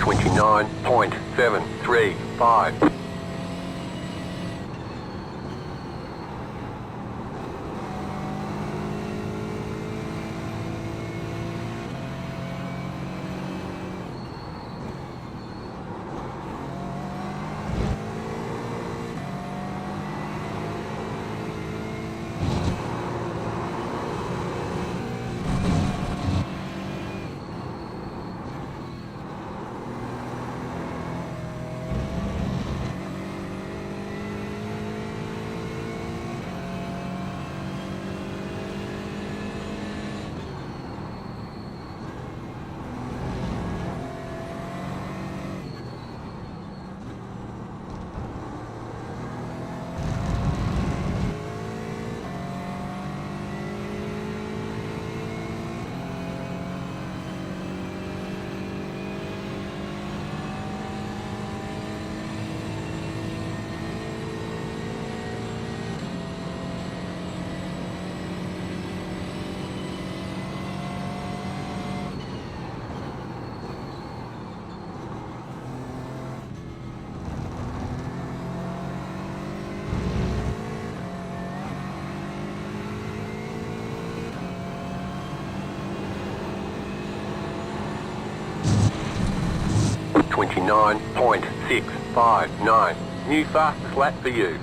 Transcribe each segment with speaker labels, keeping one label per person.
Speaker 1: 29.735. $29.659. New fastest lap for you.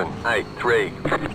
Speaker 1: $29.783.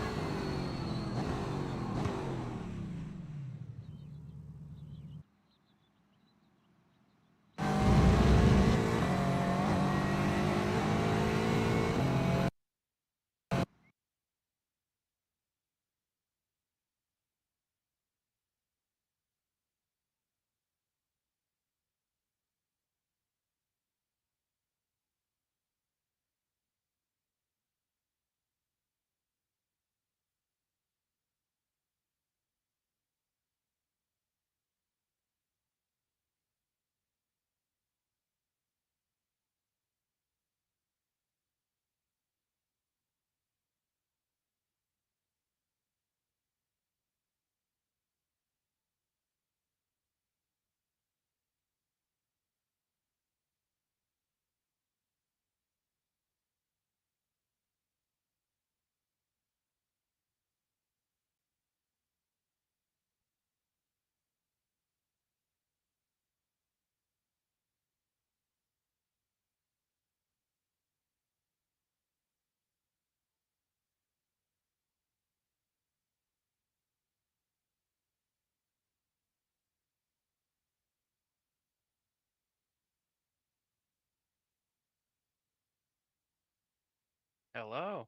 Speaker 2: Hello.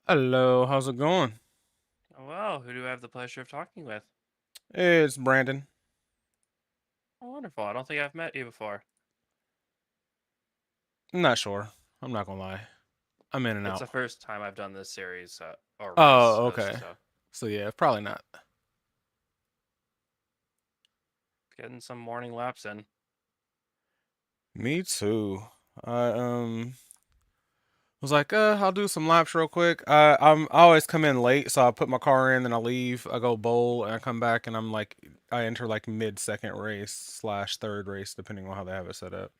Speaker 3: Hello, how's it going?
Speaker 2: Oh, well, who do I have the pleasure of talking with?
Speaker 3: It's Brandon.
Speaker 2: Oh, wonderful. I don't think I've met you before.
Speaker 3: I'm not sure. I'm not gonna lie. I'm in and
Speaker 2: It's
Speaker 3: out.
Speaker 2: the first time I've done this series or race
Speaker 3: Oh,
Speaker 2: host,
Speaker 3: okay.
Speaker 2: so
Speaker 3: So yeah, probably not.
Speaker 2: getting some morning laps in.
Speaker 3: Me too. I Was like, I'll do some laps real quick. I always come in late, so I put my car in, then I leave. I go bowl, and I come back, and I'm like, I enter like mid second race slash third race, depending on how they have it set up.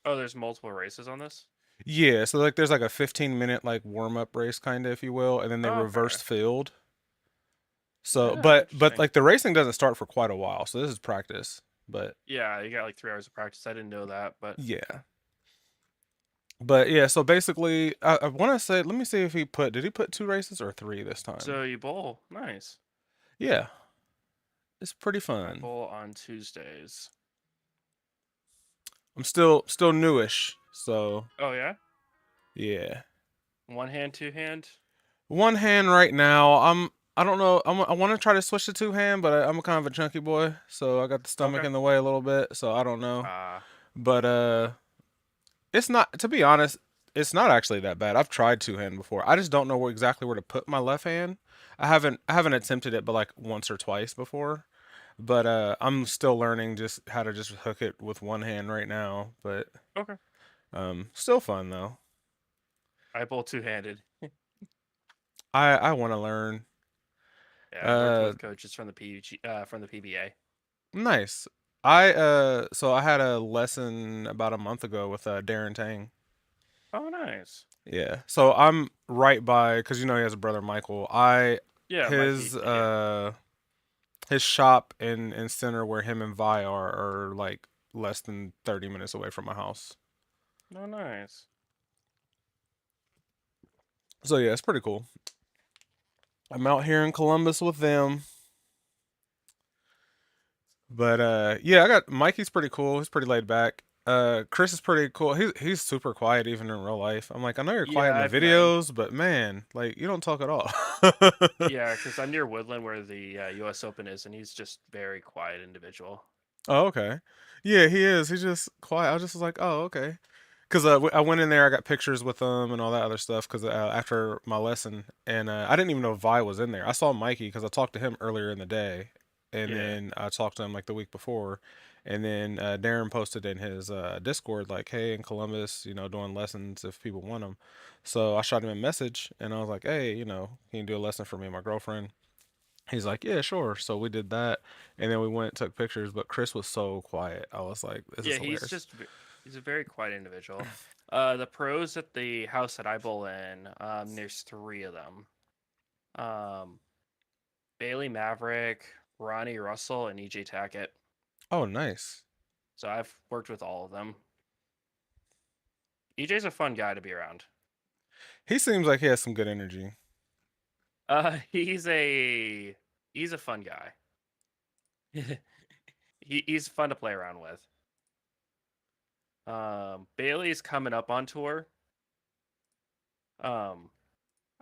Speaker 2: Oh, there's multiple races on this?
Speaker 3: Yeah, so like there's like a 15-minute like warm up race kind of, if you will, and then they
Speaker 2: Oh, okay.
Speaker 3: reverse field. So,
Speaker 2: Yeah,
Speaker 3: but
Speaker 2: interesting.
Speaker 3: like the racing doesn't start for quite a while, so this is practice. But
Speaker 2: Yeah, you got like 3 hours of practice. I didn't know that, but
Speaker 3: yeah, but yeah. So basically, I want to say, let me see if did he put two races or three this time?
Speaker 2: so you bowl. Nice.
Speaker 3: Yeah, it's pretty
Speaker 2: I
Speaker 3: fun.
Speaker 2: bowl on Tuesdays.
Speaker 3: I'm still newish, so
Speaker 2: Oh yeah?
Speaker 3: yeah.
Speaker 2: One hand, two hand?
Speaker 3: One hand right now. I don't know. I want to try to switch to two hand, but I'm a kind of a chunky boy, so I got the stomach
Speaker 2: Okay.
Speaker 3: in the way a little bit. So I don't know.
Speaker 2: Ah.
Speaker 3: But it's not. To be honest, it's not actually that bad. I've tried two hand before. I just don't know exactly where to put my left hand. I haven't attempted it, but like once or twice before. But I'm still learning just how to just hook it with one hand right now. But
Speaker 2: Okay.
Speaker 3: still fun though.
Speaker 2: I bowl two-handed.
Speaker 3: I want to learn.
Speaker 2: Yeah, I'm working
Speaker 3: Uh,
Speaker 2: with coaches from the from the PBA.
Speaker 3: Nice. So I had a lesson about a month ago with Darren Tang.
Speaker 2: Oh, nice.
Speaker 3: Yeah. So I'm right by, because you know he has a brother Michael. I
Speaker 2: Yeah,
Speaker 3: his
Speaker 2: Mikey. Yeah.
Speaker 3: his shop and center where him and Vi are like less than 30 minutes away from my house.
Speaker 2: Oh, nice.
Speaker 3: So yeah, it's pretty cool. I'm out here in Columbus with them. But yeah, I got Mikey's pretty cool. He's pretty laid back. Chris is pretty cool. He's super quiet even in real life. I'm like, I know you're quiet
Speaker 2: Yeah,
Speaker 3: in the
Speaker 2: I've met him.
Speaker 3: videos, but man, like you don't talk at all.
Speaker 2: Yeah, because I'm near Woodland where the U.S. Open is, and he's just very quiet individual.
Speaker 3: Oh, okay. Yeah, he is. He's just quiet. I was just like, oh, okay. Because I went in there, I got pictures with him and all that other stuff. Because after my lesson, and I didn't even know Vi was in there. I saw Mikey because I talked to him earlier in the day, and
Speaker 2: Yeah.
Speaker 3: then I talked to him like the week before, and then Darren posted in his Discord like, "Hey, in Columbus, doing lessons if people want them." So I shot him a message, and I was like, "Hey, can you do a lesson for me and my girlfriend?" He's like, "Yeah, sure." So we did that, and then we went and took pictures. But Chris was so quiet. I was like, "This is
Speaker 2: Yeah, he's
Speaker 3: hilarious."
Speaker 2: just he's a very quiet individual. The pros at the house that I bowl in, there's three of them. Um, Bailey Maverick, Ronnie Russell, and EJ Tackett.
Speaker 3: Oh, nice.
Speaker 2: So I've worked with all of them. EJ's a fun guy to be around.
Speaker 3: He seems like he has some good energy.
Speaker 2: He's a fun guy. He's fun to play around with. Bailey's coming up on tour. Um,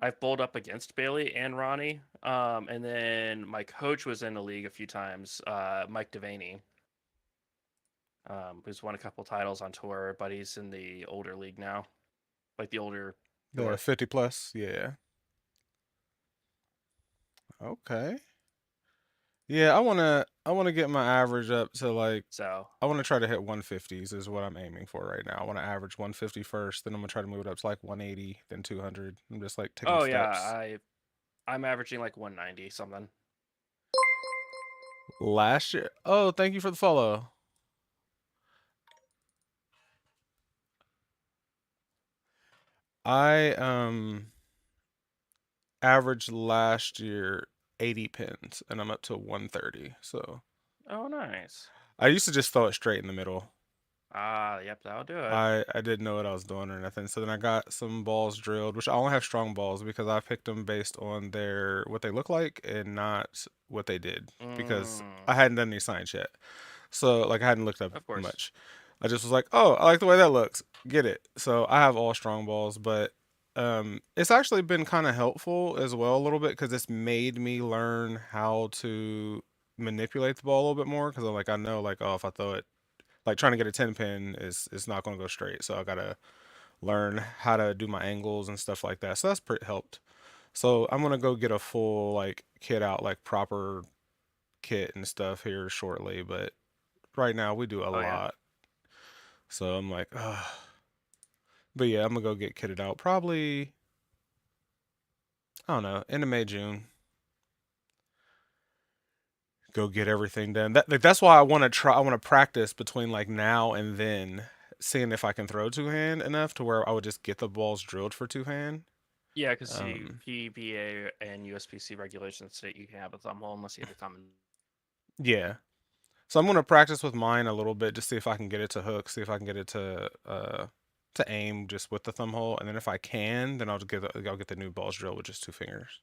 Speaker 2: I've bowled up against Bailey and Ronnie. And then my coach was in the league a few times, Mike Devaney, who's won a couple titles on tour, but he's in the older league now, like the older
Speaker 3: The
Speaker 2: tour.
Speaker 3: 50 plus, yeah. Okay. Yeah, I wanna get my average up to like
Speaker 2: So,
Speaker 3: I want to try to hit 150s is what I'm aiming for right now. I want to average 150 first, then I'm gonna try to move it up to like 180, then 200. I'm just like taking
Speaker 2: oh yeah,
Speaker 3: steps.
Speaker 2: I'm averaging like 190 something.
Speaker 3: Last year, oh, thank you for the follow. I averaged last year 80 pins, and I'm up to 130. So
Speaker 2: Oh nice.
Speaker 3: I used to just throw it straight in the middle.
Speaker 2: Ah, yep, that'll do it.
Speaker 3: I didn't know what I was doing or nothing. So then I got some balls drilled, which I only have strong balls because I picked them based on their what they look like and not what they did because
Speaker 2: Mm,
Speaker 3: I hadn't done any science yet. So like I hadn't looked up
Speaker 2: of course.
Speaker 3: much. I just was like, "Oh, I like the way that looks. Get it." So I have all strong balls, but it's actually been kind of helpful as well a little bit because it's made me learn how to manipulate the ball a little bit more because I know like, oh, if I throw it like trying to get a 10 pin is not going to go straight. So I got to learn how to do my angles and stuff like that. So that's pretty helped. So I'm going to go get a full like kit out, like proper kit and stuff here shortly. But right now we do a
Speaker 2: Oh yeah.
Speaker 3: lot. So I'm like, ugh. But yeah, I'm gonna go get kitted out. Probably, I don't know, end of May, June. Go get everything done. That's why I want to try. I want to practice between like now and then, seeing if I can throw two hand enough to where I would just get the balls drilled for two hand.
Speaker 2: Yeah, because the
Speaker 3: Um,
Speaker 2: PBA and USPC regulations state you can have a thumb hole unless you have a thumb.
Speaker 3: yeah. So I'm gonna practice with mine a little bit, just see if I can get it to hook, see if I can get it to aim just with the thumb hole, and then if I can, then I'll get the new balls drill with just two fingers.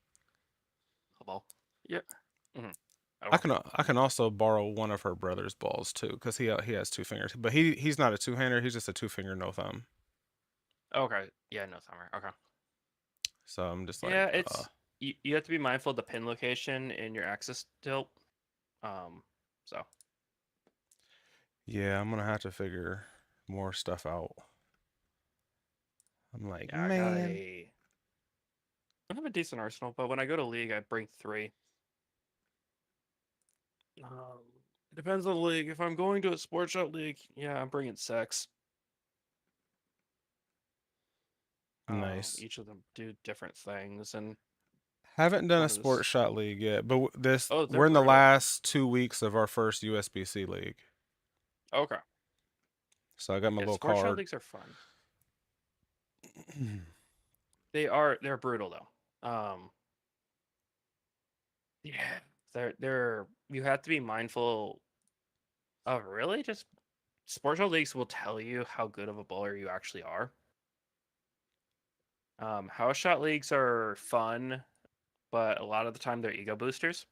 Speaker 2: Ball. Yeah. Mm-hmm.
Speaker 3: I can also borrow one of her brother's balls too, because he has two fingers, but he's not a two hander. He's just a two finger no thumb.
Speaker 2: Okay. Yeah, no thumber. Okay.
Speaker 3: So I'm just like,
Speaker 2: Yeah, it's you have to be mindful of the pin location in your axis tilt. So
Speaker 3: yeah, I'm gonna have to figure more stuff out. I'm like,
Speaker 2: yeah,
Speaker 3: man,
Speaker 2: I have a decent arsenal, but when I go to league, I bring 3. Um, it depends on the league. If I'm going to a sports shop league, yeah, I'm bringing 6.
Speaker 3: nice.
Speaker 2: Each of them do different things, and
Speaker 3: Haven't done a
Speaker 2: one of this.
Speaker 3: sports shot league yet, but
Speaker 2: Oh, they're
Speaker 3: we're in the
Speaker 2: brutal.
Speaker 3: last 2 weeks of our first USBC league.
Speaker 2: Okay.
Speaker 3: So I got my
Speaker 2: Yeah,
Speaker 3: little
Speaker 2: sports shop
Speaker 3: card.
Speaker 2: leagues are fun. They're brutal though. Yeah, they're you have to be mindful of really just sports shop leagues will tell you how good of a bowler you actually are. House shot leagues are fun, but a lot of the time they're ego boosters.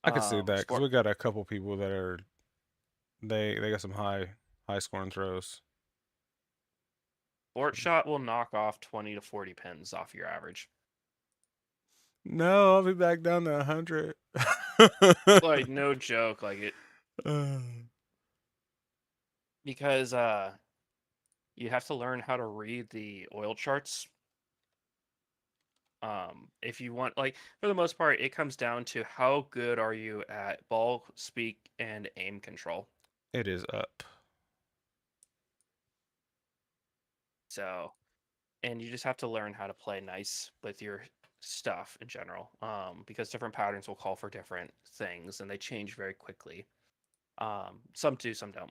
Speaker 3: I could see that because
Speaker 2: Sport
Speaker 3: we got a couple people that are they got some high scoring throws.
Speaker 2: sport shot will knock off 20 to 40 pins off your average.
Speaker 3: No, I'll be back down to 100.
Speaker 2: Like no joke, like it because you have to learn how to read the oil charts. If you want, like, for the most part, it comes down to how good are you at ball speak and aim control.
Speaker 3: It is up.
Speaker 2: So, and you just have to learn how to play nice with your stuff in general. Because different patterns will call for different things and they change very quickly. Some do, some don't.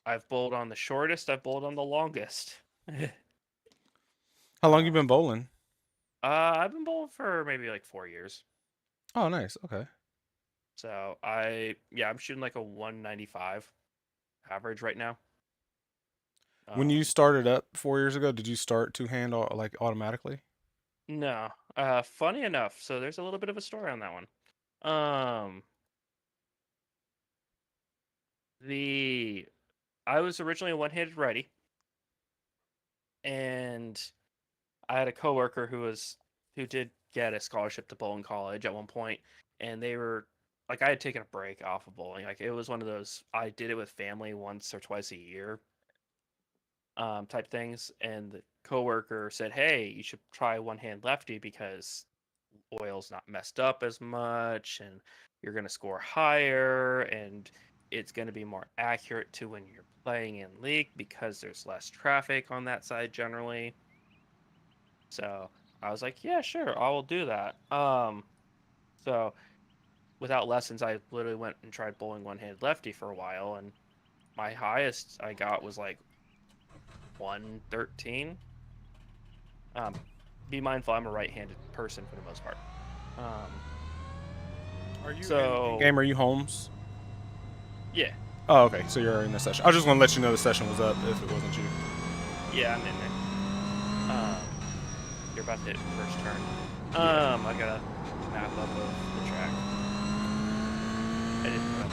Speaker 2: I've bowled on the shortest, I've bowled on the longest.
Speaker 3: How long you been bowling?
Speaker 2: I've been bowling for maybe like 4 years.
Speaker 3: Oh, nice. Okay.
Speaker 2: So I'm shooting like a 195 average right now.
Speaker 3: When you started up 4 years ago, did you start two hand like automatically?
Speaker 2: No. Funny enough, so there's a little bit of a story on that one. I was originally a one-handed righty, and I had a coworker who did get a scholarship to bowl in college at one point, and they were like, I had taken a break off of bowling. Like it was one of those I did it with family once or twice a year, type things. And the coworker said, "Hey, you should try one hand lefty because oil's not messed up as much, and you're gonna score higher, and it's gonna be more accurate to when you're playing in league because there's less traffic on that side generally." So I was like, "Yeah, sure, I will do that." So without lessons, I literally went and tried bowling one-handed lefty for a while, and my highest I got was like 113. Be mindful, I'm a right-handed person for the most part.
Speaker 3: Are you
Speaker 2: So
Speaker 3: game? Are you Holmes?
Speaker 2: yeah,
Speaker 3: Oh, okay. So you're in the session. I was just gonna let you know the session was up if it wasn't you.
Speaker 2: yeah, I'm in there. You're about to hit first turn.
Speaker 3: Yeah.
Speaker 2: I got a map up of the track. I didn't put up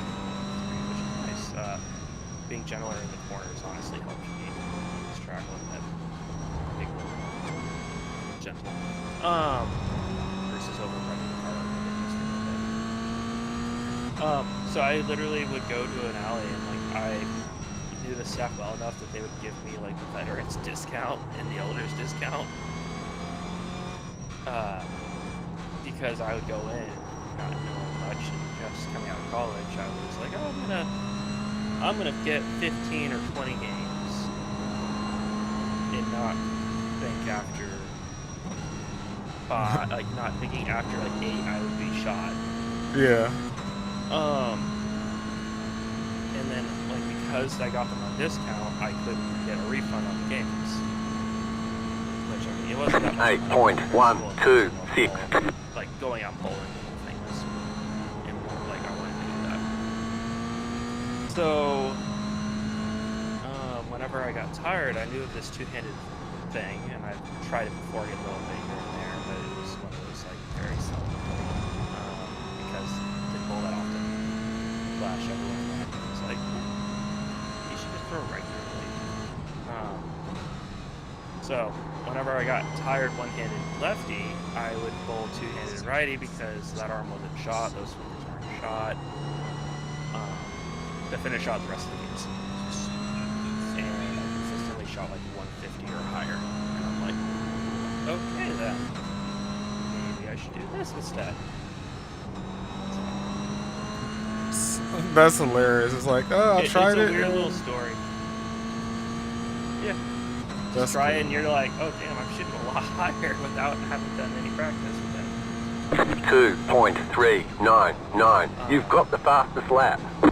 Speaker 2: which is nice. Being gentler in the corners honestly helps me this track a little bit. Big gentle. Versus overrunning the car like I used to a bit. So I literally would go to an alley and like I knew the staff well enough that they would give me like the veterans discount and the elders discount. Because I would go in not knowing much and just coming out of college, I was like, oh, I'm gonna I'm gonna get 15 or 20 games and not think after like not thinking after like 8 I would be shot.
Speaker 3: Yeah.
Speaker 2: And then like because I got them on discount, I couldn't get a refund on the games. Which I mean, it wasn't that much.
Speaker 1: 8.126.
Speaker 2: Like going out bowling the whole thing was important. Like I wanted to do that. So whenever I got tired, I knew of this two-handed thing, and I tried it before, get a little bit here and there, but it was one of those like very seldom because they bowl that often. Flash everyone was like, you should just throw regularly. So whenever I got tired one-handed lefty, I would bowl two-handed righty because that arm wasn't shot, those fingers weren't shot. To finish out the rest of the games. And I consistently shot like 150 or higher. And I'm like, okay then. Maybe I should do this instead.
Speaker 3: That's hilarious. It's like, oh, I tried it.
Speaker 2: It's a weird little story. Yeah. Just try it and you're like, oh damn, I'm shooting a lot higher without having done any practice with it.
Speaker 1: 2.399. You've got the fastest lap.
Speaker 2: I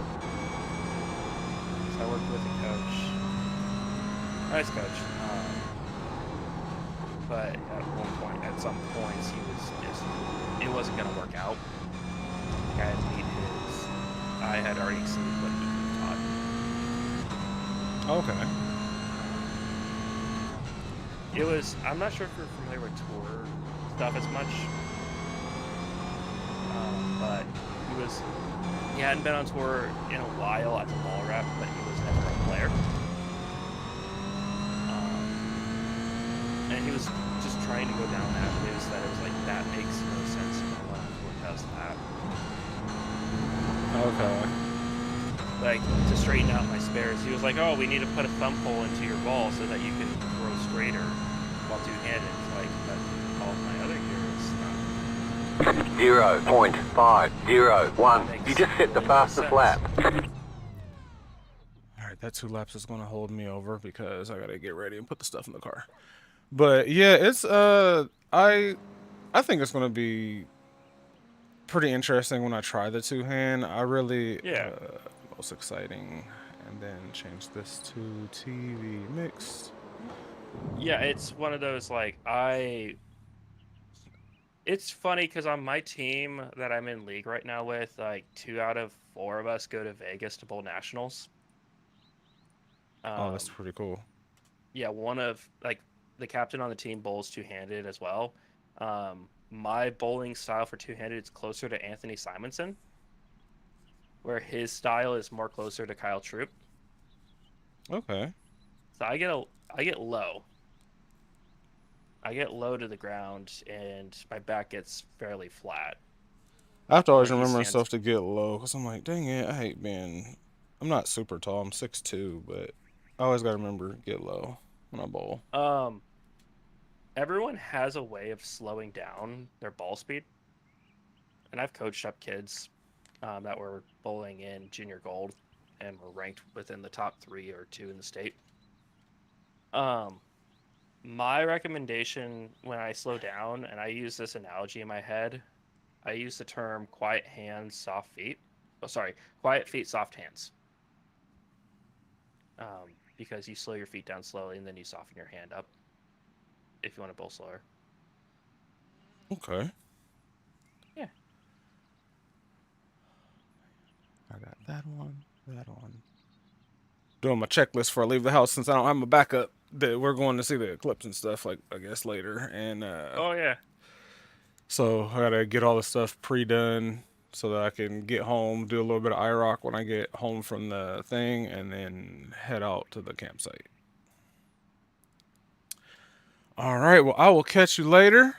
Speaker 2: worked with a coach. Nice coach. But at one point, at some points, he was just, it wasn't going to work out. I had to meet his, I had already exceeded what he taught.
Speaker 3: Okay.
Speaker 2: It was, I'm not sure if you're familiar with tour stuff as much. But he hadn't been on tour in a while as a ball rep, but he was never a player. And he was just trying to go down avenues that it was like, that makes no sense. No one on tour does that.
Speaker 3: Okay.
Speaker 2: Like, to straighten out my spares, he was like, oh, we need to put a thumb hole into your ball so that you can throw straighter while two-handed. It's like, but all of my other gear is not.
Speaker 1: 0.501. You just hit the fastest lap.
Speaker 3: Alright, that 2 laps is gonna hold me over because I gotta get ready and put the stuff in the car. But yeah, it's I think it's gonna be pretty interesting when I try the two-hand. I really most exciting. And then change this to TV mixed.
Speaker 2: Yeah, it's one of those like it's funny because on my team that I'm in league right now with, like 2 out of 4 of us go to Vegas to bowl nationals.
Speaker 3: Oh, that's pretty cool.
Speaker 2: Yeah, one of like the captain on the team bowls two-handed as well. My bowling style for two-handed is closer to Anthony Simonson, where his style is more closer to Kyle Troop.
Speaker 3: Okay.
Speaker 2: So I get low. I get low to the ground, and my back gets fairly flat.
Speaker 3: I have to always remember myself to get low, because I'm like, dang it, I hate being... I'm not super tall, I'm 6'2", but I always got to remember to get low when I bowl.
Speaker 2: Everyone has a way of slowing down their ball speed. And I've coached up kids that were bowling in junior gold and were ranked within the top 3 or 2 in the state. My recommendation when I slow down, and I use this analogy in my head, I use the term quiet hands, soft feet. Oh, sorry, quiet feet, soft hands. Because you slow your feet down slowly and then you soften your hand up if you want to bowl slower.
Speaker 3: Okay.
Speaker 2: Yeah.
Speaker 3: I got that one. Doing my checklist before I leave the house since I don't have my backup. We're going to see the eclipse and stuff, like, I guess, later. And
Speaker 2: oh, yeah.
Speaker 3: So I got to get all the stuff pre-done so that I can get home, do a little bit of IROCC when I get home from the thing, and then head out to the campsite. All right, well, I will catch you later.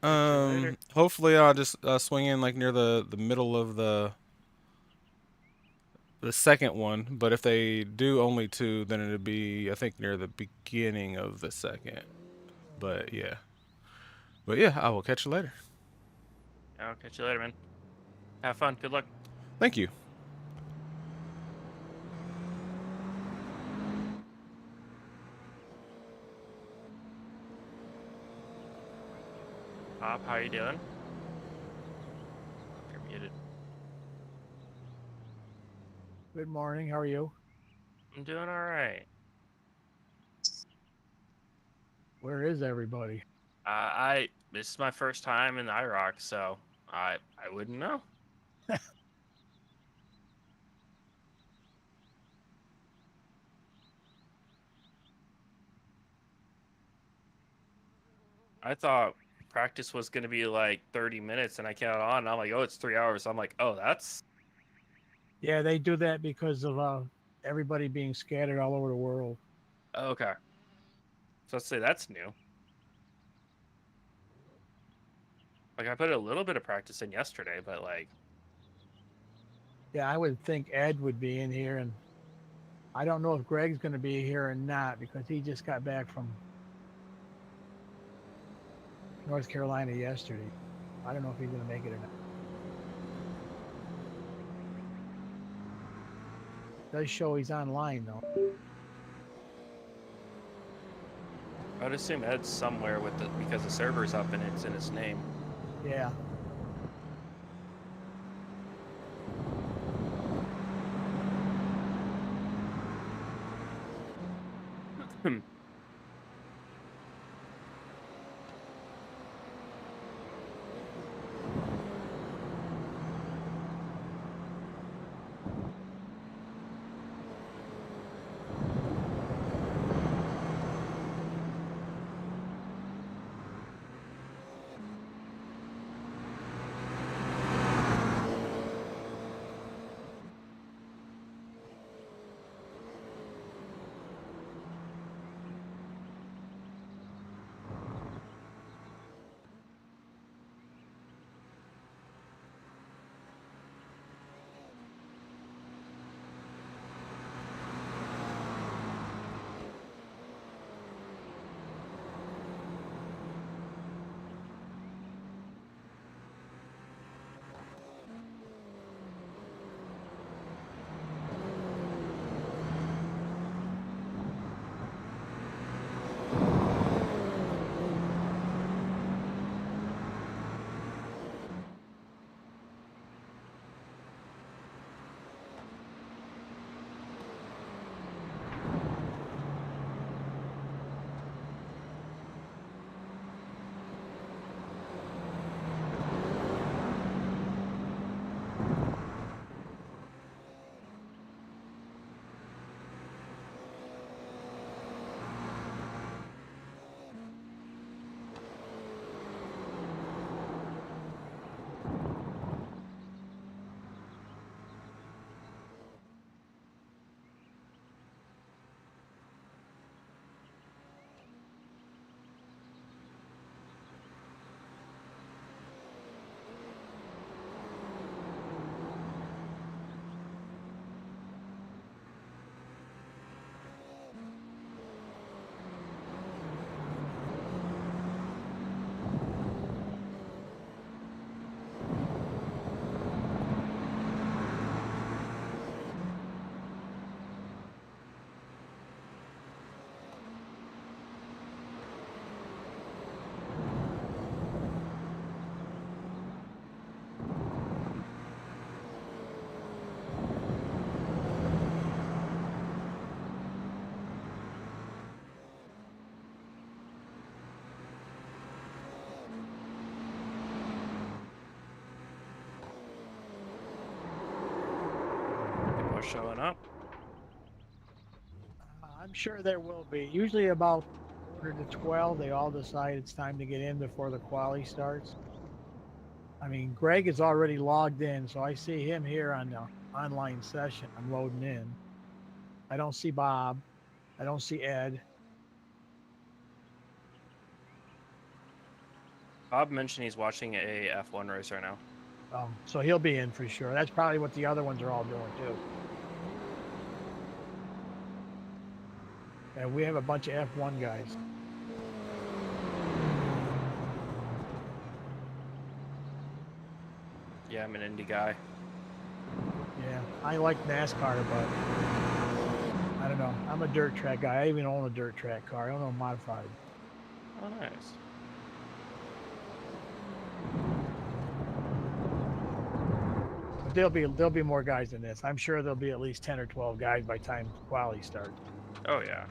Speaker 3: Hopefully I'll just swing in like near the middle of the second one, but if they do only 2, then it'd be, I think, near the beginning of the second. But yeah, I will catch you later.
Speaker 2: I'll catch you later, man. Have fun. Good luck.
Speaker 3: Thank you.
Speaker 2: Pop, how you doing? You're muted.
Speaker 4: Good morning. How are you?
Speaker 2: I'm doing all right.
Speaker 4: Where is everybody?
Speaker 2: This is my first time in the IROCC, so I wouldn't know. I thought practice was going to be like 30 minutes, and I counted on, and I'm like, oh, it's 3 hours. I'm like, oh, that's...
Speaker 4: Yeah, they do that because of everybody being scattered all over the world.
Speaker 2: Okay. So let's say that's new. Like, I put a little bit of practice in yesterday, but like...
Speaker 4: Yeah, I would think Ed would be in here, and I don't know if Greg's going to be here or not because he just got back from North Carolina yesterday. I don't know if he's going to make it or not. Does show he's online though.
Speaker 2: I would assume Ed's somewhere with the because the server's up and it's in his name.
Speaker 4: Yeah.
Speaker 2: People are showing up.
Speaker 4: I'm sure there will be. Usually about quarter to 12, they all decide it's time to get in before the quali starts. I mean, Greg is already logged in, so I see him here on the online session. I'm loading in. I don't see Bob. I don't see Ed.
Speaker 2: Bob mentioned he's watching a F1 race right now.
Speaker 4: So he'll be in for sure. That's probably what the other ones are all doing too. And we have a bunch of F1 guys.
Speaker 2: Yeah, I'm an indie guy.
Speaker 4: Yeah, I like NASCAR, but I don't know. I'm a dirt track guy. I even own a dirt track car. I don't know modified.
Speaker 2: Oh, nice.
Speaker 4: there'll be more guys than this. I'm sure there'll be at least 10 or 12 guys by time quality starts.
Speaker 2: Oh yeah.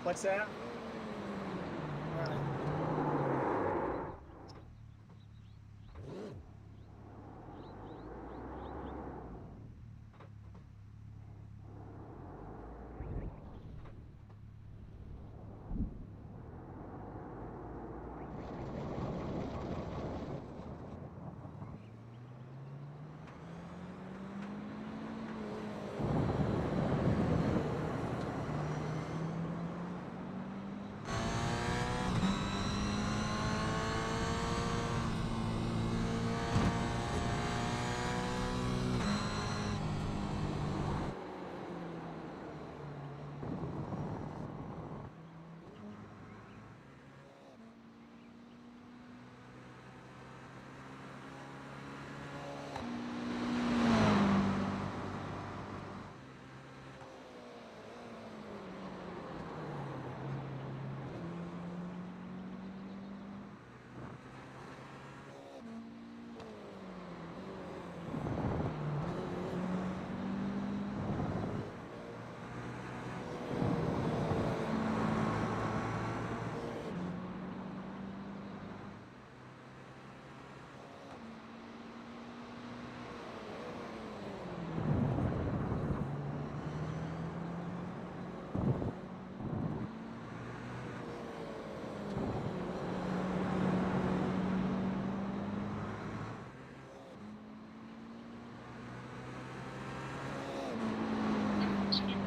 Speaker 4: What's that?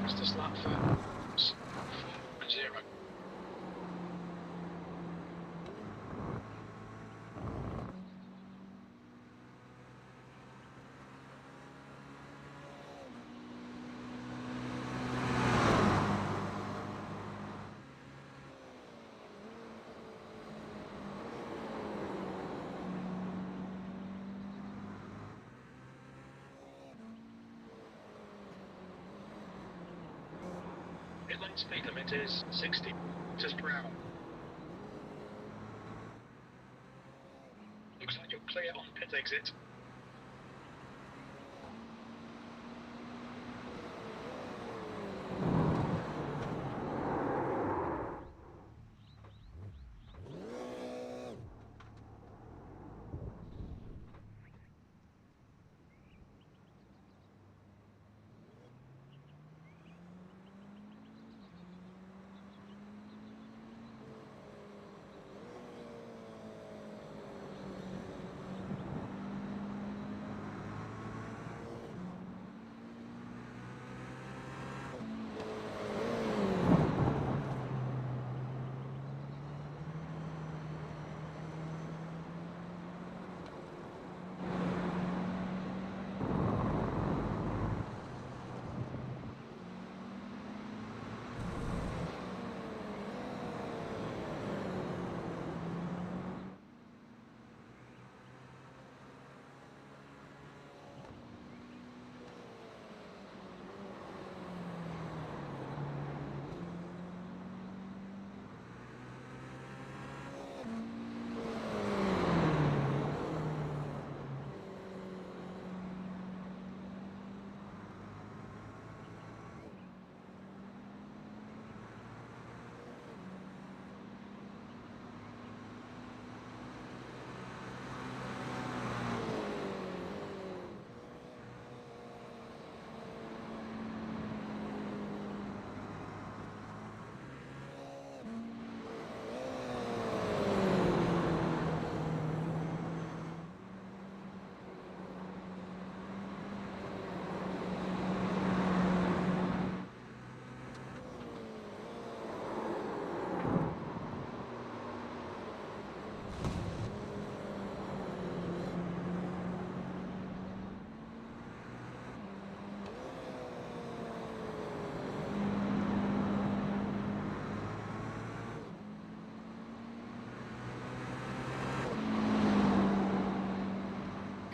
Speaker 5: What's this lap for 4.0? Pit lane speed limit is 60 meters per hour. Looks like you're clear on pit exit.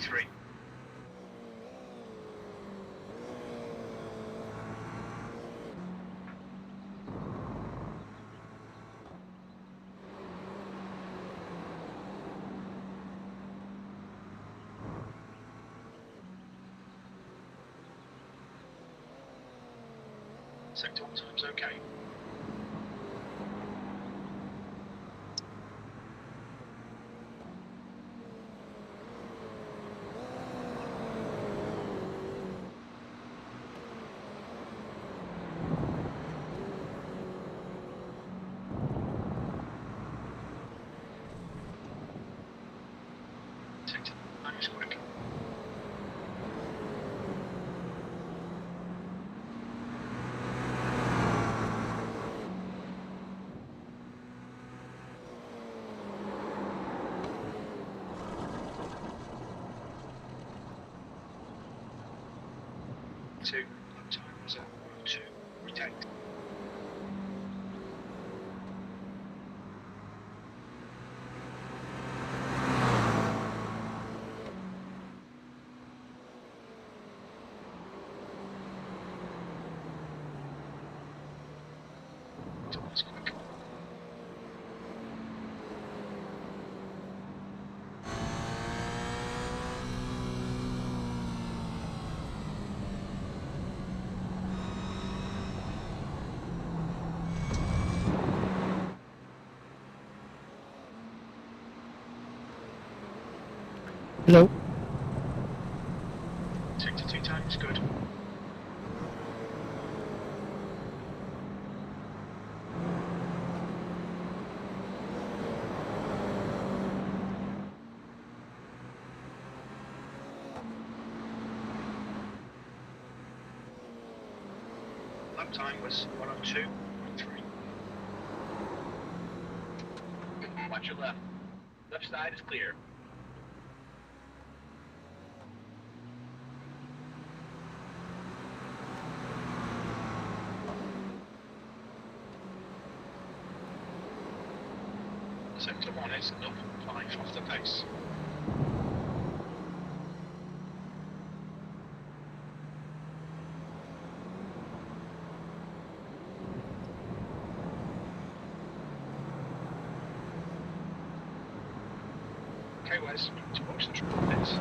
Speaker 5: 3. Sector 1 time's okay. Sector 9 is quick. Two, lap time was at 1:02, retake. It's quick.
Speaker 4: Hello.
Speaker 5: Sector 2 time is good. Lap time was 1:02.3. Watch your left. Left side is clear. Sector 1 is 0.5 off the pace. Okay, Wes, to watch the triple pits.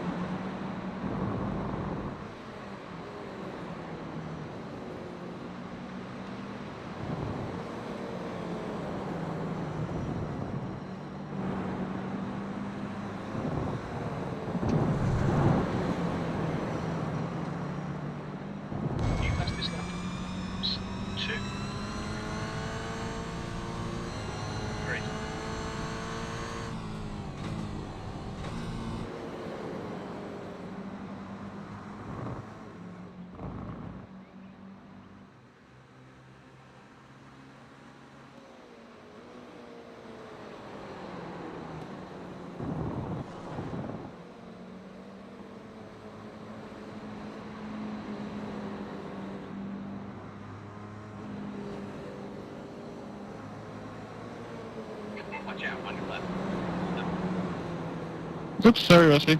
Speaker 5: You passed this lap. 2. 3. Watch out on your left.
Speaker 6: Oops, sorry, Rusty.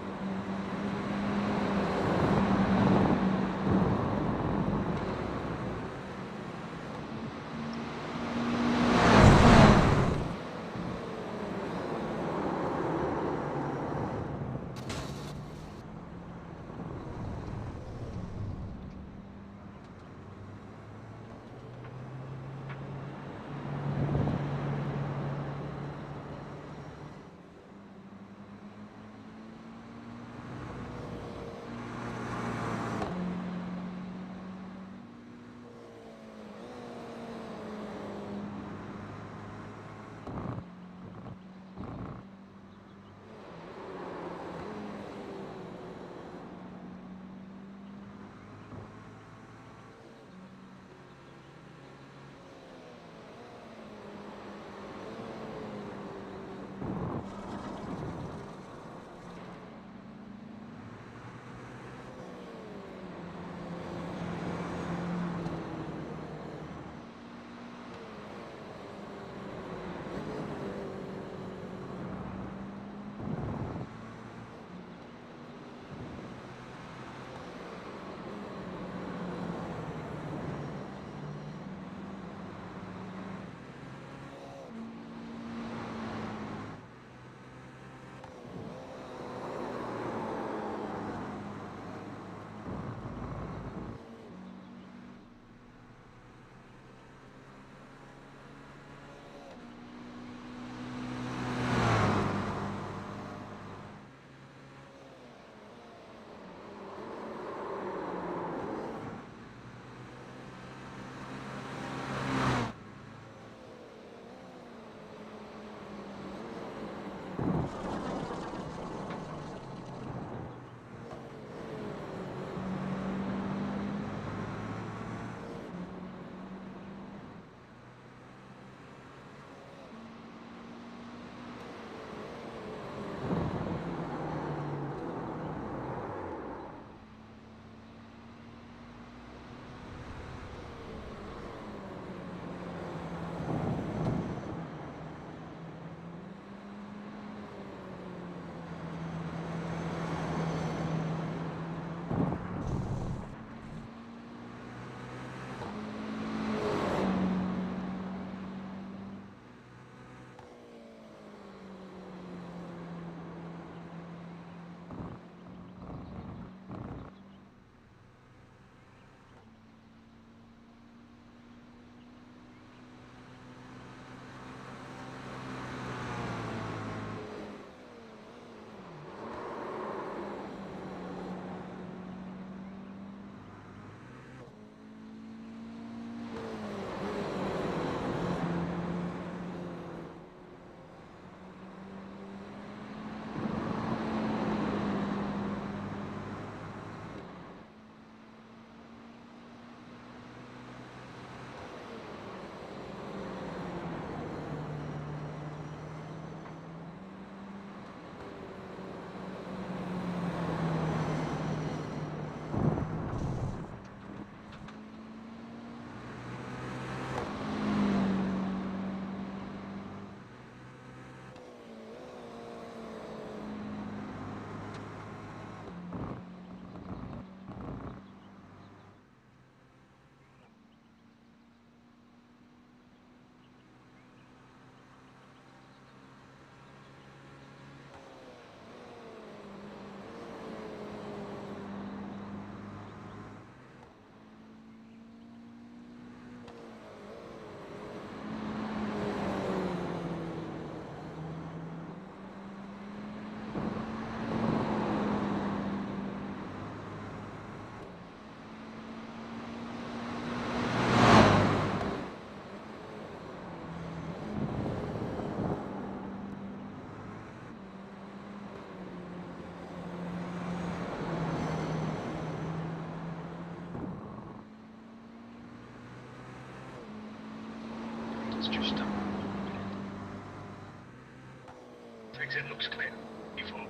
Speaker 5: Exit looks clear. E4.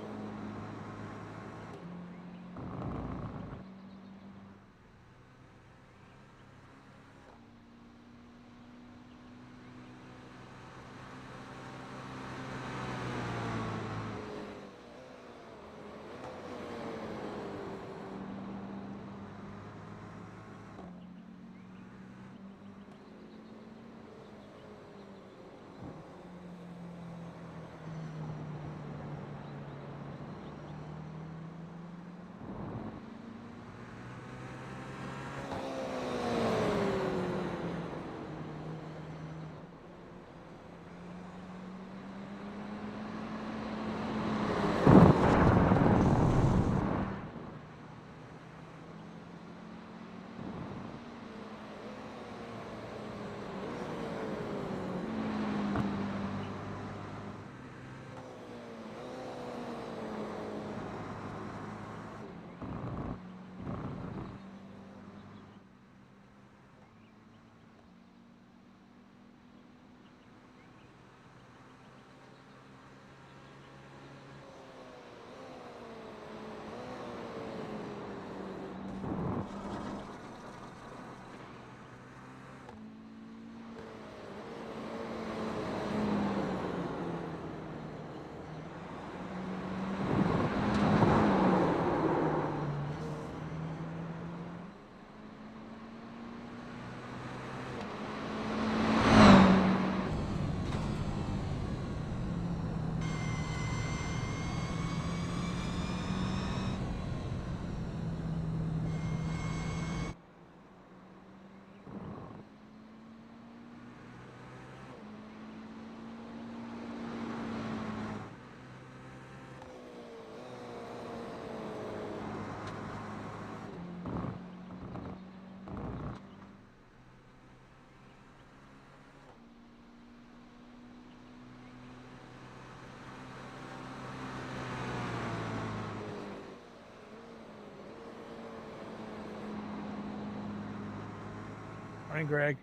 Speaker 4: Morning, Greg.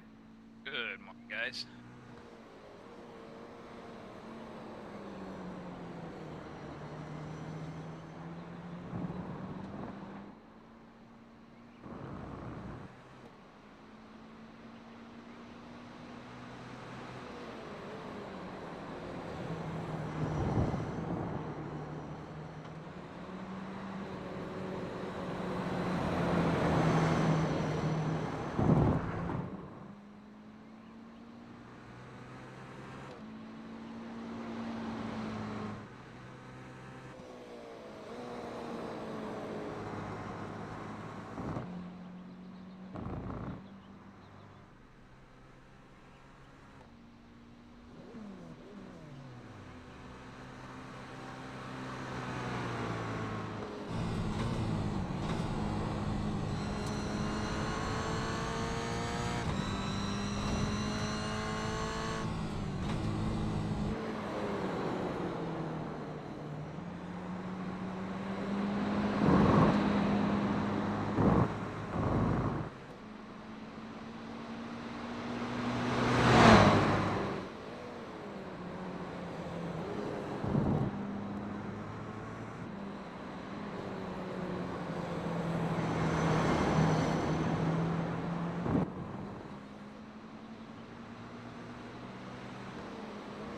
Speaker 6: Good morning, guys.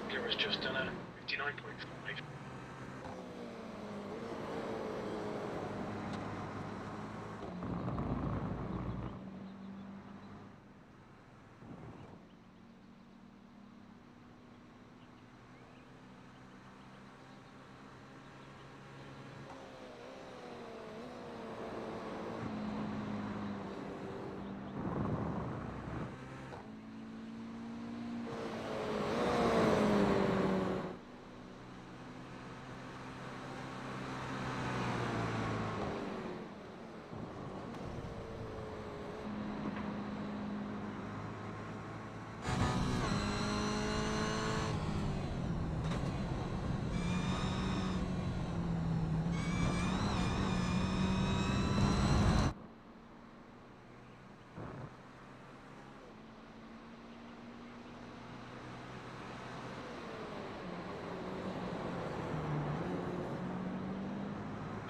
Speaker 5: Gear has just done a 59.5.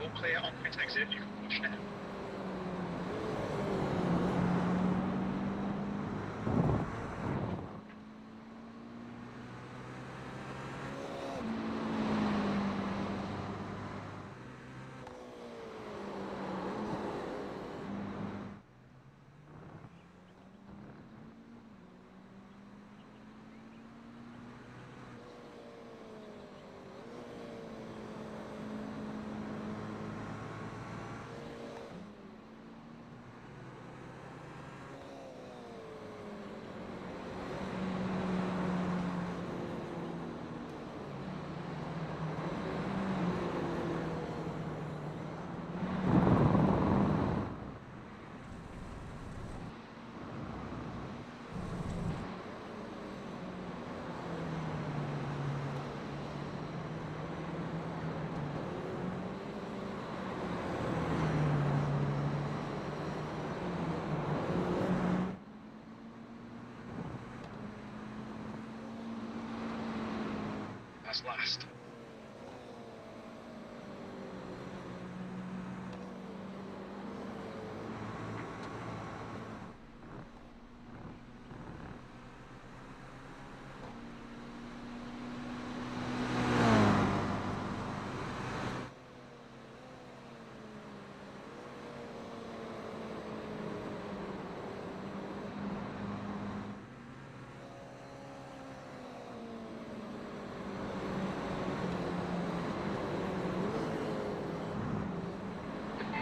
Speaker 5: all clear on pit exit. You can push now. That's last.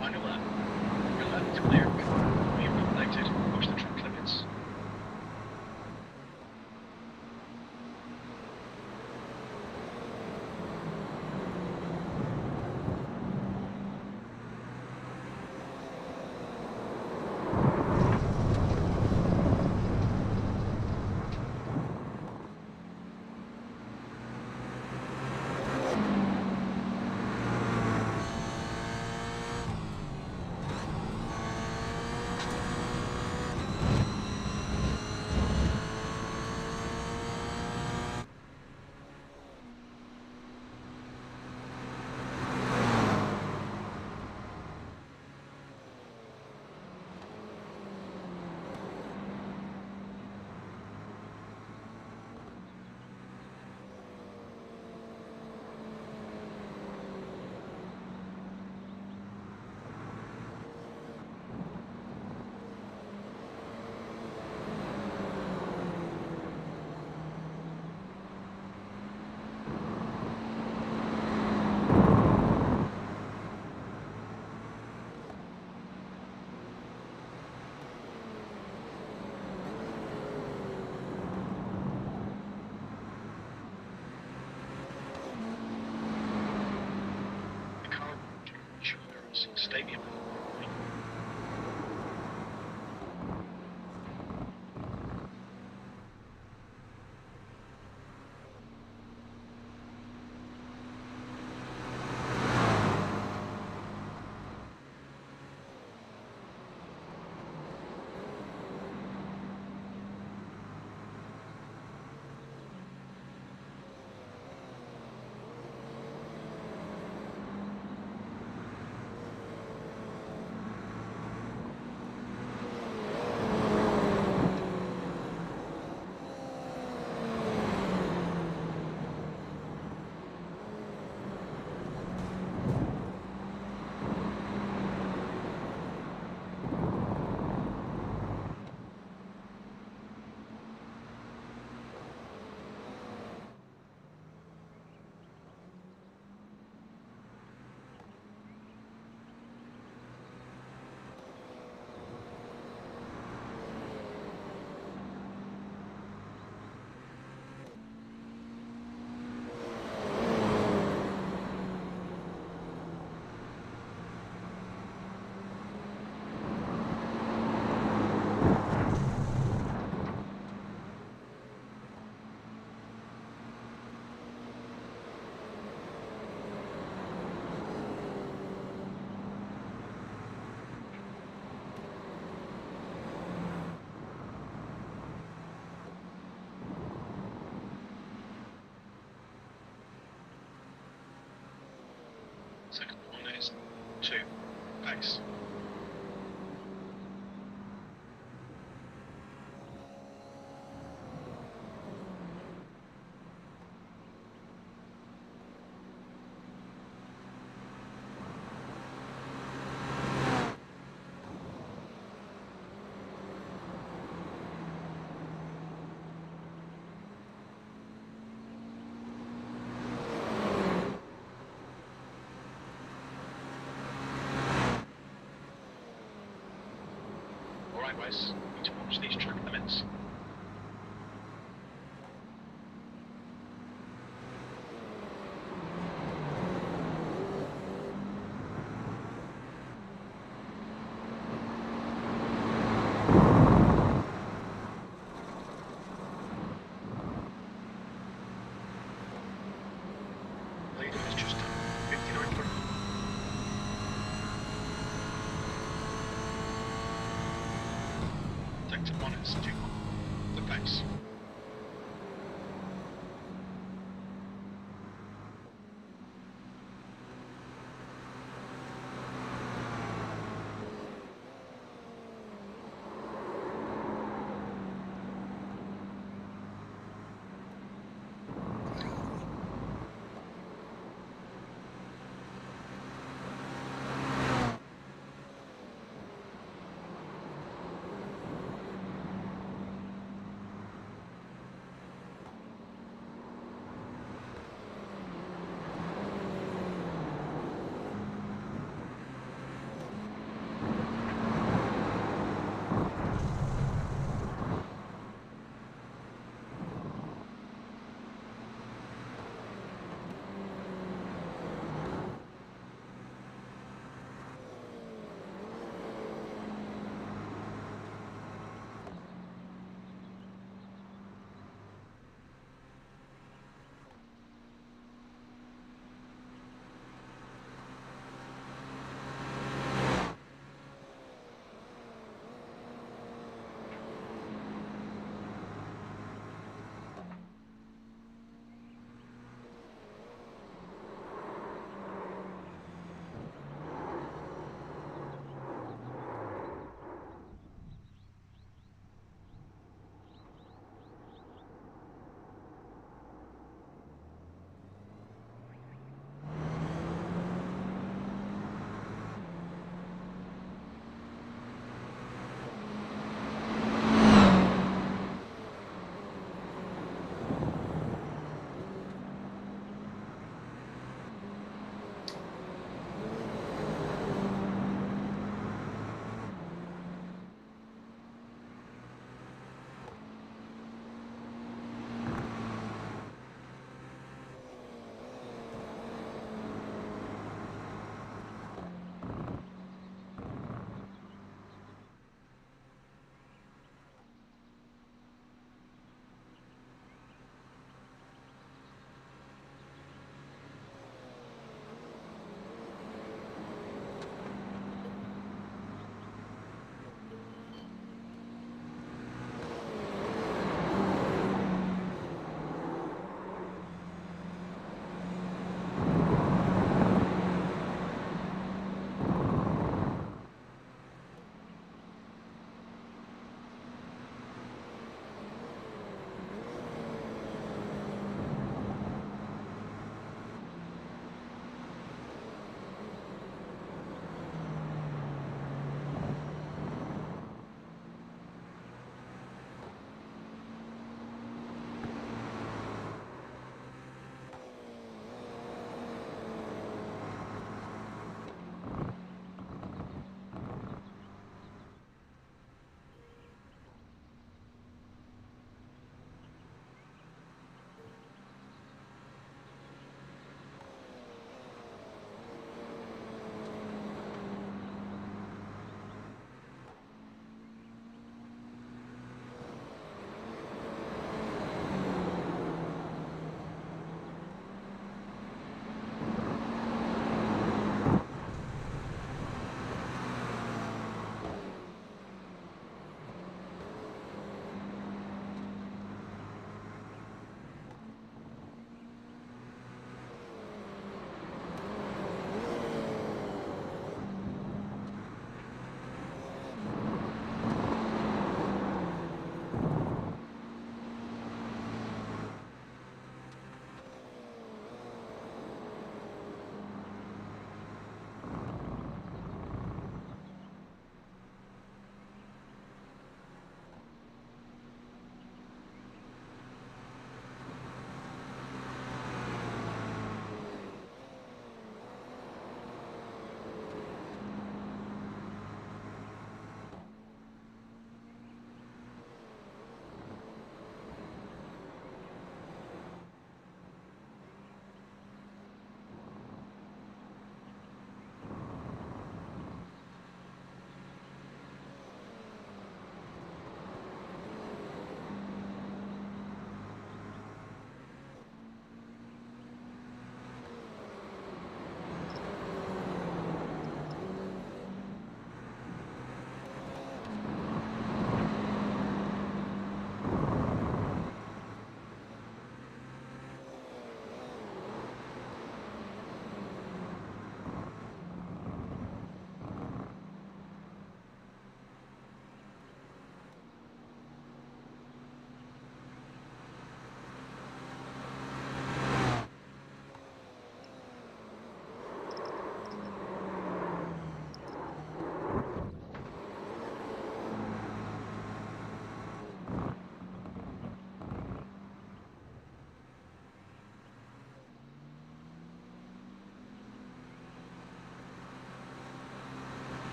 Speaker 5: Final lap. Your lap is clear. We have completed most of the track limits. Stadium. Thanks. Alright, guys, need to watch these track limits. Leader is just 59 point. Sector 1 is 2. The pace.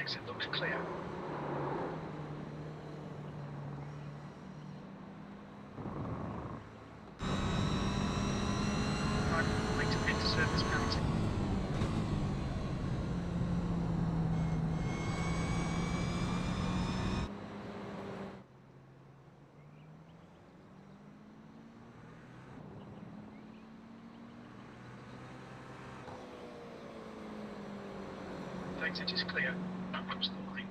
Speaker 5: exit looks clear. Right, going to enter service penalty. Exit is clear. Don't cross the line.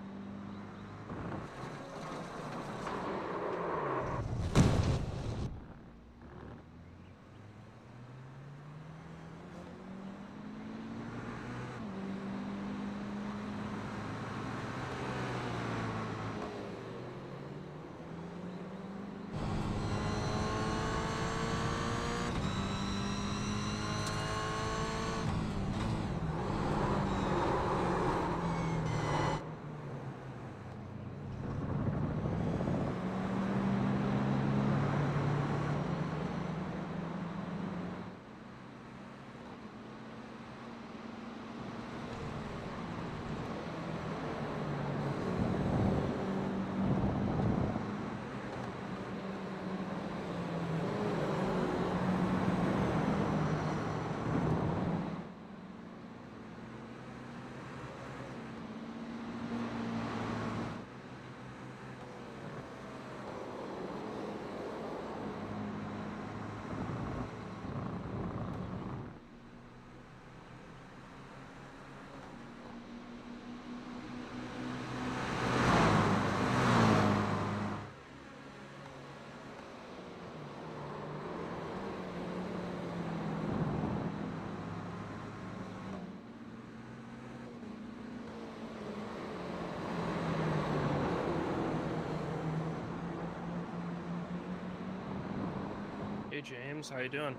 Speaker 2: Hey James, how you doing?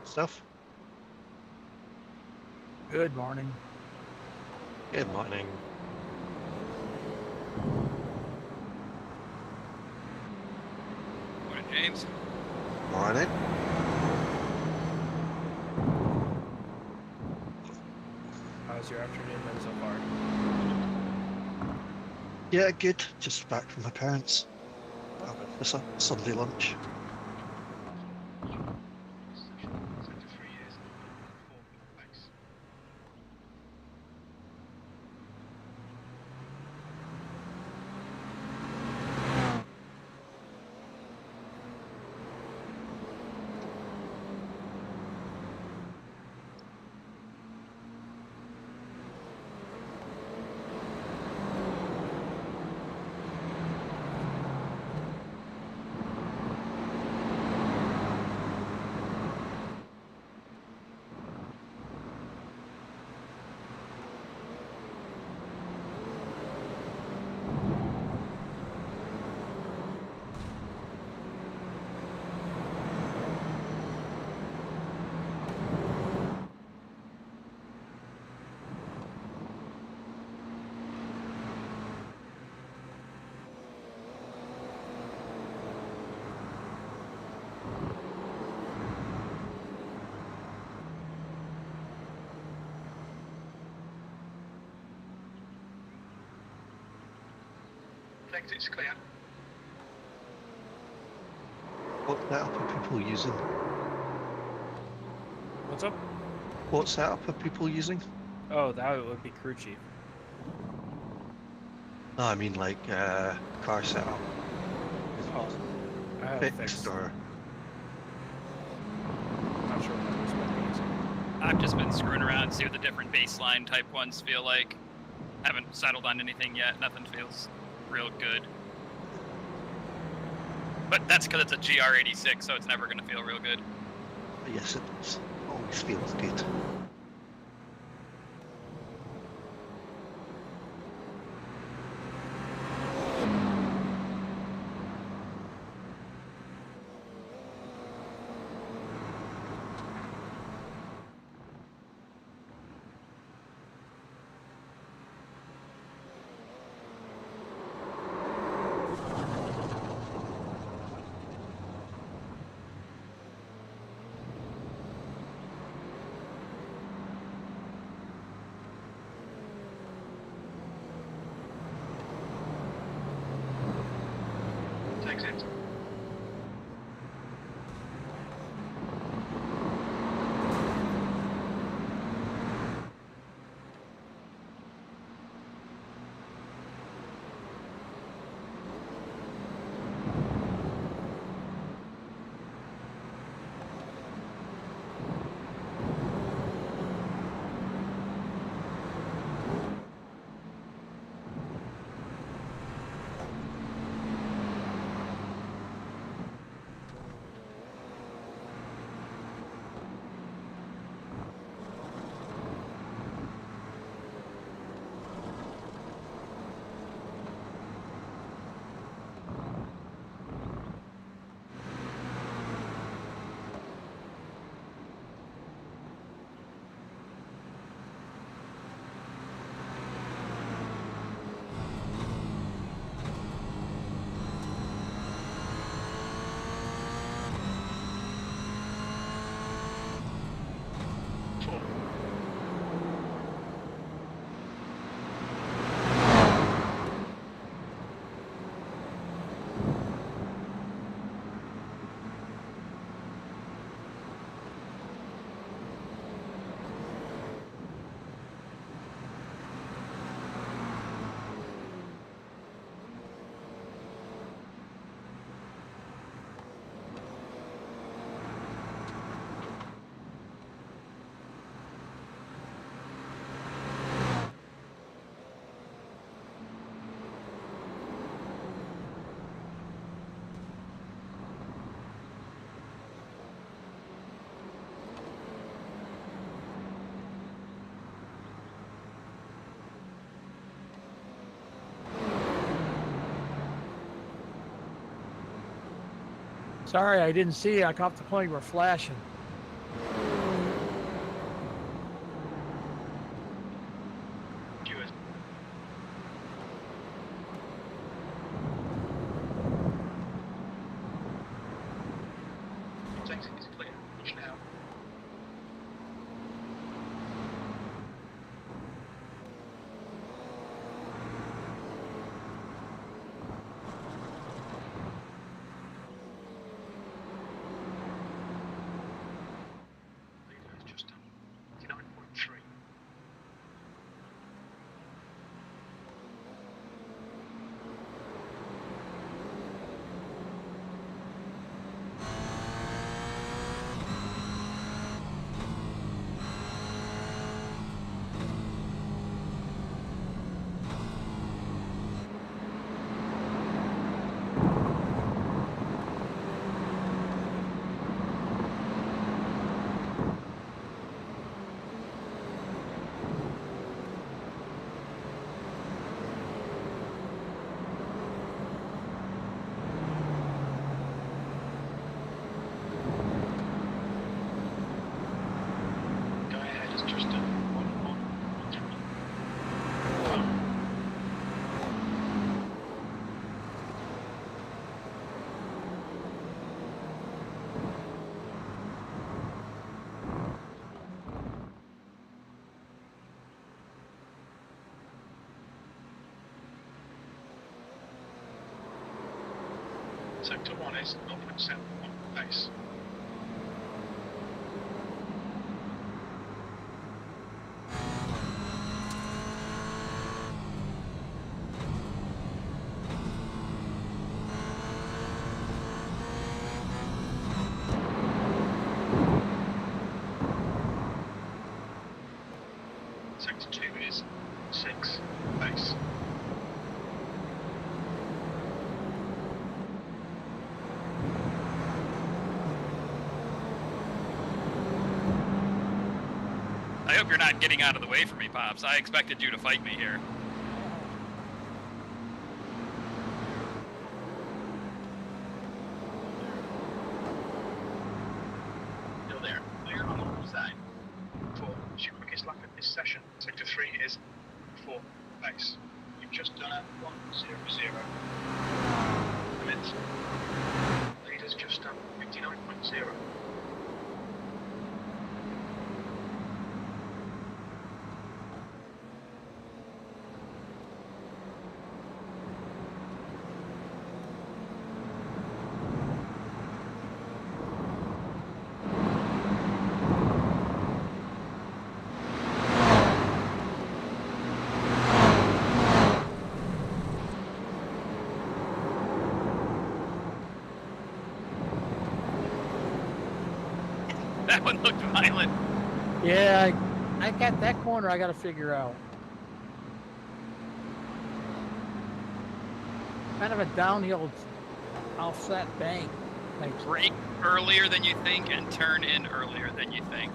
Speaker 7: Stuff.
Speaker 4: Good morning.
Speaker 7: Good morning.
Speaker 6: Morning, James.
Speaker 7: Morning.
Speaker 2: How's your afternoon been so far?
Speaker 7: Yeah, good. Just back from my parents. It's a Sunday lunch.
Speaker 5: Sector 3 is 4 base. Exit's clear.
Speaker 7: What setup are people using?
Speaker 2: What's up?
Speaker 7: What setup are people using?
Speaker 2: Oh, that would be crew chief.
Speaker 7: No, I mean like car setup.
Speaker 2: Oh, I have
Speaker 7: Fixed
Speaker 2: fixed.
Speaker 7: or
Speaker 2: Not sure what that was supposed to be using.
Speaker 6: I've just been screwing around, see what the different baseline type ones feel like. Haven't settled on anything yet. Nothing feels real good. But that's because it's a GR86, so it's never going to feel real good.
Speaker 7: yes, it does. Always feels good.
Speaker 4: Sorry, I didn't see you. I caught the point you were flashing.
Speaker 5: Viewers. Exit is clear. Push now. Leader is just done. 9.3. Guy ahead is just done. 1-1-1-3. Sector 1 is 0.71 pace. Sector 2 is 6 pace.
Speaker 6: I hope you're not getting out of the way for me, Pops. I expected you to fight me here.
Speaker 5: Still there. Clear on the left side. 4 is your quickest lap of this session. Sector 3 is 4 pace. You've just done a 1:00. Limits. Leader's just done 59.0.
Speaker 6: That one looked violent.
Speaker 4: Yeah, I got that corner I got to figure out. Kind of a downhill offset bank. Thanks.
Speaker 6: Brake earlier than you think and turn in earlier than you think.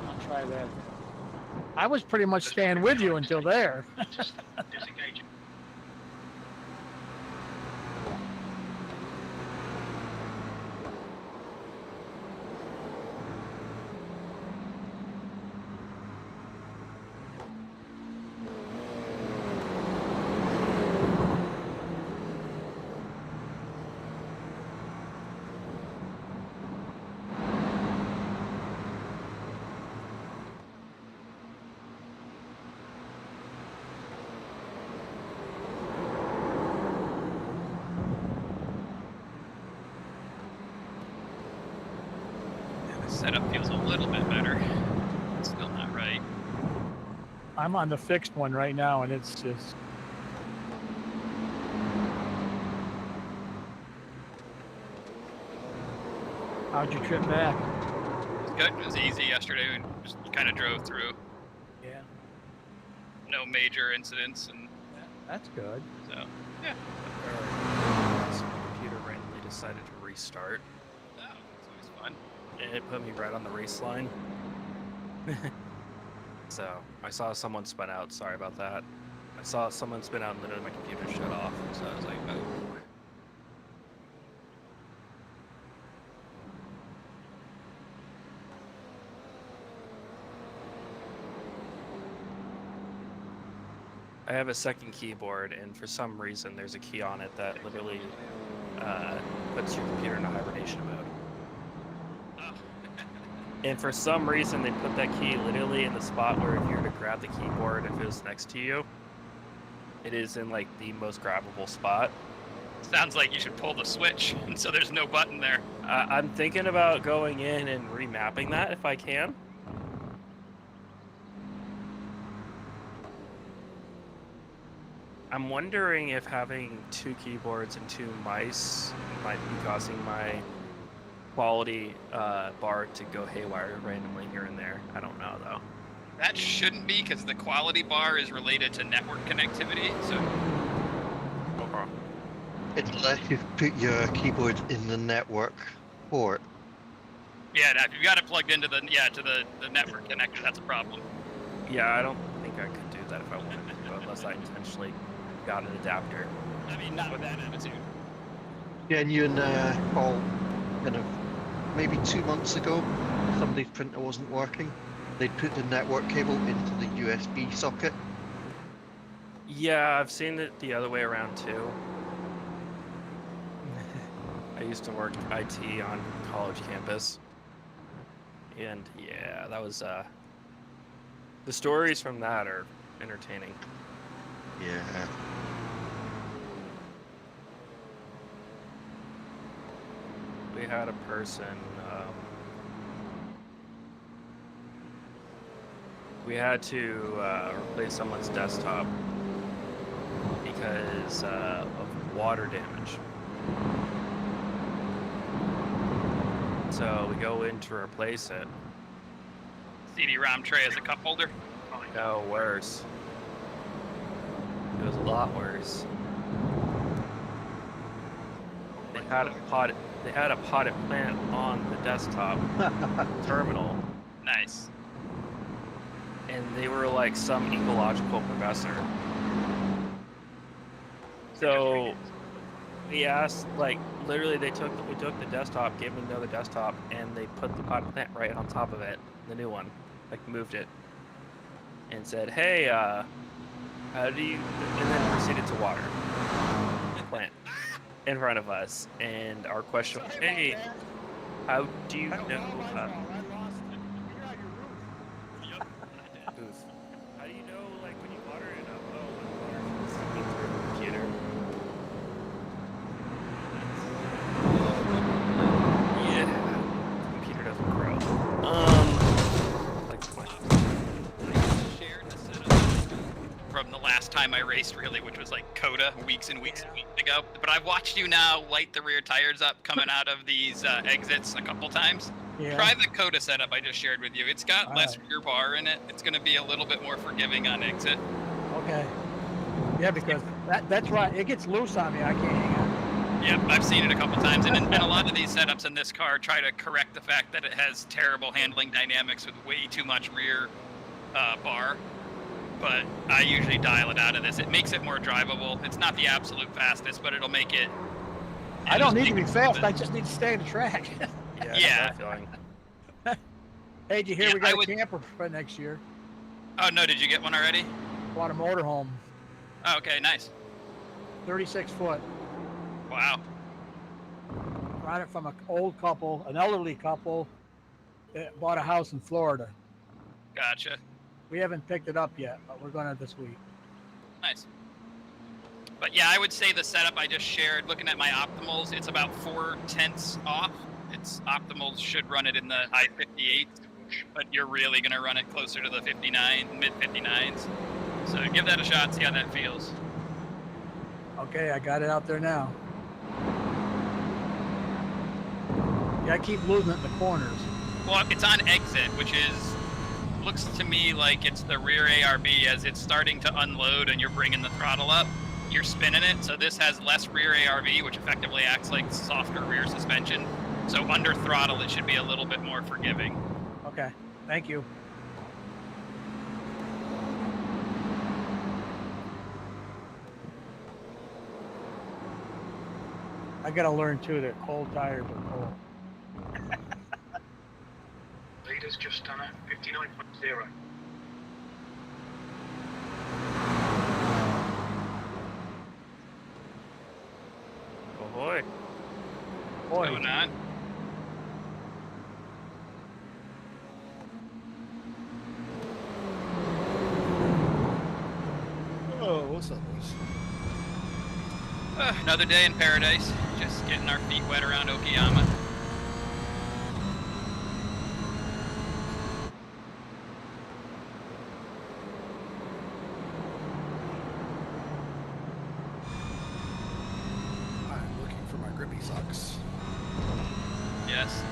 Speaker 4: I'll try that. I was pretty much staying with you until there.
Speaker 5: Disengage.
Speaker 6: Setup feels a little bit better. It's still not right.
Speaker 4: I'm on the fixed one right now, and it's just. How'd you trip back?
Speaker 6: It was good. It was easy yesterday. We just kind of drove through.
Speaker 4: Yeah,
Speaker 6: No major incidents, and
Speaker 4: that's good.
Speaker 6: so
Speaker 2: So my computer randomly decided to restart,
Speaker 6: no, it's always fun.
Speaker 2: and it put me right on the race line. So I saw someone spin out. Sorry about that. I saw someone spin out, and literally my computer shut off. So I was like, oh. I have a second keyboard, and for some reason, there's a key on it that literally puts your computer into hibernation mode. And for some reason, they put that key literally in the spot where if you were to grab the keyboard, if it was next to you, it is in like the most grabbable spot.
Speaker 6: Sounds like you should pull the switch, and so there's no button there.
Speaker 2: I'm thinking about going in and remapping that if I can. I'm wondering if having 2 keyboards and 2 mice might be causing my quality bar to go haywire randomly here and there. I don't know though.
Speaker 6: That shouldn't be, because the quality bar is related to network connectivity, so...
Speaker 2: Okay.
Speaker 7: Unless you put your keyboard in the network port.
Speaker 6: Yeah, if you've got it plugged into the network connector, that's a problem.
Speaker 2: Yeah, I don't think I could do that if I wanted to, unless I intentionally got an adapter.
Speaker 6: I mean, not with that attitude.
Speaker 7: Yeah, and you and Paul, kind of, maybe 2 months ago, somebody's printer wasn't working. They'd put the network cable into the USB socket.
Speaker 2: Yeah, I've seen it the other way around too. I used to work IT on college campus. And yeah, that was the stories from that are entertaining.
Speaker 7: Yeah.
Speaker 2: We had a person we had to replace someone's desktop because of water damage. So we go in to replace it.
Speaker 6: CD-ROM tray as a cup holder.
Speaker 2: No, worse. It was a lot worse. They had a potted plant on the desktop terminal,
Speaker 6: Nice.
Speaker 2: and they were like some ecological professor. So we asked, like, literally we took the desktop, gave them another desktop, and they put the potted plant right on top of it, the new one, like moved it, and said, "Hey, how do you?" And then proceeded to water the plant in front of us, and our question was, "Hey, how do you know?" Booth. How do you know, like, when you water it up? Oh, when water is seeping through the computer. Yeah, the computer doesn't grow. Like the question.
Speaker 6: I shared the setup from the last time I raced, really, which was like Coda weeks and weeks ago. But I've watched you now light the rear tires up coming out of these exits a couple times.
Speaker 4: Yeah.
Speaker 6: Try the Coda setup I just shared with you. It's got
Speaker 4: All
Speaker 6: less
Speaker 4: right.
Speaker 6: rear bar in it. It's going to be a little bit more forgiving on exit.
Speaker 4: Okay. Yeah, because that's right. It gets loose on me. I can't hang on.
Speaker 6: Yep, I've seen it a couple times, and a lot of these setups in this car try to correct the fact that it has terrible handling dynamics with way too much rear bar. But I usually dial it out of this. It makes it more drivable. It's not the absolute fastest, but it'll make it.
Speaker 4: I don't need to be
Speaker 6: make it
Speaker 4: fast.
Speaker 6: smooth.
Speaker 4: I just need to stay on the track.
Speaker 2: Yeah. I know
Speaker 6: Yeah.
Speaker 2: that feeling.
Speaker 4: Hey, did you hear
Speaker 6: Yeah,
Speaker 4: we got
Speaker 6: I
Speaker 4: a
Speaker 6: would-
Speaker 4: camper for next year?
Speaker 6: Oh no, did you get one already?
Speaker 4: Bought a motorhome,
Speaker 6: Oh, okay, nice.
Speaker 4: 36 foot.
Speaker 6: Wow.
Speaker 4: Bought it from an old couple, an elderly couple that bought a house in Florida.
Speaker 6: Gotcha.
Speaker 4: We haven't picked it up yet, but we're going to this week.
Speaker 6: Nice. But yeah, I would say the setup I just shared, looking at my optimals, it's about 4/10 off. Its optimals should run it in the high 58s, but you're really going to run it closer to the 59, mid 59s. So give that a shot, see how that feels.
Speaker 4: Okay, I got it out there now. Yeah, I keep losing it in the corners.
Speaker 6: Well, it's on exit, which looks to me like it's the rear ARB as it's starting to unload and you're bringing the throttle up. You're spinning it, so this has less rear ARB, which effectively acts like softer rear suspension. So under throttle, it should be a little bit more forgiving.
Speaker 4: Okay, thank you. I gotta learn too that cold tires are cold.
Speaker 5: Leaders just done a 59.0.
Speaker 2: boy.
Speaker 4: Boy,
Speaker 6: Going on.
Speaker 8: Oh, what's up, boys?
Speaker 6: Another day in paradise. Just getting our feet wet around Okayama.
Speaker 8: I'm looking for my grippy socks.
Speaker 6: Yes.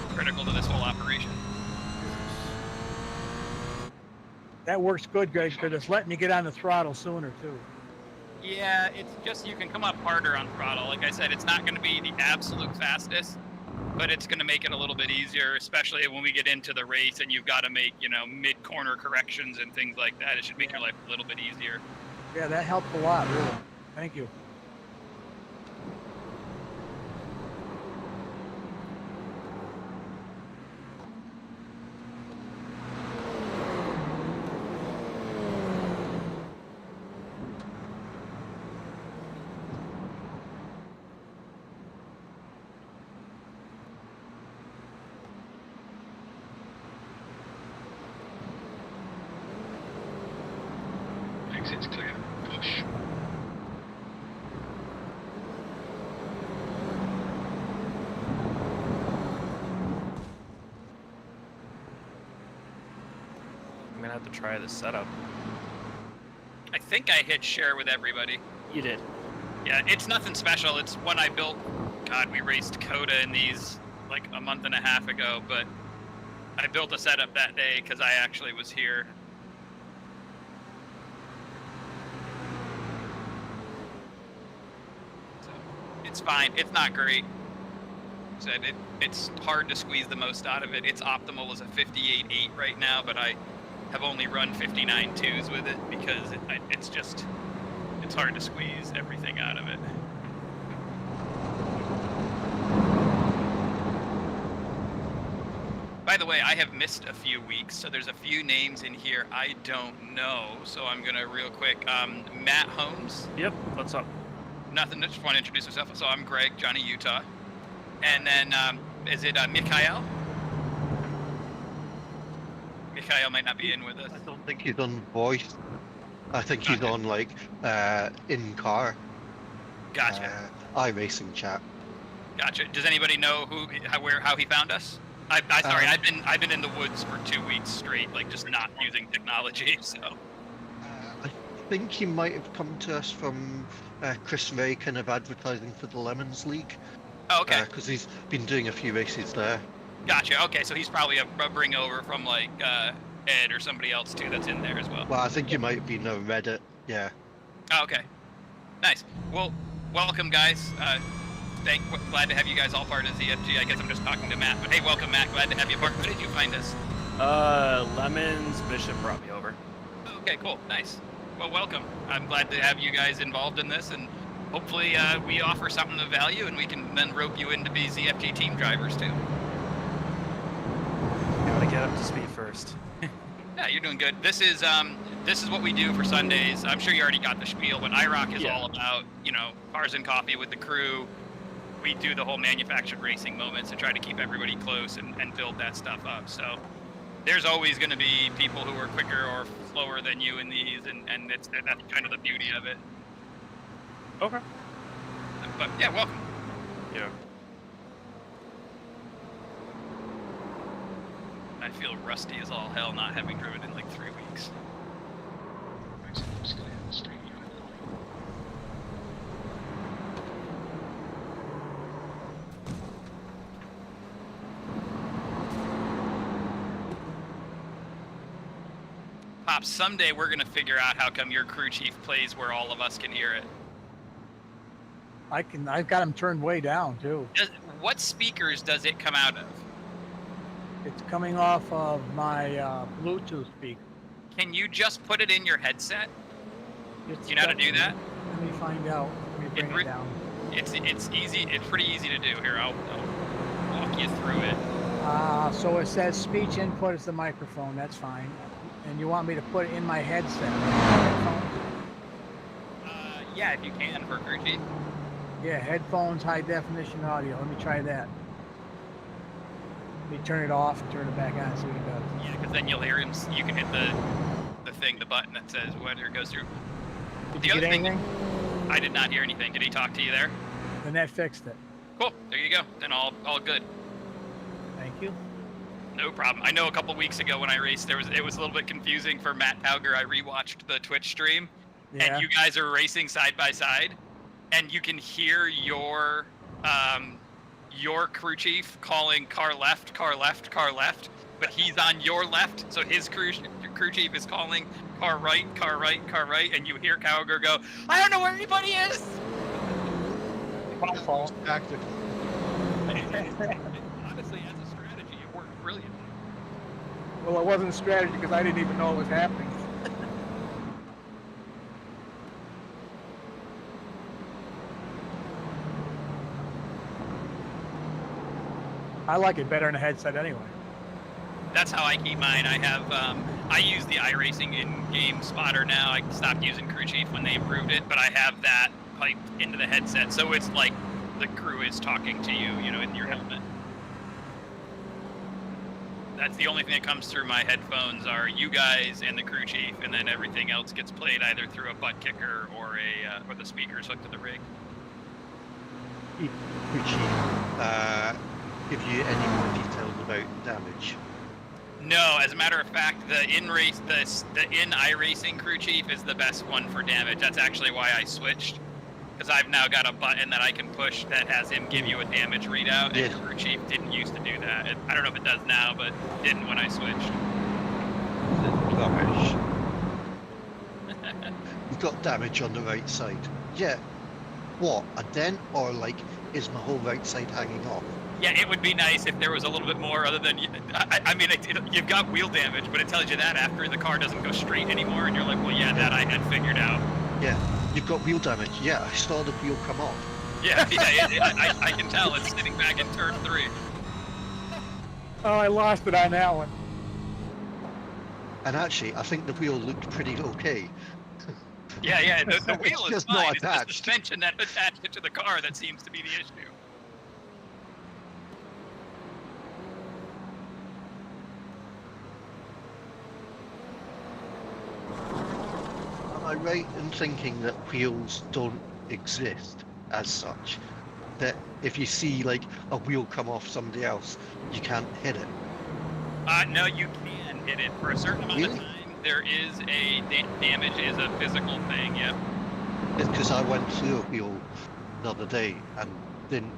Speaker 6: Critical to this whole operation.
Speaker 4: that works good, Greg, because it's letting you get on the throttle sooner too.
Speaker 6: Yeah, it's just you can come up harder on throttle. Like I said, it's not going to be the absolute fastest, but it's going to make it a little bit easier, especially when we get into the race and you've got to make, you know, mid-corner corrections and things like that. It should make your life a little bit easier.
Speaker 4: Yeah, that helped a lot, really. Thank you.
Speaker 5: Exit's clear. Push.
Speaker 2: I'm gonna have to try this setup.
Speaker 6: I think I hit share with everybody.
Speaker 2: You did.
Speaker 6: Yeah, it's nothing special. It's when I built, God, we raced Coda in these like a month and a half ago, but I built a setup that day because I actually was here. So, it's fine. It's not great. Said it's hard to squeeze the most out of it. Its optimal is a 58.8 right now, but I have only run 59.2s with it because it's hard to squeeze everything out of it. By the way, I have missed a few weeks, so there's a few names in here I don't know, so I'm gonna real quick. Matt Holmes.
Speaker 2: Yep. What's up?
Speaker 6: Nothing, I just want to introduce myself. So I'm Greg, Johnny Utah. And then, is it Mikhail? Mikhail might not be in with us.
Speaker 7: I don't think he's on voice. I think he's
Speaker 6: Okay.
Speaker 7: on like in car.
Speaker 6: Gotcha.
Speaker 7: iRacing chat.
Speaker 6: Gotcha. Does anybody know how he found us? Sorry, I've been in the woods for 2 weeks straight, like just not using technology. So
Speaker 7: I think he might have come to us from Chris Ray, kind of advertising for the Lemons League.
Speaker 6: oh, okay,
Speaker 7: Because he's been doing a few races there.
Speaker 6: gotcha. Okay, so he's probably a bring over from like Ed or somebody else too that's in there as well.
Speaker 7: Well, I think you might have been Reddit. Yeah.
Speaker 6: Oh, okay, nice. Well, welcome guys. Glad to have you guys all part of ZFG. I guess I'm just talking to Matt, but hey, welcome Matt. Glad to have you part. Where did you find us?
Speaker 2: Lemons Bishop brought me over.
Speaker 6: Okay, cool, nice. Well, welcome. I'm glad to have you guys involved in this, and hopefully we offer something of value, and we can then rope you in to be ZFG team drivers too.
Speaker 2: Gotta get up to speed first.
Speaker 6: Yeah, you're doing good. This is what we do for Sundays. I'm sure you already got the spiel, but IROCC is
Speaker 2: Yeah.
Speaker 6: all about, you know, cars and coffee with the crew. We do the whole manufactured racing moments and try to keep everybody close and build that stuff up. So there's always going to be people who are quicker or slower than you in these, and that's kind of the beauty of it.
Speaker 2: Okay.
Speaker 6: But yeah, welcome.
Speaker 2: Yeah.
Speaker 6: I feel rusty as all hell not having driven in like 3 weeks.
Speaker 5: Exit's clear. Stay behind the line.
Speaker 6: Pop, someday we're going to figure out how come your crew chief plays where all of us can hear it.
Speaker 4: I've got them turned way down too.
Speaker 6: What speakers does it come out of?
Speaker 4: It's coming off of my Bluetooth speaker.
Speaker 6: Can you just put it in your headset?
Speaker 4: It's
Speaker 6: Do you know how to do that?
Speaker 4: Let me find out. Let me bring it down.
Speaker 6: It's easy. It's pretty easy to do. Here, I'll walk you through it.
Speaker 4: So it says speech input is the microphone. That's fine. And you want me to put it in my headset?
Speaker 6: Yeah, if you can for crew chief.
Speaker 4: Yeah, headphones, high definition audio. Let me try that. Let me turn it off and turn it back on, see what it does.
Speaker 6: Yeah, because then you'll hear him. You can hit the button that says whether it goes through.
Speaker 4: Did you get anything?
Speaker 6: I did not hear anything. Did he talk to you there?
Speaker 4: Then that fixed it.
Speaker 6: Cool. There you go. Then all good.
Speaker 4: Thank you.
Speaker 6: No problem. I know a couple weeks ago when I raced, it was a little bit confusing for Matt Tauger. I rewatched the Twitch stream,
Speaker 4: Yeah.
Speaker 6: and you guys are racing side by side, and you can hear your crew chief calling car left, car left, car left, but he's on your left, so his crew chief is calling car right, car right, car right, and you hear Cowger go, I don't know where anybody is!
Speaker 4: My fault.
Speaker 8: Tactical.
Speaker 6: Honestly, as a strategy, it worked brilliantly.
Speaker 4: Well, it wasn't a strategy because I didn't even know it was happening. I like it better in a headset anyway.
Speaker 6: That's how I keep mine. I have, I use the iRacing in-game spotter now. I stopped using Crew Chief when they improved it, but I have that piped into the headset, so it's like the crew is talking to you, you know, in your helmet. That's the only thing that comes through my headphones are you guys and the Crew Chief, and then everything else gets played either through a butt kicker or or the speakers hooked to the rig.
Speaker 7: Richie, give you any more details about damage?
Speaker 6: No, as a matter of fact, the in iRacing Crew Chief is the best one for damage. That's actually why I switched, because I've now got a button that I can push that has him give you a damage readout, and Crew Chief didn't used to do that. I don't know if it does now, but it didn't when I switched.
Speaker 7: Damage. You've got damage on the right side. Yeah. What? A dent, or like, is my whole right side hanging off?
Speaker 6: Yeah, it would be nice if there was a little bit more other than, I mean, you've got wheel damage, but it tells you that after the car doesn't go straight anymore, and you're like, well, yeah, that I had figured out.
Speaker 7: Yeah, you've got wheel damage. Yeah, I saw the wheel come off.
Speaker 6: Yeah, I can tell. It's sitting back in turn 3.
Speaker 4: Oh, I lost it on that one.
Speaker 7: And actually, I think the wheel looked pretty okay.
Speaker 6: Yeah, the wheel is
Speaker 7: just
Speaker 6: fine.
Speaker 7: not
Speaker 6: It's the
Speaker 7: attached.
Speaker 6: suspension that attached it to the car that seems to be the issue.
Speaker 7: Am I right in thinking that wheels don't exist as such? That if you see like a wheel come off somebody else, you can't hit it?
Speaker 6: No, you can hit it for a certain amount of
Speaker 7: Really?
Speaker 6: time. There is damage is a physical thing. Yep.
Speaker 7: It's because I went through a wheel the other day and didn't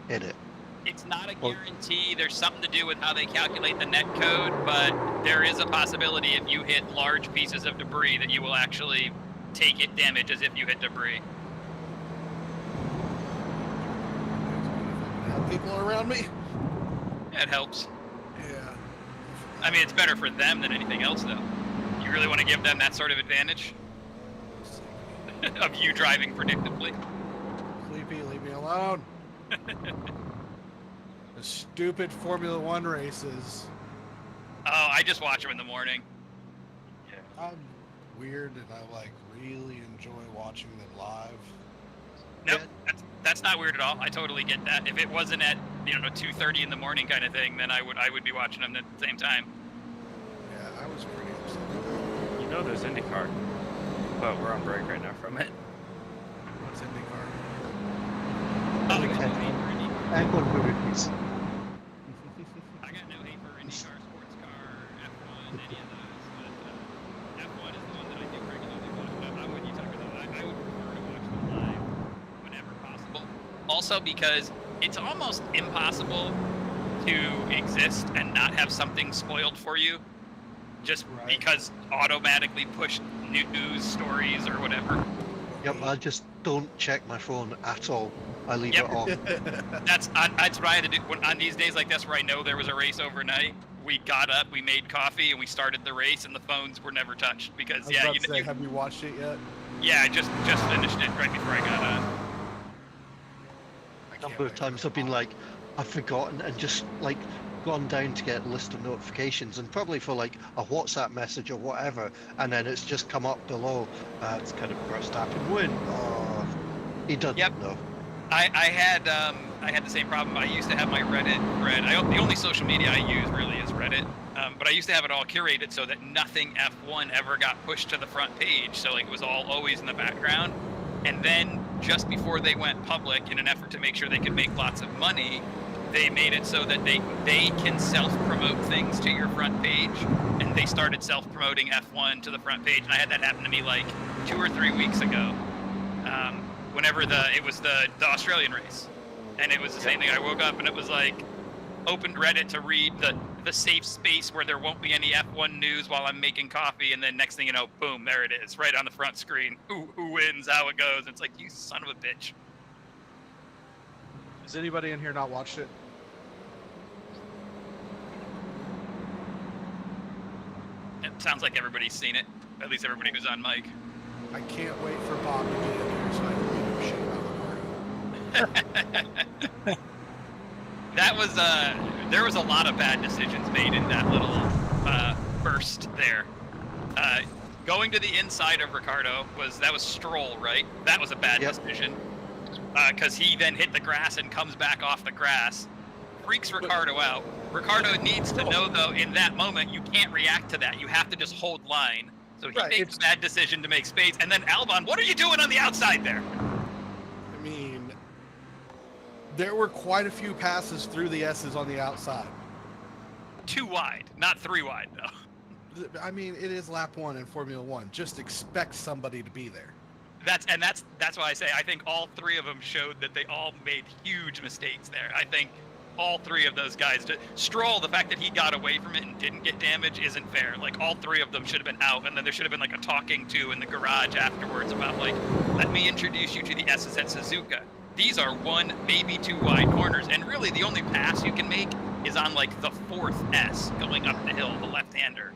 Speaker 7: hit it.
Speaker 6: It's not a
Speaker 7: Well-
Speaker 6: guarantee. There's something to do with how they calculate the net code, but there is a possibility if you hit large pieces of debris that you will actually take it damage as if you hit debris.
Speaker 8: Have people around me?
Speaker 6: It helps.
Speaker 8: Yeah.
Speaker 6: I mean, it's better for them than anything else, though. You really want to give them that sort of advantage of you driving predictably.
Speaker 8: Sleepy, leave me alone. The stupid Formula One races.
Speaker 6: Oh, I just watch them in the morning.
Speaker 8: I'm weird and I like really enjoy watching them live.
Speaker 6: Nope, that's not weird at all. I totally get that. If it wasn't at 2:30 in the morning kind of thing, then I would be watching them at the same time.
Speaker 8: Yeah, I was pretty upset.
Speaker 2: You know there's IndyCar, but we're on break right now from it.
Speaker 8: What's IndyCar?
Speaker 6: Oh,
Speaker 7: Okay.
Speaker 6: I got no hate for IndyCar.
Speaker 7: Hang on, movies.
Speaker 6: I got no hate for IndyCar, sports car, F1, any of those. But F1 is the one that I do regularly watch. I'm with you, Tucker, though. I would prefer to watch them live whenever possible. Also because it's almost impossible to exist and not have something spoiled for you just
Speaker 8: Right.
Speaker 6: because automatically push news stories or whatever.
Speaker 7: Yep, I just don't check my phone at all. I leave
Speaker 6: Yep.
Speaker 7: it on.
Speaker 6: That's what I had to do on these days like this where I know there was a race overnight. We got up, we made coffee, and we started the race, and the phones were never touched
Speaker 8: I
Speaker 6: because
Speaker 8: was
Speaker 6: yeah,
Speaker 8: about to say, have you watched it yet?
Speaker 6: I just finished it right before I got on.
Speaker 8: I
Speaker 7: A
Speaker 8: can't
Speaker 7: number of
Speaker 8: wait
Speaker 7: times
Speaker 8: for
Speaker 7: I've been
Speaker 8: it.
Speaker 7: like, I've forgotten and just like gone down to get a list of notifications and probably for like a WhatsApp message or whatever, and then it's just come up below. It's kind of Verstappen win. Oh, he doesn't
Speaker 6: Yep.
Speaker 7: know.
Speaker 6: I had the same problem. I used to have my Reddit thread. The only social media I use really is Reddit. But I used to have it all curated so that nothing F1 ever got pushed to the front page. So like it was all always in the background. And then just before they went public, in an effort to make sure they could make lots of money, they made it so that they can self-promote things to your front page. And they started self-promoting F1 to the front page. And I had that happen to me like 2 or 3 weeks ago. Whenever it was the Australian race, and it was the same thing. I woke up and it was like, opened Reddit to read the safe space where there won't be any F1 news while I'm making coffee, and then next thing you know, boom, there it is, right on the front screen. Who wins, how it goes. It's like, you son of a bitch.
Speaker 8: Has anybody in here not watched it?
Speaker 6: It sounds like everybody's seen it, at least everybody who's on mic.
Speaker 8: I can't wait for Bob to get in here so I can leave him shit about Mario.
Speaker 6: That was there was a lot of bad decisions made in that little burst there. Going to the inside of Ricardo was Stroll, right? That was a bad decision because he then hit the grass and comes back off the grass, freaks Ricardo out. Ricardo needs to know though, in that moment you can't react to that. You have to just hold line. So he makes a bad decision to make space, and then Albon, what are you doing on the outside there?
Speaker 8: I mean, there were quite a few passes through the S's on the outside.
Speaker 6: 2 wide, not 3 wide, though.
Speaker 8: I mean, it is lap 1 in Formula 1. Just expect somebody to be there.
Speaker 6: That's why I say I think all 3 of them showed that they all made huge mistakes there. I think all 3 of those guys did. Stroll, the fact that he got away from it and didn't get damage isn't fair. Like, all 3 of them should have been out, and then there should have been like a talking to in the garage afterwards about like, let me introduce you to the S's at Suzuka. These are 1, maybe 2 wide corners, and really the only pass you can make is on like the 4th S going up the hill, the left-hander.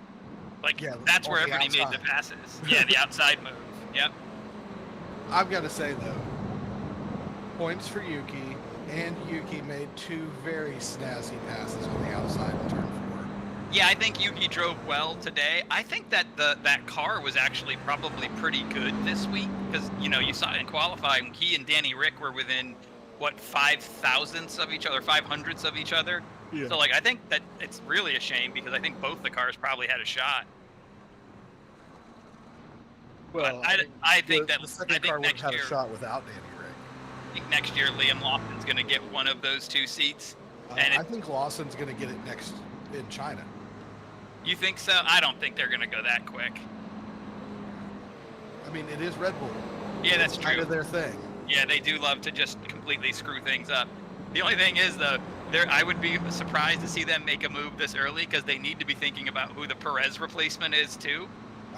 Speaker 6: Like, that's where everybody made the passes. Yeah, the outside move. Yep.
Speaker 8: I've got to say though, points for Yuki. And Yuki made 2 very snazzy passes on the outside in turn 4.
Speaker 6: Yeah, I think Yuki drove well today. I think that that car was actually probably pretty good this week because, you know, you saw it in qualifying. He and Danny Rick were within, what, 5,000ths of each other, 500ths of each other. Yeah. So, like, I think that it's really a shame because I think both the cars probably had a shot.
Speaker 8: Well,
Speaker 6: but I think
Speaker 8: the second car would have had a shot without Danny Rick.
Speaker 6: I think next year Liam Lawson's going to get one of those 2 seats.
Speaker 8: And I think Lawson's going to get it next in China.
Speaker 6: You think so? I don't think they're going to go that quick.
Speaker 8: I mean, it is Red Bull.
Speaker 6: Yeah, that's true.
Speaker 8: Kind of their thing.
Speaker 6: Yeah, they do love to just completely screw things up. The only thing is, though, I would be surprised to see them make a move this early because they need to be thinking about who the Perez replacement is, too.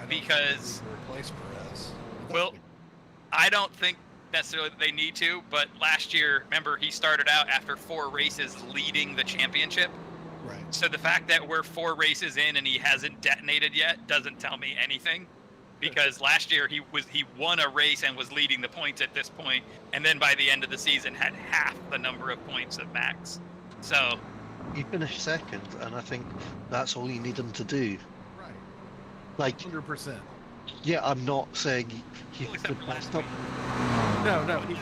Speaker 6: Because
Speaker 8: replace Perez.
Speaker 6: Well, I don't think necessarily that they need to, but last year, remember, he started out after 4 races leading the championship.
Speaker 8: Right.
Speaker 6: So the fact that we're 4 races in and he hasn't detonated yet doesn't tell me anything, because last year he won a race and was leading the points at this point, and then by the end of the season had half the number of points of Max. So
Speaker 7: he finished 2nd, and I think that's all you need him to do.
Speaker 8: Right.
Speaker 7: Like
Speaker 8: 100%.
Speaker 7: Yeah, I'm not saying he could pass up.
Speaker 8: No,
Speaker 6: he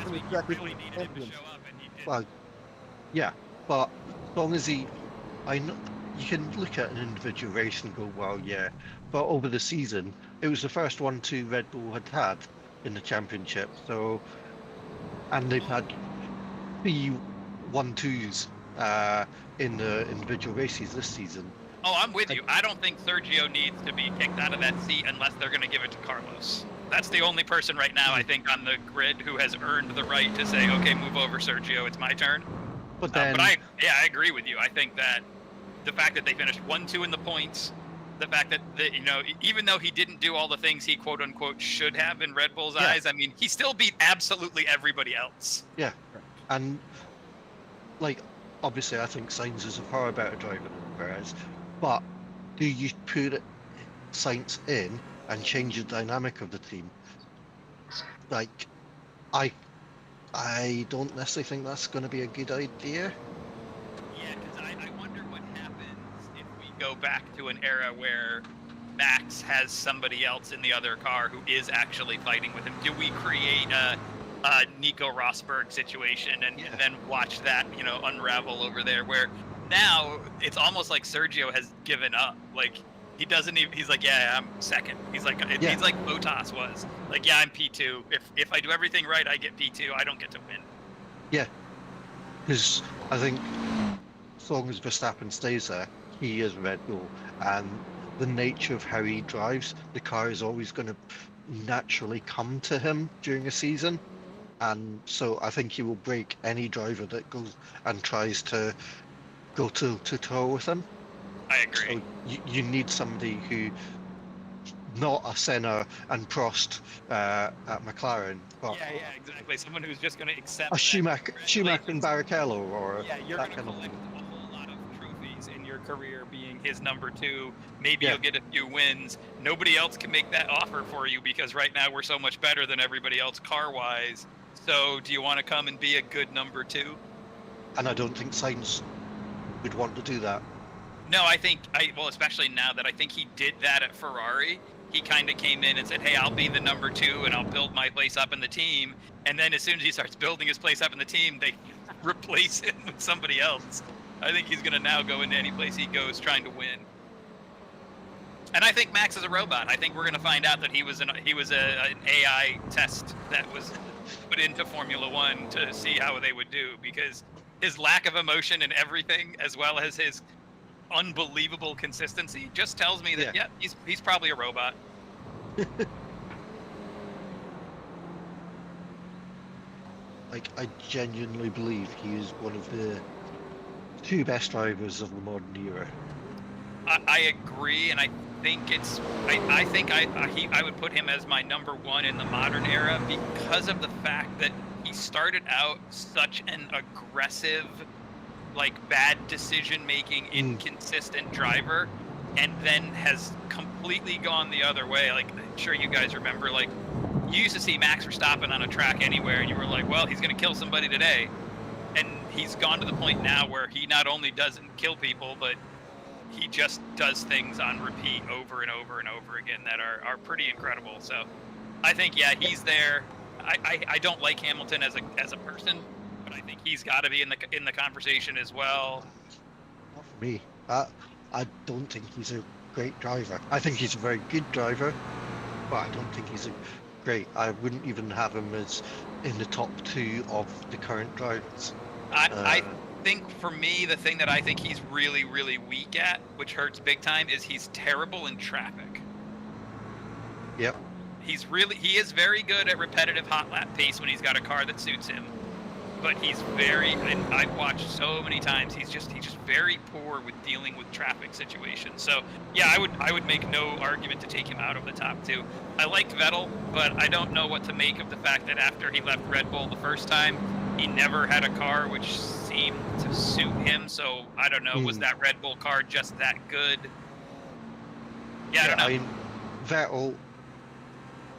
Speaker 6: really needed him to show up, and he did.
Speaker 7: Well, yeah, but as long as I know, you can look at an individual race and go, well, yeah, but over the season, it was the first 1-2 Red Bull had in the championship, so, and they've had 3 1-2s in the individual races this season.
Speaker 6: Oh, I'm with you. I don't think Sergio needs to be kicked out of that seat unless they're going to give it to Carlos. That's the only person right now, I think, on the grid who has earned the right to say, okay, move over, Sergio, it's my turn.
Speaker 7: But then,
Speaker 6: I agree with you. I think that the fact that they finished 1-2 in the points, the fact that, even though he didn't do all the things he quote unquote should have in Red Bull's eyes, I mean, he still beat absolutely everybody else.
Speaker 7: Yeah. And, like, obviously I think Sainz is a far better driver than Perez, but do you put Sainz in and change the dynamic of the team? Like, I don't necessarily think that's going to be a good idea.
Speaker 6: Yeah, because I wonder what happens if we go back to an era where Max has somebody else in the other car who is actually fighting with him. Do we create Nico Rosberg situation and then watch that, unravel over there, where now it's almost like Sergio has given up. Like, he doesn't even, he's like, yeah, I'm second. He's like Bottas was. Like, yeah, I'm P2. If I do everything right, I get P2. I don't get to win.
Speaker 7: Yeah. Because I think as long as Verstappen stays there, he is Red Bull. And the nature of how he drives, the car is always going to naturally come to him during a season. And so I think he will break any driver that goes and tries to go toe with him.
Speaker 6: I agree.
Speaker 7: So you need somebody who, not a Senna and Prost at McLaren, but
Speaker 6: Yeah, exactly. Someone who's just going to accept
Speaker 7: a Schumacher and Barrichello, or
Speaker 6: you're
Speaker 7: that
Speaker 6: going to
Speaker 7: kind of
Speaker 6: collect
Speaker 7: thing.
Speaker 6: a whole lot of trophies in your career being his number 2. Maybe
Speaker 7: Yeah.
Speaker 6: you'll get a few wins. Nobody else can make that offer for you because right now we're so much better than everybody else car-wise. So do you want to come and be a good number 2?
Speaker 7: And I don't think Sainz would want to do that.
Speaker 6: No, well, especially now that I think he did that at Ferrari. He kind of came in and said, hey, I'll be the number 2 and I'll build my place up in the team. And then as soon as he starts building his place up in the team, they replace him with somebody else. I think he's going to now go into any place he goes trying to win. And I think Max is a robot. I think we're going to find out that he was an AI test that was put into Formula One to see how they would do, because his lack of emotion and everything, as well as his unbelievable consistency, just tells me that he's probably a robot.
Speaker 7: Like, I genuinely believe he is one of the 2 best drivers of the modern era.
Speaker 6: I agree, and I think I would put him as my number 1 in the modern era because of the fact that he started out such an aggressive, like, bad decision-making, inconsistent driver, and then has completely gone the other way. Like, I'm sure you guys remember, like, you used to see Max Verstappen on a track anywhere, and you were like, well, he's going to kill somebody today. And he's gone to the point now where he not only doesn't kill people, but he just does things on repeat over and over and over again that are pretty incredible. So I think, he's there. I don't like Hamilton as a person, but I think he's got to be in the conversation as well.
Speaker 7: Not for me. I don't think he's a great driver. I think he's a very good driver, but I don't think he's great. I wouldn't even have him as in the top 2 of the current drivers.
Speaker 6: I think for me, the thing that I think he's really, really weak at, which hurts big time, is he's terrible in traffic.
Speaker 7: Yep.
Speaker 6: He is very good at repetitive hot lap pace when he's got a car that suits him. But and I've watched so many times, he's just very poor with dealing with traffic situations. So yeah, I would make no argument to take him out of the top 2. I liked Vettel, but I don't know what to make of the fact that after he left Red Bull the first time, he never had a car which seemed to suit him. So I don't know, was that Red Bull car just that good? Yeah, I don't know.
Speaker 7: I mean, Vettel,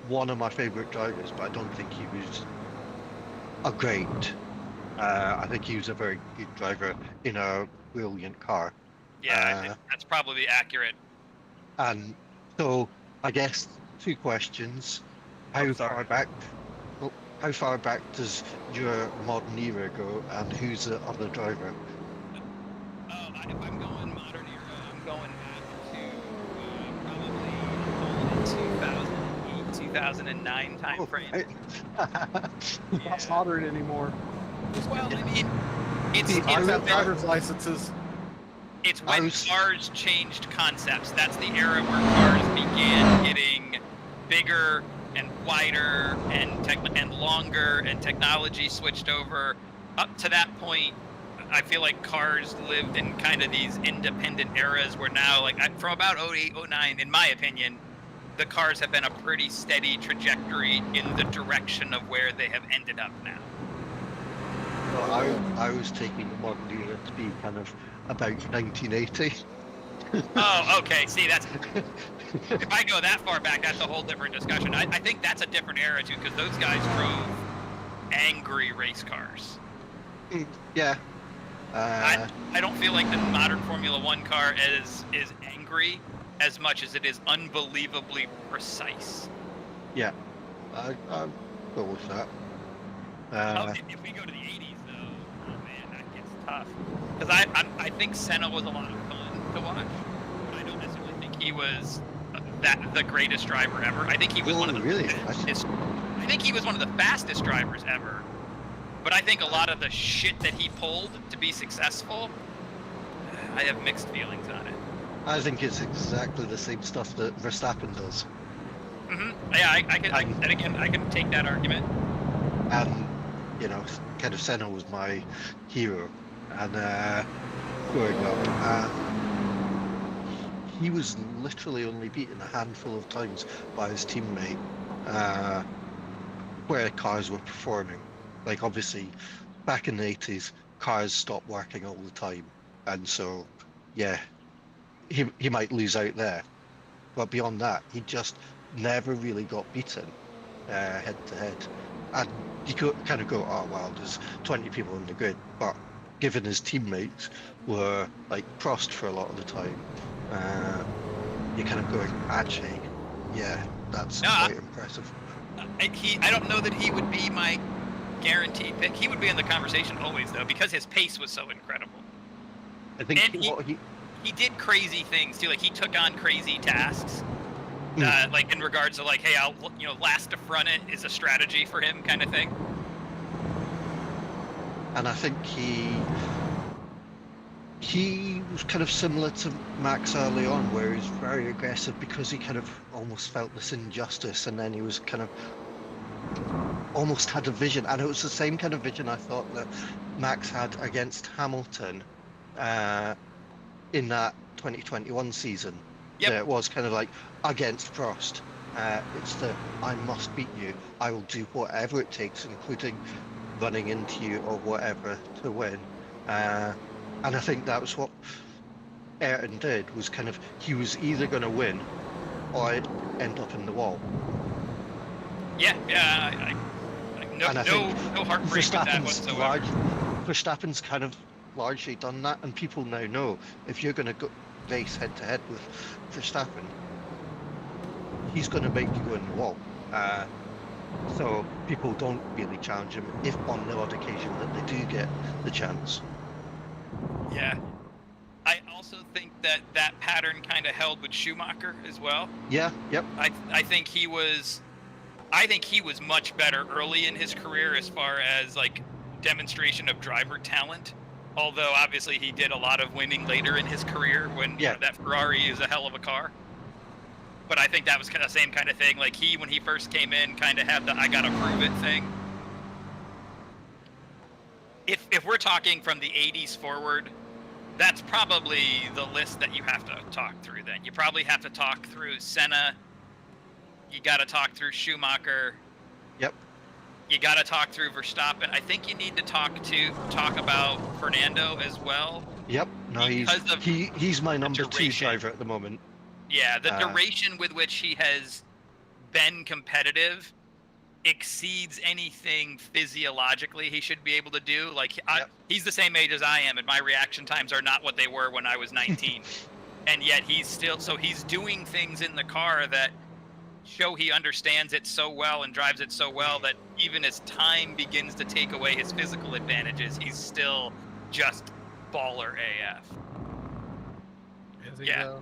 Speaker 7: one of my favorite drivers, but I don't think he was a great. I think he was a very good driver in a brilliant car.
Speaker 6: Yeah, I think that's probably accurate.
Speaker 7: And so, I guess 2 questions: how far back does your modern era go, and who's the other driver?
Speaker 6: If I'm going modern era, I'm going back to probably 2008, 2009 time frame.
Speaker 8: Not modern anymore.
Speaker 6: Well, I mean, it's
Speaker 8: driver's licenses.
Speaker 6: It's when cars changed concepts. That's the era where cars began getting bigger and wider and longer, and technology switched over. Up to that point, I feel like cars lived in kind of these independent eras where now, like from about 08, 09, in my opinion, the cars have been a pretty steady trajectory in the direction of where they have ended up now.
Speaker 7: Well, I was taking the modern era to be kind of about 1980.
Speaker 6: Oh, okay. See, that's if I go that far back, that's a whole different discussion. I think that's a different era too, because those guys drove angry race cars.
Speaker 7: Yeah.
Speaker 6: I don't feel like the modern Formula One car is angry as much as it is unbelievably precise.
Speaker 7: Yeah, I'll go with that.
Speaker 6: If we go to the 80s, though, oh man, that gets tough. Because I think Senna was a lot of fun to watch, but I don't necessarily think he was the greatest driver ever. I think he was one of the fastest. I think he was one of the fastest drivers ever. But I think a lot of the shit that he pulled to be successful, I have mixed feelings on it.
Speaker 7: I think it's exactly the same stuff that Verstappen does.
Speaker 6: Yeah, I can take that argument.
Speaker 7: And, you know, kind of Senna was my hero. And growing up, he was literally only beaten a handful of times by his teammate where cars were performing. Like, obviously, back in the 80s, cars stopped working all the time. And so, yeah, he might lose out there. But beyond that, he just never really got beaten head to head. And you could kind of go, oh, well, there's 20 people in the grid. But given his teammates were like Prost for a lot of the time, you're kind of going, actually, yeah, that's quite impressive.
Speaker 6: I don't know that he would be my guaranteed pick. He would be in the conversation always, though, because his pace was so incredible.
Speaker 7: I think
Speaker 6: and he did crazy things too. Like, he took on crazy tasks. Like in regards to like, hey, I'll last to front it is a strategy for him, kind of thing.
Speaker 7: And I think he was kind of similar to Max early on, where he was very aggressive because he kind of almost felt this injustice, and then he was kind of almost had a vision, and it was the same kind of vision I thought that Max had against Hamilton in that 2021 season.
Speaker 6: Yep.
Speaker 7: It was kind of like against Prost. It's the I must beat you. I will do whatever it takes, including running into you or whatever, to win. And I think that was what Ayrton did. Was kind of he was either going to win or end up in the wall.
Speaker 6: Yeah. No heartbreak with that whatsoever.
Speaker 7: Verstappen's kind of largely done that, and people now know if you're going to go race head to head with Verstappen, he's going to make you go in the wall. So people don't really challenge him, if on the odd occasion that they do get the chance.
Speaker 6: Yeah. I also think that pattern kind of held with Schumacher as well.
Speaker 7: Yeah, yep.
Speaker 6: I think he was much better early in his career as far as like demonstration of driver talent. Although obviously he did a lot of winning later in his career when that Ferrari is a hell of a car. But I think that was kind of the same kind of thing. Like when he first came in, kind of had the I gotta prove it thing. If we're talking from the 80s forward, that's probably the list that you have to talk through then. You probably have to talk through Senna. You got to talk through Schumacher.
Speaker 7: Yep.
Speaker 6: You got to talk through Verstappen. I think you need to talk about Fernando as well.
Speaker 7: Yep. No, he's my number 2 driver at the moment.
Speaker 6: Yeah, the duration with which he has been competitive exceeds anything physiologically he should be able to do. Like, he's the same age as I am, and my reaction times are not what they were when I was 19. And yet he's doing things in the car that show he understands it so well and drives it so well that even as time begins to take away his physical advantages, he's still just baller AF. Yeah.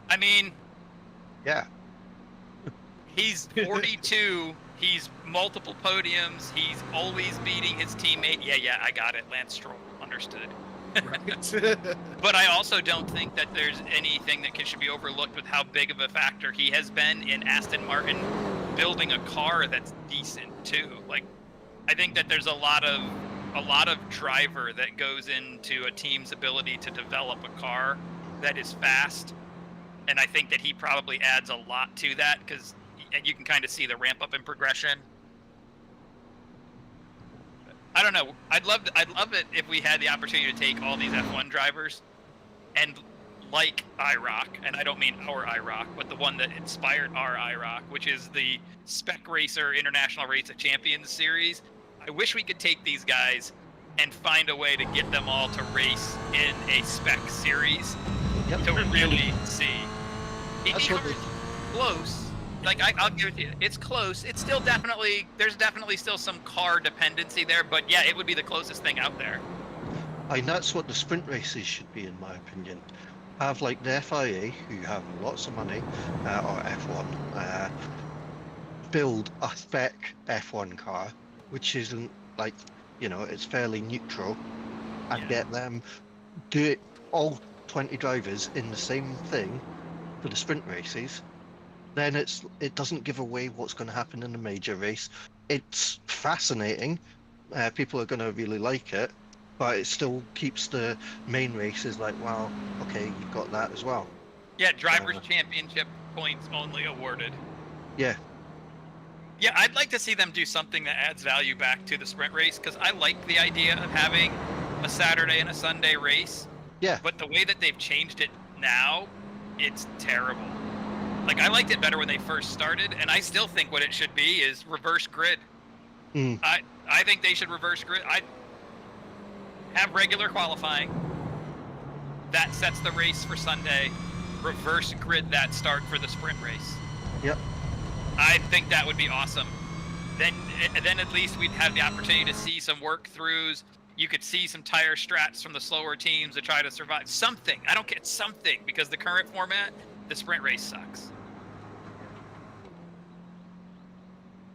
Speaker 6: I mean,
Speaker 7: yeah.
Speaker 6: He's 42. He's multiple podiums. He's always beating his teammate. Yeah, I got it. Lance Stroll. Understood.
Speaker 8: Right.
Speaker 6: But I also don't think that there's anything that should be overlooked with how big of a factor he has been in Aston Martin building a car that's decent too. Like, I think that there's a lot of driver that goes into a team's ability to develop a car that is fast, and I think that he probably adds a lot to that because you can kind of see the ramp up in progression. I don't know. I'd love it if we had the opportunity to take all these F1 drivers and like IROCC, and I don't mean our IROCC, but the one that inspired our IROCC, which is the Spec Racer International Race of Champions series. I wish we could take these guys and find a way to get them all to race in a spec series to really see. It close. like I'll give it to you. It's close. It's still there's definitely still some car dependency there, but yeah, it would be the closest thing out there.
Speaker 7: And that's what the sprint races should be, in my opinion. Have like the FIA, who have lots of money, or F1, build a spec F1 car, which isn't like, it's fairly neutral, and get them do it all 20 drivers in the same thing for the sprint races. Then it doesn't give away what's going to happen in the major race. It's fascinating. People are going to really like it, but it still keeps the main races like, well, okay, you've got that as well.
Speaker 6: Yeah, drivers' championship points only awarded.
Speaker 7: Yeah.
Speaker 6: Yeah, I'd like to see them do something that adds value back to the sprint race, because I like the idea of having a Saturday and a Sunday race.
Speaker 7: Yeah.
Speaker 6: But the way that they've changed it now, it's terrible. Like, I liked it better when they first started, and I still think what it should be is reverse grid. I think they should reverse grid. I'd have regular qualifying. That sets the race for Sunday. Reverse grid that start for the sprint race.
Speaker 7: Yep.
Speaker 6: I think that would be awesome. Then at least we'd have the opportunity to see some work-throughs. You could see some tire strats from the slower teams to try to survive. Something. I don't care. Something. Because the current format, the sprint race sucks.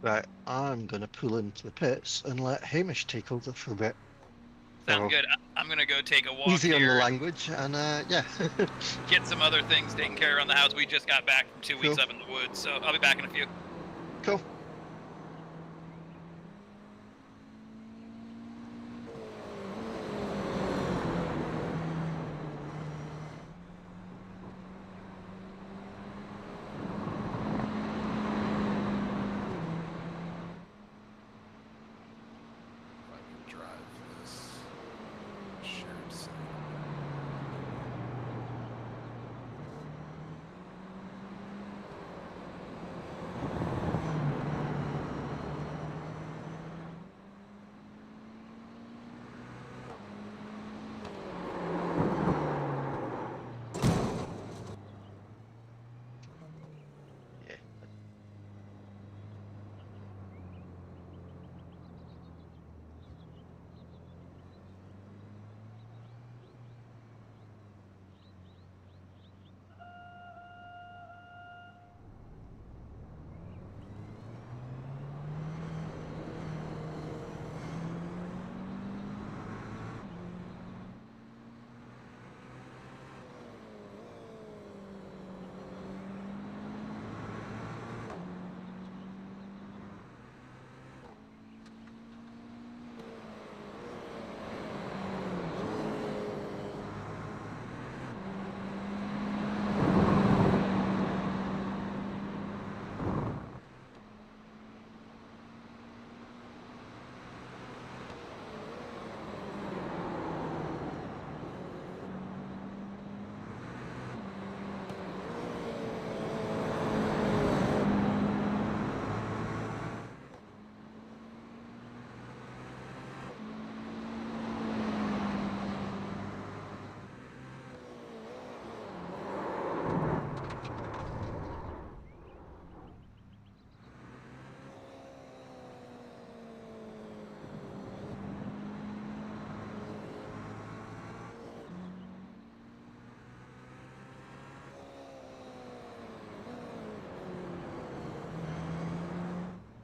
Speaker 7: Right, I'm going to pull into the pits and let Hamish take over for a bit.
Speaker 6: Sounds good. I'm going to go take a walk
Speaker 7: Easy on
Speaker 6: here
Speaker 7: the
Speaker 6: and
Speaker 7: language, and yeah.
Speaker 6: get some other things taken care of around the house. We just got back from 2 weeks
Speaker 7: Cool.
Speaker 6: up in the woods, so I'll be back in a few.
Speaker 7: Cool.
Speaker 8: If I can drive this shared site.
Speaker 7: Yeah.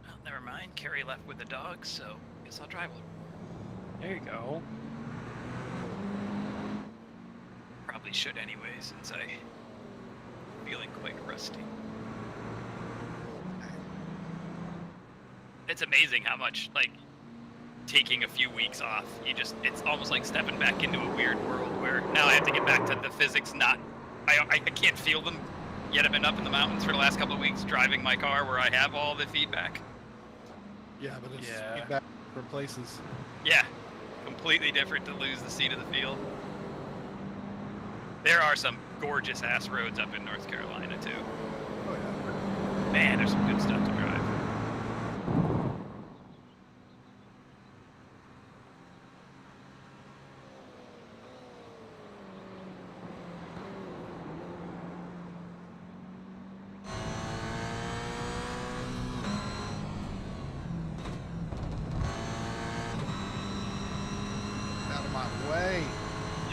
Speaker 6: Well, never mind. Carrie left with the dog, so guess I'll drive with her.
Speaker 2: There you go.
Speaker 6: Probably should anyway, since I'm feeling quite rusty. It's amazing how much, like, taking a few weeks off, it's almost like stepping back into a weird world where now I have to get back to the physics, I can't feel them, yet I've been up in the mountains for the last couple of weeks driving my car where I have all the feedback.
Speaker 8: Yeah, but it's
Speaker 2: Yeah.
Speaker 8: feedback from places.
Speaker 6: Yeah, completely different to lose the seat of the field. There are some gorgeous ass roads up in North Carolina too.
Speaker 8: Oh yeah.
Speaker 6: Man, there's some good stuff to drive.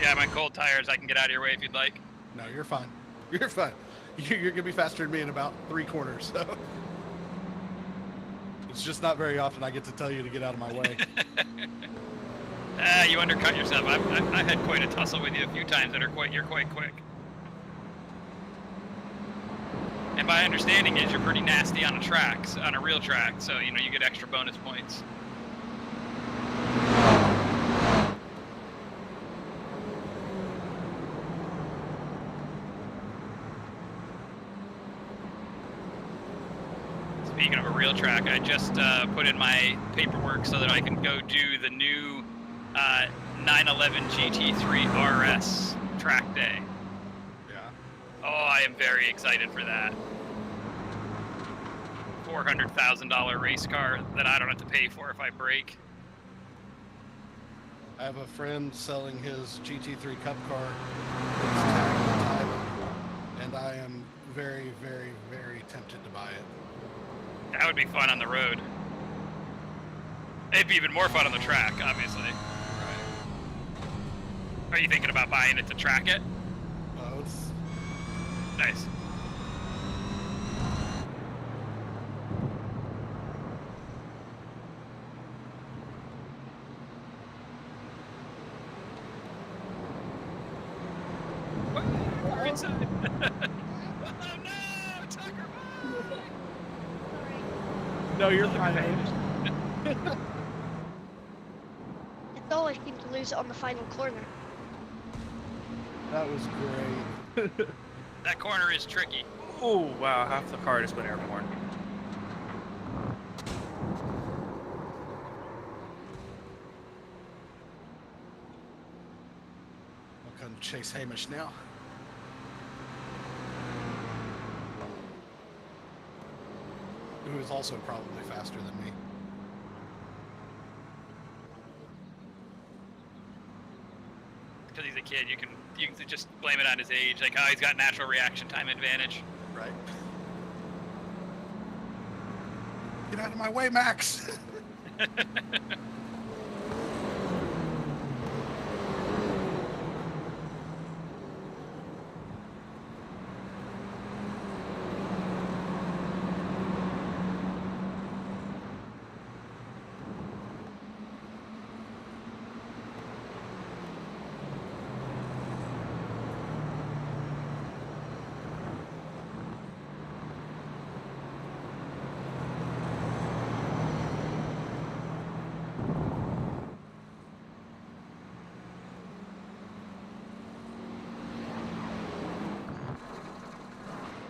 Speaker 6: Yeah, my cold tires. I can get out of your way if you'd like.
Speaker 8: No, you're fine. You're fine. You're gonna be faster than me in about 3 corners. So it's just not very often I get to tell you to get out of my way.
Speaker 6: You undercut yourself. I've had quite a tussle with you a few times that you're quite quick. And my understanding is you're pretty nasty on a real track, so you get extra bonus points. Speaking of a real track, I just put in my paperwork so that I can go do the new 911 GT3 RS track day.
Speaker 8: Yeah.
Speaker 6: Oh, I am very excited for that. $400,000 race car that I don't have to pay for if I break.
Speaker 8: I have a friend selling his GT3 Cup car. It's tagged and titled, and I am very, very, very tempted to buy it.
Speaker 6: That would be fun on the road. It'd be even more fun on the track, obviously.
Speaker 8: Right.
Speaker 6: Are you thinking about buying it to track it?
Speaker 8: Oh, it's
Speaker 6: Nice. We're inside. Oh no, Tucker!
Speaker 4: No, you're fine.
Speaker 9: It's always seem to lose it on the final corner.
Speaker 8: that was great.
Speaker 6: That corner is tricky.
Speaker 2: Oh, wow, half the car just went airborne.
Speaker 8: I'll come chase Hamish now. Who is also probably faster than me.
Speaker 6: Because he's a kid, you can just blame it on his age. Like, oh, he's got natural reaction time advantage.
Speaker 8: Right. Get out of my way, Max!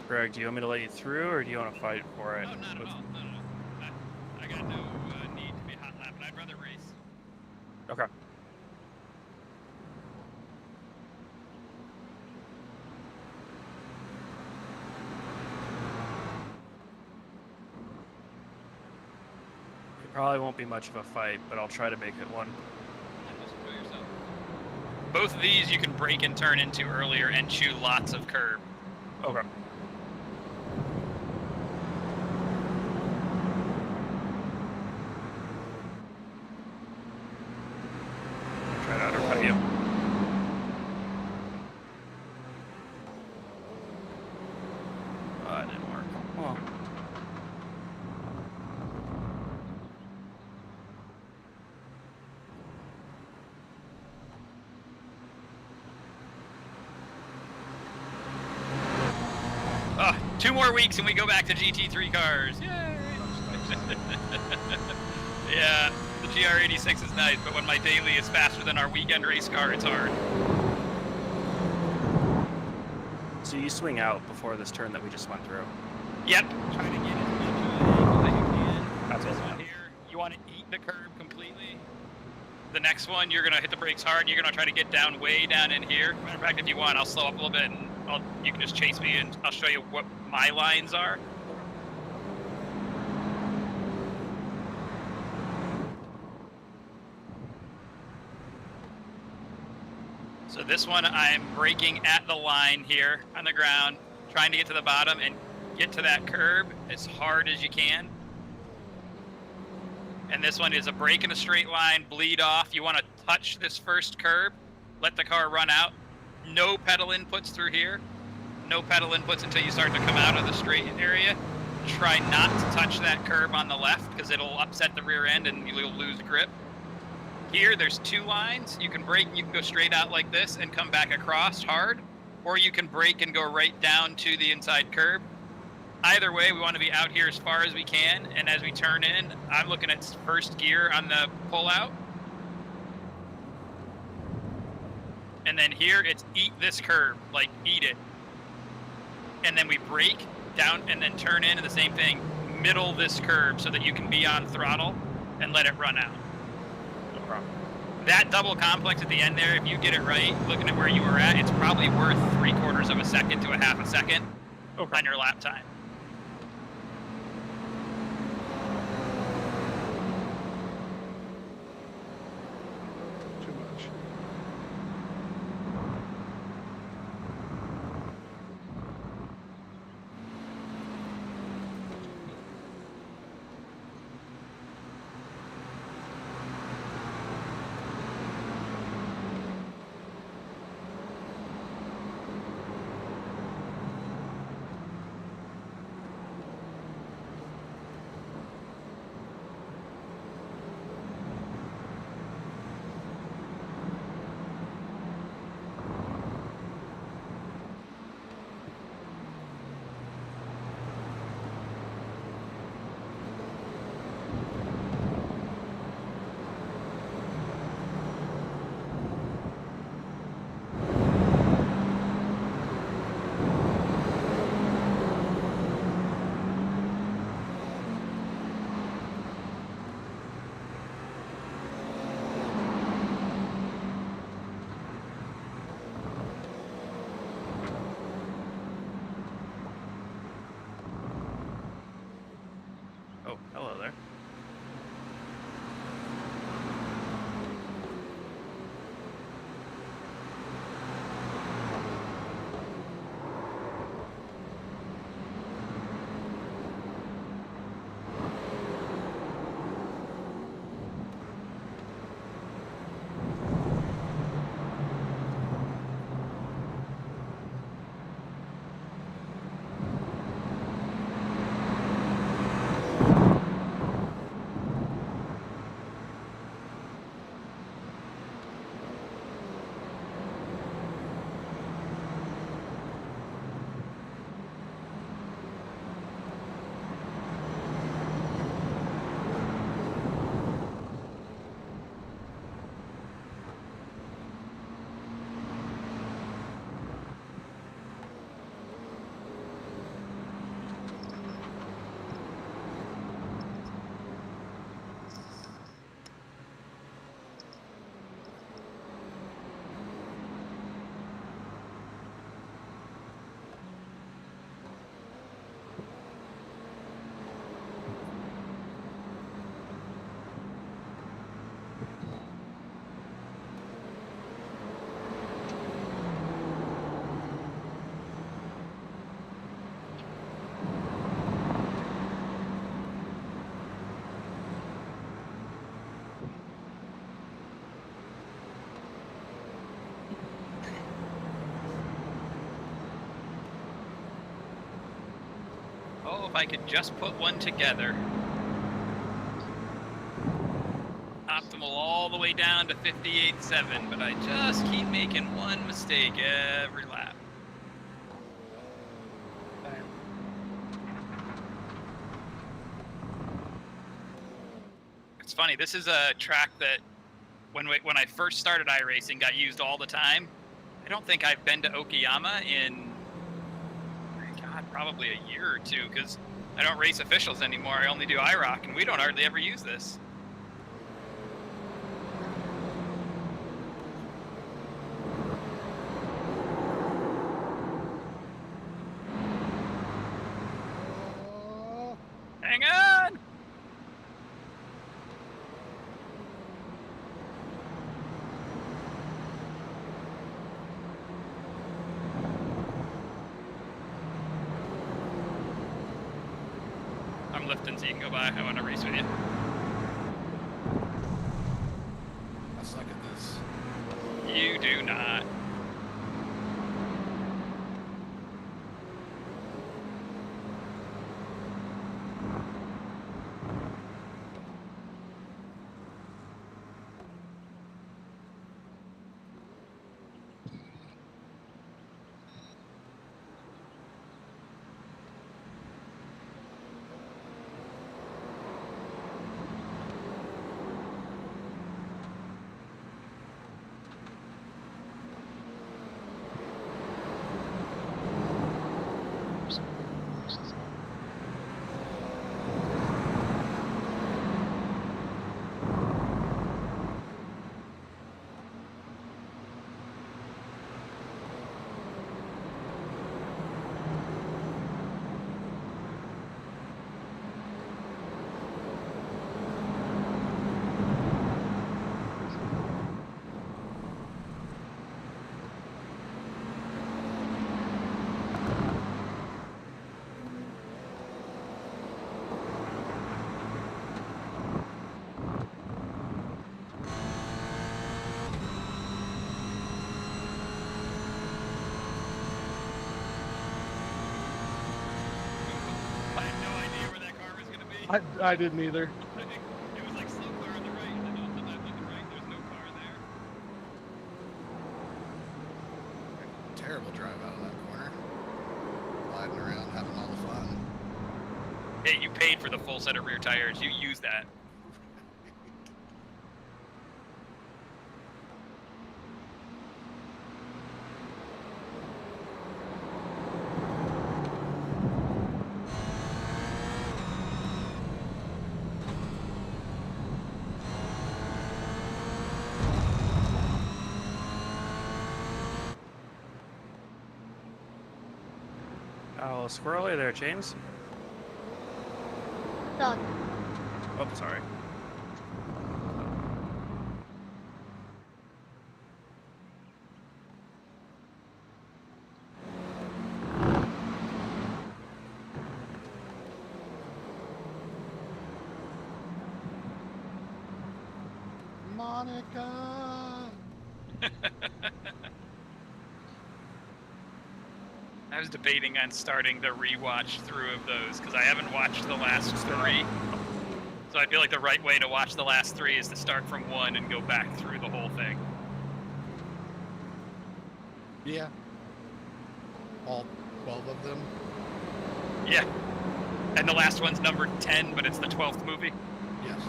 Speaker 2: Greg, do you want me to let you through, or do you want to fight for it?
Speaker 6: Oh, not at all. No. I got no need to be hot lapping. I'd rather race.
Speaker 2: Okay. It probably won't be much of a fight, but I'll try to make it one.
Speaker 6: Just enjoy yourself. Both of these you can break and turn into earlier and chew lots of curb.
Speaker 2: Okay. Try to undercut you. It didn't work. Well.
Speaker 6: Oh, 2 more weeks and we go back to GT3 cars. Yay! Yeah, the GR86 is nice, but when my daily is faster than our weekend race car, it's hard.
Speaker 2: So you swing out before this turn that we just went through.
Speaker 6: Yep. Try to get as much of the angle as you can.
Speaker 2: That's
Speaker 6: This
Speaker 2: all.
Speaker 6: one here, you want to eat the curb completely. The next one, you're gonna hit the brakes hard. You're gonna try to get down way down in here. Matter of fact, if you want, I'll slow up a little bit, and you can just chase me, and I'll show you what my lines are. So this one, I'm braking at the line here on the ground, trying to get to the bottom and get to that curb as hard as you can. And this one is a brake in a straight line, bleed off. You want to touch this first curb let the car run out. No pedal inputs through here. No pedal inputs until you start to come out of the straight area. Try not to touch that curb on the left because it'll upset the rear end and you'll lose grip. Here, there's 2 lines. You can brake and you can go straight out like this and come back across hard, or you can brake and go right down to the inside curb. Either way, we want to be out here as far as we can, and as we turn in, I'm looking at first gear on the pull-out. And then here, it's eat this curb, like eat it. And then we brake down and then turn in, and the same thing, middle this curb so that you can be on throttle and let it run out.
Speaker 2: No problem.
Speaker 6: That double complex at the end there, if you get it right, looking at where you were at, it's probably worth 3/4 of a second to a half a second on your lap time.
Speaker 8: Too much.
Speaker 2: Oh, hello there.
Speaker 6: Oh, if I could just put one together. Optimal all the way down to 58.7, but I just keep making one mistake every lap. It's funny, this is a track that when I first started iRacing got used all the time. I don't think I've been to Okayama in, God, probably a year or two, because I don't race officials anymore. I only do IROCC, and we don't hardly ever use this. Hang on! I'm lifting so you can go by. I want to race with you.
Speaker 8: I suck at this.
Speaker 6: You do not. I had no idea where that car was gonna be.
Speaker 8: I didn't either.
Speaker 6: It was like slow car on the right, and then all of a sudden I look right, there's no car there.
Speaker 8: Terrible drive out of that corner. Gliding around, having all the fun.
Speaker 6: Hey, you paid for the full set of rear tires. You use that.
Speaker 2: Oh, squirrely there, James.
Speaker 9: Done.
Speaker 2: Oh, sorry.
Speaker 8: Monica.
Speaker 6: I was debating on starting the rewatch through of those because I haven't watched the last three. So I feel like the right way to watch the last three is to start from one and go back through the whole thing.
Speaker 8: Yeah. All 12 of them.
Speaker 6: Yeah. And the last one's number 10, but it's the 12th movie.
Speaker 8: Yes.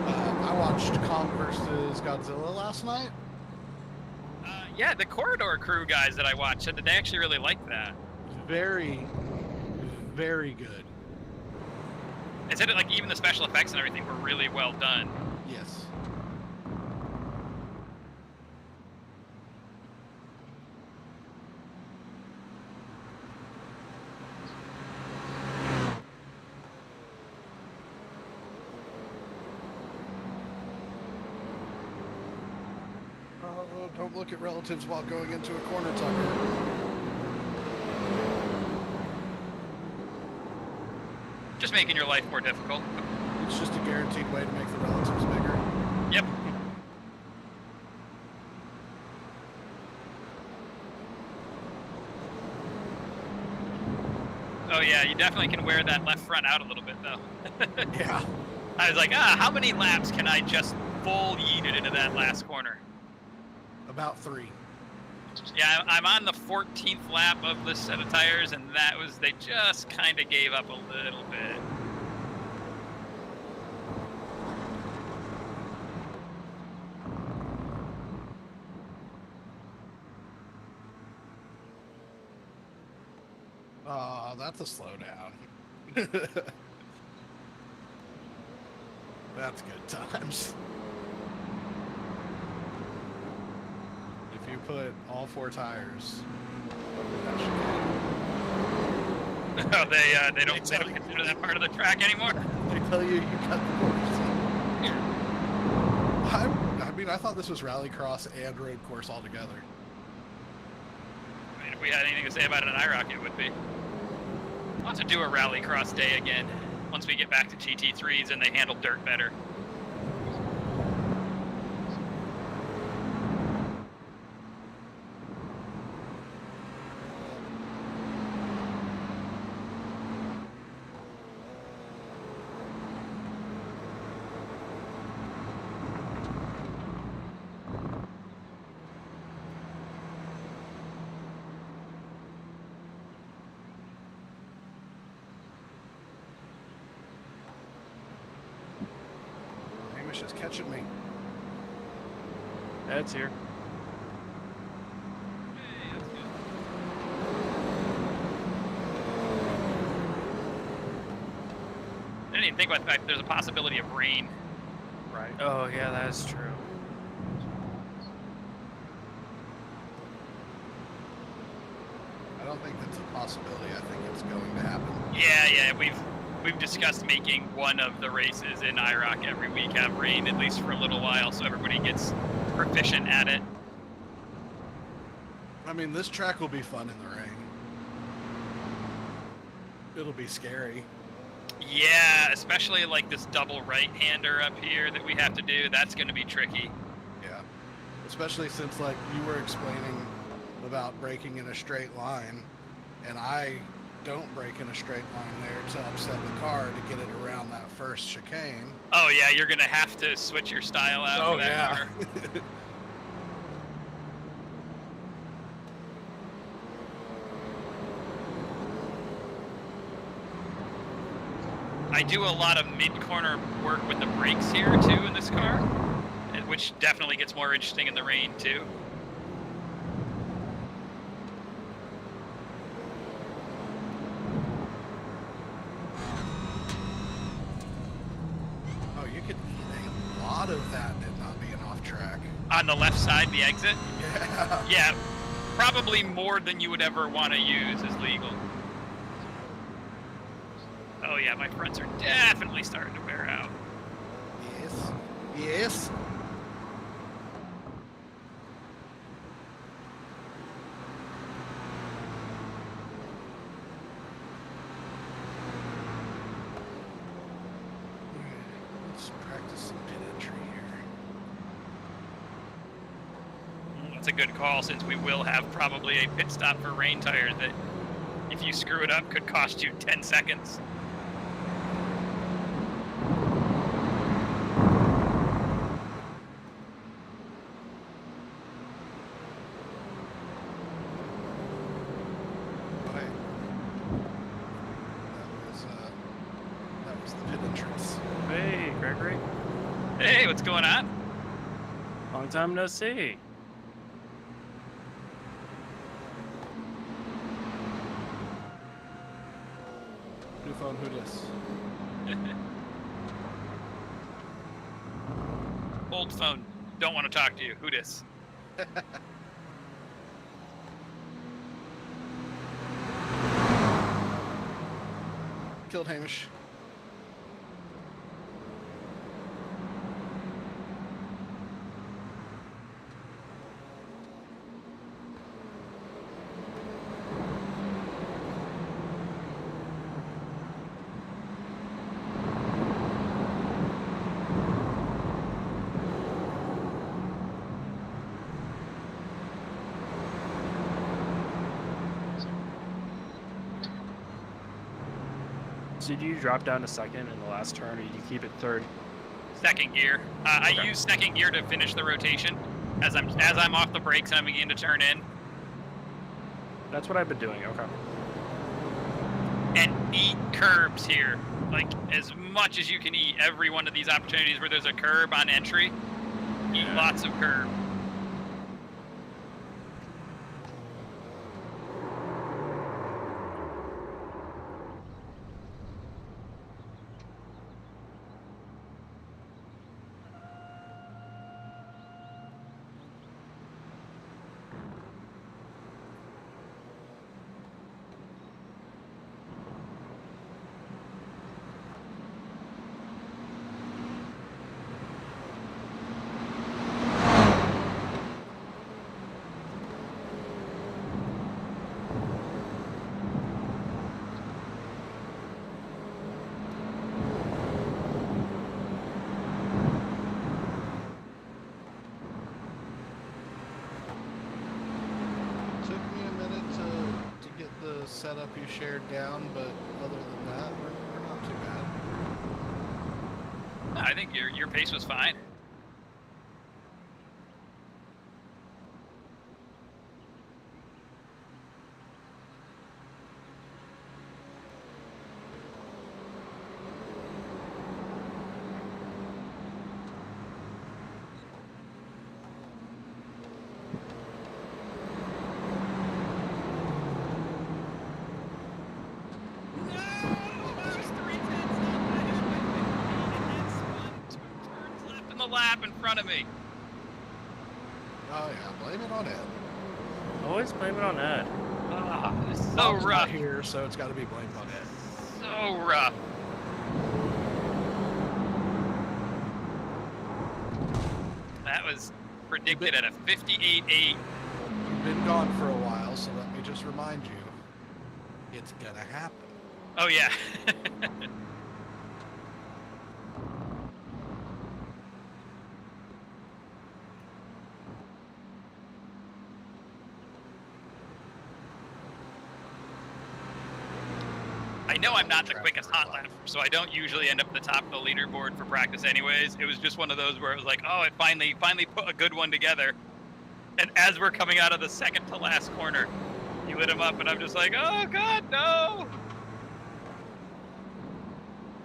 Speaker 8: I watched Kong vs. Godzilla last night.
Speaker 6: Yeah, the Corridor Crew guys that I watched said that they actually really liked that.
Speaker 8: Very, very good.
Speaker 6: They said that like even the special effects and everything were really well done.
Speaker 8: Yes. Oh, don't look at relatives while going into a corner, Tucker.
Speaker 6: Just making your life more difficult.
Speaker 8: It's just a guaranteed way to make the relatives bigger.
Speaker 6: Yep. Oh yeah, you definitely can wear that left front out a little bit though.
Speaker 8: Yeah.
Speaker 6: I was like, how many laps can I just full yeet it into that last corner?
Speaker 8: About 3.
Speaker 6: Yeah, I'm on the 14th lap of this set of tires, and that was, they just kind of gave up a little bit.
Speaker 8: Oh, that's a slowdown. That's good times. If you put all 4 tires, that should
Speaker 6: Oh, they don't consider that part of the track anymore.
Speaker 8: they tell you cut the course. I mean, I thought this was rallycross and road course all together.
Speaker 6: I mean, if we had anything to say about it in IROCC, it would be. I'll have to do a rallycross day again once we get back to GT3s and they handle dirt better.
Speaker 8: Hamish is catching me.
Speaker 2: That's here.
Speaker 6: Hey, that's good. I didn't even think about the fact that there's a possibility of rain.
Speaker 8: Right.
Speaker 2: Oh yeah, that is true.
Speaker 8: I don't think that's a possibility. I think it's going to happen.
Speaker 6: Yeah, we've discussed making one of the races in IROCC every week have rain, at least for a little while, so everybody gets proficient at it.
Speaker 8: I mean, this track will be fun in the rain. It'll be scary.
Speaker 6: Yeah, especially like this double right-hander up here that we have to do. That's going to be tricky.
Speaker 8: Yeah. Especially since, like, you were explaining about braking in a straight line, and I don't brake in a straight line there to upset the car to get it around that first chicane.
Speaker 6: Oh yeah, you're going to have to switch your style out for that car. I do a lot of mid-corner work with the brakes here too in this car, which definitely gets more interesting in the rain too.
Speaker 8: Oh, you could eat a lot of that and it not being off track.
Speaker 6: On the left side, the exit?
Speaker 8: Yeah.
Speaker 6: Yeah, probably more than you would ever want to use is legal. Oh yeah, my fronts are definitely starting to wear out.
Speaker 8: Yes. Yes. Let's practice some pit entry here.
Speaker 6: That's a good call, since we will have probably a pit stop for rain tires that, if you screw it up, could cost you 10 seconds.
Speaker 8: Okay. That was the pit entrance.
Speaker 2: Hey, Gregory.
Speaker 6: Hey, what's going on?
Speaker 2: Long time no see.
Speaker 8: New phone, who dis?
Speaker 6: Old phone. Don't want to talk to you. Who dis?
Speaker 8: Killed Hamish.
Speaker 2: So did you drop down to second in the last turn, or did you keep it third?
Speaker 6: Second gear. I
Speaker 2: Okay.
Speaker 6: use second gear to finish the rotation as I'm off the brakes and I'm beginning to turn in.
Speaker 2: That's what I've been doing. Okay.
Speaker 6: And eat curbs here, like as much as you can eat. Every one of these opportunities where there's a curb on entry, eat lots of curb.
Speaker 8: Took me a minute to get the setup you shared down, but other than that, we're not too bad.
Speaker 6: I think your pace was fine. lap in front of me.
Speaker 8: Oh yeah, blame it on Ed.
Speaker 2: Always blame it on Ed.
Speaker 6: Ah, it's so
Speaker 8: Bob's not
Speaker 6: rough.
Speaker 8: here, so it's got to be blamed on Ed.
Speaker 6: So rough. That was predicted at a 58.8.
Speaker 8: You've been gone for a while, so let me just remind you, it's gonna happen.
Speaker 6: Oh yeah. I know I'm not the quickest hot lap, so I don't usually end up at the top of the leaderboard for practice anyways. It was just one of those where it was like, oh, it finally put a good one together. And as we're coming out of the second to last corner, you lit him up, and I'm just like, oh god, no!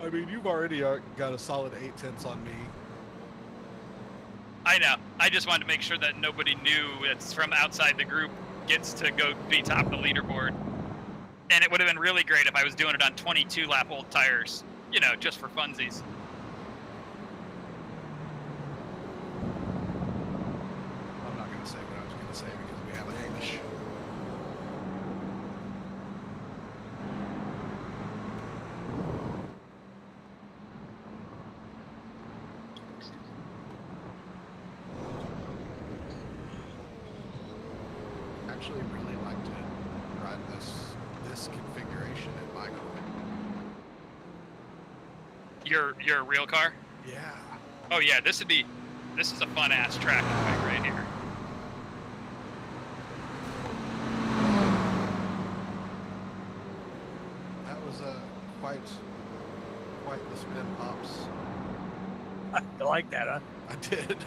Speaker 8: I mean, you've already got a solid 8/10 on me.
Speaker 6: I know. I just wanted to make sure that nobody knew it's from outside the group gets to go be top of the leaderboard. And it would have been really great if I was doing it on 22 lap old tires, you know, just for funsies.
Speaker 8: I'm not going to say what I was going to say because we have an Amish. Actually, really like to ride this configuration in my car.
Speaker 6: Your real car?
Speaker 8: Yeah.
Speaker 6: Oh yeah, this is a fun ass track right here.
Speaker 8: That was quite the spin, Pops.
Speaker 4: I like that, huh?
Speaker 8: I did.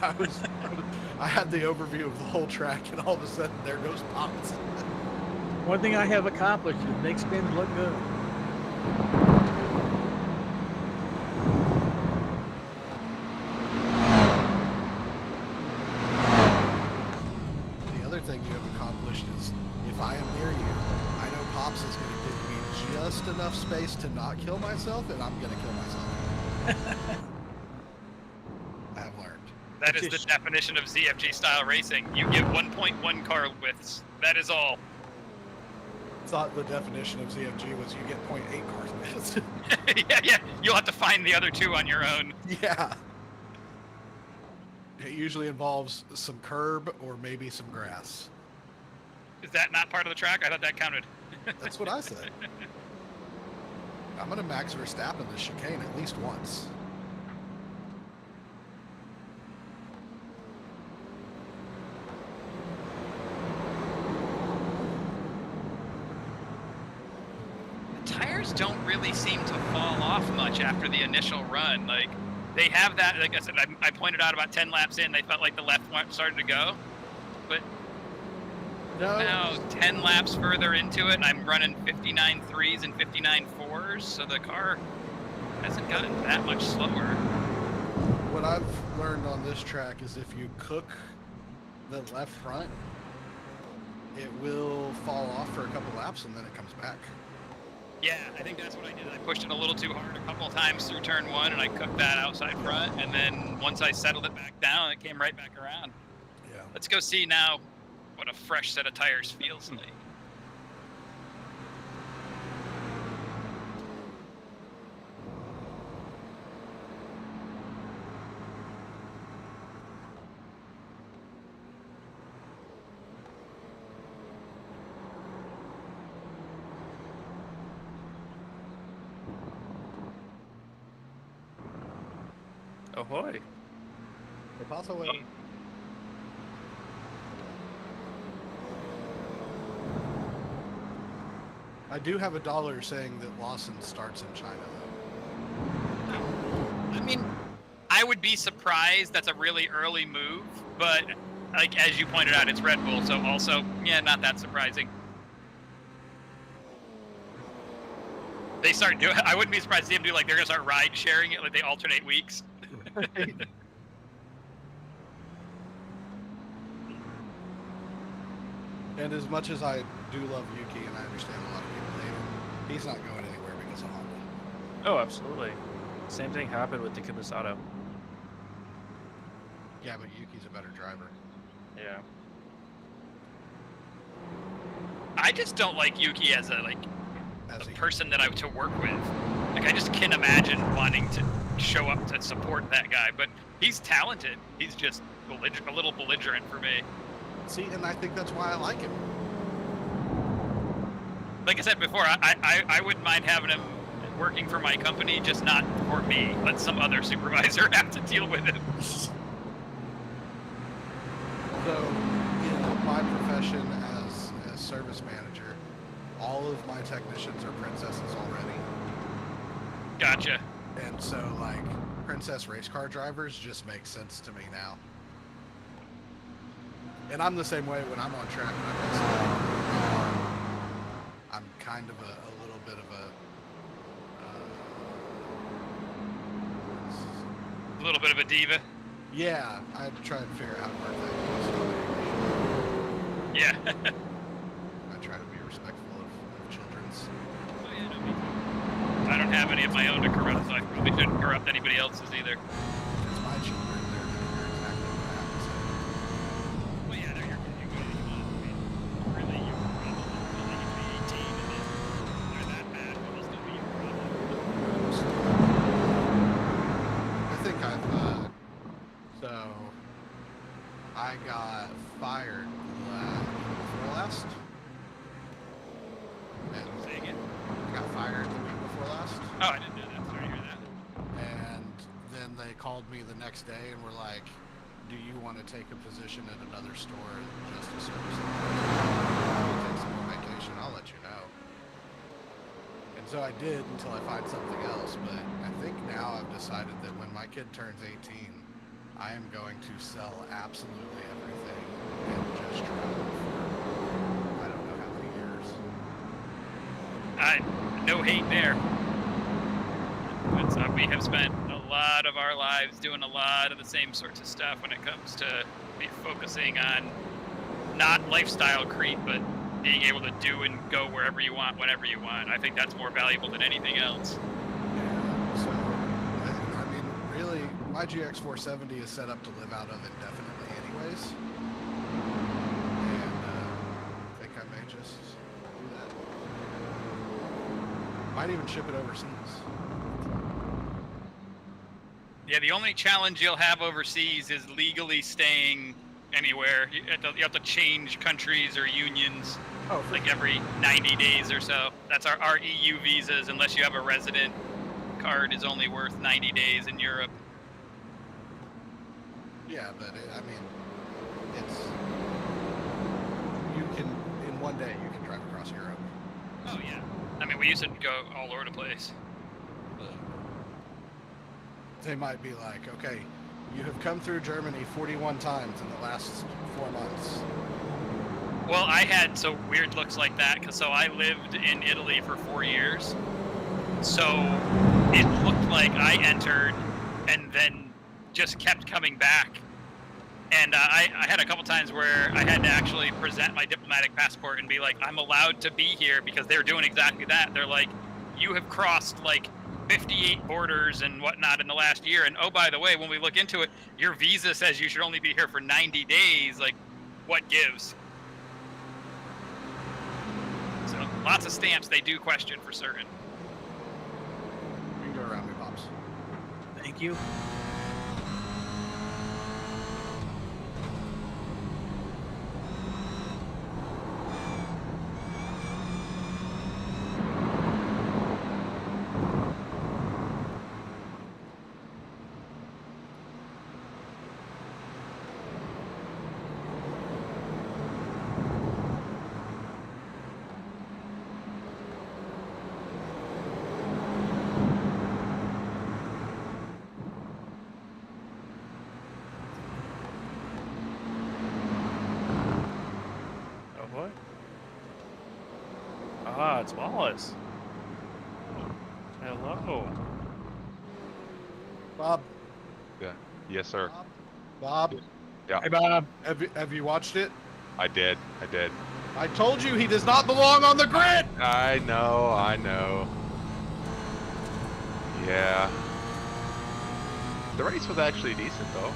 Speaker 8: I had the overview of the whole track, and all of a sudden, there goes Pops.
Speaker 4: One thing I have accomplished is make spins look good.
Speaker 8: The other thing you have accomplished is, if I am near you, I know Pops is going to give me just enough space to not kill myself, and I'm going to kill myself. I have learned.
Speaker 6: That is the definition of ZFG style racing. You get 1.1 car widths. That is all.
Speaker 8: Thought the definition of ZFG was you get 0.8 cars widths.
Speaker 6: yeah. You'll have to find the other two on your own.
Speaker 8: Yeah. It usually involves some curb or maybe some grass.
Speaker 6: Is that not part of the track? I thought that counted.
Speaker 8: That's what I said. I'm going to Max Verstappen this chicane at least once.
Speaker 6: Tires don't really seem to fall off much after the initial run. Like, they have that, like I said, I pointed out about 10 laps in, they felt like the left one started to go. But now 10 laps further into it, and I'm running 59 threes and 59 fours, so the car hasn't gotten that much slower.
Speaker 8: What I've learned on this track is if you cook the left front, it will fall off for a couple laps and then it comes back.
Speaker 6: Yeah, I think that's what I did. I pushed it a little too hard a couple of times through turn one, and I cooked that outside front, and then once I settled it back down, it came right back around.
Speaker 8: Yeah.
Speaker 6: Let's go see now what a fresh set of tires feels like.
Speaker 2: Ahoy.
Speaker 8: They pass away. I do have $1 saying that Lawson starts in China, though.
Speaker 6: I mean, I would be surprised. That's a really early move, but like as you pointed out, it's Red Bull, so also, yeah, not that surprising. They start doing. I wouldn't be surprised to see them do like they're gonna start ride sharing it, like they alternate weeks.
Speaker 8: Right. And as much as I do love Yuki, and I understand a lot of people hate him, he's not going anywhere because of Honda.
Speaker 2: Oh, absolutely. Same thing happened with the Kumasato.
Speaker 8: Yeah, but Yuki's a better driver.
Speaker 2: Yeah.
Speaker 6: I just don't like Yuki as a
Speaker 8: As he,
Speaker 6: person that I to work with. Like, I just can't imagine wanting to show up to support that guy. But he's talented. He's just a little belligerent for me.
Speaker 8: see, and I think that's why I like him.
Speaker 6: Like I said before, I wouldn't mind having him working for my company, just not for me. Let some other supervisor have to deal with it.
Speaker 8: So, in my profession as service manager, all of my technicians are princesses already.
Speaker 6: Gotcha.
Speaker 8: And so, like, princess race car drivers just make sense to me now. And I'm the same way when I'm on track. I'm kind of a little bit of
Speaker 6: A little bit of a diva.
Speaker 8: yeah, I try and figure out how to work that.
Speaker 6: Yeah.
Speaker 8: I try to be respectful of children's.
Speaker 6: I don't have any of my own to corrupt, so I probably shouldn't corrupt anybody else's either.
Speaker 8: It's my children. They're exactly what I have to say.
Speaker 6: Well, yeah, they're you go to you really, you probably need to be 18, and then they're that bad, but they'll still be your problem.
Speaker 8: I think I've so I got fired before last. And
Speaker 6: Say again?
Speaker 8: I got fired the week before last.
Speaker 6: Oh, I didn't know that. Sorry to hear that.
Speaker 8: And then they called me the next day and were like, "Do you want to take a position at another store just a service? Take some more vacation. I'll let you know." And so I did until I find something else. But I think now I've decided that when my kid turns 18, I am going to sell absolutely everything and just travel for I don't know how many years.
Speaker 6: No hate there. But we have spent a lot of our lives doing a lot of the same sorts of stuff when it comes to be focusing on not lifestyle creep, but being able to do and go wherever you want, whenever you want. I think that's more valuable than anything else.
Speaker 8: Yeah, so, I mean, really, my GX470 is set up to live out of indefinitely anyways. And I think I may just do that. Might even ship it overseas.
Speaker 6: Yeah, the only challenge you'll have overseas is legally staying anywhere. You have to change countries or unions
Speaker 8: Oh,
Speaker 6: like every 90 days or so. That's our EU visas, unless you have a resident card, is only worth 90 days in Europe.
Speaker 8: yeah, but I mean, it's you can in one day you can drive across Europe.
Speaker 6: Oh yeah. I mean, we used to go all over the place.
Speaker 8: They might be like, okay, you have come through Germany 41 times in the last 4 months.
Speaker 6: Well, I had so weird looks like that because I lived in Italy for 4 years. So it looked like I entered and then just kept coming back. And I had a couple times where I had to actually present my diplomatic passport and be like, I'm allowed to be here, because they're doing exactly that. They're like, you have crossed like 58 borders and whatnot in the last year. And oh, by the way, when we look into it, your visa says you should only be here for 90 days. Like, what gives? So lots of stamps they do question for certain.
Speaker 8: You can go around me, Pops.
Speaker 4: Thank you.
Speaker 2: Ah, it's Wallace. Hello.
Speaker 8: Bob.
Speaker 10: Yeah. Yes, sir.
Speaker 8: Bob.
Speaker 10: Yeah.
Speaker 4: Hey, Bob.
Speaker 8: Have you watched it?
Speaker 10: I did.
Speaker 8: I told you he does not belong on the grid!
Speaker 10: I know. Yeah. The race was actually decent, though.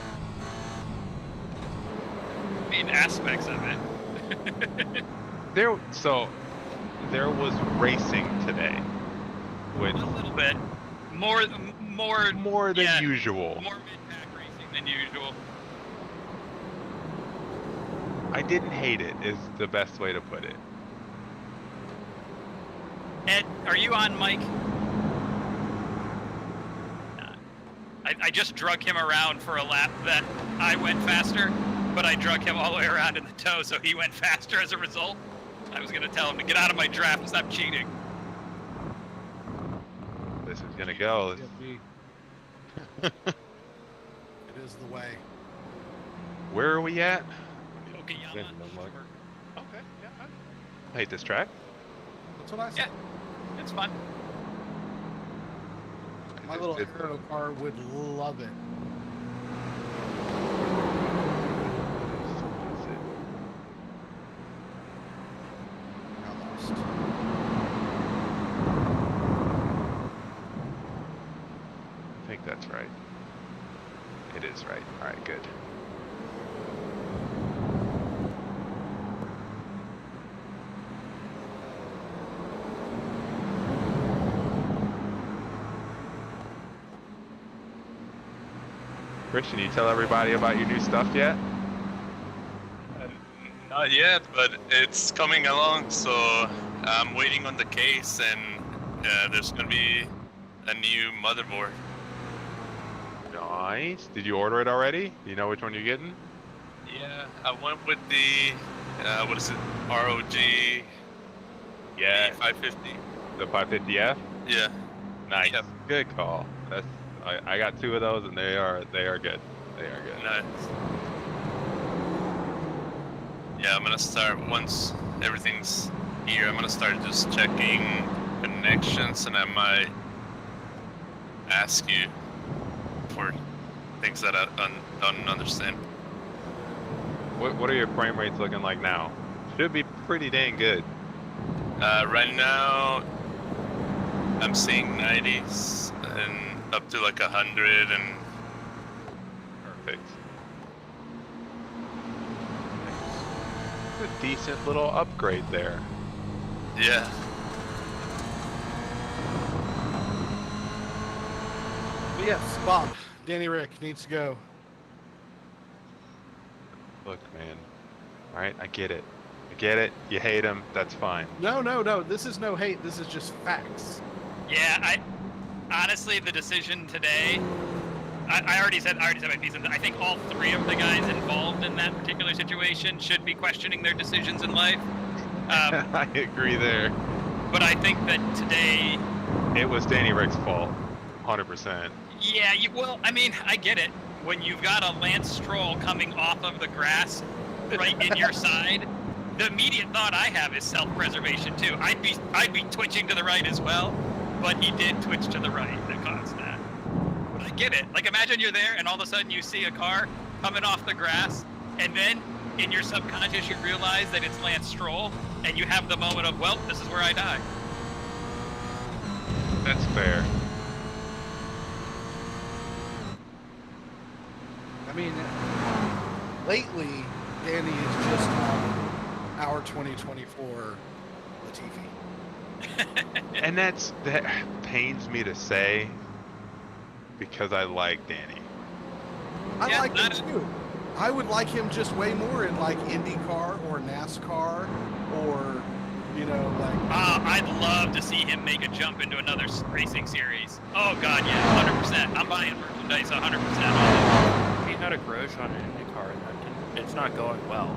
Speaker 6: mean, aspects of it.
Speaker 10: There was racing today, which
Speaker 6: A little bit. More
Speaker 10: more than
Speaker 6: yeah,
Speaker 10: usual.
Speaker 6: More mid-pack racing than usual.
Speaker 10: I didn't hate it, is the best way to put it.
Speaker 6: Ed, are you on, Mike? I just drug him around for a lap that I went faster, but I drug him all the way around in the tow, so he went faster as a result. I was gonna tell him to get out of my draft and stop cheating.
Speaker 10: This is gonna go.
Speaker 8: It is the way.
Speaker 10: Where are we at?
Speaker 6: Okayama.
Speaker 10: Didn't look like-
Speaker 8: Okay, yeah,
Speaker 10: I hate this track.
Speaker 8: that's what I said.
Speaker 6: Yeah, it's fun.
Speaker 8: My little aero car would love it. I lost.
Speaker 10: I think that's right. It is right. All right, good. Christian, you tell everybody about your new stuff yet?
Speaker 11: Not yet, but it's coming along, so I'm waiting on the case, and there's gonna be a new motherboard.
Speaker 10: Nice. Did you order it already? Do you know which one you're getting?
Speaker 11: Yeah, I went with the, what is it, ROG
Speaker 10: Yeah,
Speaker 11: 550.
Speaker 10: the 550F.
Speaker 11: Yeah,
Speaker 10: Nice.
Speaker 11: Yep.
Speaker 10: Good call. That's I got 2 of those, and they are good. They are good.
Speaker 11: nice. Yeah, I'm gonna start, once everything's here, I'm gonna start just checking connections, and I might ask you for things that I don't understand.
Speaker 10: What are your frame rates looking like now? Should be pretty dang good.
Speaker 11: Right now, I'm seeing 90s and up to like 100, and
Speaker 10: Perfect. A decent little upgrade there.
Speaker 11: yeah.
Speaker 8: But yes, Bob, Danny Rick needs to go.
Speaker 10: Look, man. All right, I get it. I get it. You hate him. That's fine.
Speaker 8: No, this is no hate. This is just facts.
Speaker 6: Yeah, honestly, the decision today, I already said my piece. I think all 3 of the guys involved in that particular situation should be questioning their decisions in life.
Speaker 10: I agree there.
Speaker 6: But I think that today,
Speaker 10: It was Danny Rick's fault. 100%.
Speaker 6: yeah, well, I mean, I get it. When you've got a Lance Stroll coming off of the grass right in your side, the immediate thought I have is self-preservation too. I'd be twitching to the right as well, but he did twitch to the right that caused that. But I get it. Like, imagine you're there and all of a sudden you see a car coming off the grass, and then in your subconscious you realize that it's Lance Stroll, and you have the moment of, well, this is where I die.
Speaker 10: That's fair.
Speaker 8: I mean, lately, Danny is just on our 2024 Latifi.
Speaker 10: And that pains me to say because I like Danny.
Speaker 8: I
Speaker 6: Yeah,
Speaker 8: like him
Speaker 6: that-
Speaker 8: too. I would like him just way more in like IndyCar or NASCAR or, you know, like.
Speaker 6: I'd love to see him make a jump into another racing series. Oh god, yeah, 100%. I'm buying merchandise 100%.
Speaker 2: He had a Grosjean in IndyCar, and it's not going well.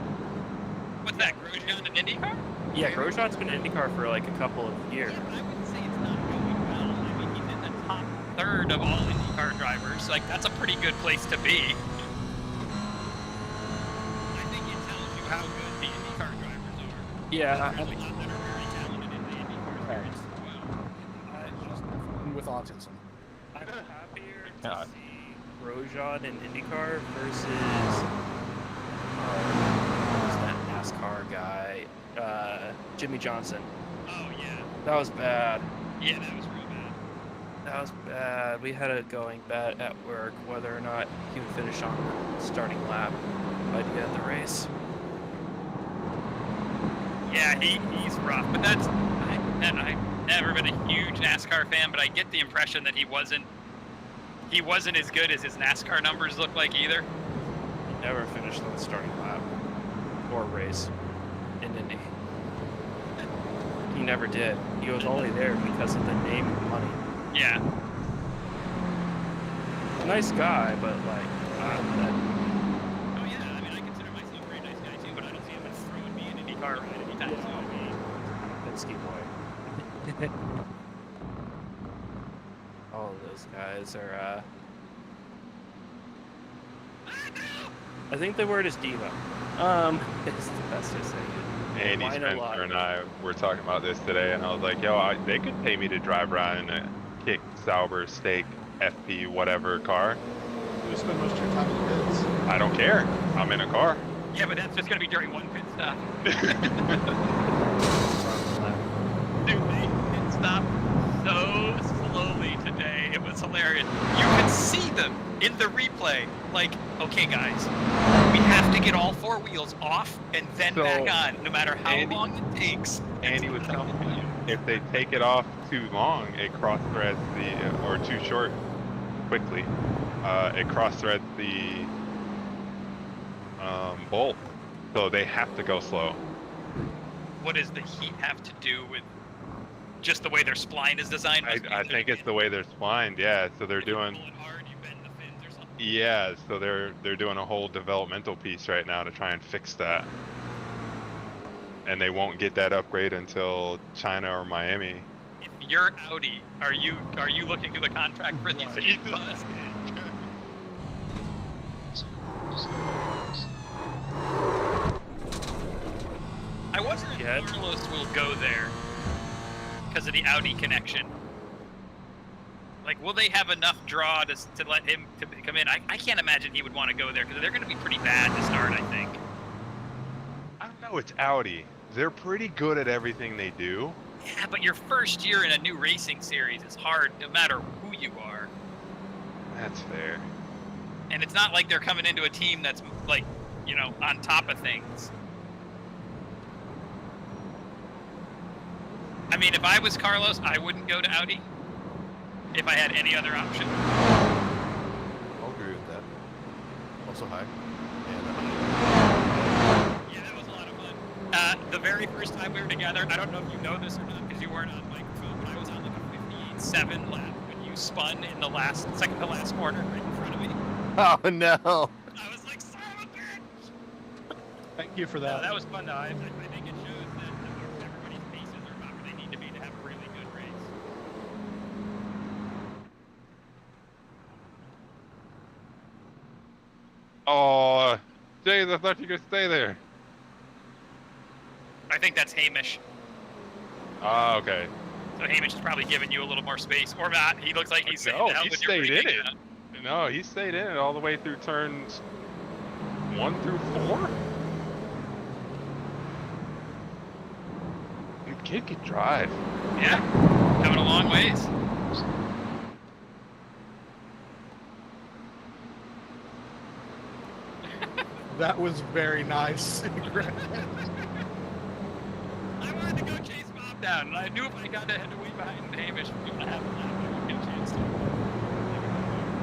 Speaker 6: What's that, Grosjean in IndyCar?
Speaker 2: Yeah, Grosjean's been in IndyCar for like a couple of years.
Speaker 6: Yeah, but I wouldn't say it's not going well. I mean, he's in the top third of all IndyCar drivers. Like, that's a pretty good place to be. I think it tells you how good the IndyCar drivers are.
Speaker 2: Yeah,
Speaker 6: There's a lot that are very talented in the IndyCar series as well.
Speaker 8: It's just with autism.
Speaker 2: I'm happier to
Speaker 10: Yeah.
Speaker 2: see Grosjean in IndyCar versus who's that NASCAR guy, Jimmy Johnson.
Speaker 6: Oh, yeah.
Speaker 2: That was bad.
Speaker 6: Yeah, that was real bad.
Speaker 2: That was bad. We had it going bad at work, whether or not he would finish on the starting lap by the end of the race.
Speaker 6: Yeah, he's rough, but that's I've never been a huge NASCAR fan, but I get the impression that he wasn't as good as his NASCAR numbers look like either.
Speaker 2: He never finished on the starting lap or race in Indy. He never did. He was only there because of the name and money.
Speaker 6: Yeah.
Speaker 2: Nice guy, but like,
Speaker 6: Oh yeah, I mean, I consider myself a very nice guy too, but I don't see him as throwing me in any car ride anytime soon.
Speaker 2: Penske boy. All of those guys are, I think the word is diva. It's the best to say it.
Speaker 10: Andy
Speaker 2: Whine a lot.
Speaker 10: Spencer and I were talking about this today, and I was like, yo, they could pay me to drive around in a kick, Sauber, steak, FP, whatever car.
Speaker 8: You spend most of your time in the pits.
Speaker 10: I don't care. I'm in a car.
Speaker 6: Yeah, but that's just gonna be during one pit stop. Dude, they pit stopped so slowly today. It was hilarious. You could see them in the replay. Like, okay, guys, we have to get all four wheels off and then
Speaker 10: So,
Speaker 6: back on, no matter how
Speaker 10: Andy-
Speaker 6: long it takes.
Speaker 10: Andy was telling me if they take it off too long, it cross threads the, or too short, quickly, it cross threads the bolt. So they have to go slow.
Speaker 6: What does the heat have to do with just the way their spline is designed?
Speaker 10: I think it's the way they're splined, yeah. So they're doing,
Speaker 6: Hard, you bend the fins or something.
Speaker 10: yeah. So they're doing a whole developmental piece right now to try and fix that. And they won't get that upgrade until China or Miami.
Speaker 6: If you're Audi, are you looking through the contract for these bus? I wonder if Carlos will go there because of the Audi connection. Like, will they have enough draw to let him to come in? I can't imagine he would want to go there because they're going to be pretty bad to start, I think.
Speaker 10: I don't know, it's Audi. They're pretty good at everything they do.
Speaker 6: Yeah, but your first year in a new racing series is hard no matter who you are.
Speaker 10: That's fair.
Speaker 6: And it's not like they're coming into a team that's, like, you know, on top of things. I mean, if I was Carlos, I wouldn't go to Audi if I had any other option.
Speaker 12: I'll agree with that. Also, hi.
Speaker 6: Yeah, that was a lot of fun. The very first time we were together, I don't know if you know this or not because you weren't on microphone, but I was on like a 58.7 lap when you spun in the second to last corner right in front of me.
Speaker 12: Oh no!
Speaker 6: I was like, son of a bitch!
Speaker 8: Thank you for that.
Speaker 6: That was fun. I think it shows that everybody's paces are about where they need to be to have a really good race.
Speaker 10: Oh, Jays, I thought you could stay there.
Speaker 6: I think that's Hamish.
Speaker 10: Ah, okay.
Speaker 6: So Hamish is probably giving you a little more space, or not. He looks like he's saying,
Speaker 10: No,
Speaker 6: "The hell
Speaker 10: he
Speaker 6: with your
Speaker 10: stayed in
Speaker 6: braking."
Speaker 10: it. No, he stayed in it all the way through turns 1 through 4. Dude, kid could drive.
Speaker 6: Yeah, coming a long ways.
Speaker 8: That was very nice.
Speaker 6: I wanted to go chase Bob down, and I knew if I got ahead way behind Hamish, we would have a lap, I would get a chance to.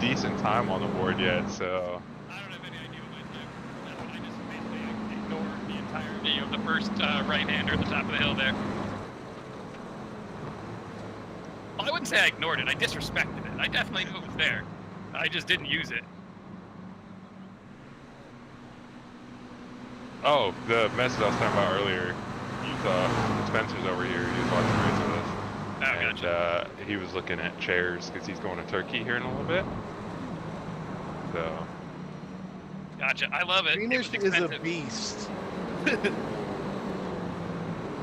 Speaker 10: Decent time on the board yet, so.
Speaker 6: I don't have any idea what my time was, but I just basically ignored the entirety of the first right-hander at the top of the hill there. Well, I wouldn't say I ignored it. I disrespected it. I definitely knew it was there. I just didn't use it.
Speaker 10: Oh, the message I was talking about earlier. Spencer's over here. He was watching the race with us.
Speaker 6: Oh,
Speaker 10: And
Speaker 6: gotcha.
Speaker 10: he was looking at chairs because he's going to Turkey here in a little bit. So.
Speaker 6: Gotcha. I love it.
Speaker 8: Hamish
Speaker 6: It was
Speaker 8: is a
Speaker 6: expensive.
Speaker 8: beast.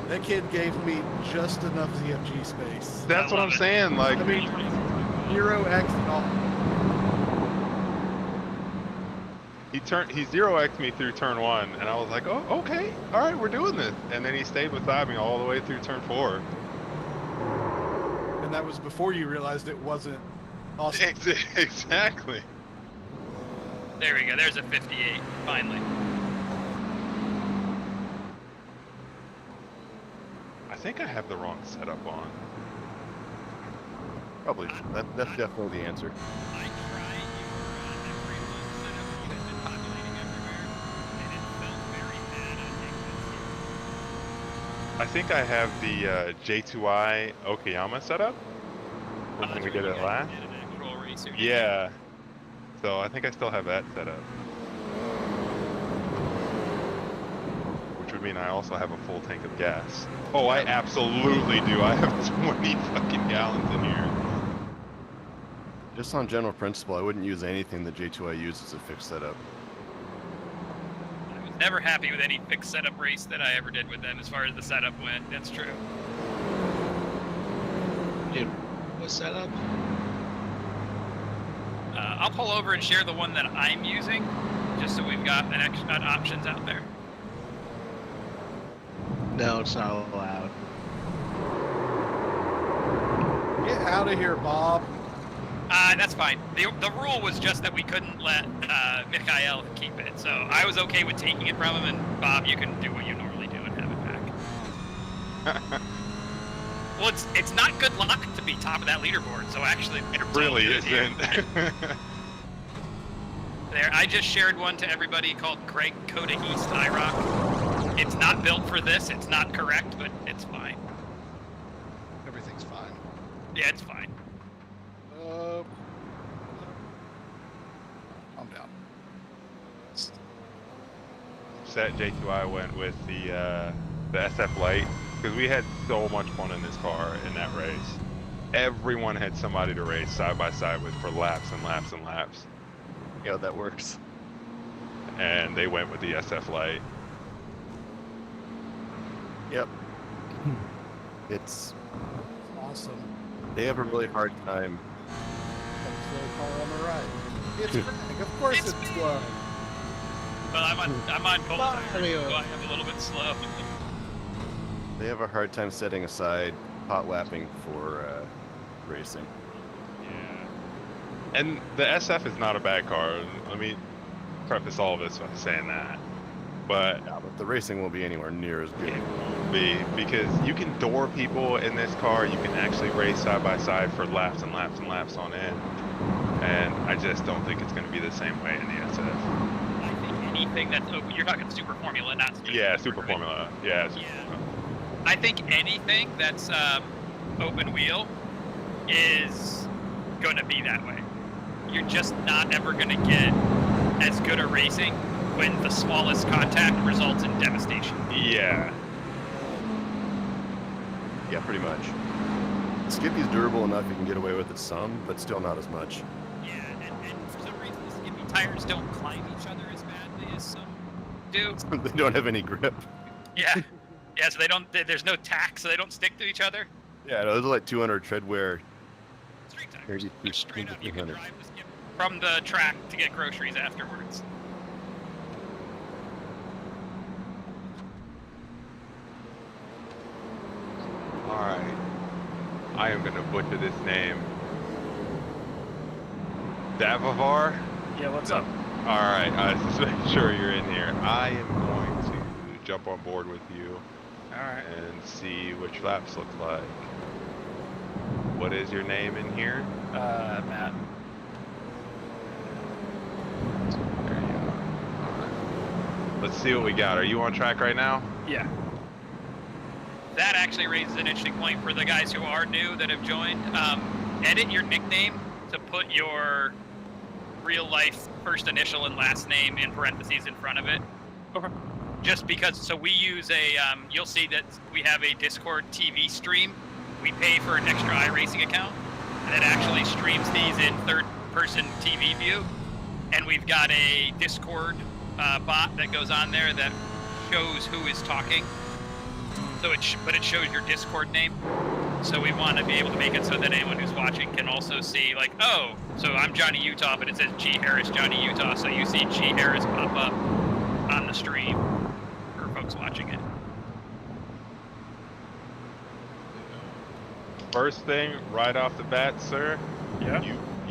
Speaker 8: That kid gave me just enough ZFG space.
Speaker 10: That's what I'm
Speaker 6: love it.
Speaker 10: saying. Like,
Speaker 8: I mean, 0x and all.
Speaker 10: he 0x'd me through turn 1, and I was like, oh, okay, all right, we're doing this. And then he stayed beside me all the way through turn 4.
Speaker 8: And that was before you realized it wasn't awesome.
Speaker 10: Exactly.
Speaker 6: There we go. There's a 58, finally.
Speaker 10: think I have the wrong setup on.
Speaker 12: Probably. That's definitely the answer.
Speaker 6: I tried every setup you had been populating everywhere, and it felt very bad on ignition.
Speaker 10: I think I have the J2I Okayama setup. When we did it last. Yeah. So I think I still have that set up. Which would mean I also have a full tank of gas. Oh, I absolutely do. I have 20 fucking gallons in here.
Speaker 12: Just on general principle, I wouldn't use anything that J2I uses as a fixed setup.
Speaker 6: I was never happy with any fixed setup race that I ever did with them as far as the setup went. That's true.
Speaker 5: Dude, what setup?
Speaker 6: I'll pull over and share the one that I'm using, just so we've got options out there.
Speaker 5: No, it's not allowed.
Speaker 8: Get out of here, Bob.
Speaker 6: That's fine. The rule was just that we couldn't let Mikhail keep it, so I was okay with taking it from him, and Bob, you can do what you normally do and have it back. Well, it's not good luck to be top of that leaderboard, so actually...
Speaker 10: It really isn't.
Speaker 6: There, I just shared one to everybody called Craig Coda East IROCC. It's not built for this, it's not correct, but it's fine.
Speaker 8: Everything's fine.
Speaker 6: Yeah, it's fine.
Speaker 8: Calm down.
Speaker 10: Set J2I went with the SF Lite because we had so much fun in this car in that race. Everyone had somebody to race side by side with for laps and laps and laps.
Speaker 12: Yeah, that works.
Speaker 10: And they went with the SF Lite.
Speaker 12: Yep. It's
Speaker 8: Awesome.
Speaker 12: they have a really hard time.
Speaker 8: Slow car on the right. It's Greg. Of course it's slow.
Speaker 6: Well, I'm on both tires, so I am a little bit slow.
Speaker 12: They have a hard time setting aside hot lapping for racing.
Speaker 10: Yeah. And the SF is not a bad car. Let me preface all of this by saying that. But
Speaker 12: Yeah, but the racing won't be anywhere near as good.
Speaker 10: it won't be, because you can door people in this car. You can actually race side by side for laps and laps and laps on end. And I just don't think it's going to be the same way in the SF.
Speaker 6: I think anything that's open, you're talking Super Formula, not Super
Speaker 10: Yeah,
Speaker 6: Formula,
Speaker 10: Super
Speaker 6: right?
Speaker 10: Formula. Yeah.
Speaker 6: Yeah. I think anything that's open wheel is going to be that way. You're just not ever going to get as good a racing when the smallest contact results in devastation.
Speaker 10: Yeah.
Speaker 12: Yeah, pretty much. Skippy's durable enough you can get away with it some, but still not as much.
Speaker 6: Yeah, and for some reason the Skippy tires don't climb each other as badly as some do.
Speaker 12: They don't have any grip.
Speaker 6: Yeah. Yeah, so they don't, there's no tack, so they don't stick to each other.
Speaker 12: Yeah, those are like 200 tread wear.
Speaker 6: Street tires.
Speaker 12: Here's
Speaker 6: They're straight up, you can
Speaker 12: 300.
Speaker 6: drive the Skippy from the track to get groceries afterwards.
Speaker 10: Alright. I am going to butcher this name. Davavar?
Speaker 2: Yeah, what's up?
Speaker 10: Alright, just make sure you're in here. I am going to jump on board with you
Speaker 2: Alright.
Speaker 10: and see which laps look like. What is your name in here?
Speaker 2: Matt.
Speaker 10: There you are. Alright. Let's see what we got. Are you on track right now?
Speaker 2: Yeah.
Speaker 6: That actually raises an interesting point for the guys who are new that have joined. Edit your nickname to put your real life first initial and last name in parentheses in front of it.
Speaker 2: Okay.
Speaker 6: Just because, so we use a, you'll see that we have a Discord TV stream. We pay for an extra iRacing account that actually streams these in third person TV view. And we've got a Discord bot that goes on there that shows who is talking. So but it shows your Discord name. So we want to be able to make it so that anyone who's watching can also see, like, oh, so I'm Johnny Utah, but it says G Harris Johnny Utah. So you see G Harris pop up on the stream for folks watching it.
Speaker 10: First thing, right off the bat, sir.
Speaker 2: Yeah.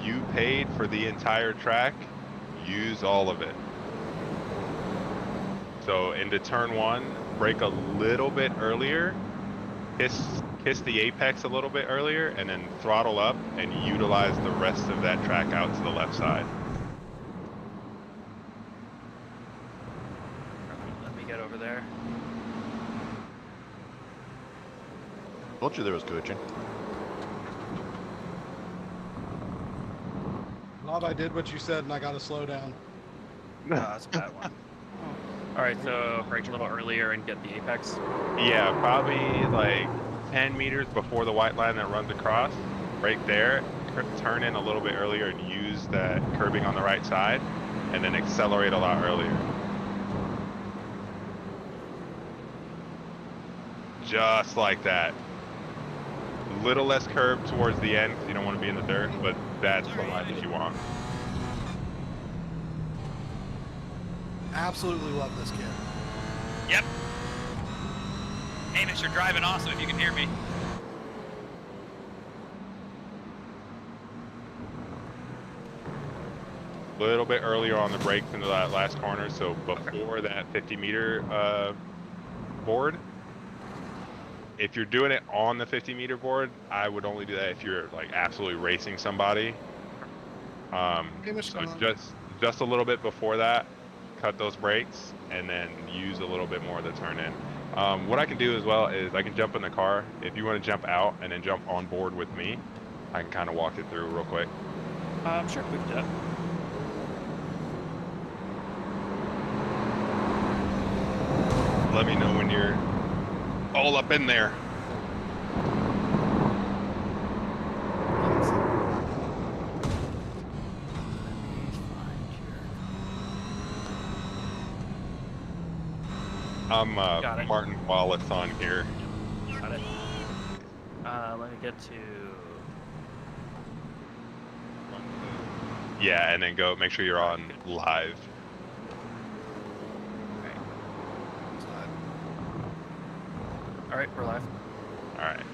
Speaker 10: You paid for the entire track. Use all of it. So into turn one, brake a little bit earlier kiss the apex a little bit earlier, and then throttle up and utilize the rest of that track out to the left side.
Speaker 2: Let me get over there.
Speaker 12: Told you there was coaching.
Speaker 8: Glad I did what you said and I got to slow down.
Speaker 2: That's a bad one. All right, so brake a little earlier and get the apex.
Speaker 10: Yeah, probably like 10 meters before the white line that runs across. Brake there, turn in a little bit earlier and use that curbing on the right side, and then accelerate a lot earlier. Just like that. A little less curb towards the end because you don't want to be in the dirt, but that's the line that you want.
Speaker 8: Absolutely love this kid.
Speaker 6: Yep. Hamish, you're driving awesome if you can hear me.
Speaker 10: A little bit earlier on the brakes into that last corner, so before that 50-meter board. If you're doing it on the 50-meter board, I would only do that if you're like absolutely racing somebody. So just a little bit before that, cut those brakes, and then use a little bit more of the turn in. What I can do as well is I can jump in the car. If you want to jump out and then jump on board with me, I can kind of walk it through real quick.
Speaker 2: Sure, we can do that.
Speaker 10: Let me know when you're all up in there. I'm Martin Wallace on here.
Speaker 2: Got it. Let me get to.
Speaker 10: Yeah, and then go make sure you're on live.
Speaker 2: All right, we're live.
Speaker 10: All right.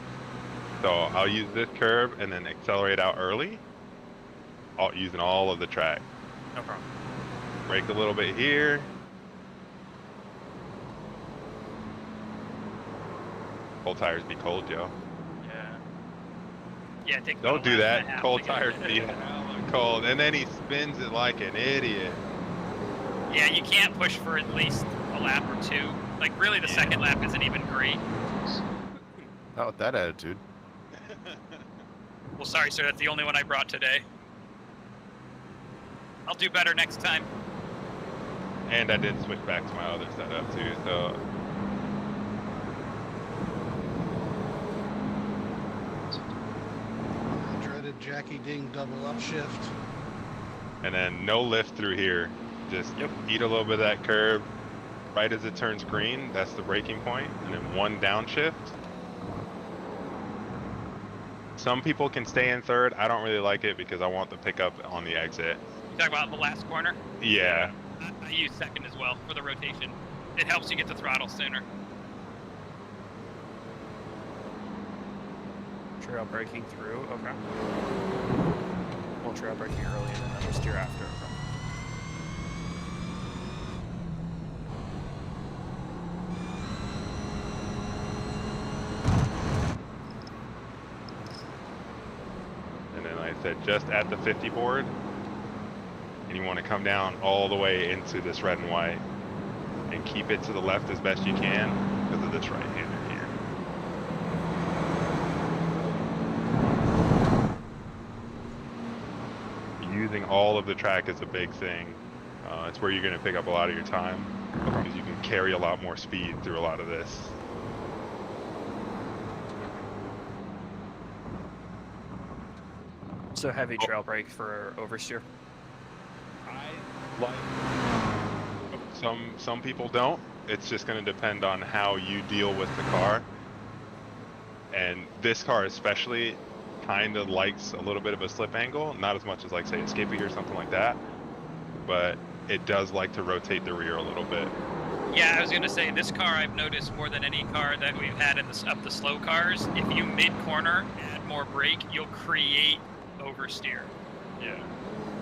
Speaker 10: So I'll use this curve and then accelerate out early, using all of the track.
Speaker 2: No problem.
Speaker 10: Brake a little bit here. Cold tires be cold, yo.
Speaker 6: Yeah. Yeah, take
Speaker 10: Don't do
Speaker 6: that.
Speaker 10: that. Cold tires be cold. And then he spins it like an idiot.
Speaker 6: Yeah, you can't push for at least a lap or two. Like, really, the second lap isn't even great.
Speaker 12: Not with that attitude.
Speaker 6: Well, sorry, sir. That's the only one I brought today. I'll do better next time.
Speaker 10: And I did switch back to my other setup, too, so...
Speaker 8: Dreaded Jackie Ding double upshift.
Speaker 10: And then no lift through here. Just eat a little bit of that curb. Right as it turns green, that's the braking point. And then one downshift. Some people can stay in third. I don't really like it because I want the pickup on the exit.
Speaker 6: You talk about the last corner?
Speaker 10: Yeah.
Speaker 6: I use second as well for the rotation. It helps you get the throttle sooner.
Speaker 2: Trail braking through. Okay. Well, trail braking early and then another steer after. Okay.
Speaker 10: And then, like I said, just at the 50 board, and you want to come down all the way into this red and white and keep it to the left as best you can because of this right-hander here. Using all of the track is a big thing. It's where you're going to pick up a lot of your time because you can carry a lot more speed through a lot of this.
Speaker 2: So heavy trail brake for oversteer.
Speaker 10: Some people don't. It's just going to depend on how you deal with the car. And this car especially kind of likes a little bit of a slip angle, not as much as like say a Skippy or something like that, but it does like to rotate the rear a little bit.
Speaker 6: Yeah, I was gonna say this car I've noticed more than any car that we've had in up the slow cars. If you mid-corner add more brake, you'll create oversteer.
Speaker 10: Yeah.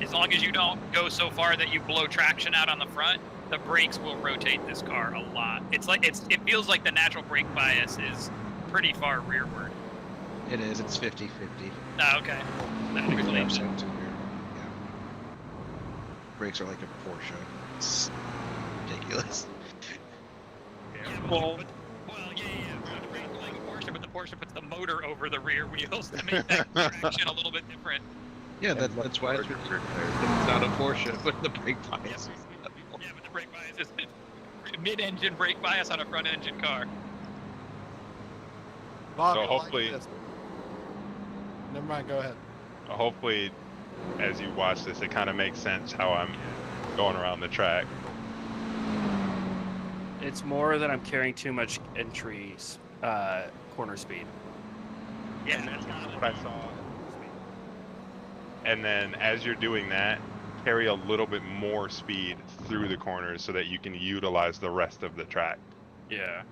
Speaker 6: As long as you don't go so far that you blow traction out on the front, the brakes will rotate this car a lot. It feels like the natural brake bias is pretty far rearward.
Speaker 13: It is. It's 50-50.
Speaker 6: Oh, okay. That
Speaker 13: Pretty
Speaker 6: explains it.
Speaker 13: upset to rear. Yeah. Brakes are like a Porsche. It's ridiculous.
Speaker 6: Well, yeah. The brakes are like a Porsche, but the Porsche puts the motor over the rear wheels to make that traction a little bit different.
Speaker 13: Yeah, that's why it's not a Porsche, but the brake bias.
Speaker 6: Yeah, but the brake bias is mid-engine brake bias on a front-engine car.
Speaker 8: Bob,
Speaker 10: So
Speaker 8: I like
Speaker 10: hopefully-
Speaker 8: this. Never mind. Go ahead.
Speaker 10: Hopefully, as you watch this, it kind of makes sense how I'm going around the track.
Speaker 2: It's more that I'm carrying too much entries, corner speed.
Speaker 6: Yeah, that's not
Speaker 10: What I saw. And then as you're doing that, carry a little bit more speed through the corners so that you can utilize the rest of the track.
Speaker 2: Yeah.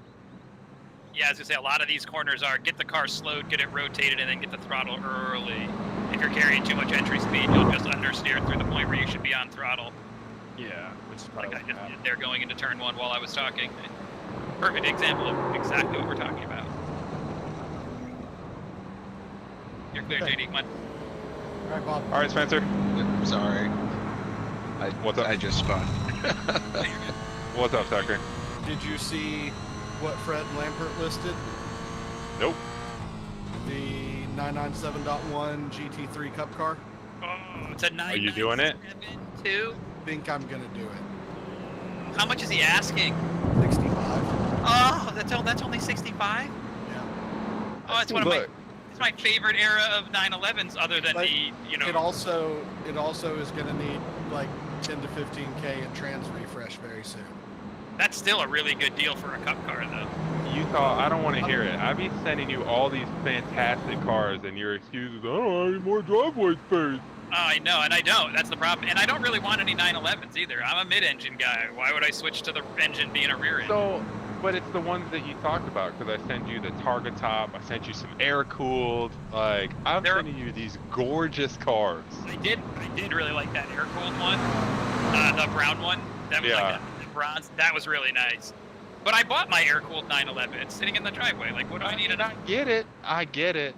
Speaker 6: Yeah, as I say, a lot of these corners are get the car slowed, get it rotated, and then get the throttle early. If you're carrying too much entry speed, you'll just understeer through the point where you should be on throttle.
Speaker 2: Yeah. Which is
Speaker 6: Like I just did there going into turn 1 while I was talking. Perfect example of exactly what we're talking about. You're clear,
Speaker 8: Okay.
Speaker 6: JD. Come on.
Speaker 8: All right, Bob.
Speaker 10: All right, Spencer.
Speaker 13: Sorry.
Speaker 10: What's up?
Speaker 13: I just spun.
Speaker 10: What's up, Tucker?
Speaker 8: Did you see what Fred Lampert listed?
Speaker 10: Nope.
Speaker 8: The 997.1 GT3 Cup car.
Speaker 6: Oh, it's a 9.
Speaker 10: Are you doing it?
Speaker 6: Too.
Speaker 8: Think I'm gonna do it.
Speaker 6: How much is he asking?
Speaker 8: 65.
Speaker 6: Oh, that's only 65.
Speaker 8: Yeah.
Speaker 6: Oh, it's one of my.
Speaker 10: Look.
Speaker 6: It's my favorite era of 911s, other than
Speaker 8: But
Speaker 6: the
Speaker 8: It also is gonna need like 10 to 15K in trans refresh very soon.
Speaker 6: That's still a really good deal for a cup car, though.
Speaker 10: Utah, I don't want to hear it. I've been sending you all these fantastic cars, and your excuse is, oh, I need more driveway space.
Speaker 6: Oh, I know, and I don't. That's the problem. And I don't really want any 911s either. I'm a mid-engine guy. Why would I switch to the engine being a rear engine?
Speaker 10: So, but it's the ones that you talked about, because I sent you the Targa Top, I sent you some air-cooled, like, I'm sending you these gorgeous cars.
Speaker 6: I did really like that air-cooled one, the brown one. That was like the bronze. That was really nice. But I bought my air-cooled 911. It's sitting in the driveway. Like, what do I need it on?
Speaker 10: I get it.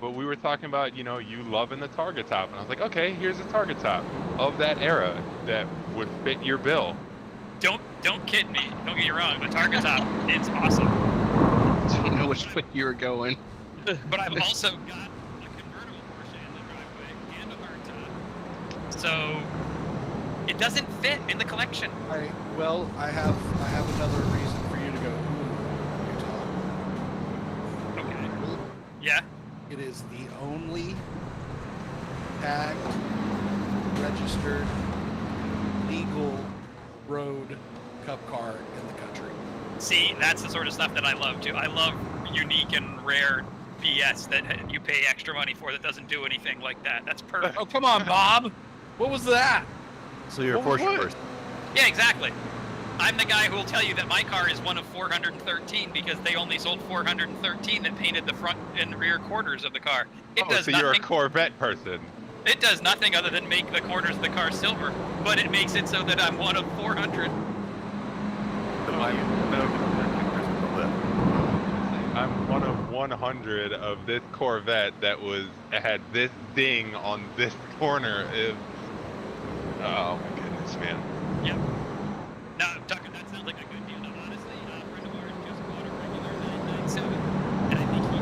Speaker 10: But we were talking about, you loving the Targa Top. And I was like, okay, here's a Targa Top of that era that would fit your bill.
Speaker 6: Don't kid me. Don't get me wrong. The Targa Top is awesome.
Speaker 13: Don't know which way you were going.
Speaker 6: But I've also got a convertible Porsche in the driveway and a hardtop. So it doesn't fit in the collection.
Speaker 8: All right. Well, I have another reason for you to go. Ooh, Utah.
Speaker 6: Okay. Yeah.
Speaker 8: It is the only tagged, registered, legal road cup car in the country.
Speaker 6: See, that's the sort of stuff that I love too. I love unique and rare BS that you pay extra money for that doesn't do anything like that. That's perfect.
Speaker 8: Oh, come on, Bob. What was that?
Speaker 12: So you're a Porsche person.
Speaker 6: Yeah, exactly. I'm the guy who will tell you that my car is one of 413 because they only sold 413 that painted the front and rear quarters of the car. It does
Speaker 10: so
Speaker 6: nothing.
Speaker 10: you're a Corvette person.
Speaker 6: It does nothing other than make the corners of the car silver, but it makes it so that I'm one of 400.
Speaker 10: I'm one of 100 of this Corvette that had this ding on this corner. Oh my goodness, man.
Speaker 6: Yep. No, Tucker, that sounds like a good deal. Now, honestly, a friend of ours just bought a regular 997, and I think he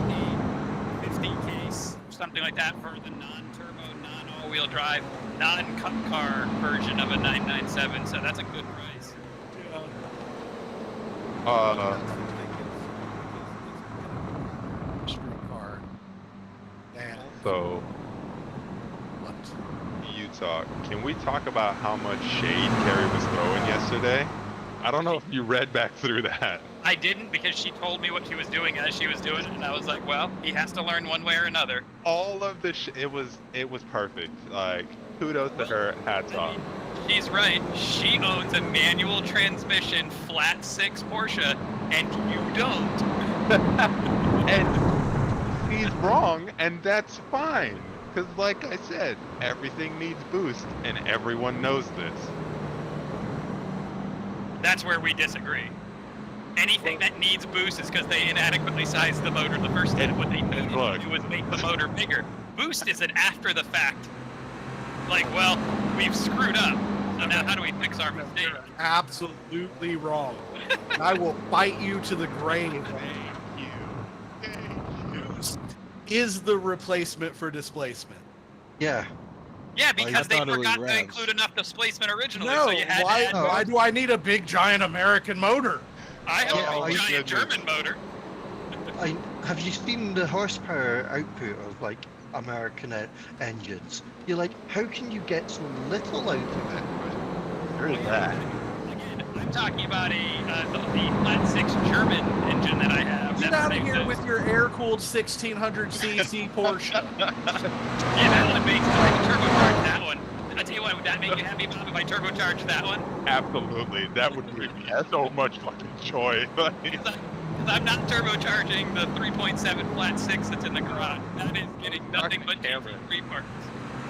Speaker 6: paid 15K, something like that, for the non-turbo, non-all-wheel drive, non-cup car version of a 997. So that's a good price.
Speaker 8: Street car. And
Speaker 10: So, Utah, can we talk about how much shade Carrie was throwing yesterday? I don't know if you read back through that.
Speaker 6: I didn't, because she told me what she was doing as she was doing it, and I was like, well, he has to learn one way or another.
Speaker 10: All of the it was perfect. Like, kudos to her, hats off.
Speaker 6: She's right. She owns a manual transmission flat 6 Porsche, and you don't.
Speaker 10: And he's wrong, and that's fine. Because like I said, everything needs boost, and everyone knows this.
Speaker 6: That's where we disagree. Anything that needs boost is because they inadequately sized the motor the first time. What they needed to do was make the motor bigger. Boost is an after the fact. Like, well, we've screwed up. So now how do we fix our mistake?
Speaker 8: You're absolutely wrong. And I will fight you to the grave. Boost is the replacement for displacement.
Speaker 7: Yeah.
Speaker 6: Yeah, because they
Speaker 13: thought it was
Speaker 6: forgot to
Speaker 13: revs.
Speaker 6: include enough displacement originally.
Speaker 8: No,
Speaker 6: so you had
Speaker 8: why,
Speaker 6: to add
Speaker 8: why do I need a big giant American motor?
Speaker 6: I have
Speaker 7: Yeah,
Speaker 6: a big
Speaker 7: I-
Speaker 6: giant German motor.
Speaker 7: Have you seen the horsepower output of like American engines? You're like, how can you get so little out of it?
Speaker 12: There is that.
Speaker 6: Again, I'm talking about the flat 6 German engine that I have.
Speaker 8: Get
Speaker 6: that
Speaker 8: out of
Speaker 6: makes
Speaker 8: here
Speaker 6: it-
Speaker 8: with your air-cooled 1600cc Porsche.
Speaker 6: Yeah, that one makes it. I can turbocharge that one. I tell you what, would that make you happy, Bob, if I turbocharge that one?
Speaker 10: Absolutely, that would bring me so much fucking joy.
Speaker 6: Because I'm not turbocharging the 3.7 flat 6 that's in the garage. That is getting nothing but free parts.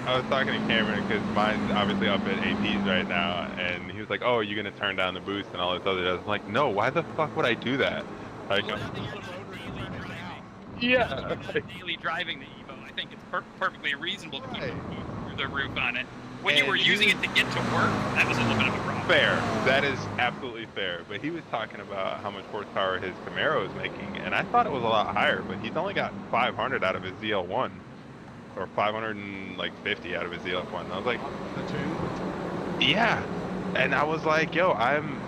Speaker 10: I was talking to Cameron because mine's obviously up at APs right now, and he was like, "Oh, you're gonna turn down the boost and all this other stuff." I'm like, "No, why the fuck would I do that?" Like, yeah.
Speaker 6: Daily driving the Evo, I think it's perfectly reasonable to keep the boost through the roof on it. When you were using it to get to work, that was a little bit of a problem.
Speaker 10: Fair. That is absolutely fair. But he was talking about how much horsepower his Camaro is making, and I thought it was a lot higher, but he's only got 500 out of his ZL1. Or 550 out of his ZL1. And I was like, yeah. And I was like, yo, I'm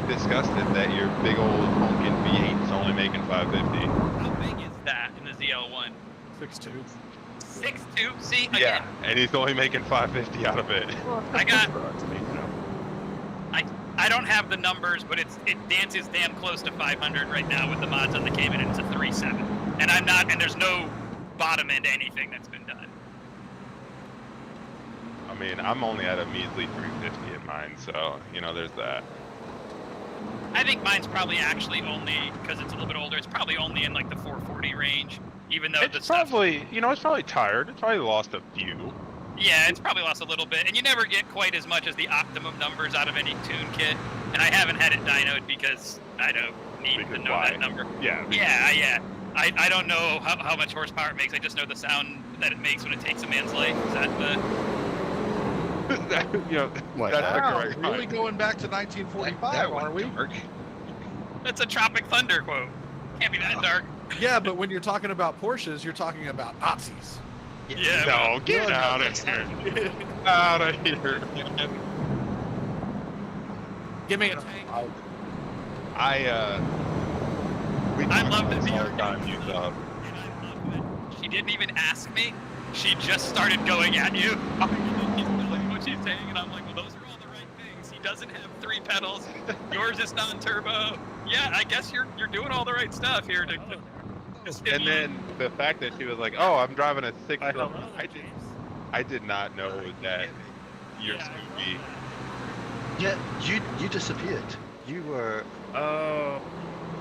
Speaker 10: disgusted that your big old honking V8 is only making 550.
Speaker 6: How big is that in the ZL1?
Speaker 8: 6.2.
Speaker 6: 6.2? See, again,
Speaker 10: Yeah, and he's only making 550 out of it.
Speaker 6: I don't have the numbers, but it dances damn close to 500 right now with the mods on the Cayman, and it's a 3.7. And there's no bottom end anything that's been done.
Speaker 10: I mean, I'm only at a measly 350 in mine, so, you know, there's that.
Speaker 6: I think mine's probably actually only, because it's a little bit older, it's probably only in like the 440 range, even though
Speaker 10: It's probably, you know, it's probably tired. It's probably lost a few.
Speaker 6: Yeah, it's probably lost a little bit, and you never get quite as much as the optimum numbers out of any tune kit. And I haven't had it dynoed because I don't need to know that number.
Speaker 10: Yeah.
Speaker 6: Yeah. I don't know how much horsepower it makes. I just know the sound that it makes when it takes a man's life. Is that the?
Speaker 10: You know,
Speaker 12: Like,
Speaker 10: that's the
Speaker 8: Wow,
Speaker 10: correct
Speaker 8: really
Speaker 10: line.
Speaker 8: going back to 1945, are we?
Speaker 6: That's a Tropic Thunder quote. Can't be that dark.
Speaker 8: Yeah, but when you're talking about Porsches, you're talking about Nazis.
Speaker 6: Yeah.
Speaker 10: No, get out of here. Out of here.
Speaker 8: Give me a tank.
Speaker 6: I love this
Speaker 10: all the time, you thought.
Speaker 6: She didn't even ask me. She just started going at you. He's like, what she's saying, and I'm like, well, those are all the right things. He doesn't have 3 pedals. Yours is non-turbo. Yeah, I guess you're doing all the right stuff here.
Speaker 10: And then the fact that she was like, "Oh, I'm driving a 6." I did not know that your Scooby.
Speaker 7: Yeah, you disappeared. You were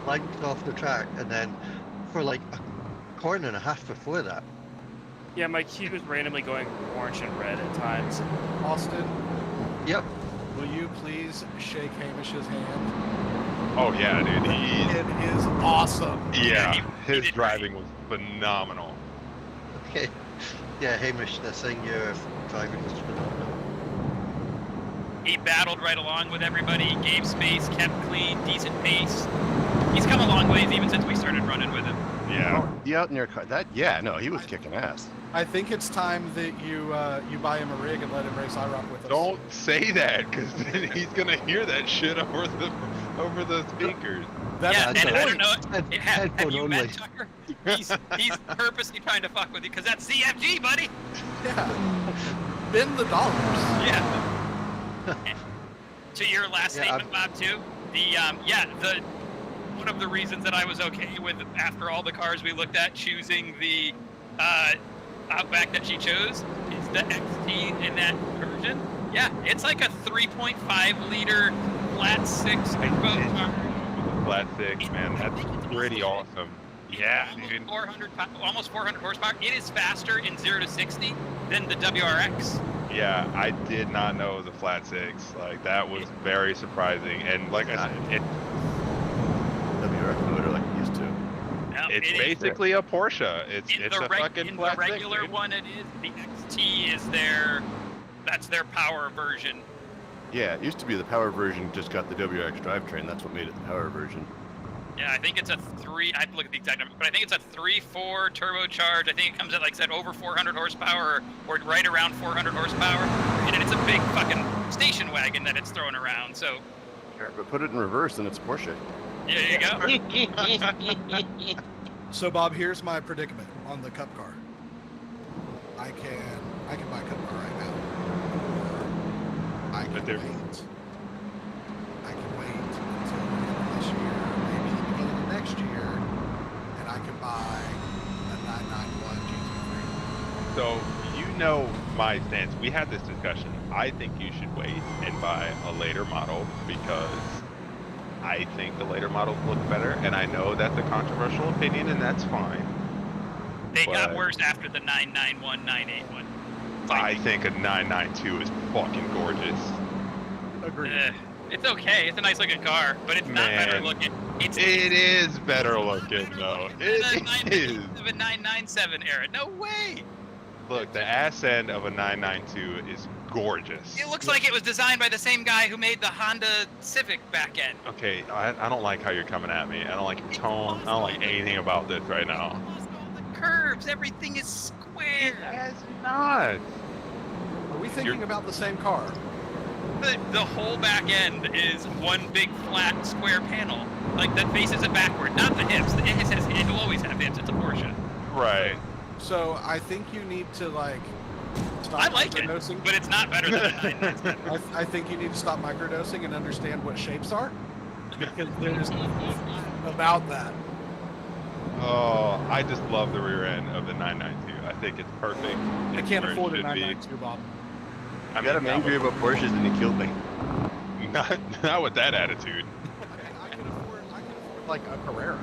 Speaker 7: linked off the track, and then for like a corner and a half before that.
Speaker 2: Yeah, my cube is randomly going orange and red at times.
Speaker 8: Austin,
Speaker 7: Yep.
Speaker 8: will you please shake Hamish's hand?
Speaker 10: Oh yeah, dude.
Speaker 8: It is awesome.
Speaker 10: Yeah, his driving was phenomenal.
Speaker 7: Okay. Yeah, Hamish, they're saying your driving was phenomenal.
Speaker 6: He battled right along with everybody, gave space, kept clean, decent pace. He's come a long ways even since we started running with him.
Speaker 10: Yeah.
Speaker 12: You out in your car? No, he was kicking ass.
Speaker 8: I think it's time that you buy him a rig and let him race IROCC with us.
Speaker 10: Don't say that, because then he's gonna hear that shit over the speakers.
Speaker 8: That's
Speaker 6: yeah, and I don't know. Have
Speaker 7: headphone
Speaker 6: you
Speaker 7: only.
Speaker 6: met Tucker? He's purposely trying to fuck with you because that's CFG, buddy.
Speaker 8: Yeah. Spend the dollars.
Speaker 6: Yeah. To your last
Speaker 7: Yeah,
Speaker 6: statement, Bob, too. The one of the reasons that I was okay with after all the cars we looked at choosing the Outback that she chose is the XT in that version. Yeah, it's like a 3.5 liter flat 6 turbo car.
Speaker 10: Flat 6, man, that's pretty awesome. Yeah, dude.
Speaker 6: Almost 400 horsepower. It is faster in 0 to 60 than the WRX.
Speaker 10: Yeah, I did not know it was a flat 6. Like, that was very surprising. And like I said, It's
Speaker 6: it is-
Speaker 10: basically a Porsche. It's
Speaker 6: in
Speaker 10: it's
Speaker 6: the
Speaker 10: a
Speaker 6: reg-
Speaker 10: fucking
Speaker 6: in
Speaker 10: flat
Speaker 6: the
Speaker 10: six,
Speaker 6: regular
Speaker 10: dude.
Speaker 6: one, it is. The XT is that's their power version.
Speaker 12: Yeah, it used to be the power version just got the WRX drivetrain. That's what made it the power version.
Speaker 6: Yeah, I think it's a 3. I have to look at the exact number, but I think it's a 3.4 turbocharged. I think it comes at, like I said, over 400 horsepower or right around 400 horsepower. And it's a big fucking station wagon that it's throwing around. So
Speaker 12: Sure, but put it in reverse and it's a Porsche.
Speaker 6: yeah, there you go.
Speaker 8: So Bob, here's my predicament on the Cup car. I can buy a Cup car right now. I can
Speaker 10: But they're-
Speaker 8: wait. I can wait until the end of this year, maybe the beginning of next year, and I can buy a 991 GT3.
Speaker 10: So you know my stance. We had this discussion. I think you should wait and buy a later model because I think the later models look better, and I know that's a controversial opinion, and that's fine.
Speaker 6: They got
Speaker 10: But-
Speaker 6: worse after the 991, 981.
Speaker 10: I think a 992 is fucking gorgeous.
Speaker 8: Agreed.
Speaker 6: It's okay. It's a nice looking car, but it's not better
Speaker 10: Man.
Speaker 6: looking. It
Speaker 10: is better looking though. It is.
Speaker 6: The 997 era. No way.
Speaker 10: Look, the ass end of a 992 is gorgeous.
Speaker 6: It looks like it was designed by the same guy who made the Honda Civic back end.
Speaker 10: Okay, I don't like how you're coming at me. I don't like your tone. I don't like anything about this right now.
Speaker 6: Curves. Everything is square.
Speaker 10: It's not.
Speaker 8: Are we thinking about the same car?
Speaker 6: The whole back end is one big flat square panel, like that faces it backward. Not the hips. The hips it'll always have hips. It's a Porsche.
Speaker 10: Right.
Speaker 8: So I think you need to like stop
Speaker 6: I like it,
Speaker 8: microdosing.
Speaker 6: but it's not better than the 997.
Speaker 8: I think you need to stop microdosing and understand what shapes are, because there's about that.
Speaker 10: Oh, I just love the rear end of the 992. I think it's perfect.
Speaker 8: I
Speaker 10: It's
Speaker 8: can't
Speaker 10: where it
Speaker 8: afford a
Speaker 10: should be.
Speaker 8: 992, Bob.
Speaker 10: I
Speaker 12: You got him
Speaker 10: mean,
Speaker 12: angry about Porsches and he killed me.
Speaker 10: not with that attitude.
Speaker 8: I can afford like a Carrera.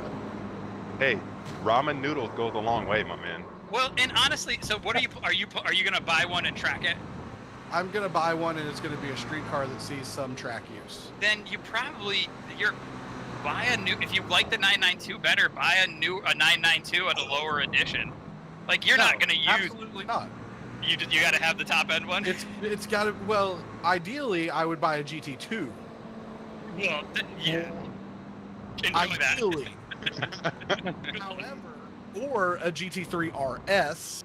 Speaker 10: Hey, ramen noodles goes a long way, my man.
Speaker 6: Well, and honestly, so what are you gonna buy one and track it?
Speaker 8: I'm gonna buy one, and it's gonna be a street car that sees some track use.
Speaker 6: Then buy a new. If you like the 992 better, buy a 992 at a lower edition. Like you're not gonna use.
Speaker 8: Absolutely not.
Speaker 6: You got to have the top end one.
Speaker 8: It's got to. Well, ideally, I would buy a GT2.
Speaker 6: Well, yeah. Enjoy
Speaker 8: Ideally. However, or a GT3 RS.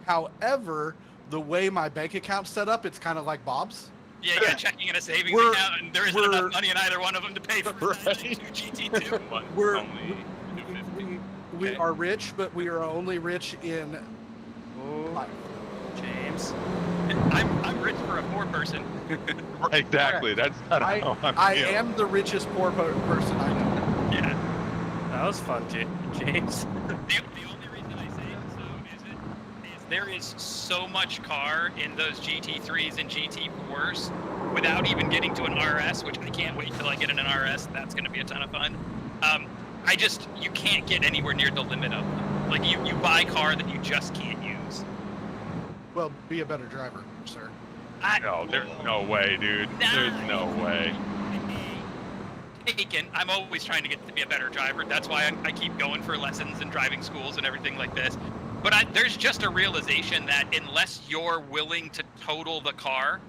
Speaker 8: However, the way my bank account's set up, it's kind of like Bob's.
Speaker 6: Yeah, you got checking in a savings
Speaker 8: We're-
Speaker 6: account, and there isn't
Speaker 8: we're-
Speaker 6: enough money in either one of them to pay for the 992 GT2.
Speaker 8: We're we are rich, but we are only rich in life.
Speaker 6: James, I'm rich for a poor person.
Speaker 10: Exactly. That's not how
Speaker 8: I
Speaker 10: feel.
Speaker 8: am the richest poor person I know.
Speaker 6: Yeah.
Speaker 2: That was fun, James.
Speaker 6: The only reason I say so is there is so much car in those GT3s and GT4s without even getting to an RS, which I can't wait till I get in an RS. That's going to be a ton of fun. You can't get anywhere near the limit of them. Like you buy a car that you just can't use.
Speaker 8: Well, be a better driver, sir.
Speaker 10: No, there's no way, dude. There's no way.
Speaker 6: Taken. I'm always trying to get to be a better driver. That's why I keep going for lessons and driving schools and everything like this. But there's just a realization that unless you're willing to total the car,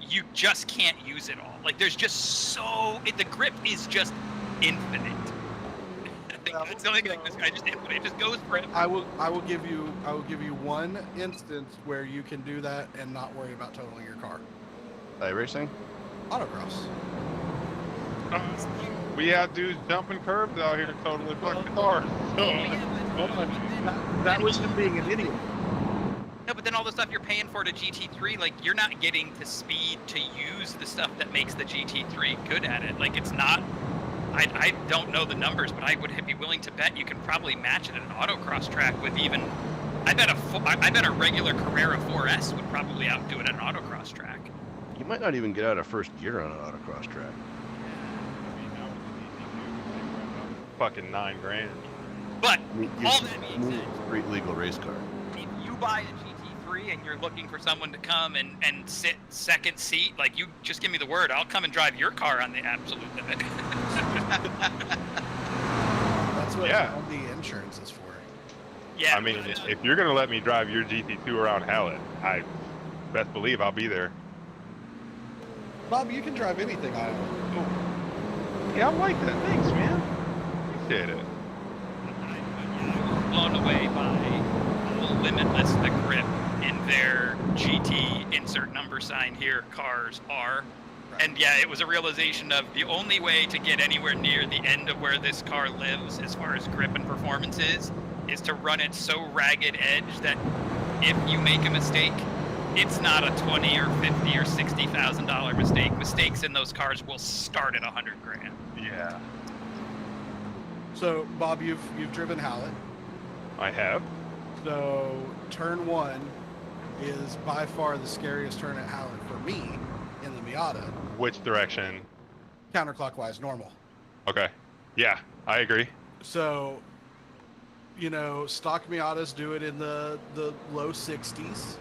Speaker 6: you just can't use it all. Like there's just the grip is just infinite. That's the only thing this guy just infinite. It just goes forever.
Speaker 8: I will give you one instance where you can do that and not worry about totaling your car.
Speaker 12: iRacing?
Speaker 8: Autocross.
Speaker 10: We have dudes jumping curbs out here totally fucking cars.
Speaker 8: That was him being an idiot.
Speaker 6: No, but then all the stuff you're paying for to GT3, like you're not getting the speed to use the stuff that makes the GT3 good at it. Like it's not. I don't know the numbers, but I would be willing to bet you can probably match it at an autocross track with even. I bet a regular Carrera 4S would probably outdo it at an autocross track.
Speaker 12: You might not even get out of first gear on an autocross track.
Speaker 10: Fucking $9,000.
Speaker 6: But
Speaker 12: You
Speaker 6: all that being said,
Speaker 12: street legal race car.
Speaker 6: if you buy a GT3 and you're looking for someone to come and sit second seat, like you just give me the word, I'll come and drive your car on the absolute limit.
Speaker 8: That's what
Speaker 10: Yeah.
Speaker 8: what the insurance is for.
Speaker 6: Yeah.
Speaker 10: I mean, if you're gonna let me drive your GT2 around Hallett, I best believe I'll be there.
Speaker 8: Bob, you can drive anything I own.
Speaker 10: Yeah, I like that. Thanks, man. Appreciate it.
Speaker 6: Blown away by how limitless the grip in their GT insert number sign here cars are. And yeah, it was a realization of the only way to get anywhere near the end of where this car lives as far as grip and performance is to run it so ragged edge that if you make a mistake, it's not a $20 or $50 or $60,000 mistake. Mistakes in those cars will start at $100 grand.
Speaker 10: Yeah.
Speaker 8: So, Bob, you've driven Hallett.
Speaker 10: I have.
Speaker 8: So, turn 1 is by far the scariest turn at Hallett for me in the Miata.
Speaker 10: Which direction?
Speaker 8: Counterclockwise, normal.
Speaker 10: Okay. Yeah, I agree.
Speaker 8: So, you know, stock Miatas do it in the low 60s.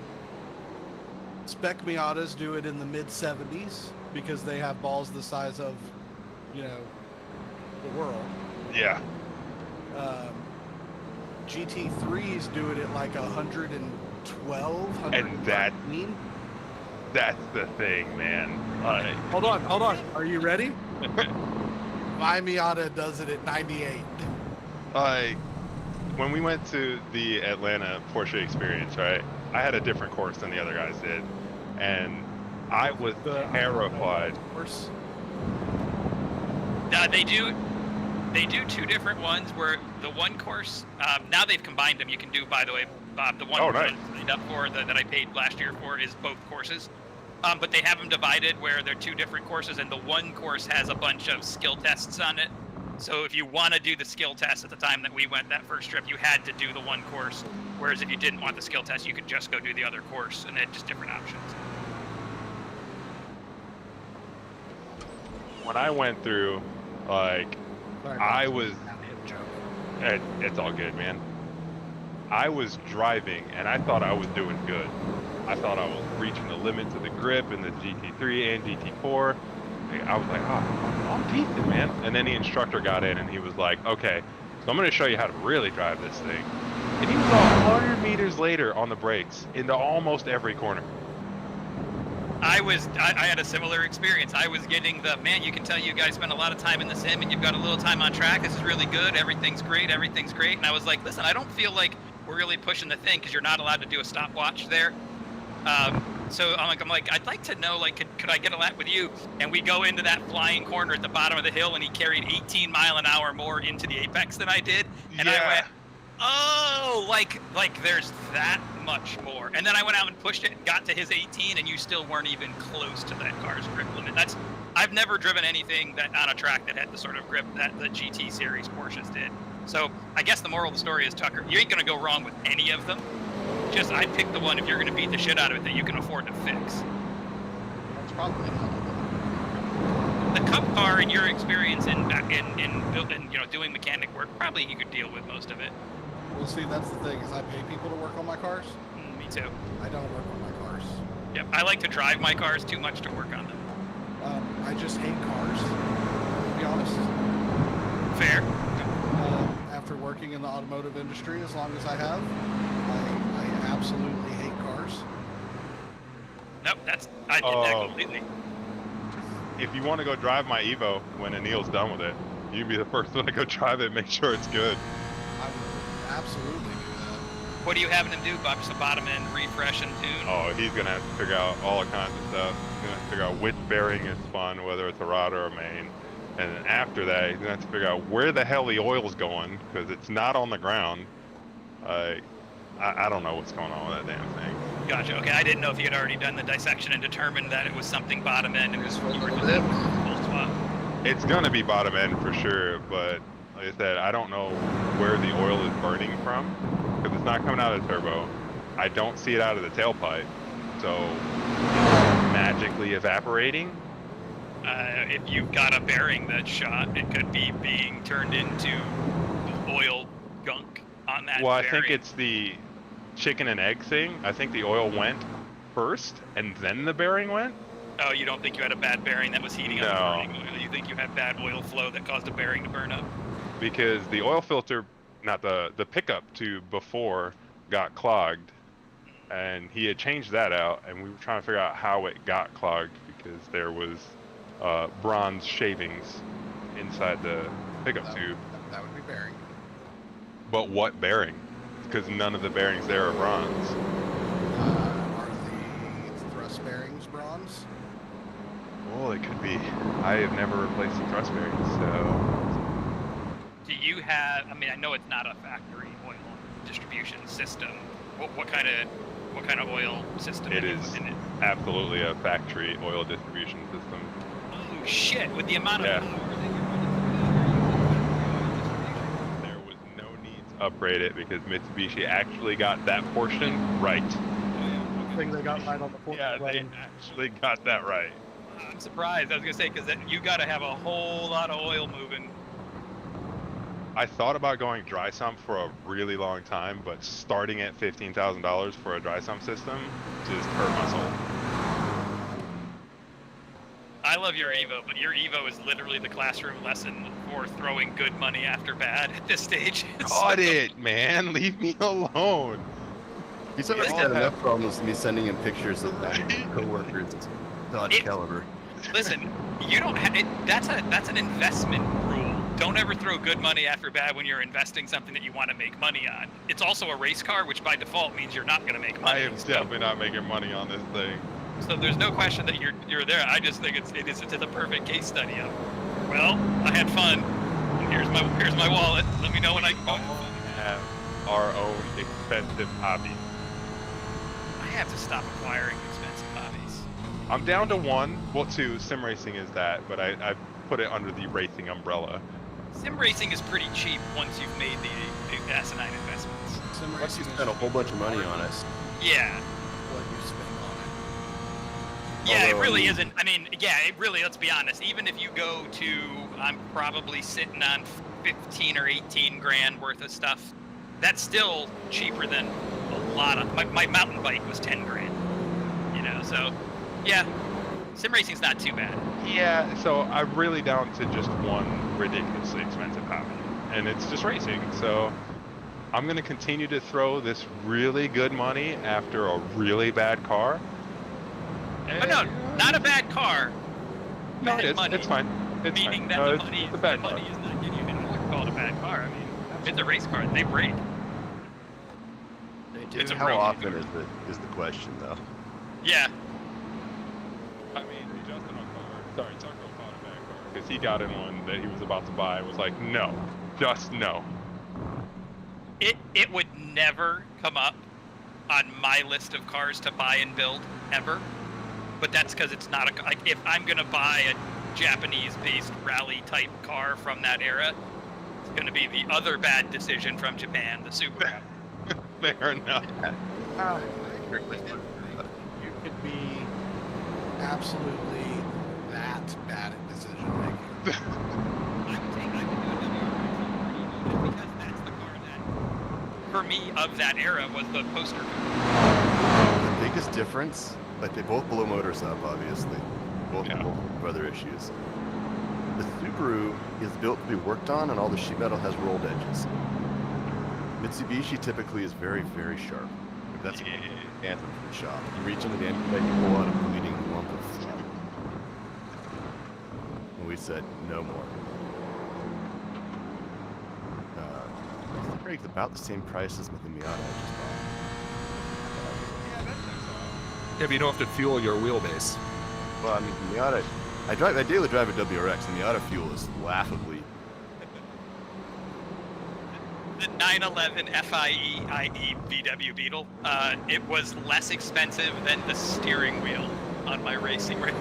Speaker 8: Spec Miatas do it in the mid 70s because they have balls the size of, you know, the world.
Speaker 10: Yeah.
Speaker 8: GT3s do it at like 112,
Speaker 10: And that's the thing, man.
Speaker 8: Hold on. Are you ready? My Miata does it at 98.
Speaker 10: When we went to the Atlanta Porsche experience, right? I had a different course than the other guys did, and I was terrified.
Speaker 8: Course.
Speaker 6: They do two different ones where the one course, now they've combined them. You can do, by the way, Bob, the one
Speaker 10: nice.
Speaker 6: I signed up for that I paid last year for is both courses. But they have them divided where they're two different courses, and the one course has a bunch of skill tests on it. So if you want to do the skill test at the time that we went that first trip, you had to do the one course. Whereas if you didn't want the skill test, you could just go do the other course, and they had just different options.
Speaker 10: When I went through, like, I was... It's all good, man. I was driving, and I thought I was doing good. I thought I was reaching the limits of the grip in the GT3 and GT4. I was like, oh, I'm decent, man. And then the instructor got in, and he was like, okay, so I'm going to show you how to really drive this thing. And he was 100 meters later on the brakes into almost every corner.
Speaker 6: I had a similar experience. I was getting the, man, you can tell you guys spend a lot of time in the sim and you've got a little time on track. This is really good. Everything's great. And I was like, listen, I don't feel like we're really pushing the thing because you're not allowed to do a stopwatch there. So I'm like, I'd like to know, like, could I get a lap with you? And we go into that flying corner at the bottom of the hill, and he carried 18 mile an hour more into the apex than I did. And I went, oh, like there's that much more. And then I went out and pushed it and got to his 18, and you still weren't even close to that car's grip limit. I've never driven anything that on a track that had the sort of grip that the GT series Porsches did. So I guess the moral of the story is, Tucker, you ain't gonna go wrong with any of them. Just I'd pick the one if you're gonna beat the shit out of it that you can afford to fix.
Speaker 13: That's probably not.
Speaker 6: The Cup car, in your experience in building, you know, doing mechanic work, probably you could deal with most of it.
Speaker 8: Well, see, that's the thing, is I pay people to work on my cars.
Speaker 6: Me too.
Speaker 8: I don't work on my cars.
Speaker 6: Yep, I like to drive my cars too much to work on them.
Speaker 8: I just hate cars, to be honest.
Speaker 6: Fair.
Speaker 8: After working in the automotive industry as long as I have, I absolutely hate cars.
Speaker 6: Nope, I did that completely.
Speaker 10: If you want to go drive my Evo when Anil's done with it, you can be the first one to go drive it, make sure it's good.
Speaker 8: I would absolutely do that.
Speaker 6: What are you having him do, Bob? Just the bottom end, refresh and tune?
Speaker 10: Oh, he's going to have to figure out all kinds of stuff. He's going to have to figure out which bearing is fun, whether it's a rod or a main. And then after that, he's going to have to figure out where the hell the oil's going, because it's not on the ground. I don't know what's going on with that damn thing.
Speaker 6: Gotcha. Okay, I didn't know if you had already done the dissection and determined that it was something bottom end and
Speaker 13: Just
Speaker 6: you were
Speaker 13: roll
Speaker 6: just
Speaker 13: it.
Speaker 6: full swap.
Speaker 10: It's going to be bottom end for sure, but like I said, I don't know where the oil is burning from, because it's not coming out of the turbo. I don't see it out of the tailpipe, so it's magically evaporating.
Speaker 6: If you've got a bearing that's shot, it could be being turned into oil gunk on that
Speaker 10: Well, I
Speaker 6: bearing.
Speaker 10: think it's the chicken and egg thing. I think the oil went first, and then the bearing went.
Speaker 6: Oh, you don't think you had a bad bearing that was heating up
Speaker 10: No.
Speaker 6: the burning oil? You think you had bad oil flow that caused a bearing to burn up?
Speaker 10: because the oil filter, not the pickup tube before, got clogged, and he had changed that out, and we were trying to figure out how it got clogged because there was bronze shavings inside the pickup tube.
Speaker 8: That would be bearing.
Speaker 10: But what bearing? Because none of the bearings there are bronze.
Speaker 8: Are the thrust bearings bronze?
Speaker 10: Oh, it could be. I have never replaced the thrust bearings, so.
Speaker 6: Do you have? I mean, I know it's not a factory oil distribution system. What kind of oil system?
Speaker 10: It is absolutely a factory oil distribution system.
Speaker 6: Oh shit! With the amount of power that you're running,
Speaker 10: there was no need to upgrade it because Mitsubishi actually got that portion right.
Speaker 4: I think they got right on the 4th.
Speaker 10: Yeah, they actually got that right.
Speaker 6: I'm surprised. I was gonna say because you got to have a whole lot of oil moving.
Speaker 10: I thought about going dry sump for a really long time, but starting at $15,000 for a dry sump system just hurt my soul.
Speaker 6: I love your Evo, but your Evo is literally the classroom lesson for throwing good money after bad at this stage.
Speaker 10: Got it, man. Leave me alone.
Speaker 12: He's already had enough problems with me sending him pictures of coworkers Dodge Caliber.
Speaker 6: Listen, you don't have it. That's an investment rule. Don't ever throw good money after bad when you're investing something that you want to make money on. It's also a race car, which by default means you're not going to make money.
Speaker 10: I am definitely not making money on this thing.
Speaker 6: So there's no question that you're there. I just think it's a perfect case study of, well, I had fun. And here's my wallet. Let me know when I can go.
Speaker 10: Have our own expensive hobby.
Speaker 6: I have to stop acquiring expensive hobbies.
Speaker 10: I'm down to one. Well, two. Sim racing is that, but I put it under the racing umbrella.
Speaker 6: Sim racing is pretty cheap once you've made the asinine investments.
Speaker 12: Once you spend a whole bunch of money on us.
Speaker 6: Yeah.
Speaker 8: What you spend on it.
Speaker 6: Yeah,
Speaker 12: Although,
Speaker 6: it really isn't. I mean, yeah, it really, let's be honest. Even if you go to, I'm probably sitting on 15 or 18 grand worth of stuff. That's still cheaper than a lot of, my mountain bike was 10 grand. You know, so, yeah. Sim racing's not too bad.
Speaker 10: Yeah, so I'm really down to just one ridiculously expensive hobby, and it's just racing. So I'm going to continue to throw this really good money after a really bad car.
Speaker 6: But no, not a bad car.
Speaker 10: No,
Speaker 6: Bad money.
Speaker 10: it's fine. It's
Speaker 6: Meaning
Speaker 10: fine.
Speaker 6: that
Speaker 10: No,
Speaker 6: the money,
Speaker 10: it's a bad
Speaker 6: the
Speaker 10: car.
Speaker 6: money is not getting you. I wouldn't call it a bad car. I mean, it's a race car. They break. It's a
Speaker 12: How
Speaker 6: broken
Speaker 12: often
Speaker 6: car.
Speaker 12: is the question though?
Speaker 6: Yeah.
Speaker 10: I mean, Justin Tucker caught a bad car because he got in one that he was about to buy and was like, no, just no.
Speaker 6: It would never come up on my list of cars to buy and build ever. But that's because it's not a, like, if I'm gonna buy a Japanese-based rally-type car from that era, it's gonna be the other bad decision from Japan, the Subaru.
Speaker 10: Fair enough.
Speaker 8: You could be absolutely that bad at decision making.
Speaker 6: Because that's the car that, for me, of that era was the poster.
Speaker 12: The biggest difference, like they both blow motors up, obviously. Both have other issues. The Subaru is built to be worked on, and all the sheet metal has rolled edges. Mitsubishi typically is very, very sharp. Like that's an anthem for the shop. You reach into the end, you pull out a bleeding lump of fluid. And we said, no more. It's about the same price as with the Miata I just bought.
Speaker 13: Yeah, but you don't have to fuel your wheelbase.
Speaker 12: Well, I mean, the Miata, I daily drive a WRX, and the Miata fuel is laughably.
Speaker 6: The 911 FIE VW Beetle, it was less expensive than the steering wheel on my racing rig.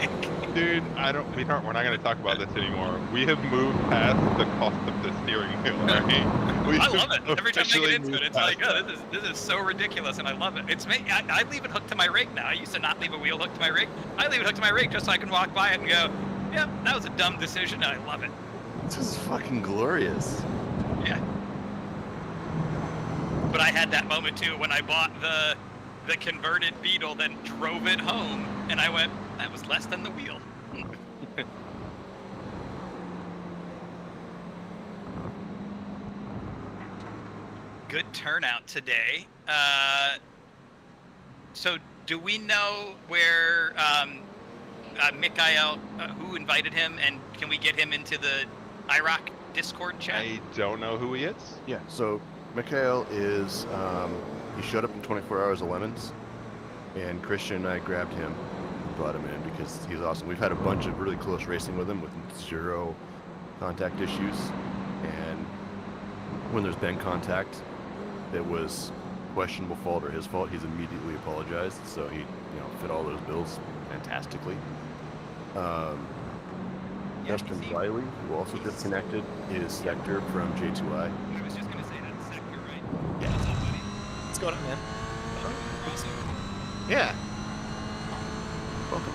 Speaker 10: Dude, we're not going to talk about this anymore. We have moved past the cost of the steering wheel, right?
Speaker 6: I love it. Every time I get into
Speaker 10: moved
Speaker 6: it, it's
Speaker 10: past
Speaker 6: like, oh, this is so ridiculous, and I love it. It's me. I leave it hooked to my rig now. I used to not leave a wheel hooked to my rig. I leave it hooked to my rig just so I can walk by it and go, yep, that was a dumb decision, and I love it.
Speaker 12: This is fucking glorious.
Speaker 6: Yeah. But I had that moment too when I bought the converted Beetle, then drove it home, and I went, that was less than the wheel. good turnout today. So do we know where Mikhail, who invited him, and can we get him into the IROCC Discord chat?
Speaker 10: I don't know who he is.
Speaker 12: Yeah, so Mikhail is, he showed up in 24 Hours of Lemons, and Christian and I grabbed him and brought him in because he's awesome. We've had a bunch of really close racing with him with 0 contact issues, and when there's been contact that was questionable fault or his fault, he's immediately apologized, so he, fit all those bills fantastically. Justin Riley, who also disconnected, is Sector from J2I.
Speaker 6: I was just going to say that's Sector, right?
Speaker 14: Yeah. What's going on, man?
Speaker 6: Awesome.
Speaker 14: Yeah.
Speaker 12: Welcome.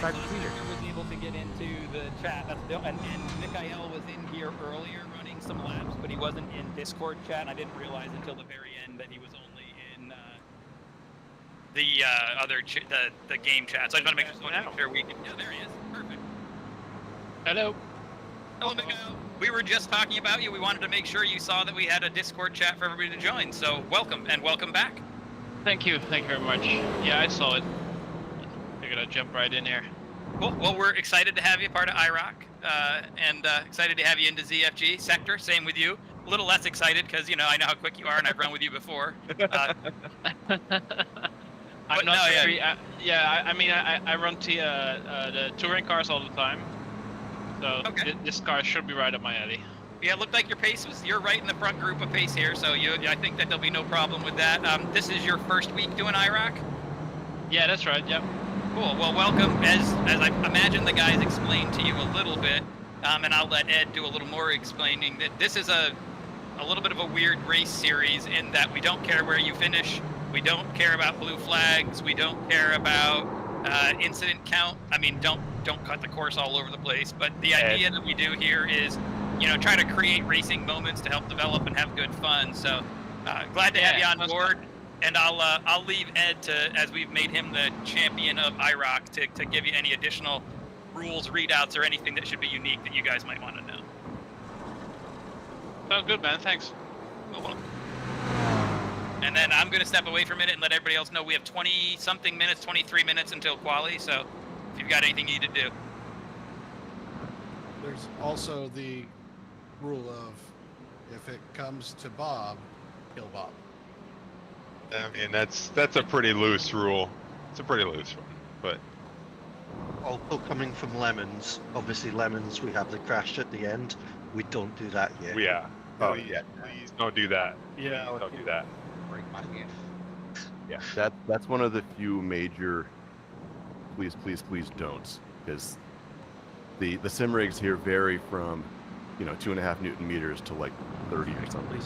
Speaker 14: I was able to get into the chat, and Mikhail was in here earlier running some laps, but he wasn't in Discord chat, and I didn't realize until the very end that he was only in
Speaker 6: The other the game chat. So I just want to make sure we can. Yeah, there he is. Perfect.
Speaker 14: Hello.
Speaker 6: Hello, Mikhail. We were just talking about you. We wanted to make sure you saw that we had a Discord chat for everybody to join. So welcome and welcome back.
Speaker 15: Thank you very much. Yeah, I saw it. Figured I'd jump right in here.
Speaker 6: Cool. Well, we're excited to have you part of IROCC, and excited to have you into ZFG Sector. Same with you. A little less excited because I know how quick you are, and I've run with you before.
Speaker 15: I'm not very. I run the touring cars all the time, so this car should be right up my alley.
Speaker 6: Yeah, it looked like you're right in the front group of pace here, so I think that there'll be no problem with that. This is your first week doing IROCC?
Speaker 15: Yeah, that's right. Yep.
Speaker 6: Cool. Well, welcome. As I imagine the guys explained to you a little bit, and I'll let Ed do a little more explaining, that this is a little bit of a weird race series in that we don't care where you finish. We don't care about blue flags. We don't care about incident count. I mean, don't cut the course all over the place. But the idea that we do here is, try to create racing moments to help develop and have good fun. So glad to have you on board. And I'll leave Ed to, as we've made him the champion of IROCC, to give you any additional rules, readouts, or anything that should be unique that you guys might want to know.
Speaker 15: Oh, good, man. Thanks.
Speaker 6: Oh, well. And then I'm going to step away for a minute and let everybody else know we have 20-something minutes, 23 minutes until quali, so if you've got anything you need to do.
Speaker 8: There's also the rule of, if it comes to Bob, kill Bob.
Speaker 10: I mean, that's a pretty loose rule. It's a pretty loose one, but
Speaker 7: Also coming from Lemons, obviously Lemons, we have the crash at the end. We don't do that yet.
Speaker 10: yeah. Oh yeah, please don't do that.
Speaker 14: Yeah.
Speaker 10: Don't do that.
Speaker 13: Break my hand.
Speaker 10: Yeah.
Speaker 12: That's one of the few major please don'ts, because the sim rigs here vary from 2.5 Newton meters to like 30 or something.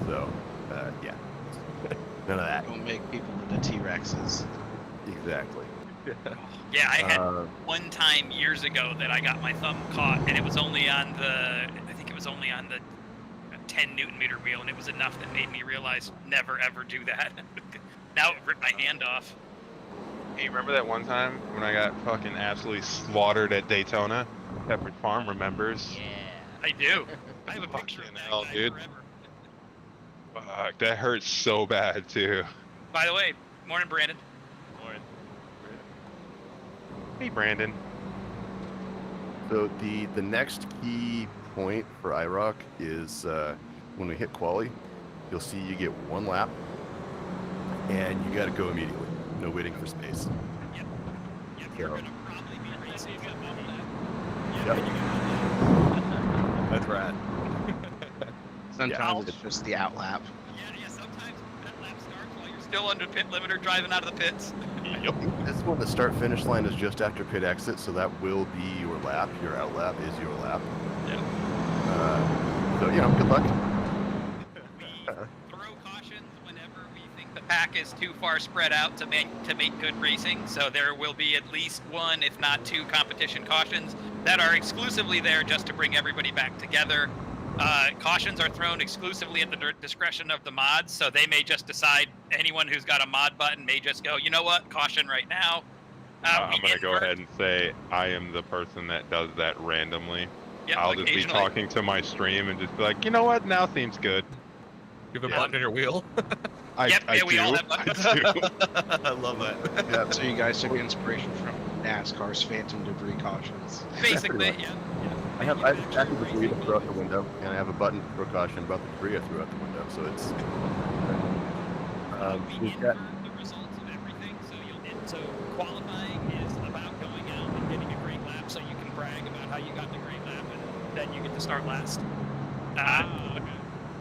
Speaker 12: So yeah, none of that.
Speaker 13: Don't make people into T-Rexes.
Speaker 12: Exactly.
Speaker 6: Yeah, I had one time years ago that I got my thumb caught, and it was only on the 10 Newton meter wheel, and it was enough that made me realize never ever do that. Now it ripped my hand off.
Speaker 10: Hey, remember that one time when I got fucking absolutely slaughtered at Daytona? Pepperidge Farm remembers.
Speaker 6: Yeah, I do. I have a picture of that
Speaker 10: hell,
Speaker 6: guy
Speaker 10: dude.
Speaker 6: forever.
Speaker 10: Fuck, that hurts so bad too.
Speaker 6: By the way, morning, Brandon.
Speaker 10: Morning. Hey, Brandon.
Speaker 12: So the next key point for IROCC is when we hit quali, you'll see you get 1 lap, and you got to go immediately. No waiting for space.
Speaker 6: Yep, you're gonna probably be racing.
Speaker 12: Yep. That's right.
Speaker 13: Sometimes it's just the outlap.
Speaker 6: Yeah, sometimes that lap starts while you're still under pit limiter driving out of the pits.
Speaker 10: Yep.
Speaker 12: This one, the start finish line is just after pit exit, so that will be your lap. Your out lap is your lap.
Speaker 6: Yeah.
Speaker 12: So good luck.
Speaker 6: We throw cautions whenever we think the pack is too far spread out to make good racing. So there will be at least 1, if not 2, competition cautions that are exclusively there just to bring everybody back together. Cautions are thrown exclusively at the discretion of the mods, so they may just decide, anyone who's got a mod button may just go, you know what, caution right now.
Speaker 10: I'm going to go ahead and say I am the person that does that randomly.
Speaker 6: Yep,
Speaker 10: I'll just be talking to my stream and just be like, you know what, now seems good.
Speaker 16: You have a button in your wheel?
Speaker 6: we all have buttons.
Speaker 16: I love that.
Speaker 13: Yeah, so you guys took inspiration from NASCAR's phantom debris cautions.
Speaker 6: Basically, yeah.
Speaker 12: I have actually debris to throw out the window, and I have a button for caution about the debris I threw out the window. So it's.
Speaker 14: We invert the results of everything, so qualifying is about going out and getting a great lap, so you can brag about how you got the great lap, and then you get to start last.
Speaker 6: Okay.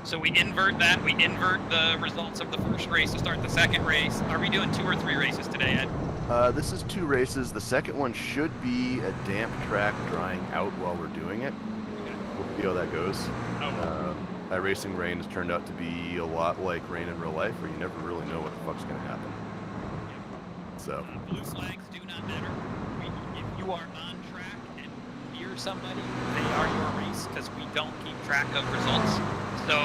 Speaker 6: So we invert that. We invert the results of the first race to start the second race. Are we doing 2 or 3 races today, Ed?
Speaker 12: This is 2 races. The second one should be a damp track drying out while we're doing it. We'll see how that goes. iRacing rain has turned out to be a lot like rain in real life, where you never really know what the fuck's going to happen. So.
Speaker 14: Blue flags do not matter. If you are on track and near somebody, they are your race, because we don't keep track of results.
Speaker 6: So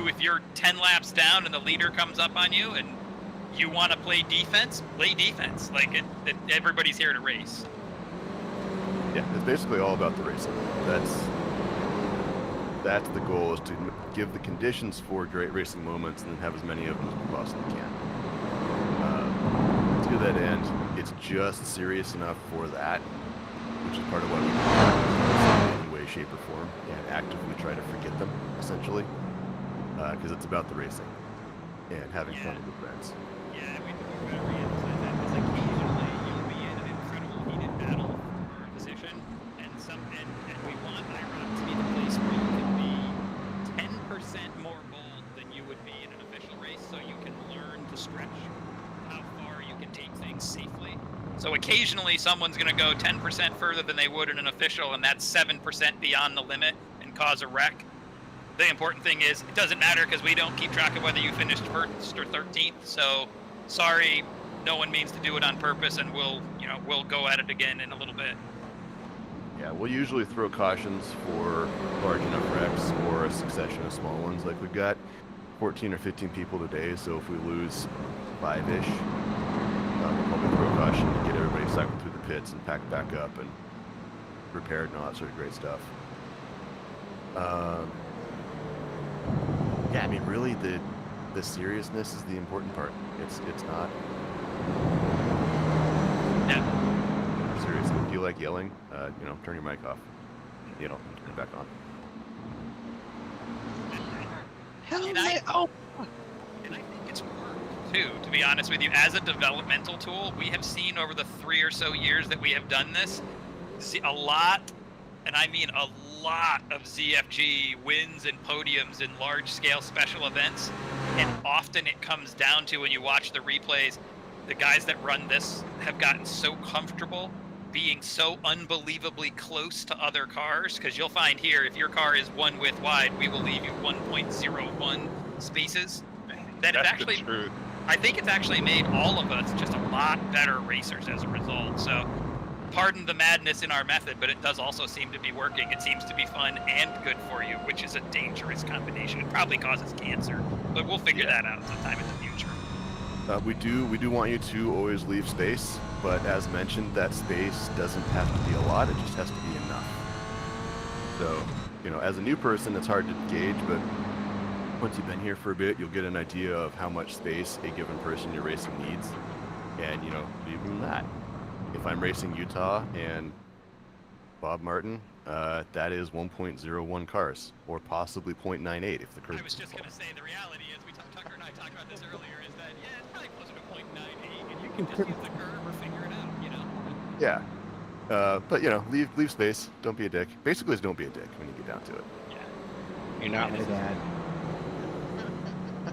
Speaker 6: if you're 10 laps down and the leader comes up on you and you want to play defense, play defense. Like everybody's here to race.
Speaker 12: Yeah, it's basically all about the racing. That's the goal, is to give the conditions for great racing moments and then have as many of them as we possibly can. To that end, it's just serious enough for that, which is part of why we do in any way, shape, or form, and actively try to forget them, essentially, because it's about the racing and having fun with friends.
Speaker 14: Yeah, we better re-emphasize that, because occasionally you'll be in an incredible heated battle for a position, and we want IROCC to be the place where you can be 10% more bold than you would be in an official race, so you can learn to stretch how far you can take things safely.
Speaker 6: So occasionally someone's going to go 10% further than they would in an official, and that's 7% beyond the limit and cause a wreck. The important thing is it doesn't matter, because we don't keep track of whether you finished 1st or 13th. So sorry, no one means to do it on purpose, and we'll go at it again in a little bit.
Speaker 12: Yeah, we'll usually throw cautions for large enough wrecks or a succession of small ones. Like we've got 14 or 15 people today, so if we lose 5-ish, we'll probably throw a caution to get everybody cycled through the pits and packed back up and repaired and all that sort of great stuff. Yeah, I mean, really, the seriousness is the important part. It's not.
Speaker 6: Yeah.
Speaker 12: Seriously, if you like yelling, turn your mic off. Turn it back on.
Speaker 6: And I think it's worked too, to be honest with you. As a developmental tool, we have seen over the 3 or so years that we have done this, a lot, and I mean a lot of ZFG wins and podiums in large-scale special events, and often it comes down to, when you watch the replays, the guys that run this have gotten so comfortable being so unbelievably close to other cars, because you'll find here, if your car is 1 width wide, we will leave you 1.01 spaces. That is actually
Speaker 10: true.
Speaker 6: I think it's actually made all of us just a lot better racers as a result. So pardon the madness in our method, but it does also seem to be working. It seems to be fun and good for you, which is a dangerous combination. It probably causes cancer, but we'll figure that out sometime in the future.
Speaker 12: We do want you to always leave space, but as mentioned, that space doesn't have to be a lot, it just has to be enough. So, as a new person, it's hard to gauge, but once you've been here for a bit, you'll get an idea of how much space a given person you're racing needs. And, even that. If I'm racing Utah and Bob Martin, that is 1.01 cars, or possibly 0.98 if the curve.
Speaker 14: I was just going to say, the reality is, Tucker and I talked about this earlier, is that, it's probably closer to 0.98, and you can just use the curve or figure it out,
Speaker 12: Yeah. But, leave space. Don't be a dick. Basically, just don't be a dick when you get down to it.
Speaker 14: Yeah.
Speaker 13: You're not my dad.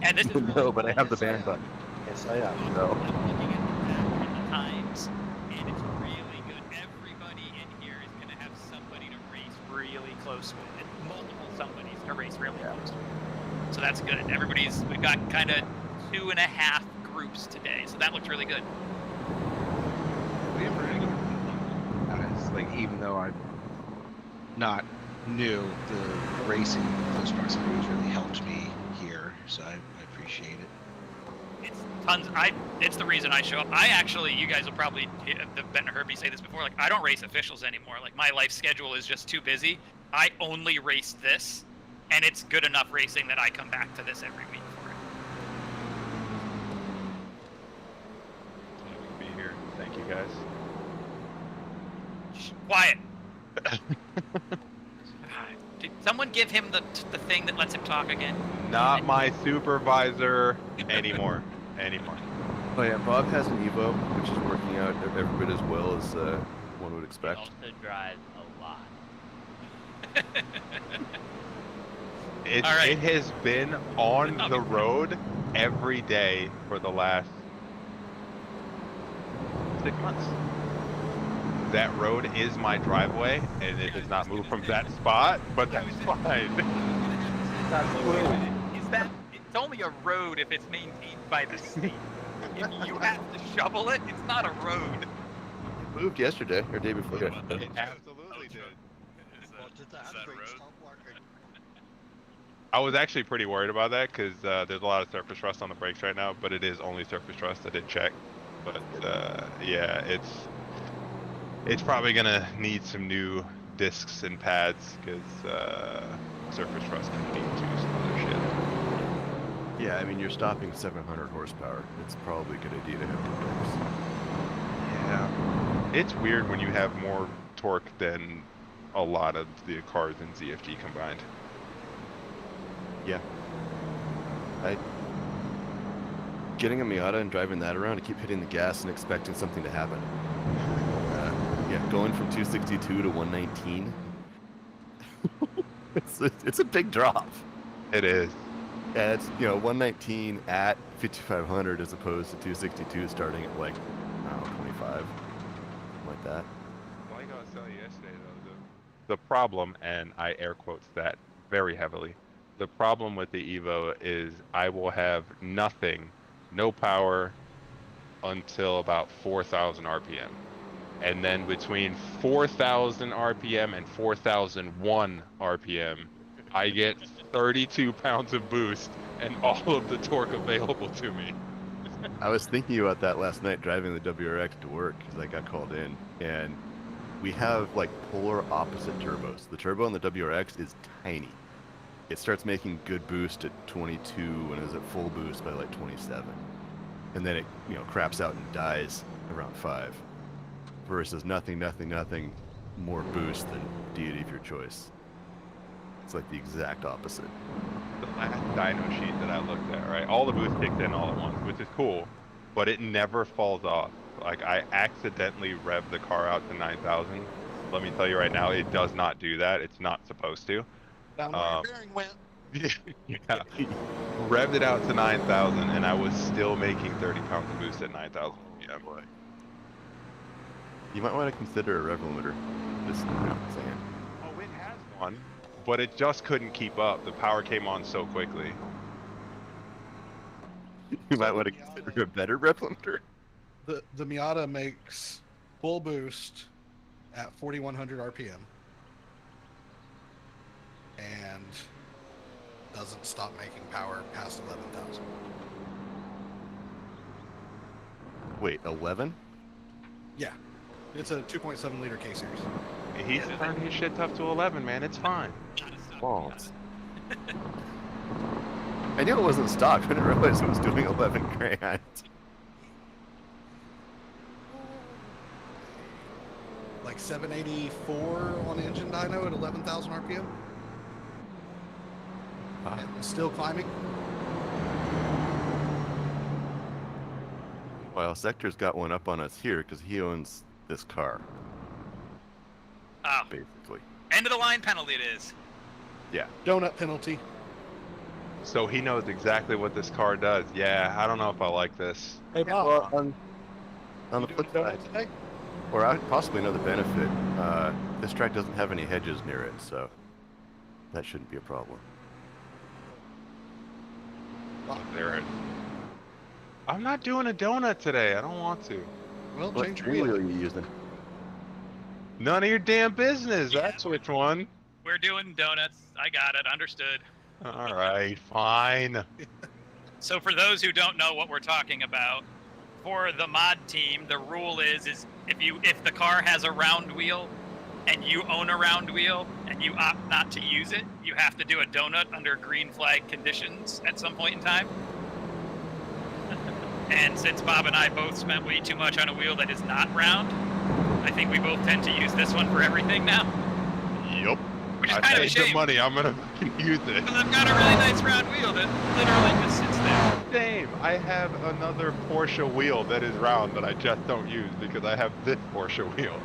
Speaker 6: And this is really
Speaker 12: No, but I have the ban button. Yes, I am. No.
Speaker 14: I'm looking at the times, and it's really good. Everybody in here is going to have somebody to race really close with, and multiple somebodies to race really close with.
Speaker 6: So that's good. We've got kind of 2.5 groups today, so that looks really good.
Speaker 13: We have really good guys. Like, even though I'm not new, the racing close proximity has really helped me here, so I appreciate it.
Speaker 6: It's tons. It's the reason I show up. I actually, you guys will probably have been heard me say this before. Like, I don't race officials anymore. Like, my life schedule is just too busy. I only race this, and it's good enough racing that I come back to this every week for it.
Speaker 10: Glad we can be here. Thank you guys.
Speaker 6: Shh, quiet. Did someone give him the thing that lets him talk again?
Speaker 10: Not my supervisor anymore.
Speaker 12: Oh yeah, Bob has an Evo, which is working out every bit as well as one would expect.
Speaker 17: Also drives a lot.
Speaker 10: It has been on the road every day for the last 6 months. That road is my driveway, and it has not moved from that spot, but that's fine.
Speaker 6: It's only a road if it's maintained by the state. If you have to shovel it, it's not a road.
Speaker 12: It moved yesterday or day before yesterday.
Speaker 10: It absolutely did.
Speaker 11: Is that road?
Speaker 10: I was actually pretty worried about that because there's a lot of surface rust on the brakes right now, but it is only surface rust. I did check, but yeah, it's probably gonna need some new discs and pads because surface rust can lead to some other shit.
Speaker 12: Yeah, I mean, you're stopping 700 horsepower. It's probably a good idea to have the brakes.
Speaker 10: Yeah. It's weird when you have more torque than a lot of the cars in ZFG combined.
Speaker 12: Yeah. Getting a Miata and driving that around, I keep hitting the gas and expecting something to happen. Yeah, going from 262 to 119. It's a big drop.
Speaker 10: It is.
Speaker 12: Yeah, it's 119 at 5500 as opposed to 262 starting at like 25, something like that.
Speaker 10: Like I was telling you yesterday, though, the problem, and I air quotes that very heavily, the problem with the Evo is I will have nothing, no power, until about 4,000 RPM. And then between 4,000 RPM and 4,001 RPM, I get 32 pounds of boost and all of the torque available to me.
Speaker 12: I was thinking about that last night driving the WRX to work because I got called in, and we have like polar opposite turbos. The turbo on the WRX is tiny. It starts making good boost at 22 and is at full boost by like 27. And then it, craps out and dies around 5. Versus nothing more boost than deity of your choice. It's like the exact opposite.
Speaker 10: The last dyno sheet that I looked at, right? All the boost kicked in all at once, which is cool, but it never falls off. Like, I accidentally revved the car out to 9,000. Let me tell you right now, it does not do that. It's not supposed to.
Speaker 8: Down where your bearing went.
Speaker 10: Yeah. Revved it out to 9,000, and I was still making 30 pounds of boost at 9,000. Yeah, boy.
Speaker 12: You might want to consider a rev limiter. Just saying.
Speaker 10: Oh, it has one, but it just couldn't keep up. The power came on so quickly.
Speaker 12: You might want to consider a better rev limiter.
Speaker 8: The Miata makes full boost at 4,100 RPM and doesn't stop making power past 11,000.
Speaker 12: Wait, 11?
Speaker 8: Yeah, it's a 2.7 liter K series.
Speaker 10: He's turning his shit tough to 11, man. It's fine.
Speaker 12: Balls. I knew it wasn't stock. I didn't realize it was doing 11 grand.
Speaker 8: Like 784 on engine dyno at 11,000 RPM. And still climbing.
Speaker 12: Well, Sector's got one up on us here because he owns this car.
Speaker 6: Oh.
Speaker 12: Basically.
Speaker 6: End of the line penalty it is.
Speaker 12: Yeah.
Speaker 8: Donut penalty.
Speaker 10: So he knows exactly what this car does. Yeah, I don't know if I like this.
Speaker 4: Hey, Bob.
Speaker 12: Well, on the flip side,
Speaker 8: today?
Speaker 12: or possibly another benefit, this track doesn't have any hedges near it, so that shouldn't be a problem.
Speaker 10: There. I'm not doing a donut today. I don't want to.
Speaker 8: Well,
Speaker 12: What
Speaker 8: change your
Speaker 12: wheel
Speaker 8: wheel.
Speaker 12: are you using?
Speaker 10: None of your damn business. That's which one.
Speaker 6: We're doing donuts. I got it. Understood.
Speaker 10: All right, fine.
Speaker 6: So for those who don't know what we're talking about, for the mod team, the rule is if the car has a round wheel, and you own a round wheel and you opt not to use it, you have to do a donut under green flag conditions at some point in time. And since Bob and I both spent way too much on a wheel that is not round, I think we both tend to use this one for everything now.
Speaker 10: Yup.
Speaker 6: Which is
Speaker 10: I
Speaker 6: kind of a
Speaker 10: paid
Speaker 6: shame.
Speaker 10: the money. I'm gonna fucking use it.
Speaker 6: Because I've got a really nice round wheel that literally just sits there.
Speaker 10: Same. I have another Porsche wheel that is round that I just don't use because I have this Porsche wheel.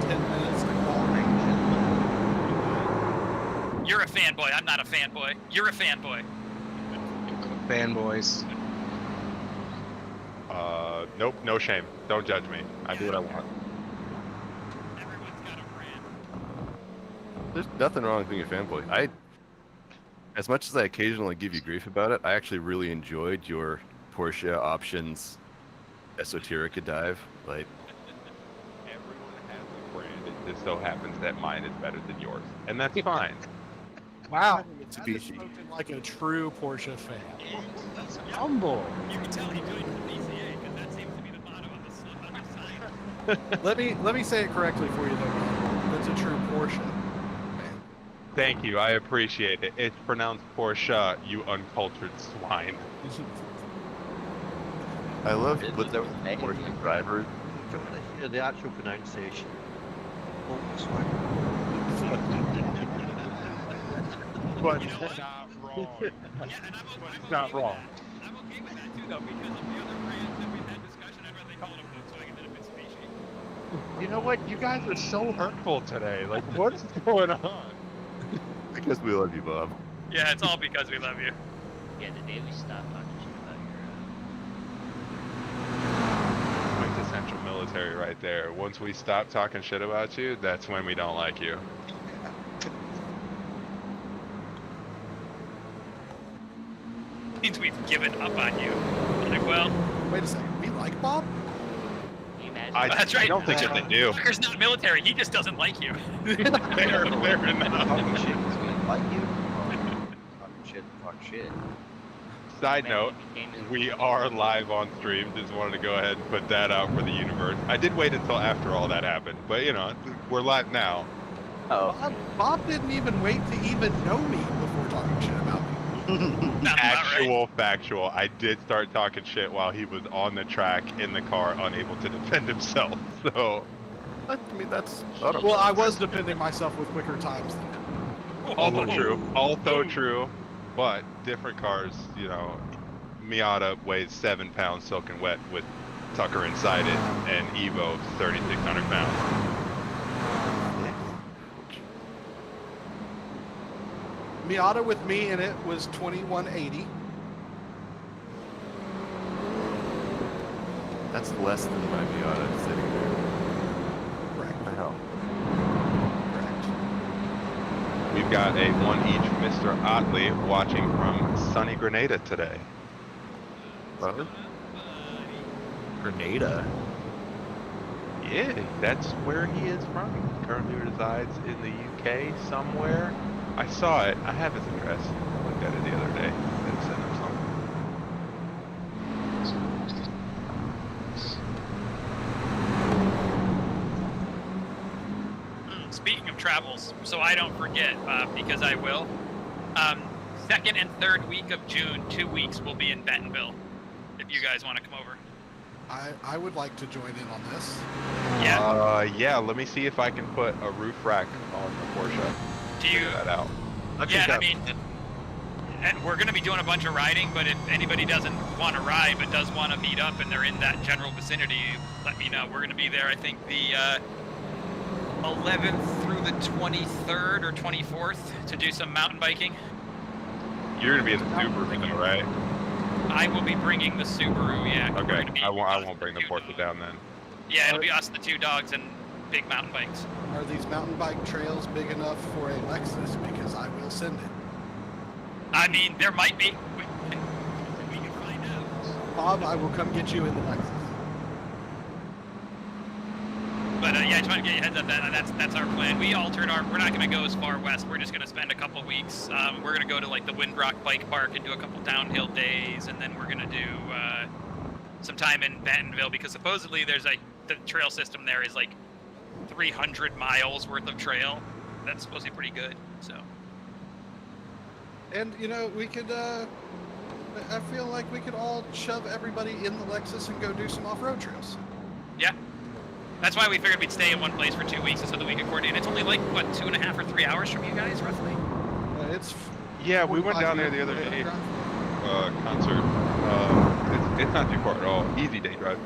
Speaker 8: 10 minutes to call range.
Speaker 6: You're a fanboy. I'm not a fanboy. You're a fanboy.
Speaker 13: Fanboys.
Speaker 10: Nope, no shame. Don't judge me. I do what I want.
Speaker 6: Everyone's got a brand.
Speaker 12: There's nothing wrong with being a fanboy. As much as I occasionally give you grief about it, I actually really enjoyed your Porsche options esoterica dive. Like,
Speaker 10: Everyone has a brand. It just so happens that mine is better than yours, and that's fine.
Speaker 8: Wow.
Speaker 12: Mitsubishi.
Speaker 8: Spoken like a true Porsche fan.
Speaker 14: Humble. You can tell he joined the BCA because that seems to be the motto on the sign.
Speaker 8: Let me say it correctly for you though. That's a true Porsche fan.
Speaker 10: Thank you. I appreciate it. It's pronounced Porsche, you uncultured swine.
Speaker 12: I love you put that with Porsche drivers.
Speaker 7: Do you want to hear the actual pronunciation?
Speaker 10: But it's not wrong.
Speaker 6: Yeah, and
Speaker 10: It's not wrong.
Speaker 6: I'm okay with that too, though, because of the other brands that we've had discussion. I'd rather they call it a Volkswagen than a Mitsubishi.
Speaker 10: You know what? You guys are so hurtful today. Like, what's going on?
Speaker 12: Because we love you, Bob.
Speaker 6: Yeah, it's all because we love you.
Speaker 17: Yeah, the day we stopped talking shit about your
Speaker 10: Quintessential military right there. Once we stop talking shit about you, that's when we don't like you.
Speaker 6: Means we've given up on you. Like, well,
Speaker 8: Wait a second. We like Bob?
Speaker 6: that's right.
Speaker 10: I don't think that they do.
Speaker 6: Fucker's not military. He just doesn't like you.
Speaker 10: Fair enough.
Speaker 7: Talking shit is going to like you. Talking shit, talk shit.
Speaker 10: Side note, we are live on stream. Just wanted to go ahead and put that out for the universe. I did wait until after all that happened, but you know, we're live now.
Speaker 8: Bob didn't even wait to even know me before talking shit about me.
Speaker 10: Actual factual. I did start talking shit while he was on the track in the car, unable to defend himself. So,
Speaker 12: I mean, that's
Speaker 8: Well, I was defending myself with quicker times than him.
Speaker 10: also true. Also true. But different cars, you know. Miata weighs 7 pounds soaking wet with Tucker inside it, and Evo 3,600 pounds.
Speaker 8: Miata with me in it was 2180.
Speaker 12: That's less than my Miata sitting there.
Speaker 8: Correct.
Speaker 12: What the hell?
Speaker 10: We've got a one each Mr. Otley watching from sunny Grenada today.
Speaker 12: Well,
Speaker 16: Grenada.
Speaker 10: Yeah, that's where he is from. He currently resides in the UK somewhere. I saw it. I have his address. I looked at it the other day. And sent him something.
Speaker 6: Speaking of travels, so I don't forget, because I will. Second and third week of June, 2 weeks, we'll be in Bentonville. If you guys want to come over.
Speaker 8: I would like to join in on this.
Speaker 6: Yeah.
Speaker 10: Yeah, let me see if I can put a roof rack on the Porsche.
Speaker 6: Do you?
Speaker 10: Figure that out.
Speaker 6: Yeah, I mean, we're going to be doing a bunch of riding, but if anybody doesn't want to ride but does want to meet up and they're in that general vicinity, let me know. We're going to be there, I think, the 11th through the 23rd or 24th to do some mountain biking.
Speaker 10: You're gonna be in the Subaru, though, right?
Speaker 6: I will be bringing the Subaru, yeah. We're
Speaker 10: Okay,
Speaker 6: gonna be
Speaker 10: I won't bring the Porsche down then.
Speaker 6: Yeah, it'll be us, the two dogs, and big mountain bikes.
Speaker 8: Are these mountain bike trails big enough for a Lexus? Because I will send it.
Speaker 6: I mean, there might be. We can find out.
Speaker 8: Bob, I will come get you in the Lexus.
Speaker 6: But yeah, I just want to get you a heads up that that's our plan. We altered our. We're not going to go as far west. We're just going to spend a couple weeks. We're going to go to like the Windrock Bike Park and do a couple downhill days, and then we're going to do some time in Bentonville because supposedly there's like the trail system there is like 300 miles worth of trail. That's supposed to be pretty good. So.
Speaker 8: And you know, we could. I feel like we could all shove everybody in the Lexus and go do some off-road trails.
Speaker 6: Yeah. That's why we figured we'd stay in one place for 2 weeks so that we could coordinate. It's only like, what, 2.5 or 3 hours from you guys, roughly?
Speaker 10: Yeah, we went down there the other day. Concert. It's not too far at all. Easy day drive.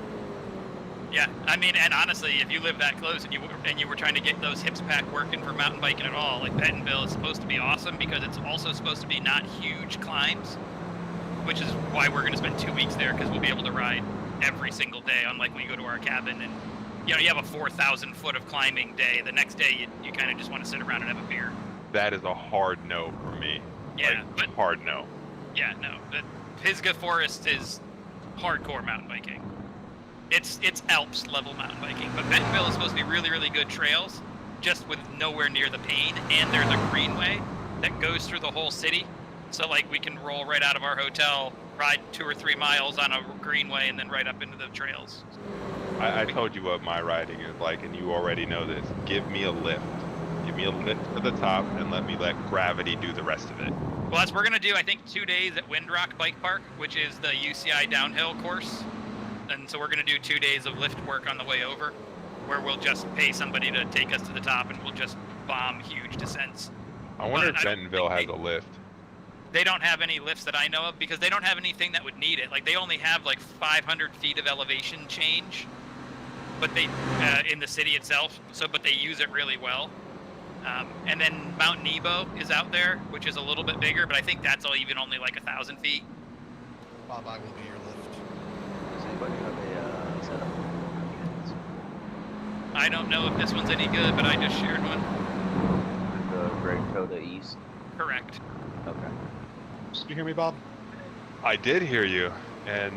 Speaker 6: Yeah, I mean, and honestly, if you live that close and you were trying to get those hips pack working for mountain biking at all, like Bentonville is supposed to be awesome because it's also supposed to be not huge climbs, which is why we're going to spend 2 weeks there, because we'll be able to ride every single day, unlike when you go to our cabin and you know, you have a 4,000 foot of climbing day. The next day, you kind of just want to sit around and have a beer.
Speaker 10: That is a hard no for me.
Speaker 6: Yeah,
Speaker 10: like,
Speaker 6: but
Speaker 10: hard no.
Speaker 6: Yeah, no. But Pisgah Forest is hardcore mountain biking. It's Alps level mountain biking. But Bentonville is supposed to be really, really good trails, just with nowhere near the pain. And there's a greenway that goes through the whole city. So like we can roll right out of our hotel, ride 2 or 3 miles on a greenway, and then right up into the trails.
Speaker 10: I told you what my riding is like, and you already know this. Give me a lift. Give me a lift to the top, and let gravity do the rest of it.
Speaker 6: Well, we're going to do, I think, 2 days at Windrock Bike Park, which is the UCI downhill course. And so we're going to do 2 days of lift work on the way over, where we'll just pay somebody to take us to the top, and we'll just bomb huge descents.
Speaker 10: I wonder if Bentonville has a lift.
Speaker 6: They don't have any lifts that I know of, because they don't have anything that would need it. Like, they only have like 500 feet of elevation change, but they in the city itself. But they use it really well. And then Mount Nebo is out there, which is a little bit bigger, but I think that's only like 1,000 feet.
Speaker 8: Bob, I will be your lift.
Speaker 17: Does anybody have a setup?
Speaker 6: I don't know if this one's any good, but I just shared one.
Speaker 17: The Great Coda East.
Speaker 6: Correct.
Speaker 17: Okay.
Speaker 8: Did you hear me, Bob?
Speaker 10: I did hear you, and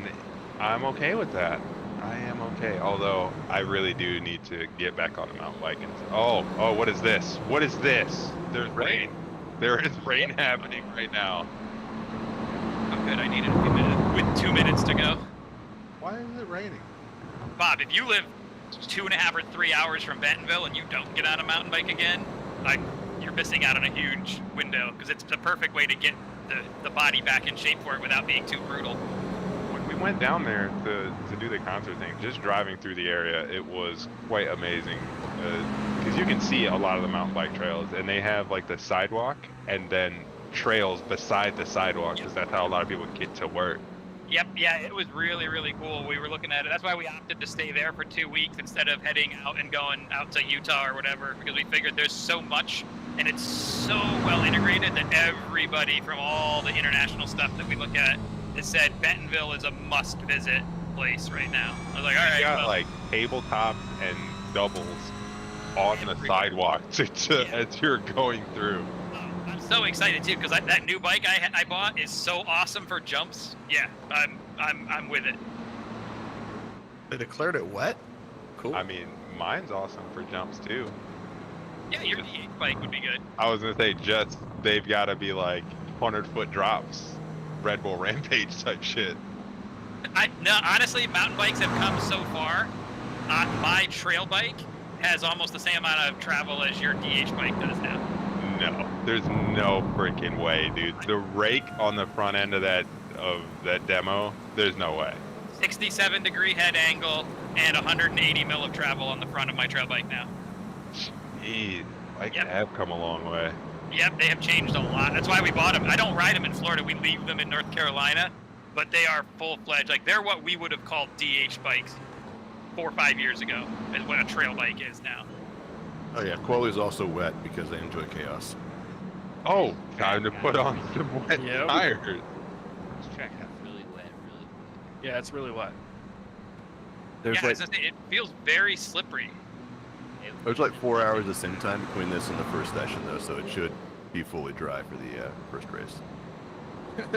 Speaker 10: I'm okay with that. I am okay, although I really do need to get back on the mountain bike. Oh, what is this? What is this? There's rain. There is rain happening right now.
Speaker 6: Oh, good. I needed a few minutes. With 2 minutes to go.
Speaker 8: Why is it raining?
Speaker 6: Bob, if you live 2.5 or 3 hours from Bentonville and you don't get on a mountain bike again, you're missing out on a huge window, because it's the perfect way to get the body back in shape for it without being too brutal.
Speaker 10: When we went down there to do the concert thing, just driving through the area, it was quite amazing. Because you can see a lot of the mountain bike trails, and they have like the sidewalk and then trails beside the sidewalk, because that's how a lot of people get to work.
Speaker 6: Yep, yeah, it was really, really cool. We were looking at it. That's why we opted to stay there for 2 weeks instead of heading out and going out to Utah or whatever, because we figured there's so much, and it's so well integrated that everybody from all the international stuff that we look at has said Bentonville is a must-visit place right now. I was like, all right.
Speaker 10: You got like tabletop and doubles on the sidewalk as you're going through.
Speaker 6: I'm so excited too, because that new bike I bought is so awesome for jumps. Yeah, I'm with it.
Speaker 16: They declared it wet? Cool.
Speaker 10: I mean, mine's awesome for jumps too.
Speaker 6: Yeah, your D8 bike would be good.
Speaker 10: I was gonna say, they've got to be like 100-foot drops, Red Bull Rampage type shit.
Speaker 6: No, honestly, mountain bikes have come so far. My trail bike has almost the same amount of travel as your DH bike does now.
Speaker 10: No, there's no freaking way, dude. The rake on the front end of that demo, there's no way.
Speaker 6: 67-degree head angle and 180 mil of travel on the front of my trail bike now.
Speaker 10: Jeez, bikes have come a long way.
Speaker 6: Yep, they have changed a lot. That's why we bought them. I don't ride them in Florida. We leave them in North Carolina, but they are full-fledged. Like, they're what we would have called DH bikes 4 or 5 years ago, is what a trail bike is now.
Speaker 12: Oh yeah, Quali's also wet because they enjoy chaos.
Speaker 10: Oh, time to put on some wet tires.
Speaker 17: This track got really wet, really.
Speaker 2: Yeah, it's really wet.
Speaker 12: There's
Speaker 6: Yeah, it feels very slippery.
Speaker 12: There's like 4 hours of sim time between this and the first session though, so it should be fully dry for the first race.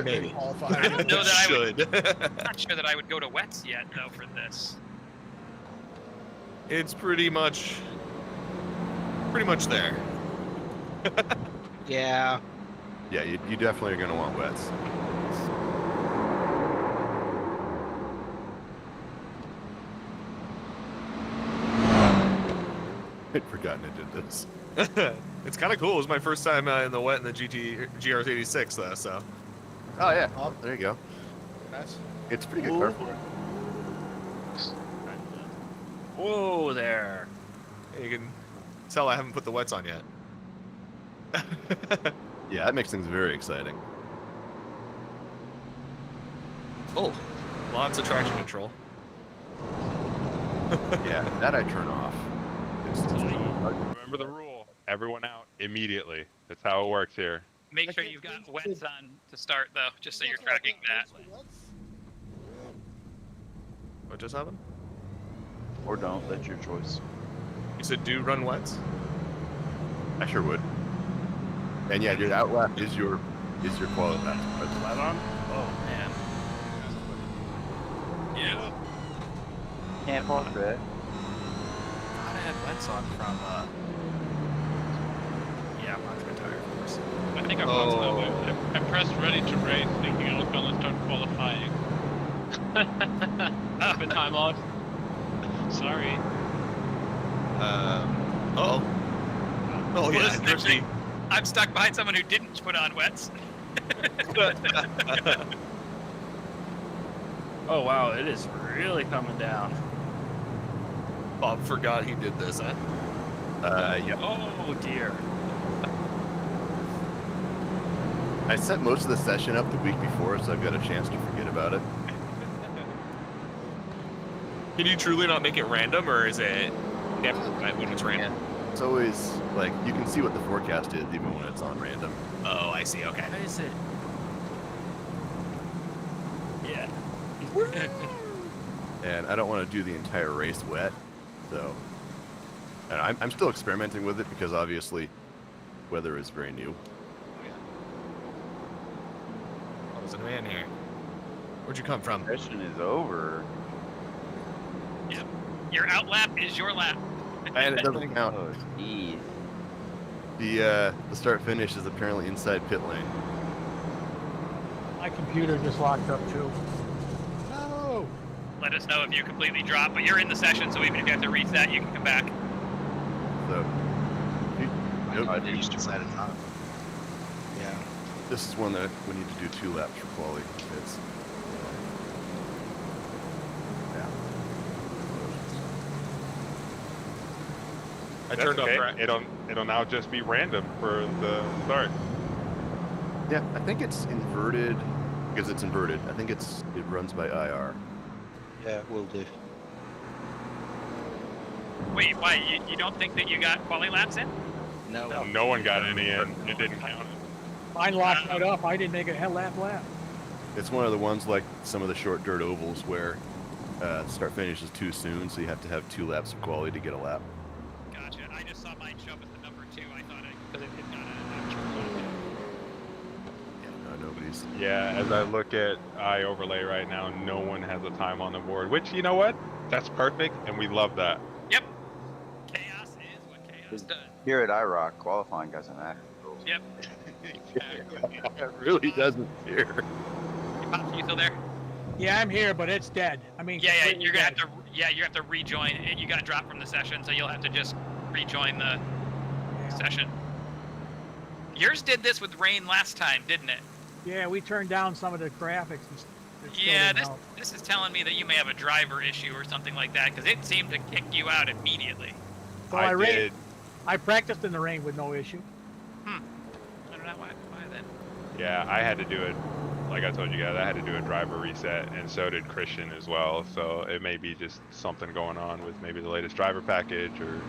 Speaker 16: Maybe.
Speaker 8: All five.
Speaker 6: I don't know that I would.
Speaker 16: Should.
Speaker 6: I'm not sure that I would go to wets yet, though, for this.
Speaker 16: It's pretty much there.
Speaker 13: Yeah.
Speaker 12: Yeah, you definitely are going to want wets. I'd forgotten I did this.
Speaker 18: It's kind of cool. It was my first time in the wet in the GR86 though. So.
Speaker 12: Oh yeah. There you go.
Speaker 8: Nice.
Speaker 12: It's a pretty good car for it.
Speaker 2: Whoa there.
Speaker 18: You can tell I haven't put the wets on yet.
Speaker 12: Yeah, that makes things very exciting.
Speaker 18: Oh, lots of traction control.
Speaker 12: Yeah, that I turn off.
Speaker 10: Remember the rule. Everyone out immediately. That's how it works here.
Speaker 6: Make sure you've got wets on to start, though, just so you're tracking that.
Speaker 18: What just happened?
Speaker 17: Or don't. That's your choice.
Speaker 18: You said do run wets?
Speaker 12: I sure would. And yeah, your outlap is your quality lap.
Speaker 2: Flat on? Oh man.
Speaker 6: Yeah.
Speaker 17: Can't walk that.
Speaker 2: Thought I had wets on from yeah, I'm not gonna tire first.
Speaker 15: I think I paused now. I pressed ready to race, thinking I was gonna start qualifying. Been time lost. Sorry.
Speaker 18: Oh yeah.
Speaker 6: Well, actually, I'm stuck behind someone who didn't put on wets.
Speaker 2: Oh wow, it is really coming down.
Speaker 18: Bob forgot he did this, huh?
Speaker 12: Yeah.
Speaker 2: Oh dear.
Speaker 12: I set most of the session up the week before, so I've got a chance to forget about it.
Speaker 18: Can you truly not make it random, or is it never when it's random?
Speaker 12: It's always like you can see what the forecast is even when it's on random.
Speaker 18: Oh, I see. Okay.
Speaker 2: How is it? Yeah.
Speaker 12: And I don't want to do the entire race wet, so. And I'm still experimenting with it because obviously, weather is very new.
Speaker 18: Oh, there's a man here. Where'd you come from?
Speaker 17: Session is over.
Speaker 6: Yep. Your outlap is your lap.
Speaker 12: And it doesn't count.
Speaker 17: Oh, geez.
Speaker 12: The start finish is apparently inside pit lane.
Speaker 4: My computer just locked up too.
Speaker 8: No.
Speaker 6: Let us know if you completely drop, but you're in the session, so even if you have to reset, you can come back.
Speaker 12: So.
Speaker 13: I did just decide it's on. Yeah.
Speaker 12: This is one that we need to do 2 laps for quality. It's.
Speaker 18: I turned
Speaker 10: okay.
Speaker 18: off.
Speaker 10: It'll now just be random for the start.
Speaker 12: Yeah, I think it's inverted because it's inverted. I think it runs by IR.
Speaker 13: Yeah, will do.
Speaker 6: Wait, why? You don't think that you got quali laps in?
Speaker 13: No.
Speaker 10: No one got any in. It didn't count.
Speaker 4: Mine locked right up. I didn't make a lap.
Speaker 12: It's one of the ones like some of the short dirt ovals where start finish is too soon, so you have to have 2 laps of quality to get a lap.
Speaker 6: Gotcha. I just saw mine show up as the number 2. I thought because it got
Speaker 12: Yeah, no, nobody's.
Speaker 10: Yeah, as I look at iOverlay right now, no one has a time on the board, which, you know what? That's perfect, and we love that.
Speaker 6: Yep. Chaos is what chaos does.
Speaker 17: Here at IROCC, qualifying doesn't matter.
Speaker 6: Yep.
Speaker 12: It really doesn't care.
Speaker 6: Pops, you still there?
Speaker 4: Yeah, I'm here, but it's dead. I mean,
Speaker 6: Yeah,
Speaker 4: completely
Speaker 6: you're gonna
Speaker 4: dead.
Speaker 6: have to. Yeah, you have to rejoin. You got dropped from the session, so you'll have to just rejoin the session. Yours did this with rain last time, didn't it?
Speaker 4: Yeah, we turned down some of the graphics. And it still
Speaker 6: Yeah,
Speaker 4: didn't help.
Speaker 6: this is telling me that you may have a driver issue or something like that, because it seemed to kick you out immediately.
Speaker 4: So I practiced in the rain with no issue.
Speaker 6: I don't know why then.
Speaker 10: Yeah, I had to do it. Like I told you guys, I had to do a driver reset, and so did Christian as well. So it may be just something going on with maybe the latest driver package, or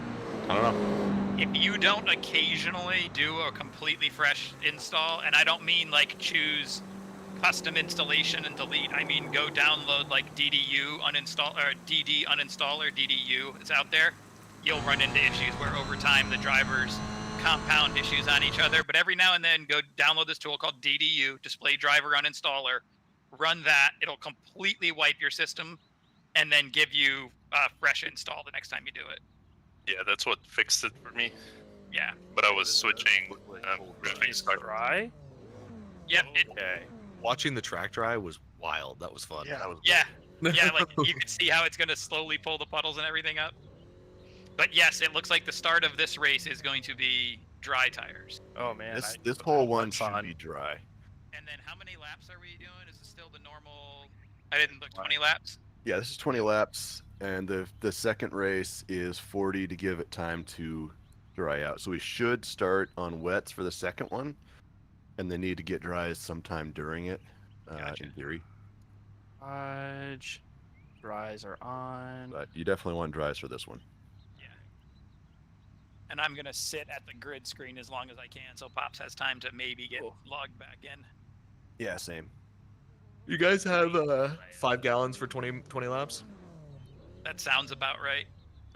Speaker 10: I don't know.
Speaker 6: If you don't occasionally do a completely fresh install, and I don't mean like choose custom installation and delete, I mean go download like DDU uninstall or DD uninstall or DDU. It's out there. You'll run into issues where over time the drivers compound issues on each other, but every now and then go download this tool called DDU, Display Driver Uninstaller, run that, it'll completely wipe your system and then give you a fresh install the next time you do it.
Speaker 11: Yeah, that's what fixed it for me.
Speaker 6: Yeah.
Speaker 11: But I was switching
Speaker 2: dry?
Speaker 6: Yep.
Speaker 18: Okay. Watching the track dry was wild. That was fun.
Speaker 6: Yeah. Yeah, like you can see how it's going to slowly pull the puddles and everything up. But yes, it looks like the start of this race is going to be dry tires.
Speaker 2: Oh man,
Speaker 12: This whole one should be dry.
Speaker 6: And then how many laps are we doing? Is it still the normal? I didn't look 20 laps.
Speaker 12: Yeah, this is 20 laps, and the second race is 40 to give it time to dry out. So we should start on wets for the second one, and they need to get dry sometime during it, in theory.
Speaker 2: Dries are on.
Speaker 12: But you definitely want dries for this one.
Speaker 6: And I'm gonna sit at the grid screen as long as I can, so Pops has time to maybe get logged back in.
Speaker 12: Yeah, same.
Speaker 18: You guys have 5 gallons for 20 laps?
Speaker 6: That sounds about right.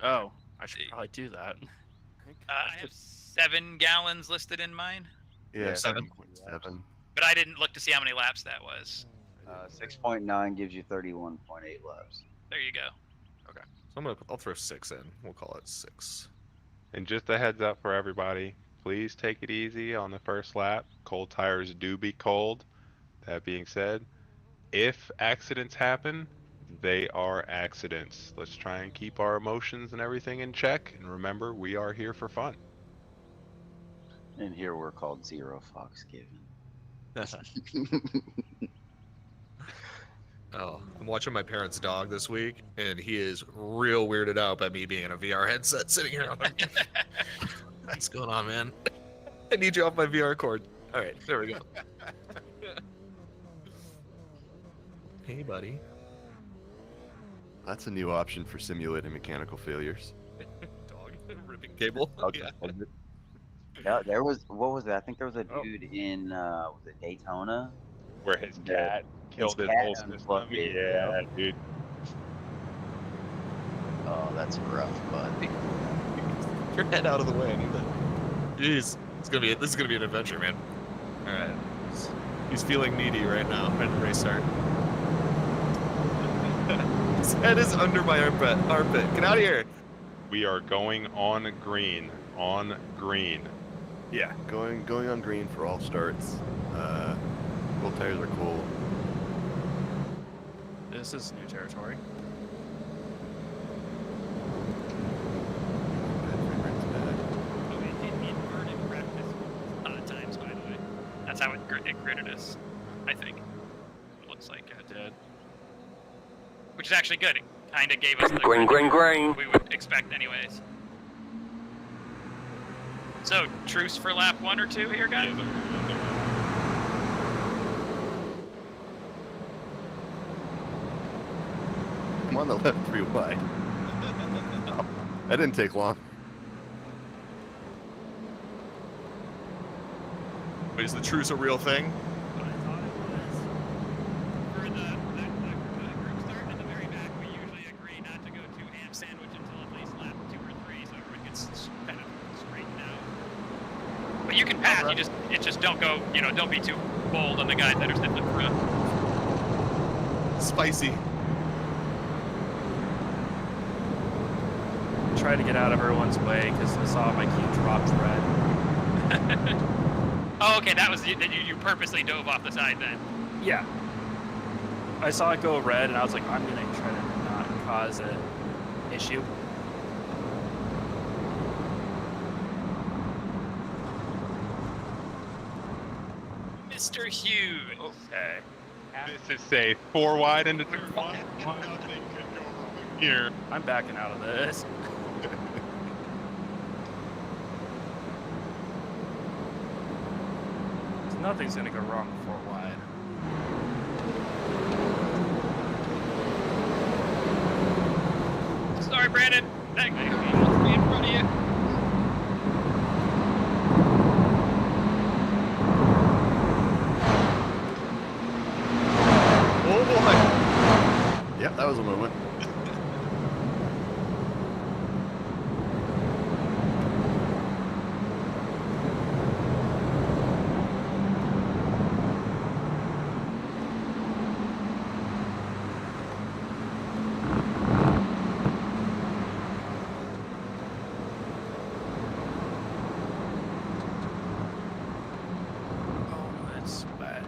Speaker 2: Oh, I should probably do that.
Speaker 6: I have 7 gallons listed in mine,
Speaker 12: Yeah,
Speaker 18: 7.7.
Speaker 6: but I didn't look to see how many laps that was.
Speaker 17: 6.9 gives you 31.8 laps.
Speaker 6: There you go.
Speaker 18: Okay, so I'll throw 6 in. We'll call it 6.
Speaker 10: And just a heads up for everybody, please take it easy on the first lap. Cold tires do be cold. That being said, if accidents happen, they are accidents. Let's try and keep our emotions and everything in check. And remember, we are here for fun.
Speaker 17: And here we're called Zero Fox Given.
Speaker 18: Oh, I'm watching my parents' dog this week, and he is real weirded out by me being in a VR headset sitting here on him. What's going on, man? I need you off my VR cord. All right, there we go. Hey, buddy.
Speaker 12: That's a new option for simulating mechanical failures.
Speaker 18: Dog ripping cable.
Speaker 17: Okay. Yeah, there was, what was that? I think there was a dude in was it Daytona?
Speaker 10: Where his cat killed his whole system. Yeah, dude.
Speaker 17: Oh, that's rough, bud.
Speaker 18: Your head out of the way. I need that. Jeez, this is gonna be an adventure, man. All right. He's feeling needy right now. At the race start. His head is under my armpit. Get out of here.
Speaker 10: We are going on green. On green.
Speaker 12: Yeah, going on green for all starts. Cold tires are cool.
Speaker 2: This is new territory.
Speaker 6: Inverted practice a lot of times, by the way. That's how it gridded us, I think. It looks like it did. Which is actually good. It kind of gave us the
Speaker 1: Green.
Speaker 6: we would expect anyways. So, truce for lap 1 or 2 here, guys?
Speaker 12: I'm on the left 3 wide. Oh, that didn't take long.
Speaker 18: Wait, is the truce a real thing?
Speaker 14: For the group start at the very back, we usually agree not to go too ham sandwich until at least lap 2 or 3, so everyone gets kind of straightened out.
Speaker 6: But you can pass, it just don't go, don't be too bold on the guys that are sitting in front.
Speaker 18: Spicy.
Speaker 2: Try to get out of everyone's way because I saw my key dropped red.
Speaker 6: Oh, okay, that was you purposely dove off the side then.
Speaker 2: Yeah. I saw it go red and I was like, I'm gonna try to not cause an issue.
Speaker 6: Mr. Hughes.
Speaker 2: Okay.
Speaker 10: This is safe. 4 wide into turn 1. Here.
Speaker 2: I'm backing out of this. Nothing's gonna go wrong 4 wide.
Speaker 6: Sorry, Brandon. That guy wants to be in front of you.
Speaker 12: Oh boy! Yep, that was a moment.
Speaker 2: Oh, that's bad.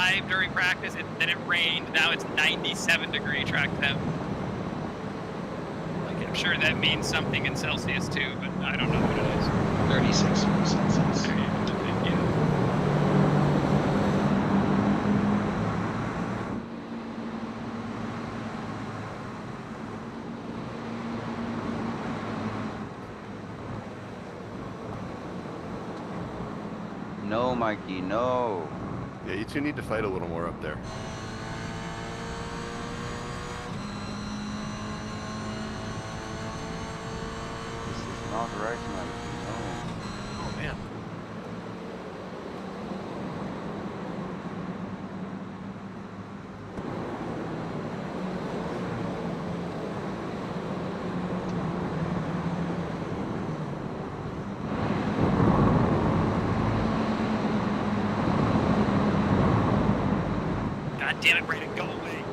Speaker 6: 95 during practice, then it rained. Now it's 97-degree track temp. Like, I'm sure that means something in Celsius too, but I don't know what it is.
Speaker 13: 36 Celsius.
Speaker 6: Yeah.
Speaker 17: No, Mikey, no.
Speaker 12: Yeah, you two need to fight a little more up there.
Speaker 17: This is not right, Mikey, no.
Speaker 18: Oh man.
Speaker 6: God damn it, Brandon, go away.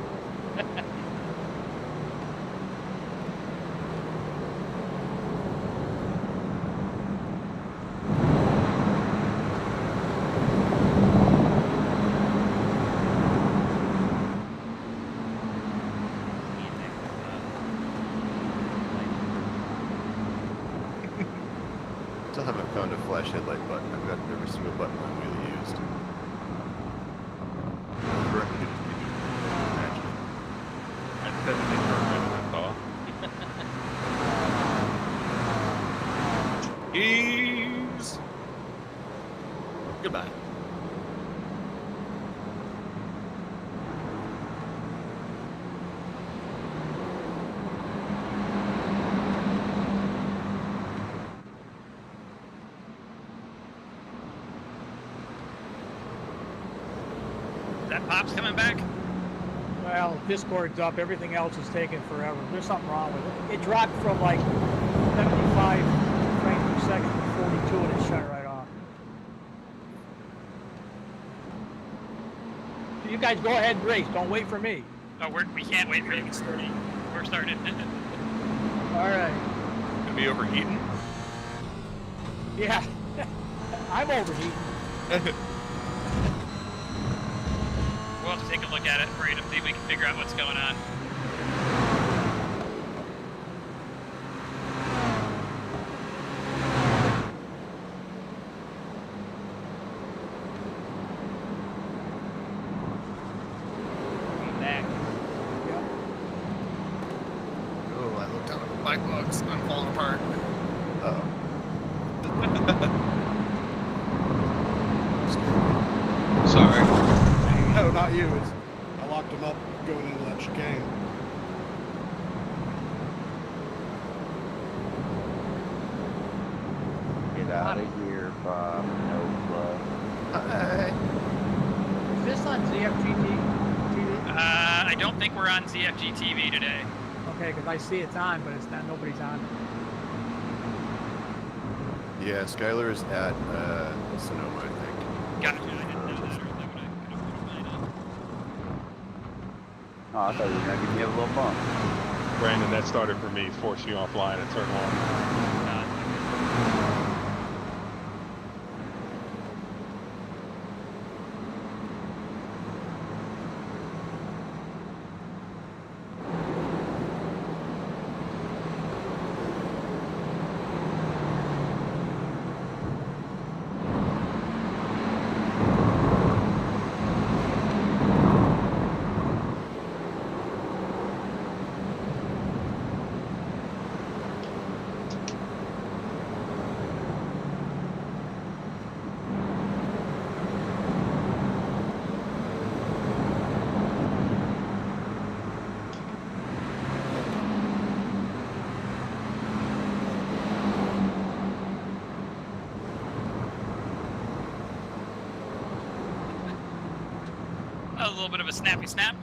Speaker 12: Still haven't found a flash headlight button. I've got every single button I'm really used. Correctly, imagine.
Speaker 10: I said they that's all.
Speaker 18: Ease. Goodbye.
Speaker 6: That Pop's coming back?
Speaker 4: Well, Discord's up. Everything else is taking forever. There's something wrong with it. It dropped from like 75 frames per second to 42 and it shut right off. You guys go ahead and race. Don't wait for me.
Speaker 6: Oh, we can't wait for you. We're started.
Speaker 4: All right.
Speaker 18: Gonna be overheating?
Speaker 4: Yeah. I'm overheating.
Speaker 6: We'll have to take a look at it for you to see if we can figure out what's going on.
Speaker 4: Back.
Speaker 18: Oh, I looked down at the black box and I'm falling apart.
Speaker 12: Uh-oh.
Speaker 13: Sorry.
Speaker 8: No, not you. I locked him up going into that chicane.
Speaker 17: Get out of here, Bob. No plus.
Speaker 12: Hi.
Speaker 4: Is this on ZFG TV?
Speaker 6: I don't think we're on ZFG TV today.
Speaker 4: Okay, because I see it's on, but it's not. Nobody's on.
Speaker 12: Yeah, Skylar is at Sonoma, I think.
Speaker 6: Gotcha.
Speaker 17: Oh, I thought you were going to give me a little bump.
Speaker 10: Brandon, that started for me. Force you offline and turn on.
Speaker 6: A little bit of a snappy snap.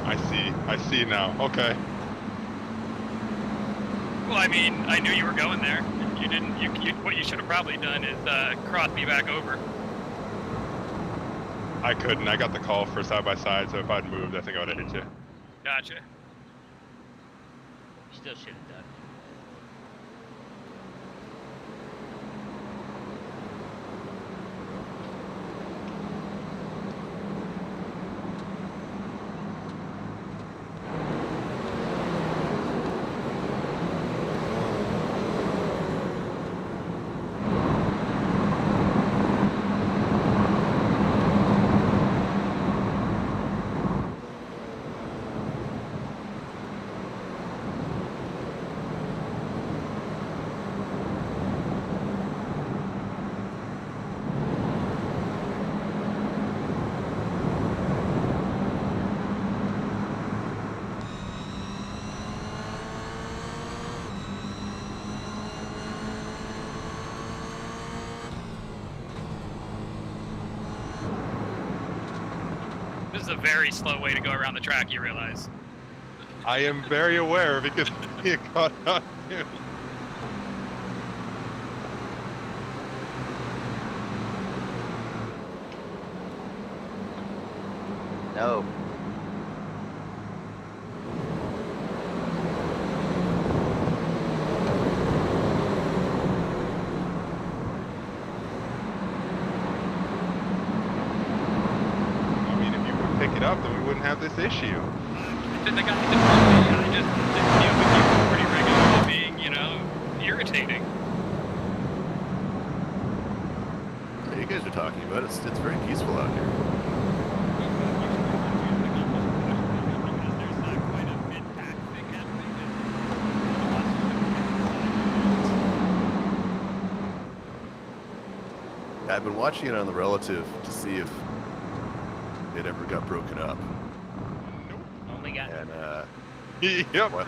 Speaker 10: I see now. Okay.
Speaker 6: Well, I mean, I knew you were going there. You didn't. What you should have probably done is cross me back over.
Speaker 10: I couldn't. I got the call for side by side, so if I'd moved, I think I would have hit you.
Speaker 6: Gotcha.
Speaker 14: Still should have done.
Speaker 6: This is a very slow way to go around the track, you realize.
Speaker 10: I am very aware because he caught on too.
Speaker 17: No.
Speaker 10: Pick it up, then we wouldn't have this issue.
Speaker 6: The guy that I just deal with you pretty regularly being, you know, irritating.
Speaker 12: What you guys are talking about? It's very peaceful out here. I've been watching it on the relative to see if it ever got broken up.
Speaker 14: Only got.
Speaker 12: And
Speaker 10: yep.
Speaker 12: Well,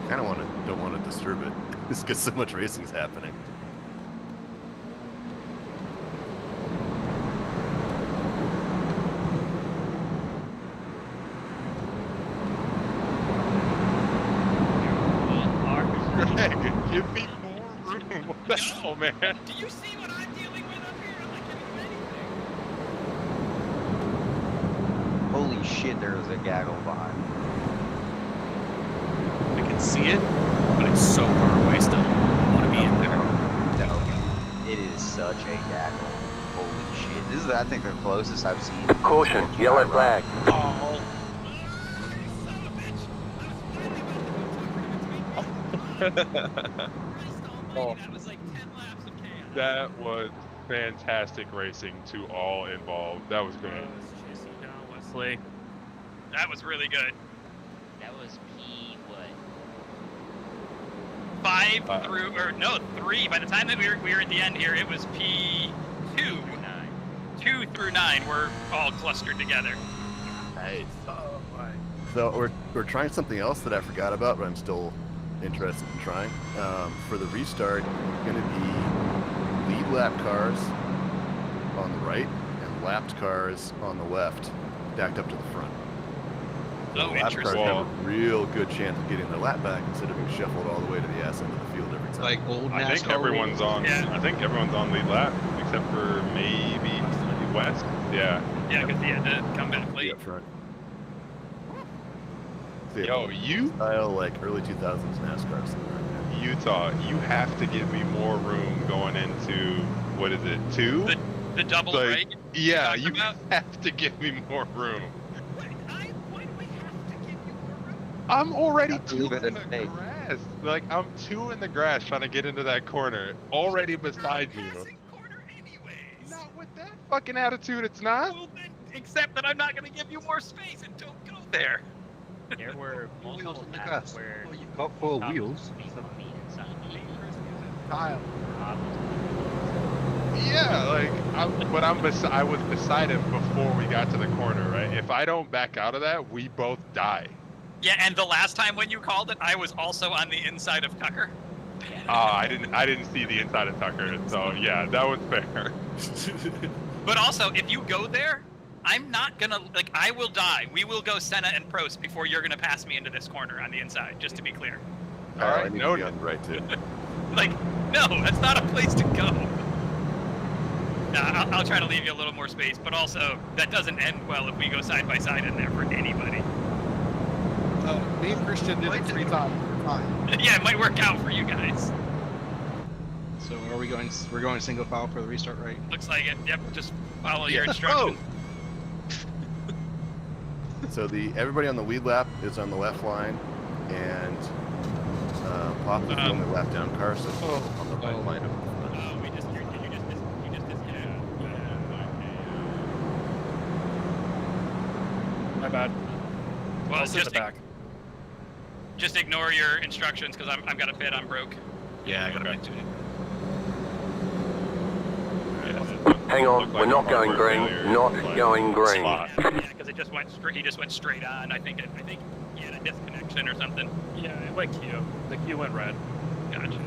Speaker 12: kind of don't want to disturb it. Just because so much racing's happening.
Speaker 10: Give me more room. What the hell, man?
Speaker 6: Do you see what I'm dealing with up here? I'm not giving you anything.
Speaker 17: Holy shit, there is a gaggle behind me.
Speaker 18: I can see it, but it's so far away still. I want to be in there.
Speaker 17: No, it is such a gaggle. Holy shit. This is, I think, the closest I've seen.
Speaker 1: Caution, yellow flag.
Speaker 6: Oh.
Speaker 10: Oh, that was fantastic racing to all involved. That was great.
Speaker 2: Wesley.
Speaker 6: That was really good.
Speaker 14: That was P what?
Speaker 6: 5 through, or no, 3. By the time that we were at the end here, it was P2. 2 through 9 were all clustered together.
Speaker 12: Nice. Oh my. So we're trying something else that I forgot about, but I'm still interested in trying. For the restart, going to be lead lap cars on the right and lapped cars on the left, stacked up to the front. So
Speaker 6: Oh,
Speaker 12: the lap cars
Speaker 6: interesting.
Speaker 12: have a real good chance of getting their lap back instead of being shuffled all the way to the ass end of the field every time.
Speaker 13: Like old NASCAR.
Speaker 10: I think everyone's on.
Speaker 6: Yeah.
Speaker 10: I think everyone's on lead lap except for maybe West. Yeah.
Speaker 6: Yeah, because he had to come back late.
Speaker 12: Up front.
Speaker 10: Yo, you
Speaker 12: style like early 2000s NASCAR.
Speaker 10: Utah, you have to give me more room going into what is it, 2?
Speaker 6: The double
Speaker 10: Like,
Speaker 6: right?
Speaker 10: yeah, you have to give me more room.
Speaker 6: Why do we have to give you more room?
Speaker 10: I'm already
Speaker 17: Got to
Speaker 10: 2
Speaker 17: leave
Speaker 10: in
Speaker 17: it
Speaker 10: the
Speaker 17: in faith.
Speaker 10: grass. Like I'm 2 in the grass trying to get into that corner, already beside you.
Speaker 6: Corner anyways.
Speaker 10: Not with that fucking attitude, it's not.
Speaker 6: Well, then, except that I'm not going to give you more space and don't go there.
Speaker 14: There were multiple
Speaker 7: in the
Speaker 14: times
Speaker 7: grass.
Speaker 14: where
Speaker 7: Well, you've got 4
Speaker 14: top
Speaker 7: wheels.
Speaker 14: speed on the inside.
Speaker 4: Kyle.
Speaker 10: Yeah, like I was beside him before we got to the corner, right? If I don't back out of that, we both die.
Speaker 6: Yeah, and the last time when you called it, I was also on the inside of Tucker.
Speaker 10: I didn't see the inside of Tucker, so yeah, that was fair.
Speaker 6: But also, if you go there, I'm not gonna, like, I will die. We will go Senna and Prost before you're gonna pass me into this corner on the inside, just to be clear.
Speaker 10: All right,
Speaker 12: I need to be
Speaker 10: noted.
Speaker 12: on the right too.
Speaker 6: Like, no, that's not a place to go. Nah, I'll try to leave you a little more space, but also, that doesn't end well if we go side by side in there for anybody.
Speaker 8: Me and Christian did it 3 times. We're fine.
Speaker 6: Yeah, it might work out for you guys.
Speaker 13: So are we going? We're going single file for the restart, right?
Speaker 6: Looks like it. Yep, just follow your instructions.
Speaker 12: So everybody on the lead lap is on the left line, and Pop is the only lap down car, so on the right line.
Speaker 2: My bad.
Speaker 6: Well,
Speaker 2: I'll sit in the back.
Speaker 6: Just ignore your instructions because I've got a pit. I'm broke.
Speaker 18: Yeah, I got a bit tuning.
Speaker 1: Hang on, we're not going green. Not going green.
Speaker 6: Yeah, because it just went straight. He just went straight on. I think he had a disconnection or something.
Speaker 2: Yeah, it went Q. The Q went red.
Speaker 6: Gotcha.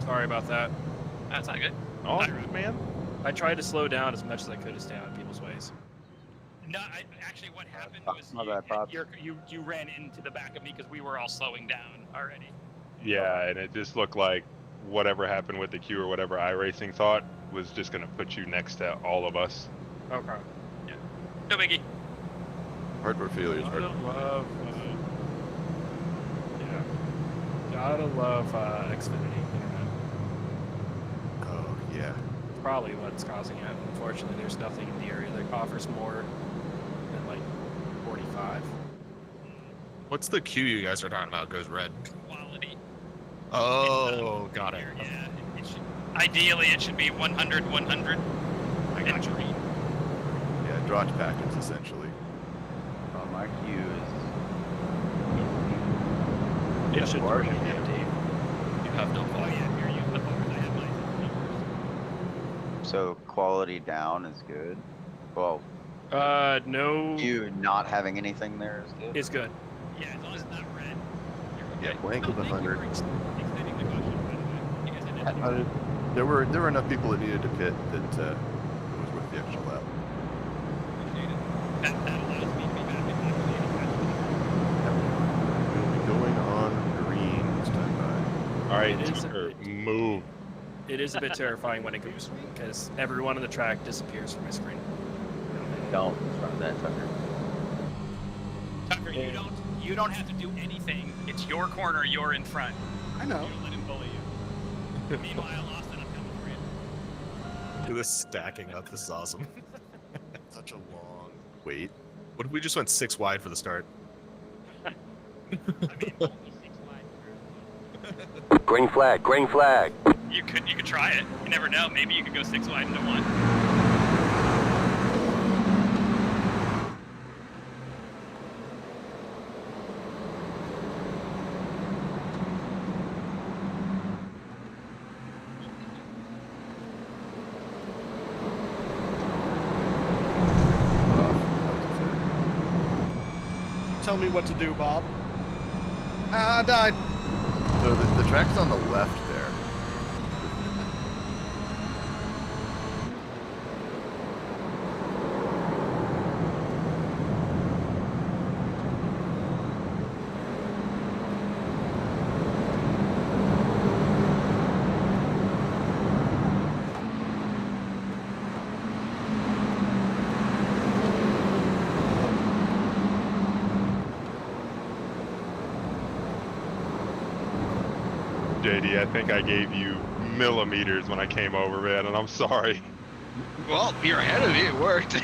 Speaker 2: Sorry about that.
Speaker 6: That's not good.
Speaker 10: Oh, man.
Speaker 2: I tried to slow down as much as I could to stay out of people's ways.
Speaker 6: No, actually, what happened was you ran into the back of me because we were all slowing down already.
Speaker 10: Yeah, and it just looked like whatever happened with the Q or whatever iRacing thought was just going to put you next to all of us.
Speaker 2: Okay.
Speaker 6: Yeah. No biggie.
Speaker 12: Hardware failures.
Speaker 2: Gotta love. Yeah. Gotta love Xfinity internet.
Speaker 12: Oh yeah.
Speaker 2: Probably what's causing it. Unfortunately, there's nothing in the area that offers more than like 45.
Speaker 18: What's the Q you guys are talking about? Goes red.
Speaker 6: Quality.
Speaker 18: Oh, got it.
Speaker 6: Yeah. Ideally, it should be 100, 100.
Speaker 18: I got you.
Speaker 12: Yeah, Drotch package essentially.
Speaker 17: Oh, my queue
Speaker 2: It should work.
Speaker 18: You have no
Speaker 6: Oh
Speaker 18: quality.
Speaker 6: yeah, you're using the bars. I have mine.
Speaker 17: So quality down is good. Well,
Speaker 2: No.
Speaker 17: you not having anything there is good.
Speaker 2: Is good.
Speaker 6: Yeah, as long as it's not red.
Speaker 12: Yeah, blank with 100.
Speaker 6: Extending the caution, by the way. You guys didn't have to do that.
Speaker 12: There were enough people that needed to pit that it was worth the extra lap.
Speaker 6: That allows me to be back in
Speaker 12: We'll be going on green this time by.
Speaker 10: All right,
Speaker 2: It is
Speaker 10: Tucker, move.
Speaker 2: It is a bit terrifying when it goes because everyone on the track disappears from my screen.
Speaker 17: Don't run that, Tucker.
Speaker 6: Tucker, you don't have to do anything. It's your corner. You're in front.
Speaker 8: I know.
Speaker 6: You don't let him bully you. Meanwhile, Austin, I'm coming for you.
Speaker 18: Look at this stacking up. This is awesome.
Speaker 12: Such a long wait.
Speaker 18: What if we just went 6 wide for the start?
Speaker 6: I mean, only 6 wide.
Speaker 1: Green flag, green flag.
Speaker 6: You could try it. You never know. Maybe you could go 6 wide into 1.
Speaker 8: Tell me what to do, Bob. I died.
Speaker 12: So the track's on the left there.
Speaker 10: JD, I think I gave you millimeters when I came over, man, and I'm sorry.
Speaker 13: Well, you're ahead of me. It worked.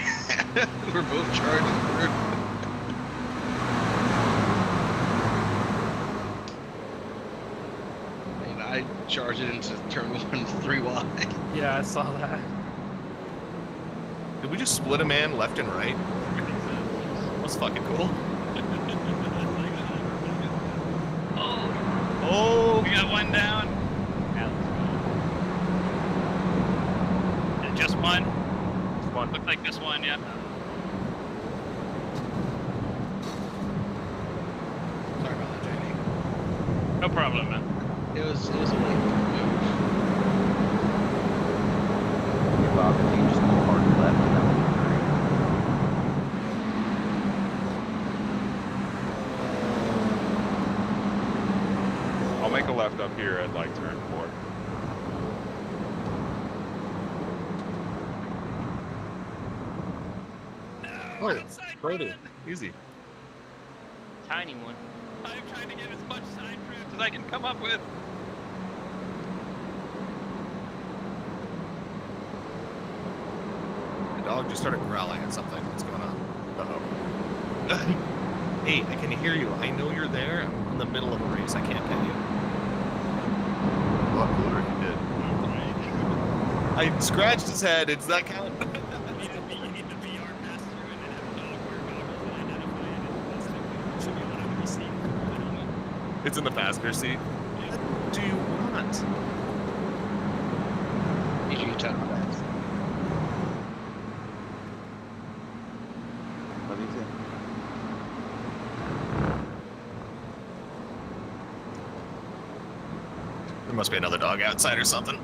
Speaker 13: We're both charging through. And I charged it into turn 1 3 wide.
Speaker 2: Yeah, I saw that.
Speaker 18: Did we just split a man left and right? That's fucking cool.
Speaker 6: Oh, we got 1 down. And just 1.
Speaker 2: One.
Speaker 6: Looked like this one, yeah.
Speaker 8: Sorry about that, JD.
Speaker 15: No problem, man.
Speaker 13: It was a late move.
Speaker 17: Bob, if you just go hard left, that would be great.
Speaker 10: I'll make a left up here at like turn 4.
Speaker 18: Oh, Brody. Easy.
Speaker 15: Tiny one. I'm trying to get as much side drift as I can come up with.
Speaker 18: The dog just started growling at something. What's going on?
Speaker 12: Uh-oh.
Speaker 18: Hey, I can hear you. I know you're there. I'm in the middle of a race. I can't get you.
Speaker 12: A lot cooler if you did.
Speaker 18: I scratched his head. Does that count?
Speaker 14: You need the VR pass through and then have a dog wear goggles and identify it. That's the it should be allowed to be seen through the helmet.
Speaker 18: It's in the passenger seat. What do you want?
Speaker 13: Did you turn on that?
Speaker 17: Love you too.
Speaker 18: There must be another dog outside or something.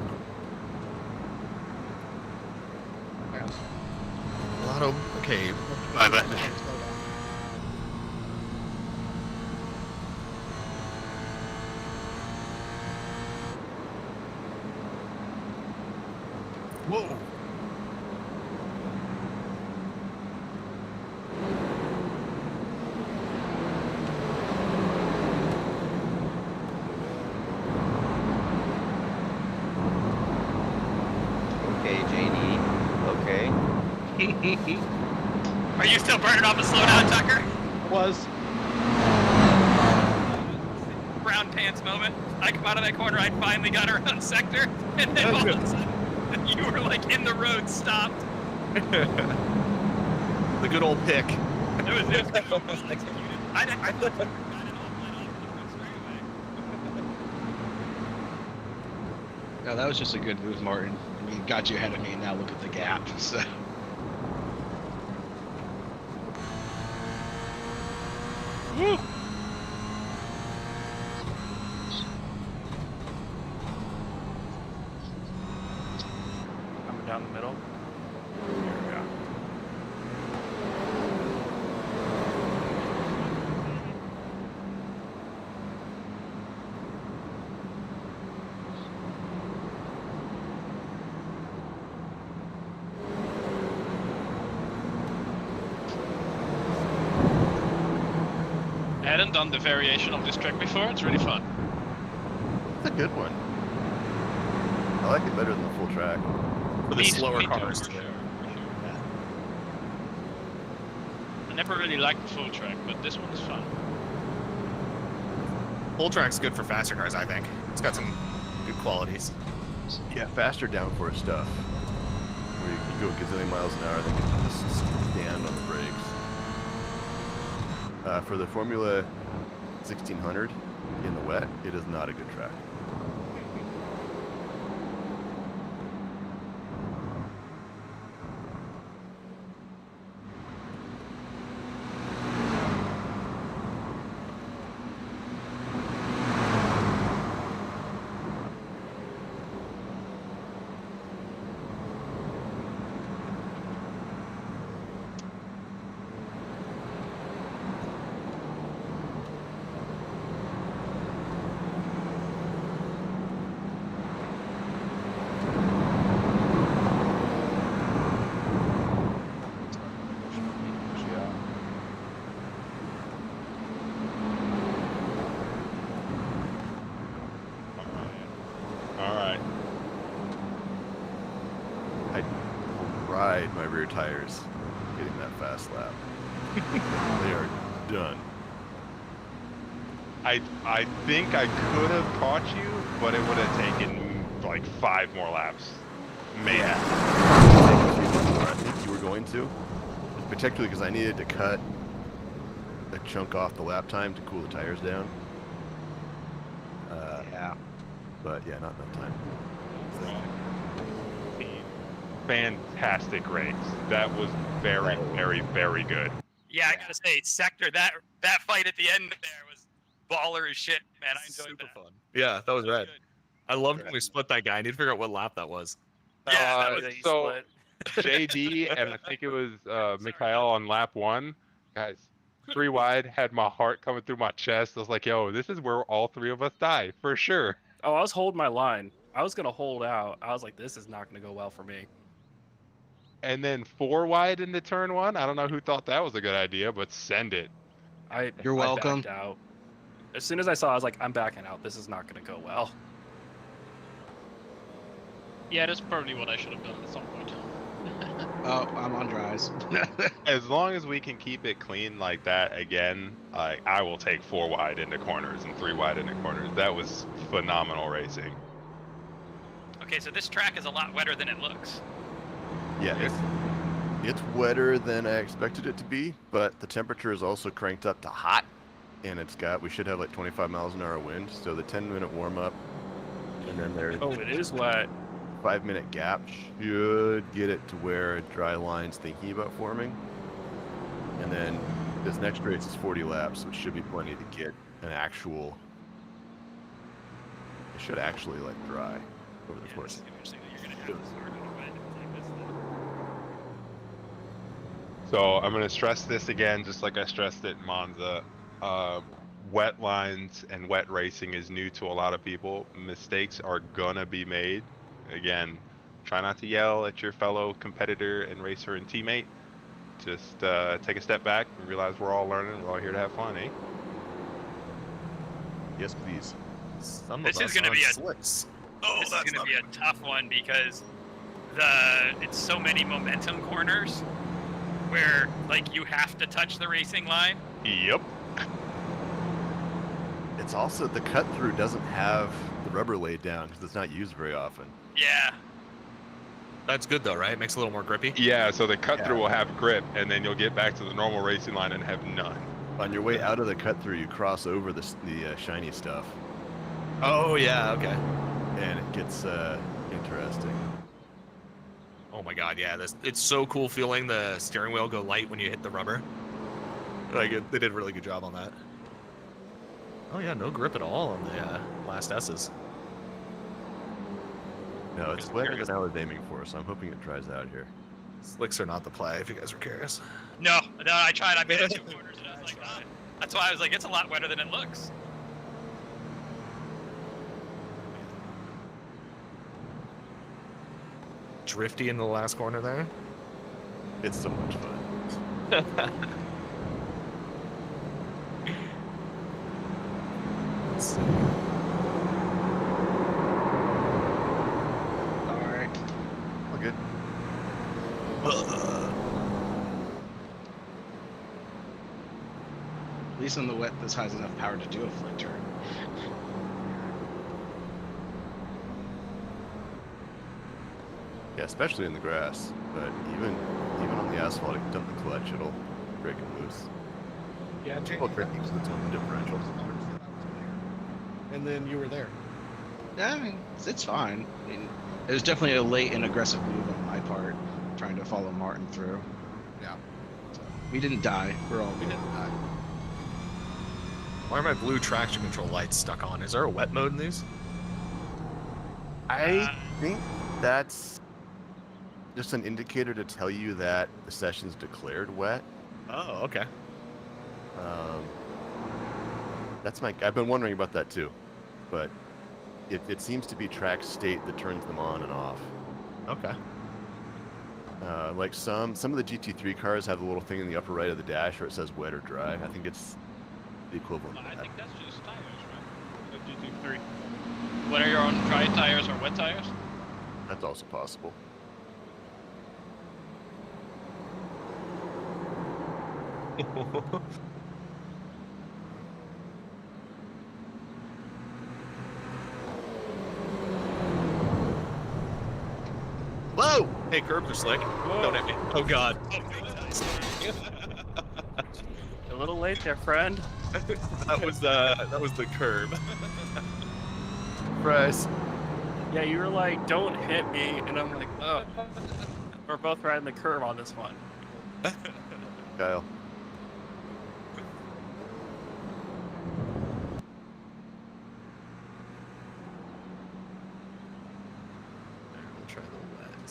Speaker 18: Lotto, okay. Bye bye. Whoa.
Speaker 17: Okay, JD. Okay.
Speaker 6: Are you still burning off a slowdown, Tucker?
Speaker 13: Was.
Speaker 6: Brown pants moment. I come out of that corner, I finally got around sector, and then all of a sudden, you were like in the road, stopped.
Speaker 18: The good old pick.
Speaker 6: It was well executed. I thought you got it all lit off the straightaway.
Speaker 13: No, that was just a good move, Martin. I mean, got you ahead of me, and now look at the gap. So.
Speaker 6: Woo!
Speaker 2: Coming down the middle.
Speaker 10: Here we go.
Speaker 15: I hadn't done the variation of this track before. It's really fun.
Speaker 12: It's a good one. I like it better than the full track.
Speaker 18: For the
Speaker 15: Me-
Speaker 18: slower
Speaker 15: me too,
Speaker 18: cars,
Speaker 15: for
Speaker 18: too.
Speaker 15: sure. I never really liked the full track, but this one is fun.
Speaker 18: Full track's good for faster cars, I think. It's got some good qualities.
Speaker 12: Yeah, faster downforce stuff. Where you can go a gazillion miles an hour, then you can just stand on the brakes. For the Formula 1600 in the wet, it is not a good track.
Speaker 10: All right.
Speaker 12: I ride my rear tires getting that fast lap. They are done.
Speaker 10: I think I could have caught you, but it would have taken like 5 more laps. Maybe.
Speaker 12: I think you were going to, particularly because I needed to cut a chunk off the lap time to cool the tires down.
Speaker 13: Yeah.
Speaker 12: But yeah, not enough time.
Speaker 10: Fantastic race. That was very, very, very good.
Speaker 6: Yeah, I gotta say, Sector, that fight at the end there was baller as shit, man. I enjoyed
Speaker 18: Super
Speaker 6: that.
Speaker 18: fun. Yeah, that was rad. I loved when we split that guy. I need to figure out what lap that was.
Speaker 6: Yeah, that was
Speaker 10: so JD and I think it was Mikhail on lap 1. Guys, 3 wide, had my heart coming through my chest. I was like, yo, this is where all 3 of us die, for sure.
Speaker 2: Oh, I was holding my line. I was gonna hold out. I was like, this is not gonna go well for me.
Speaker 10: And then 4 wide into turn 1. I don't know who thought that was a good idea, but send it.
Speaker 13: You're welcome.
Speaker 2: I backed out. As soon as I saw, I was like, I'm backing out. This is not gonna go well.
Speaker 15: Yeah, that's probably what I should have done at some point.
Speaker 13: Oh, I'm on dries.
Speaker 10: As long as we can keep it clean like that again, I will take 4 wide into corners and 3 wide into corners. That was phenomenal racing.
Speaker 6: Okay, so this track is a lot wetter than it looks.
Speaker 12: Yeah, it's wetter than I expected it to be, but the temperature is also cranked up to hot, and we should have like 25 miles an hour wind, so the 10-minute warm-up, and then there's
Speaker 2: it is wet.
Speaker 12: 5-minute gap should get it to where a dry line's thinking about forming. And then this next race is 40 laps, which should be plenty to get an actual. It should actually like dry over the course.
Speaker 10: So I'm going to stress this again, just like I stressed it in Monza. Wet lines and wet racing is new to a lot of people. Mistakes are going to be made. Again, try not to yell at your fellow competitor and racer and teammate. Just take a step back and realize we're all learning. We're all here to have fun, eh?
Speaker 12: Yes, please.
Speaker 6: This is going to be this is going to be a tough one because it's so many momentum corners where like you have to touch the racing line.
Speaker 10: Yep.
Speaker 12: It's also the cut through doesn't have the rubber laid down because it's not used very often.
Speaker 6: Yeah.
Speaker 18: That's good though, right? It makes it a little more grippy.
Speaker 10: Yeah, so the cut through will have grip, and then you'll get back to the normal racing line and have none.
Speaker 12: On your way out of the cut through, you cross over the shiny stuff.
Speaker 18: Oh yeah, okay.
Speaker 12: And it gets interesting.
Speaker 18: Oh my god, yeah, it's so cool feeling the steering wheel go light when you hit the rubber. Like they did a really good job on that. Oh yeah, no grip at all on the last S's.
Speaker 12: No, it's wetter than I was aiming for, so I'm hoping it dries out here.
Speaker 18: Slicks are not the play, if you guys were curious.
Speaker 6: No, I tried. I made it 2 corners, and I was like, that's why I was like, it's a lot wetter than it looks.
Speaker 18: Drifty in the last corner there.
Speaker 12: It's so much fun.
Speaker 18: Let's see.
Speaker 13: Alright.
Speaker 12: All good.
Speaker 13: At least on the wet, this has enough power to do a flick turn.
Speaker 12: Yeah, especially in the grass. But even on the asphalt, if you dump the clutch, it'll break it loose.
Speaker 8: Yeah,
Speaker 12: Well, breaking its own differential.
Speaker 8: And then you were there.
Speaker 13: Yeah, I mean, it's fine. I mean, it was definitely a late and aggressive move on my part, trying to follow Martin through.
Speaker 8: Yeah.
Speaker 13: So we didn't die. We
Speaker 8: didn't die.
Speaker 18: Why are my blue traction control lights stuck on? Is there a wet mode in these?
Speaker 12: I think that's just an indicator to tell you that the session's declared wet.
Speaker 18: Oh, okay.
Speaker 12: I've been wondering about that too, but it seems to be track state that turns them on and off.
Speaker 18: Okay.
Speaker 12: Like some of the GT3 cars have a little thing in the upper right of the dash where it says wet or dry. I think it's the equivalent of
Speaker 15: I
Speaker 12: that.
Speaker 15: think that's just tires, right? GT3. Whether you're on dry tires or wet tires?
Speaker 12: That's also possible.
Speaker 18: Whoa! Hey, curbs are slick. Don't hit me. Oh god.
Speaker 2: A little late there, friend.
Speaker 18: that was the curb.
Speaker 12: Surprise.
Speaker 2: Yeah, you were like, don't hit me, and I'm like, oh. We're both riding the curve on this one.
Speaker 12: Kyle.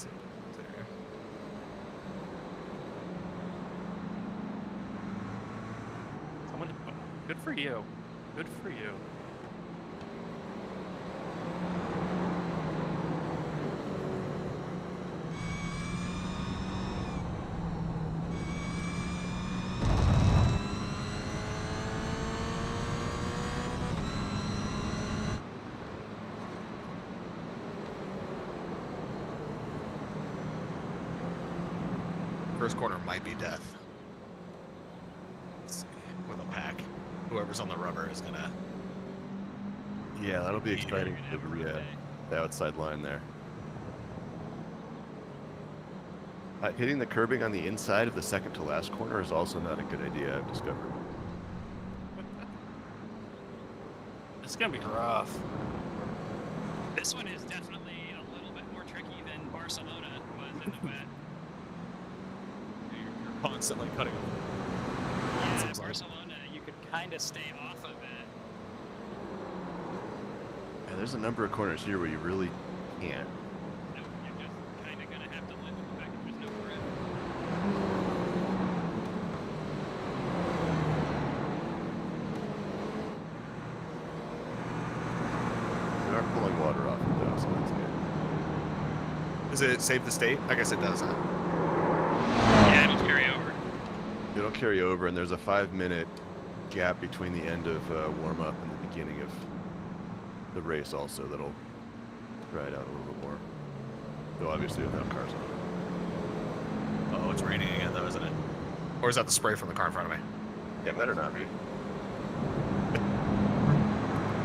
Speaker 18: Let's see. There.
Speaker 2: Someone, good for you. Good for you.
Speaker 18: First corner might be death. Let's see. With a pack. Whoever's on the rubber is gonna.
Speaker 12: Yeah, that'll be exciting for the outside line there. Hitting the curbing on the inside of the second to last corner is also not a good idea, I've discovered.
Speaker 2: It's gonna be rough.
Speaker 14: This one is definitely a little bit more tricky than Barcelona was in the wet.
Speaker 18: You're constantly cutting them.
Speaker 14: Yeah, Barcelona, you could kind of stay off of it.
Speaker 12: Yeah, there's a number of corners here where you really can't.
Speaker 14: No, you're just kind of going to have to live with the fact that there's no grip.
Speaker 12: They are pulling water off it though, so that's good.
Speaker 18: Does it save the state? I guess it does. Huh?
Speaker 6: Yeah, it'll carry over.
Speaker 12: It'll carry over, and there's a 5-minute gap between the end of warm-up and the beginning of the race also that'll dry it out a little bit more. Though obviously without cars on.
Speaker 18: Oh, it's raining again though, isn't it? Or is that the spray from the car in front of me?
Speaker 12: Yeah, better not be.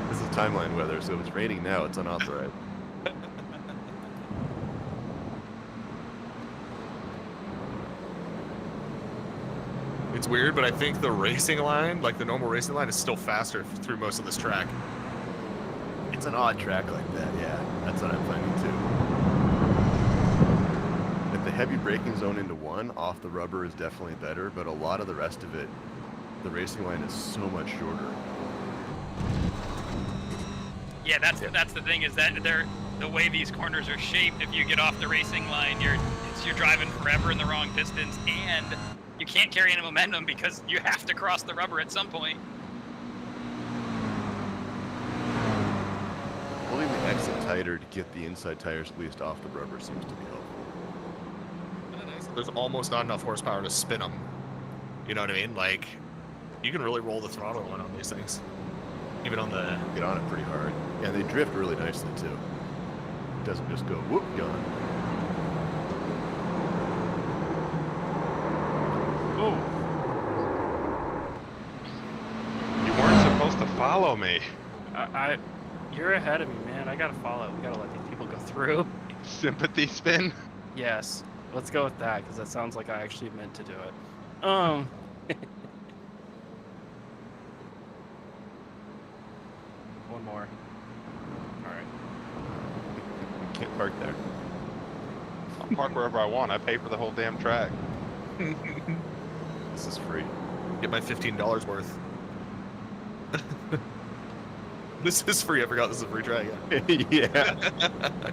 Speaker 12: This is timeline weather, so if it's raining now, it's unauthorized.
Speaker 18: It's weird, but I think the racing line, like the normal racing line, is still faster through most of this track.
Speaker 12: It's an odd track like that, yeah. That's what I'm finding too. If the heavy braking zone into one, off the rubber is definitely better, but a lot of the rest of it, the racing line is so much shorter.
Speaker 6: Yeah, that's the thing, is that the way these corners are shaped, if you get off the racing line, you're driving forever in the wrong distance, and you can't carry any momentum because you have to cross the rubber at some point.
Speaker 12: Pulling the exit tighter to get the inside tires at least off the rubber seems to be helpful.
Speaker 18: There's almost not enough horsepower to spin them. You know what I mean? Like, you can really roll the throttle on these things. Even on the...
Speaker 12: Get on it pretty hard. Yeah, they drift really nicely too. It doesn't just go whoop, gone.
Speaker 10: You weren't supposed to follow me.
Speaker 2: You're ahead of me, man. I gotta follow. We gotta let these people go through.
Speaker 10: Sympathy spin?
Speaker 2: Yes. Let's go with that, because that sounds like I actually meant to do it. One more. Alright.
Speaker 12: Can't park there.
Speaker 10: I'll park wherever I want. I pay for the whole damn track.
Speaker 12: This is free.
Speaker 18: Get my $15 worth. This is free. I forgot this is a free track.
Speaker 12: Yeah.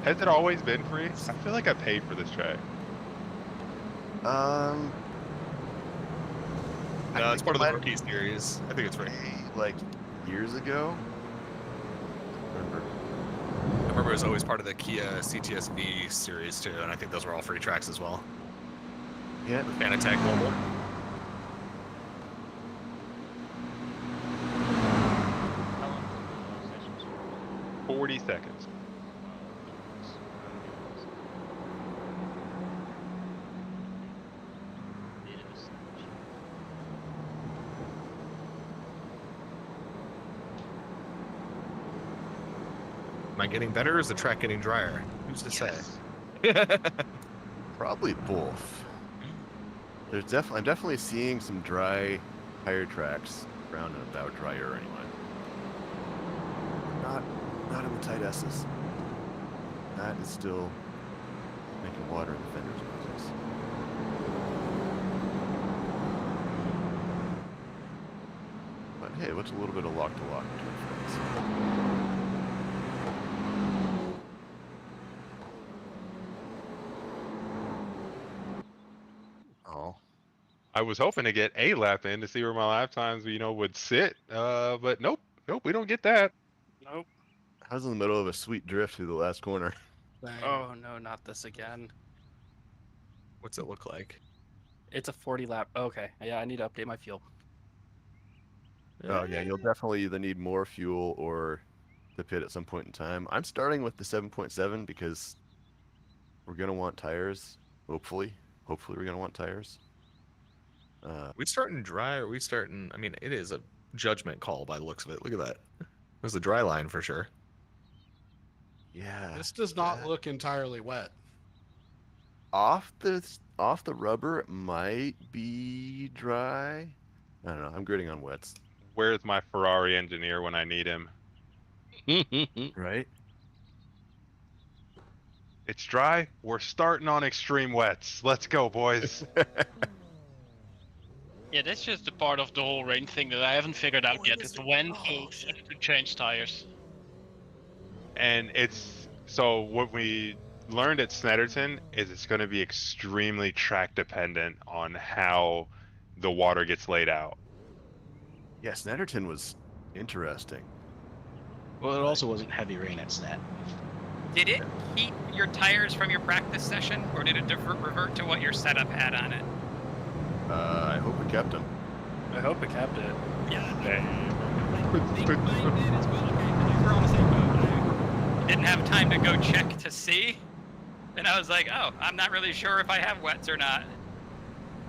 Speaker 10: Has it always been free? I feel like I paid for this track.
Speaker 18: No, it's part of the rookie series. I think it's free.
Speaker 12: Like years ago.
Speaker 18: I remember it was always part of the Kia CTSV series too, and I think those were all free tracks as well.
Speaker 12: Yeah.
Speaker 18: Fanatec Global.
Speaker 5: How long was the sessions for?
Speaker 10: 40 seconds.
Speaker 18: Am I getting better or is the track getting drier? Who's to say?
Speaker 12: Probably both. I'm definitely seeing some dry tire tracks around and about drier anyway. Not in the tight S's. That is still making water in the fenders of this. But hey, it looks a little bit of lock to lock between friends.
Speaker 10: I was hoping to get a lap in to see where my lap times, would sit. But nope, we don't get that.
Speaker 2: Nope.
Speaker 12: I was in the middle of a sweet drift through the last corner.
Speaker 2: Oh no, not this again.
Speaker 18: What's it look like?
Speaker 2: It's a 40 lap. Okay, yeah, I need to update my fuel.
Speaker 12: Oh yeah, you'll definitely either need more fuel or the pit at some point in time. I'm starting with the 7.7 because we're gonna want tires. Hopefully we're gonna want tires.
Speaker 18: We starting dry or we starting? I mean, it is a judgment call by the looks of it. Look at that. There's the dry line for sure.
Speaker 12: Yeah.
Speaker 8: This does not look entirely wet.
Speaker 12: Off the rubber, it might be dry. I don't know. I'm gritting on wets.
Speaker 10: Where's my Ferrari engineer when I need him?
Speaker 12: Right?
Speaker 10: It's dry. We're starting on extreme wets. Let's go, boys.
Speaker 15: Yeah, that's just the part of the whole rain thing that I haven't figured out yet. It's when to change tires.
Speaker 10: And so what we learned at Snetterton is it's going to be extremely track dependent on how the water gets laid out.
Speaker 12: Yeah, Snetterton was interesting.
Speaker 13: Well, it also wasn't heavy rain at Snet.
Speaker 6: Did it keep your tires from your practice session, or did it revert to what your setup had on it?
Speaker 12: I hope it kept him.
Speaker 2: I hope it kept it.
Speaker 6: Didn't have time to go check to see, and I was like, oh, I'm not really sure if I have wets or not.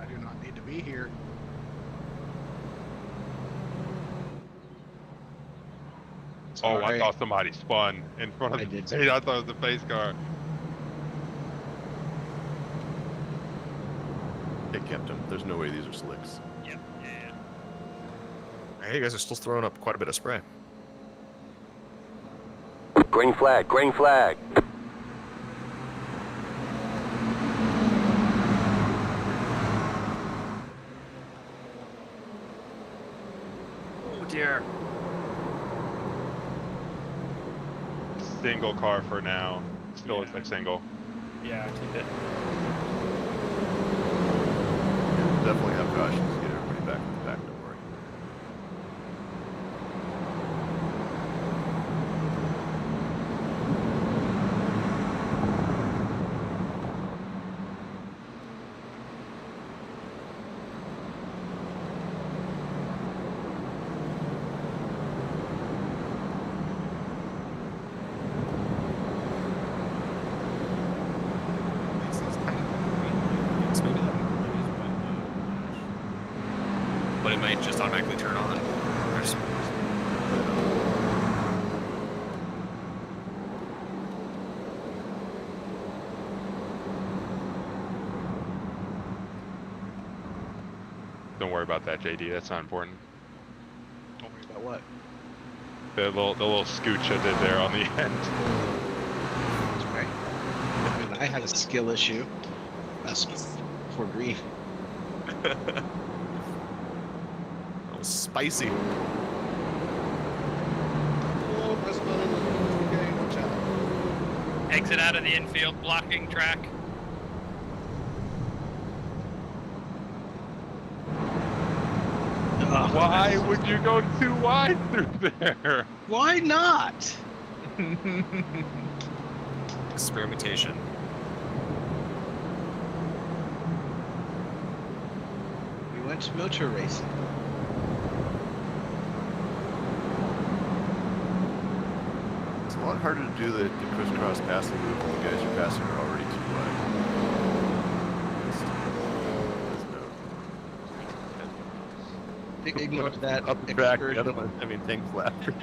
Speaker 8: I do not need to be here.
Speaker 10: Oh, I thought somebody spun in front of me. I thought it was a pace car.
Speaker 12: It kept him. There's no way these are slicks.
Speaker 6: Yep. Yeah.
Speaker 18: Hey, you guys are still throwing up quite a bit of spray.
Speaker 1: Green flag, green flag.
Speaker 2: Oh dear.
Speaker 10: Single car for now. Still looks like single.
Speaker 2: Yeah, keep it.
Speaker 12: We'll definitely have cautions to get everybody back in the back, don't worry.
Speaker 18: But it might just automatically turn on.
Speaker 10: Don't worry about that, JD. That's not important.
Speaker 13: Don't worry about what?
Speaker 10: The little scooch I did there on the end.
Speaker 13: That's right. I mean, I had a skill issue. That's for green.
Speaker 18: That was spicy.
Speaker 8: Oh, press button. Okay, watch out.
Speaker 6: Exit out of the infield, blocking track.
Speaker 10: Why would you go too wide through there?
Speaker 13: Why not?
Speaker 18: Experimentation.
Speaker 13: We went motor racing.
Speaker 12: It's a lot harder to do the crisscross passing move when the guys you're passing are already too wide.
Speaker 13: Ignore that.
Speaker 12: Up the track, the other one, things left.
Speaker 10: Don't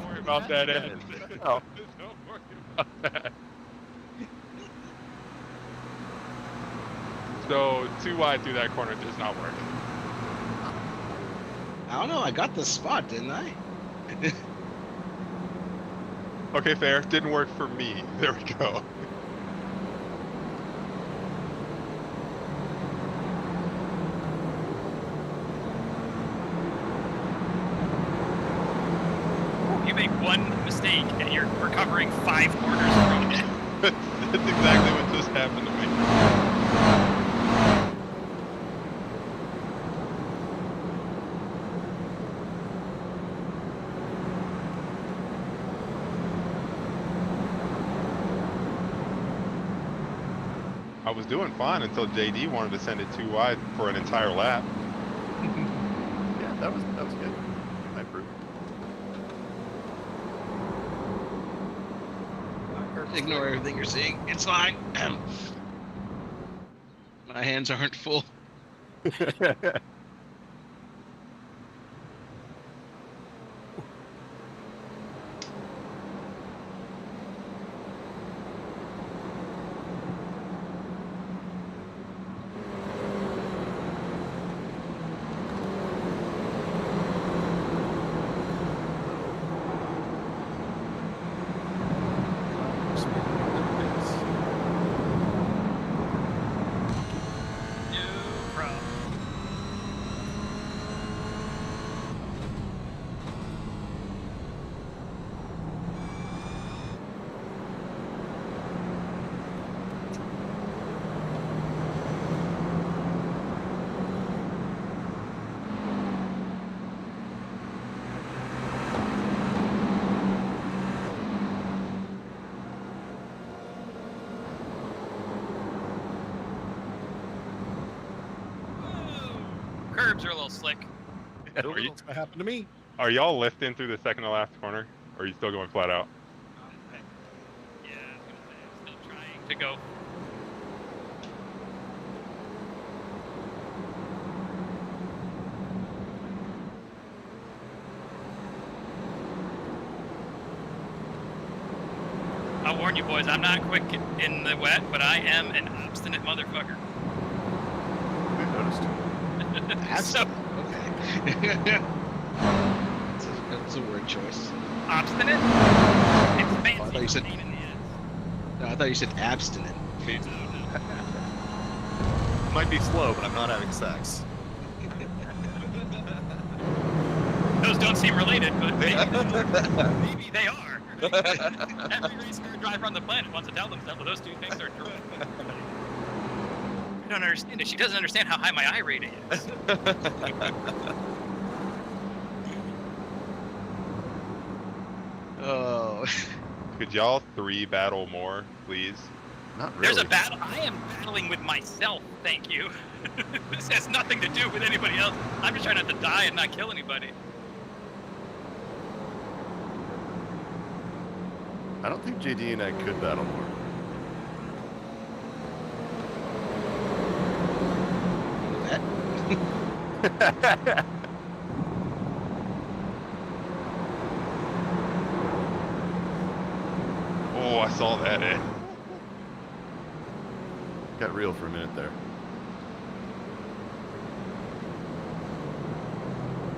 Speaker 10: worry about that end.
Speaker 12: Oh.
Speaker 10: Don't worry about that. So, too wide through that corner does not work.
Speaker 13: I don't know. I got the spot, didn't I?
Speaker 10: Okay, fair. Didn't work for me. There we go.
Speaker 6: You make one mistake and you're recovering 5 corners from it.
Speaker 10: That's exactly what just happened to me. I was doing fine until JD wanted to send it too wide for an entire lap.
Speaker 12: Yeah, that was good. I approve.
Speaker 13: Ignore everything you're seeing. It's fine. My hands aren't full.
Speaker 6: Curbs are a little slick.
Speaker 10: Are you-
Speaker 16: What happened to me?
Speaker 10: Are y'all lifting through the second to last corner, or are you still going flat out?
Speaker 6: Yeah, I'm still trying to go. I'll warn you boys, I'm not quick in the wet, but I am an obstinate motherfucker.
Speaker 12: Who noticed?
Speaker 6: So,
Speaker 13: Okay. That's a word choice.
Speaker 6: obstinate? It's
Speaker 13: I
Speaker 6: fancy.
Speaker 13: thought you said.
Speaker 6: Pain in the ass.
Speaker 13: No, I thought you said abstinent.
Speaker 18: Might be slow, but I'm not having sex.
Speaker 6: Those don't seem related, but maybe they are. Every race car driver on the planet wants to tell themselves that those two things are true. I don't understand it. She doesn't understand how high my I rating is.
Speaker 13: Oh.
Speaker 10: Could y'all 3 battle more, please?
Speaker 12: Not really.
Speaker 6: There's a battle. I am battling with myself. Thank you. This has nothing to do with anybody else. I'm just trying not to die and not kill anybody.
Speaker 12: I don't think JD and I could battle more.
Speaker 10: Oh, I saw that.
Speaker 12: Got real for a minute there.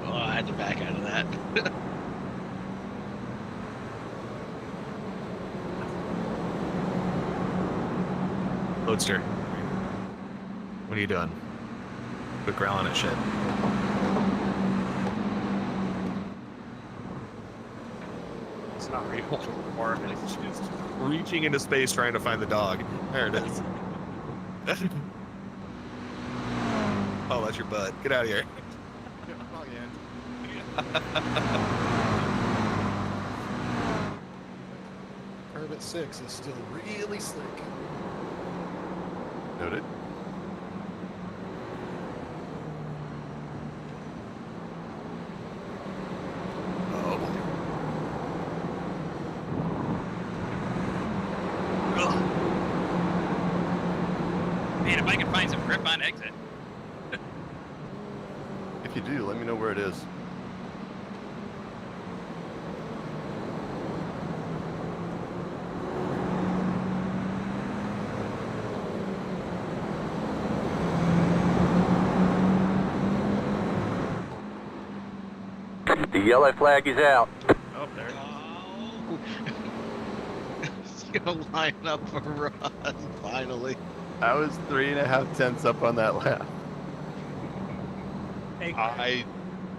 Speaker 13: Oh, I had to back out of that.
Speaker 18: Loadster. What are you doing? Quit growling at shit. It's not real anymore. It's just reaching into space trying to find the dog. There it is. Oh, that's your butt. Get out of here.
Speaker 16: Curb at 6 is still really slick.
Speaker 12: Noted.
Speaker 18: Oh boy.
Speaker 6: Man, if I could find some grip on exit.
Speaker 12: If you do, let me know where it is.
Speaker 1: The yellow flag is out.
Speaker 15: Oh, there it
Speaker 13: It's gonna line up a run, finally.
Speaker 12: I was 3.5 tenths up on that lap.
Speaker 4: Hey,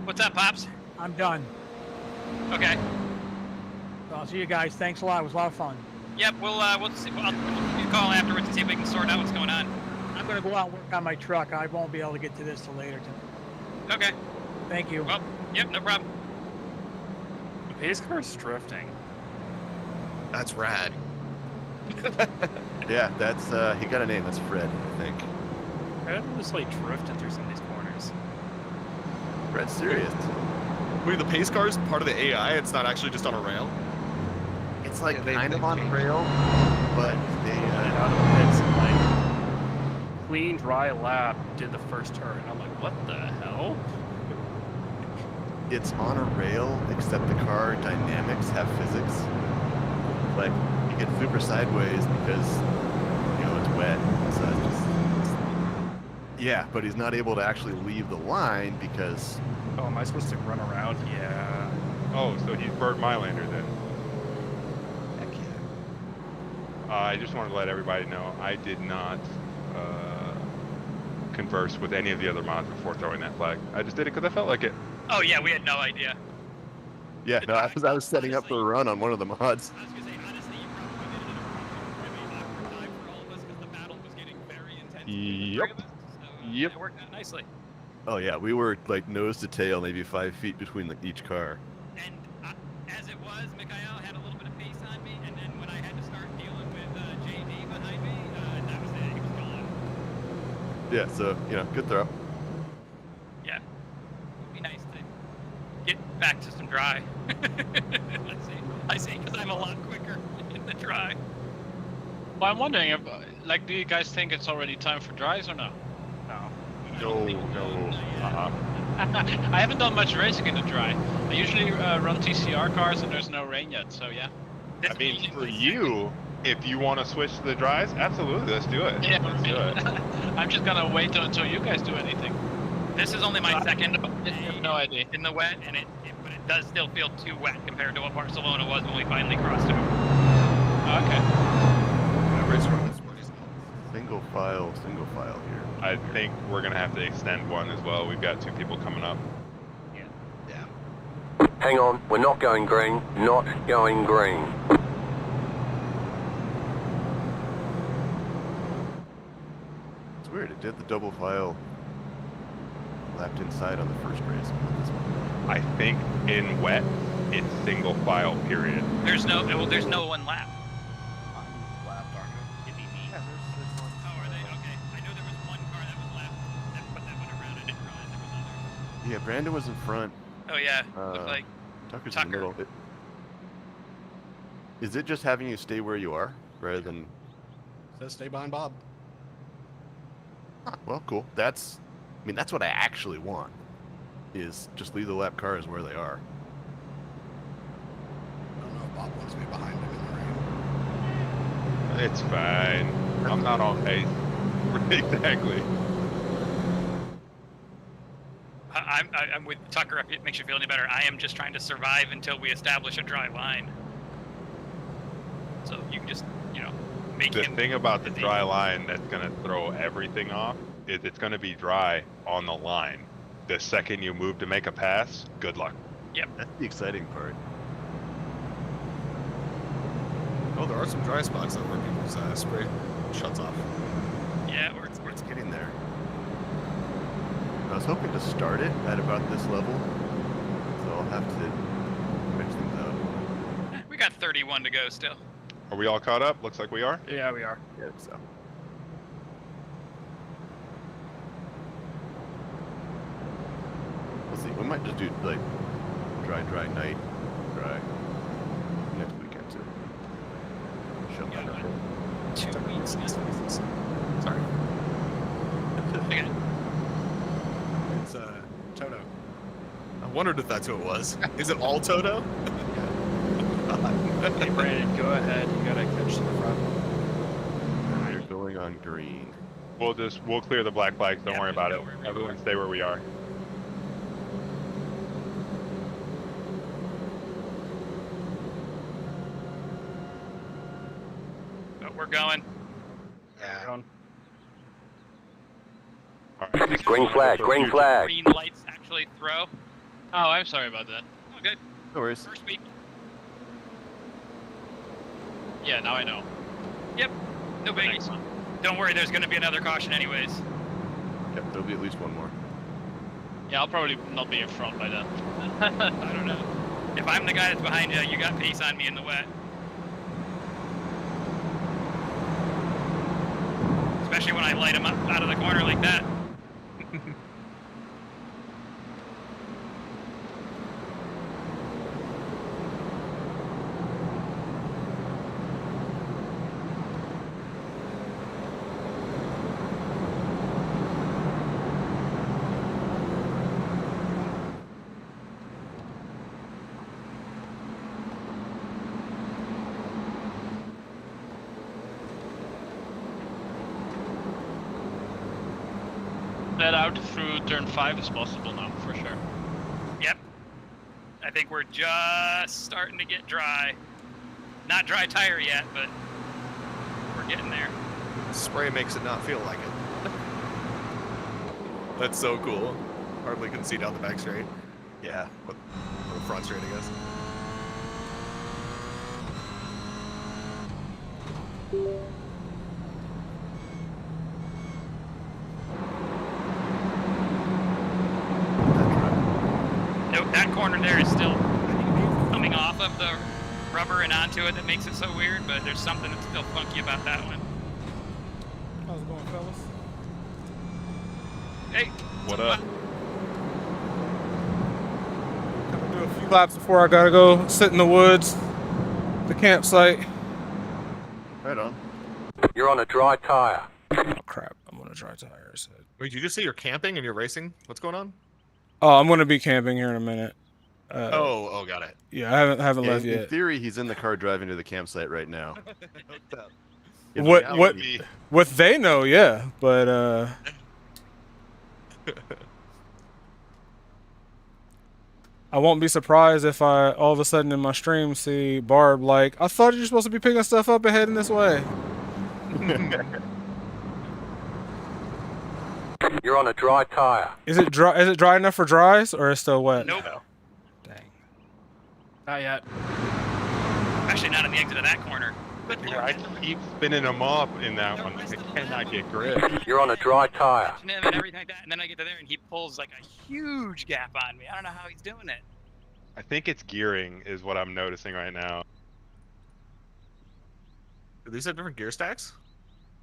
Speaker 6: What's up, Pops?
Speaker 4: I'm done.
Speaker 6: Okay.
Speaker 4: So I'll see you guys. Thanks a lot. It was a lot of fun.
Speaker 6: Yep, we'll see. We'll call afterwards to see if we can sort out what's going on.
Speaker 4: I'm going to go out and work on my truck. I won't be able to get to this till later tonight.
Speaker 6: Okay.
Speaker 4: Thank you.
Speaker 6: Well, yep, no problem.
Speaker 2: The pace car's drifting.
Speaker 18: That's rad.
Speaker 12: Yeah, that's he got a name. That's Fred, I think.
Speaker 2: Fred was like drifting through some of these corners.
Speaker 12: Fred's serious.
Speaker 18: Wait, the pace car is part of the AI? It's not actually just on a rail?
Speaker 12: It's like kind of on a rail, but they
Speaker 2: Out of the pits and like clean dry lap did the first turn. I'm like, what the hell?
Speaker 12: it's on a rail, except the car dynamics have physics. Like, you get super sideways because, you know, it's wet. So it's just, yeah, but he's not able to actually leave the line because...
Speaker 2: Oh, am I supposed to run around? Yeah.
Speaker 10: Oh, so he's Bert Mylander then.
Speaker 13: Heck yeah.
Speaker 10: I just wanted to let everybody know I did not converse with any of the other mods before throwing that flag. I just did it because I felt like it.
Speaker 6: Oh yeah, we had no idea.
Speaker 12: Yeah, no, I was setting up for a run on one of the mods.
Speaker 14: I was gonna say, honestly, you probably did it in a really awkward time for all of us because the battle was getting very intense.
Speaker 10: Yep. Yep.
Speaker 14: It worked out nicely.
Speaker 12: Oh yeah, we were like nose to tail, maybe 5 feet between like, each car.
Speaker 14: And as it was, Mikhail had a little bit of pace on me, and then when I had to start dealing with JD behind me, that was it. He was gone.
Speaker 12: Yeah, so, you know, good throw.
Speaker 6: Yeah. It would be nice to get back to some dry. I see, because I'm a lot quicker in the dry.
Speaker 15: Well, I'm wondering, if, like, do you guys think it's already time for dries or no?
Speaker 10: No.
Speaker 15: I haven't done much racing in the dry. I usually run TCR cars and there's no rain yet, so yeah.
Speaker 10: I mean, for you, if you want to switch to the dries, absolutely, let's do it.
Speaker 15: Yeah,
Speaker 10: Let's do it.
Speaker 15: I'm just gonna wait until you guys do anything.
Speaker 6: This is only my second
Speaker 15: day no idea.
Speaker 6: in the wet, and but it does still feel too wet compared to what Barcelona was when we finally crossed over.
Speaker 12: Single file here.
Speaker 10: I think we're going to have to extend one as well. We've got 2 people coming up.
Speaker 1: Hang on, we're not going green. Not going green.
Speaker 12: It's weird, it did the double file lapped inside on the first race. But this one.
Speaker 10: I think in wet, it's single file, period.
Speaker 6: There's no one lap.
Speaker 12: Yeah, Brandon was in front.
Speaker 6: Oh yeah, looked like
Speaker 12: Tucker's in the middle. Is it just having you stay where you are rather than?
Speaker 8: Says stay behind Bob.
Speaker 12: Ah, well, cool. That's what I actually want. Is just leave the lap cars where they are.
Speaker 8: I don't know if Bob wants me behind him in the rain.
Speaker 10: It's fine. I'm not on pace. Exactly.
Speaker 6: I'm with Tucker. If it makes you feel any better, I am just trying to survive until we establish a dry line. So you can just, make
Speaker 10: The
Speaker 6: him.
Speaker 10: thing about the dry line that's going to throw everything off is it's going to be dry on the line. The second you move to make a pass, good luck.
Speaker 6: Yep.
Speaker 12: That's the exciting part.
Speaker 18: Oh, there are some dry spots though where people's spray shuts off.
Speaker 6: Yeah,
Speaker 12: It's getting there. I was hoping to start it at about this level, so I'll have to switch things out.
Speaker 6: We got 31 to go still.
Speaker 10: Are we all caught up? Looks like we are.
Speaker 2: Yeah, we are.
Speaker 12: Yeah, so. We'll see. We might just do like dry night, dry next weekend too. Show back up.
Speaker 6: 2 weeks. Sorry.
Speaker 8: It's Toto.
Speaker 18: I wondered if that's who it was. Is it all Toto?
Speaker 2: Hey Brandon, go ahead. You gotta catch to the front.
Speaker 12: You're going on green.
Speaker 10: We'll clear the black flags. Don't worry about it. Everyone stay where we are.
Speaker 6: But we're going.
Speaker 13: Yeah.
Speaker 1: Green flag, green flag.
Speaker 6: Green lights actually throw.
Speaker 15: Oh, I'm sorry about that.
Speaker 6: Oh, good.
Speaker 12: No worries.
Speaker 6: First week.
Speaker 15: Yeah, now I know.
Speaker 6: Yep. No biggie. Don't worry, there's going to be another caution anyways.
Speaker 12: Yep, there'll be at least one more.
Speaker 15: Yeah, I'll probably not be in front by then.
Speaker 6: I don't know. If I'm the guy that's behind you, you got pace on me in the wet. especially when I light them up out of the corner like that.
Speaker 15: That out through turn 5 is possible now, for sure.
Speaker 6: Yep. I think we're just starting to get dry. Not dry tire yet, but we're getting there.
Speaker 18: Spray makes it not feel like it. That's so cool. Hardly can see down the back straight. Yeah, but or the front straight, I guess.
Speaker 6: Nope, that corner there is still coming off of the rubber and onto it that makes it so weird, but there's something that's still funky about that one.
Speaker 3: How's it going, fellas?
Speaker 6: Hey.
Speaker 10: What up?
Speaker 3: Gonna do a few laps before I gotta go sit in the woods, the campsite.
Speaker 12: Right on.
Speaker 1: You're on a dry tire.
Speaker 3: Oh crap! I'm on a dry tires.
Speaker 18: Wait, did you just say you're camping and you're racing? What's going on?
Speaker 3: Oh, I'm gonna be camping here in a minute.
Speaker 18: Oh, got it.
Speaker 3: Yeah, I haven't left
Speaker 12: In
Speaker 3: yet.
Speaker 12: theory, he's in the car driving to the campsite right now. In
Speaker 3: What
Speaker 12: reality-
Speaker 3: what they know, yeah, but I won't be surprised if I all of a sudden in my stream see Barb like, I thought you're supposed to be picking stuff up and heading this way.
Speaker 1: You're on a dry tire.
Speaker 3: Is it dry? Is it dry enough for dries, or is it still wet?
Speaker 6: Nope.
Speaker 3: Dang.
Speaker 2: Not yet.
Speaker 6: Actually, not on the exit of that corner. Good
Speaker 10: Yeah,
Speaker 6: lord.
Speaker 10: I keep spinning them up in that one. I cannot get grip.
Speaker 1: You're on a dry tire.
Speaker 6: Him and everything like that, and then I get to there and he pulls like a huge gap on me. I don't know how he's doing it.
Speaker 10: I think it's gearing is what I'm noticing right now.
Speaker 18: Do these have different gear stacks?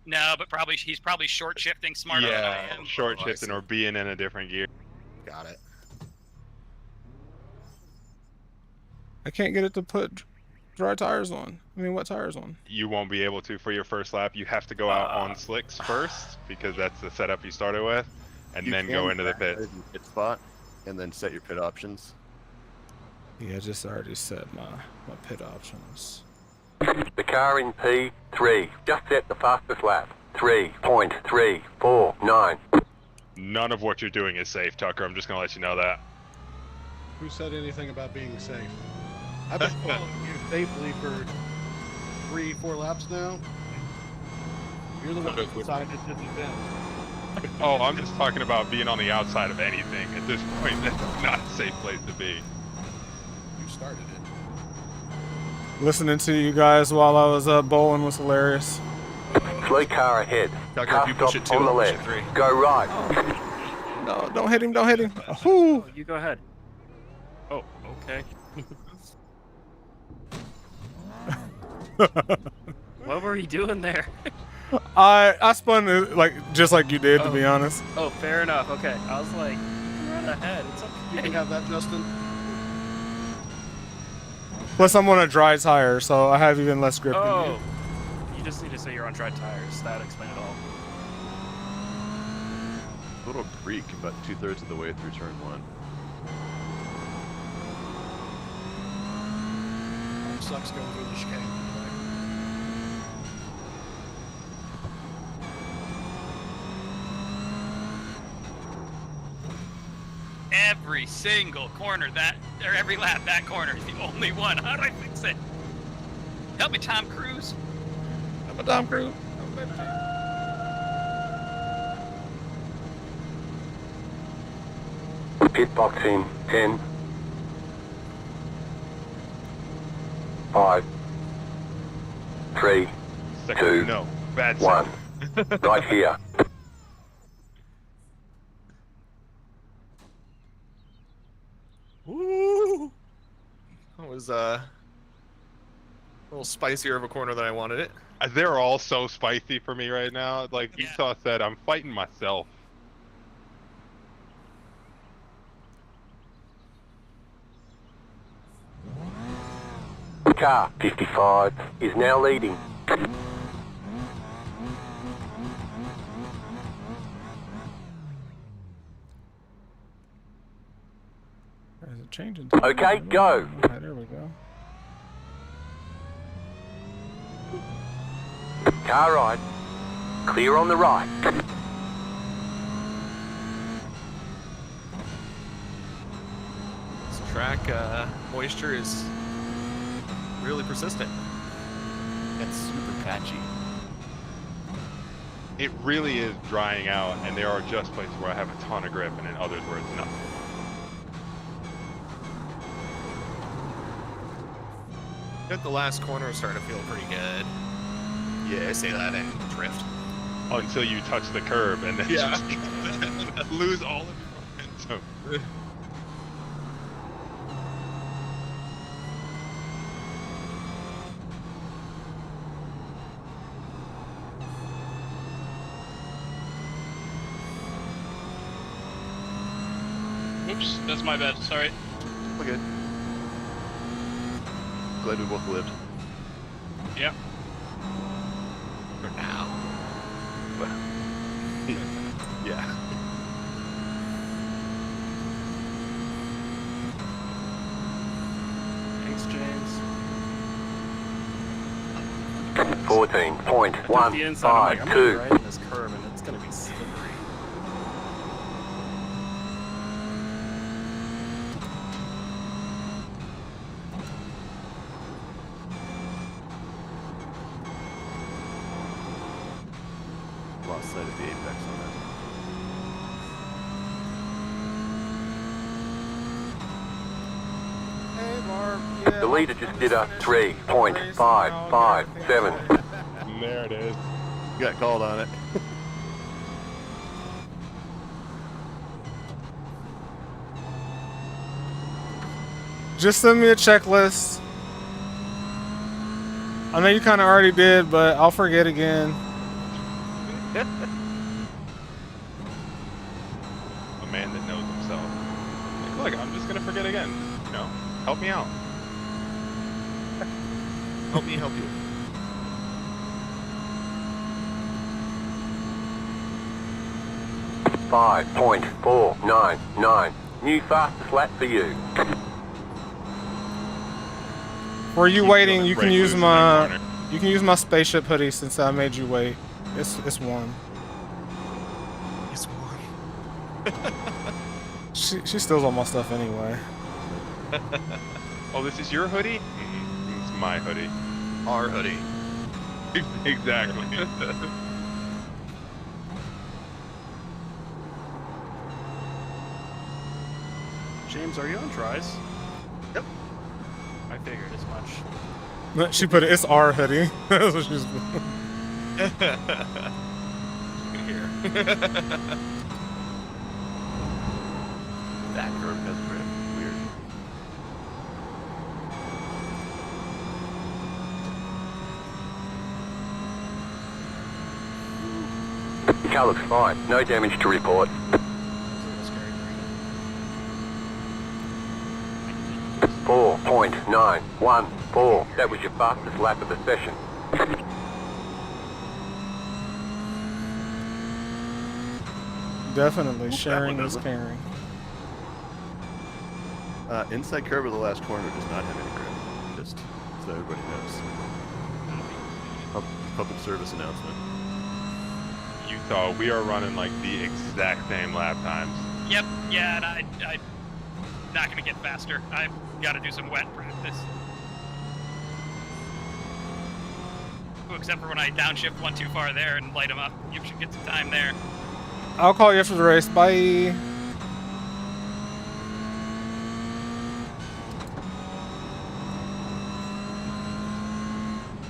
Speaker 6: No, but he's probably short shifting smarter than I
Speaker 10: Yeah,
Speaker 6: am.
Speaker 10: short shifting or being in a different gear.
Speaker 18: Got it.
Speaker 3: I can't get it to put dry tires on. I mean, wet tires on.
Speaker 10: You won't be able to for your first lap. You have to go out on slicks first because that's the setup you started with, and
Speaker 12: You
Speaker 10: then
Speaker 12: can
Speaker 10: go into the
Speaker 12: drive
Speaker 10: pit.
Speaker 12: in pit spot, and then set your pit options.
Speaker 3: Yeah, I just already set my pit options.
Speaker 1: The car in P3. Just set the fastest lap. 3.349.
Speaker 10: None of what you're doing is safe, Tucker. I'm just gonna let you know that.
Speaker 8: Who said anything about being safe? I've been following you safely for 3-4 laps now. You're the one who decided to defend.
Speaker 10: Oh, I'm just talking about being on the outside of anything. At this point, that's not a safe place to be.
Speaker 8: You started it.
Speaker 3: Listening to you guys while I was bowling was hilarious.
Speaker 1: Fleet car ahead.
Speaker 18: Tucker,
Speaker 1: Car
Speaker 18: if you push
Speaker 1: stop
Speaker 18: it 2,
Speaker 1: on the
Speaker 18: I'll push it
Speaker 1: left.
Speaker 18: 3.
Speaker 1: Go right.
Speaker 3: No, don't hit him! Don't hit him! Whoo!
Speaker 2: You go ahead. Oh, okay. What were you doing there?
Speaker 3: I spun it like just like you did, to be honest.
Speaker 2: Oh, fair enough. Okay. I was like, you run ahead. It's okay.
Speaker 8: You can have that, Justin.
Speaker 3: Plus, I'm on a dry tire, so I have even less grip than you.
Speaker 2: Oh, you just need to say you're on dry tires. That explains it all.
Speaker 12: Little creek, about 2/3 of the way through turn 1.
Speaker 8: Sucks going through the chicane.
Speaker 6: Every single corner or every lap that corner is the only one. How do I fix it? Help me, Tom Cruise.
Speaker 3: I'm a Tom Cruise.
Speaker 1: Pit box in 10. 5. 3.
Speaker 10: Second,
Speaker 1: 2.
Speaker 10: no, bad
Speaker 1: 1.
Speaker 10: sound.
Speaker 1: Right here.
Speaker 18: Woo! That was little spicier of a corner than I wanted it.
Speaker 10: They're all so spicy for me right now. Like Esau said, I'm fighting myself.
Speaker 1: Car 55 is now leading.
Speaker 3: Is it changing?
Speaker 1: Okay, go.
Speaker 3: Okay, there we go.
Speaker 1: Car right. Clear on the right.
Speaker 18: This track moisture is really persistent.
Speaker 12: It's super patchy.
Speaker 10: It really is drying out, and there are just places where I have a ton of grip, and then others where it's nothing.
Speaker 18: I think the last corner is starting to feel pretty good. Yeah, I say that and drift.
Speaker 10: Until you touch the curb, and then
Speaker 18: Yeah.
Speaker 10: just lose all of your momentum.
Speaker 15: Oops, that's my bad. Sorry.
Speaker 12: We're good. Glad we both lived.
Speaker 15: Yeah.
Speaker 18: For now.
Speaker 12: Yeah.
Speaker 2: Thanks, James.
Speaker 1: 14.152.
Speaker 2: The inside, I'm like, I'm gonna be right in this curve, and it's gonna be slippery.
Speaker 12: Lost sight of the apex on that.
Speaker 3: Hey, Marv. Yeah,
Speaker 1: The leader just did a 3.557.
Speaker 10: There it is.
Speaker 12: You got called on it.
Speaker 3: Just send me a checklist. I know you kind of already did, but I'll forget again.
Speaker 10: A man that knows himself. Like, look, I'm just gonna forget again. You know, help me out.
Speaker 18: Help me help you.
Speaker 1: .499. New fastest lap for you.
Speaker 3: For you waiting, you can
Speaker 10: break
Speaker 3: use
Speaker 10: loose in
Speaker 3: my
Speaker 10: that
Speaker 3: spaceship hoodie since I made you wait. It's warm.
Speaker 18: It's warm.
Speaker 3: She steals all my stuff anyway.
Speaker 10: Oh, this is your hoodie? It's my hoodie.
Speaker 18: Our hoodie.
Speaker 10: Exactly.
Speaker 2: James, are you on tries?
Speaker 18: Yep.
Speaker 2: I figured as much.
Speaker 3: She put it. It's our hoodie. That's what she's.
Speaker 18: You can hear.
Speaker 12: That curve has grip. Weird.
Speaker 1: Car looks fine. No damage to report. 4.914. That was your fastest lap of the session.
Speaker 3: Definitely sharing is caring.
Speaker 12: Inside curve of the last corner does not have any grip. Just so everybody knows. Public service announcement.
Speaker 10: Utah, we are running like the exact same lap times.
Speaker 6: Yep, yeah, and I'm not gonna get faster. I've got to do some wet practice. Ooh, except for when I downshift one too far there and light them up. You should get some time there.
Speaker 3: I'll call you after the race. Bye.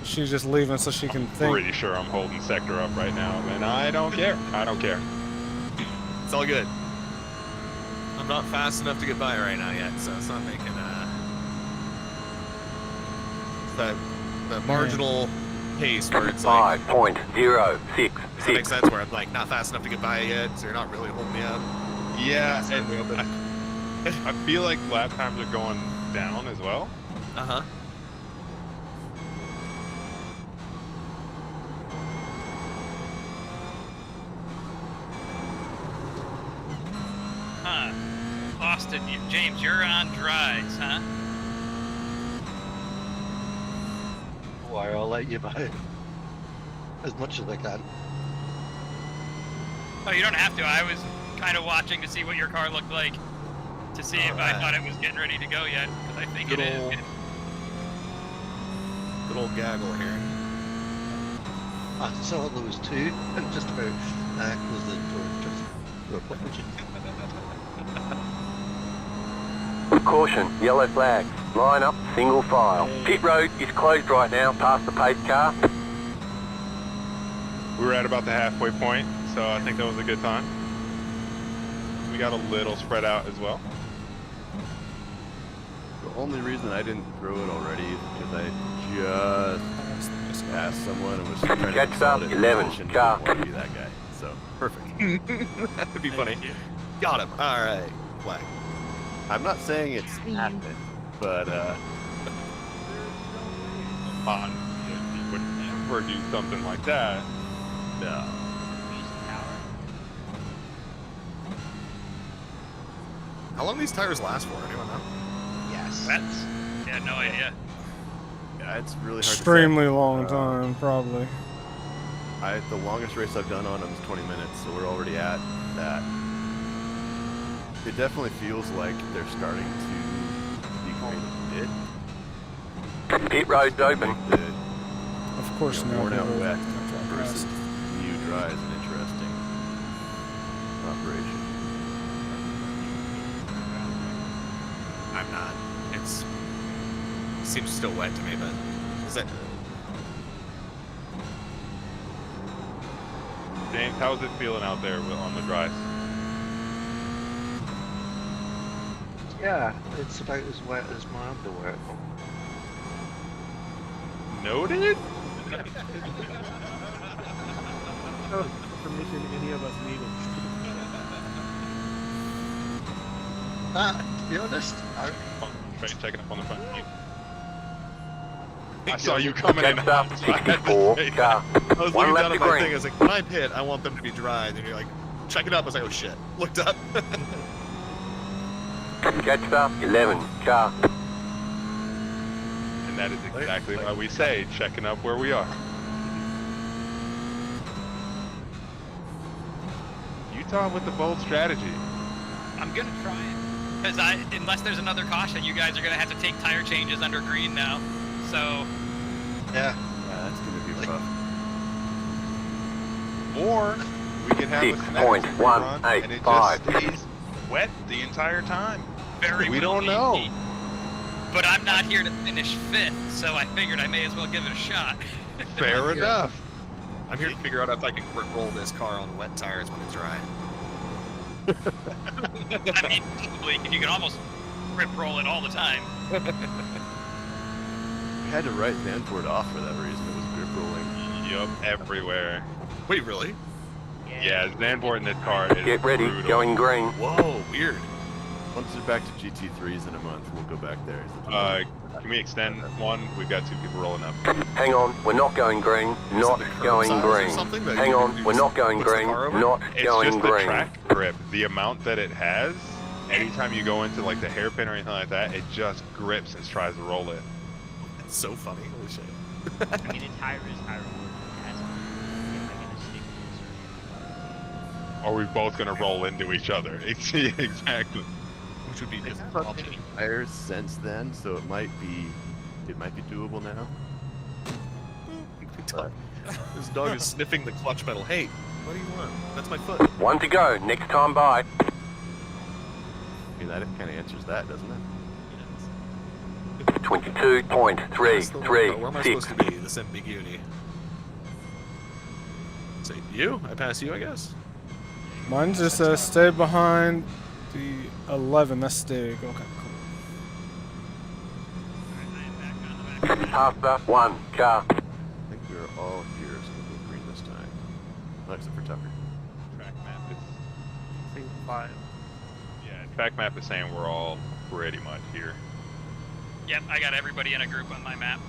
Speaker 3: She's just leaving so she can think.
Speaker 10: Pretty sure I'm holding sector up right now, and I don't care. I don't care.
Speaker 18: It's all good. I'm not fast enough to get by right now yet, so it's not making the marginal pace where it's like
Speaker 1: 5.066.
Speaker 18: Does that make sense? Where I'm like not fast enough to get by yet, so you're not really holding me up.
Speaker 10: Yeah, and I feel like lap times are going down as well.
Speaker 18: Uh-huh.
Speaker 6: Huh. Austin, James, you're on dries, huh?
Speaker 7: Why, I'll let you buy as much as I can.
Speaker 6: Oh, you don't have to. I was kind of watching to see what your car looked like, to see if I thought it was getting ready to go yet, because I think it is.
Speaker 18: Good old gaggle here.
Speaker 7: I saw there was two, and just about closed the door just for a punch.
Speaker 1: Caution, yellow flag. Line up, single file. Pit road is closed right now, past the pace car.
Speaker 10: We were at about the halfway point, so I think that was a good time. We got a little spread out as well.
Speaker 12: The only reason I didn't throw it already is because I just asked someone and was trying to
Speaker 1: Catch up, 11, car.
Speaker 12: didn't want to be that guy. So perfect.
Speaker 18: That would be funny. Got him. All right. Flag.
Speaker 12: I'm not saying it's happened, but
Speaker 10: on, you would never do something like that.
Speaker 12: no.
Speaker 18: How long do these tires last for? Anyone know?
Speaker 6: Yes. That's... Yeah, no idea.
Speaker 12: Yeah, it's really hard
Speaker 3: Extremely
Speaker 12: to say.
Speaker 3: long time, probably.
Speaker 12: The longest race I've done on them is 20 minutes, so we're already at that. It definitely feels like they're starting to degrade a bit.
Speaker 1: Pit road's open.
Speaker 3: Of course, no.
Speaker 12: Worn out
Speaker 3: people
Speaker 12: wet
Speaker 3: don't drive
Speaker 12: versus
Speaker 3: fast.
Speaker 12: new dry is an interesting operation.
Speaker 18: I'm not. It seems still wet to me, but is that?
Speaker 10: James, how's it feeling out there on the dries?
Speaker 7: Yeah, it's about as wet as my underwear.
Speaker 10: Noted?
Speaker 19: No information any of us needed.
Speaker 7: To be honest,
Speaker 10: Checking up on the front. I saw you coming in.
Speaker 1: Catch up, 64, car.
Speaker 18: I was
Speaker 1: One
Speaker 18: looking
Speaker 1: left
Speaker 18: down
Speaker 1: to
Speaker 18: at my
Speaker 1: green.
Speaker 18: thing. I was like, when I pit, I want them to be dry. And then you're like, check it up. I was like, oh shit. Looked up.
Speaker 1: Catch up, 11, car.
Speaker 10: And that is exactly why we say checking up where we are. Utah with the bold strategy.
Speaker 6: I'm gonna try it. Because unless there's another caution, you guys are gonna have to take tire changes under green now. So...
Speaker 7: Yeah.
Speaker 12: That's gonna be rough.
Speaker 10: Or we could have a snap run and it just stays wet the entire time.
Speaker 6: We
Speaker 10: don't know.
Speaker 6: But I'm not here to finish 5th, so I figured I may as well give it a shot.
Speaker 10: Fair enough.
Speaker 18: I'm here to figure out if I can roll this car on wet tires when it's dry.
Speaker 6: I mean, probably, you can almost rip roll it all the time.
Speaker 12: We had to write Vanport off for that reason. It was grip rolling.
Speaker 10: Yup, everywhere.
Speaker 18: Wait, really?
Speaker 10: Yeah, Zandvoort in this car is
Speaker 1: Get ready,
Speaker 10: brutal.
Speaker 1: going green.
Speaker 18: Whoa, weird.
Speaker 12: Once they're back to GT3s in a month, we'll go back there.
Speaker 10: Can we extend one? We've got 2 people rolling up.
Speaker 1: Hang on, we're not going green. Not going green. Hang on, we're not going green. Not
Speaker 10: It's
Speaker 1: going
Speaker 10: just the
Speaker 1: green.
Speaker 10: track grip. The amount that it has, anytime you go into like the hairpin or anything like that, it just grips and tries to roll it.
Speaker 18: It's so funny. Holy shit.
Speaker 14: I mean, it's high risk, high reward.
Speaker 10: Or we're both gonna roll into each other. Exactly.
Speaker 18: Which would be
Speaker 12: It's
Speaker 18: different.
Speaker 12: not been tires since then, so it might be doable now.
Speaker 18: This dog is sniffing the clutch pedal. Hey, what do you want? That's my foot.
Speaker 1: One to go, next time by.
Speaker 12: I mean, that kind of answers that, doesn't it?
Speaker 1: 22.336.
Speaker 18: Where am I supposed to be? This ambiguity. Say you? I pass you, I guess.
Speaker 3: Mine just says stay behind the 11. That's Stig. Okay, cool.
Speaker 1: Past the 1 car.
Speaker 12: I think we're all here, so we'll go green this time. Not except for Tucker.
Speaker 10: Track map is,
Speaker 19: Single file.
Speaker 10: yeah, track map is saying we're all pretty much here.
Speaker 6: Yep, I got everybody in a group on my map.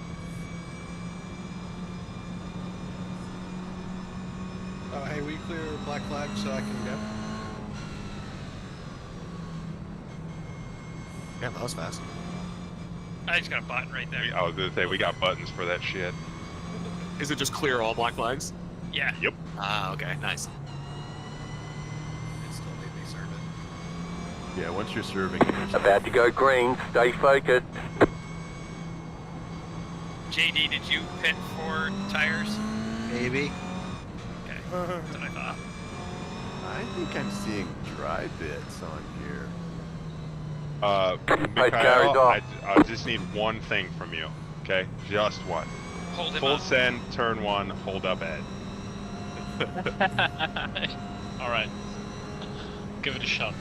Speaker 8: Oh, hey, will you clear black flag so I can go?
Speaker 18: Yeah, that was fast.
Speaker 6: I just got a button right there.
Speaker 10: I was gonna say we got buttons for that shit.
Speaker 18: Is it just clear all black flags?
Speaker 6: Yeah.
Speaker 10: Yep.
Speaker 18: Ah, okay, nice.
Speaker 13: It still made me serve it.
Speaker 12: Yeah, once you're serving,
Speaker 1: About to go green. Stay focused.
Speaker 6: JD, did you pit for tires?
Speaker 13: Maybe.
Speaker 6: Okay, that's what I thought.
Speaker 12: I think I'm seeing dry bits on here.
Speaker 10: Mikhail, I just need one thing from you, okay? Just one.
Speaker 6: Hold him
Speaker 10: Full
Speaker 6: up.
Speaker 10: send, turn 1, hold up Ed.
Speaker 15: Alright. Give it a shot.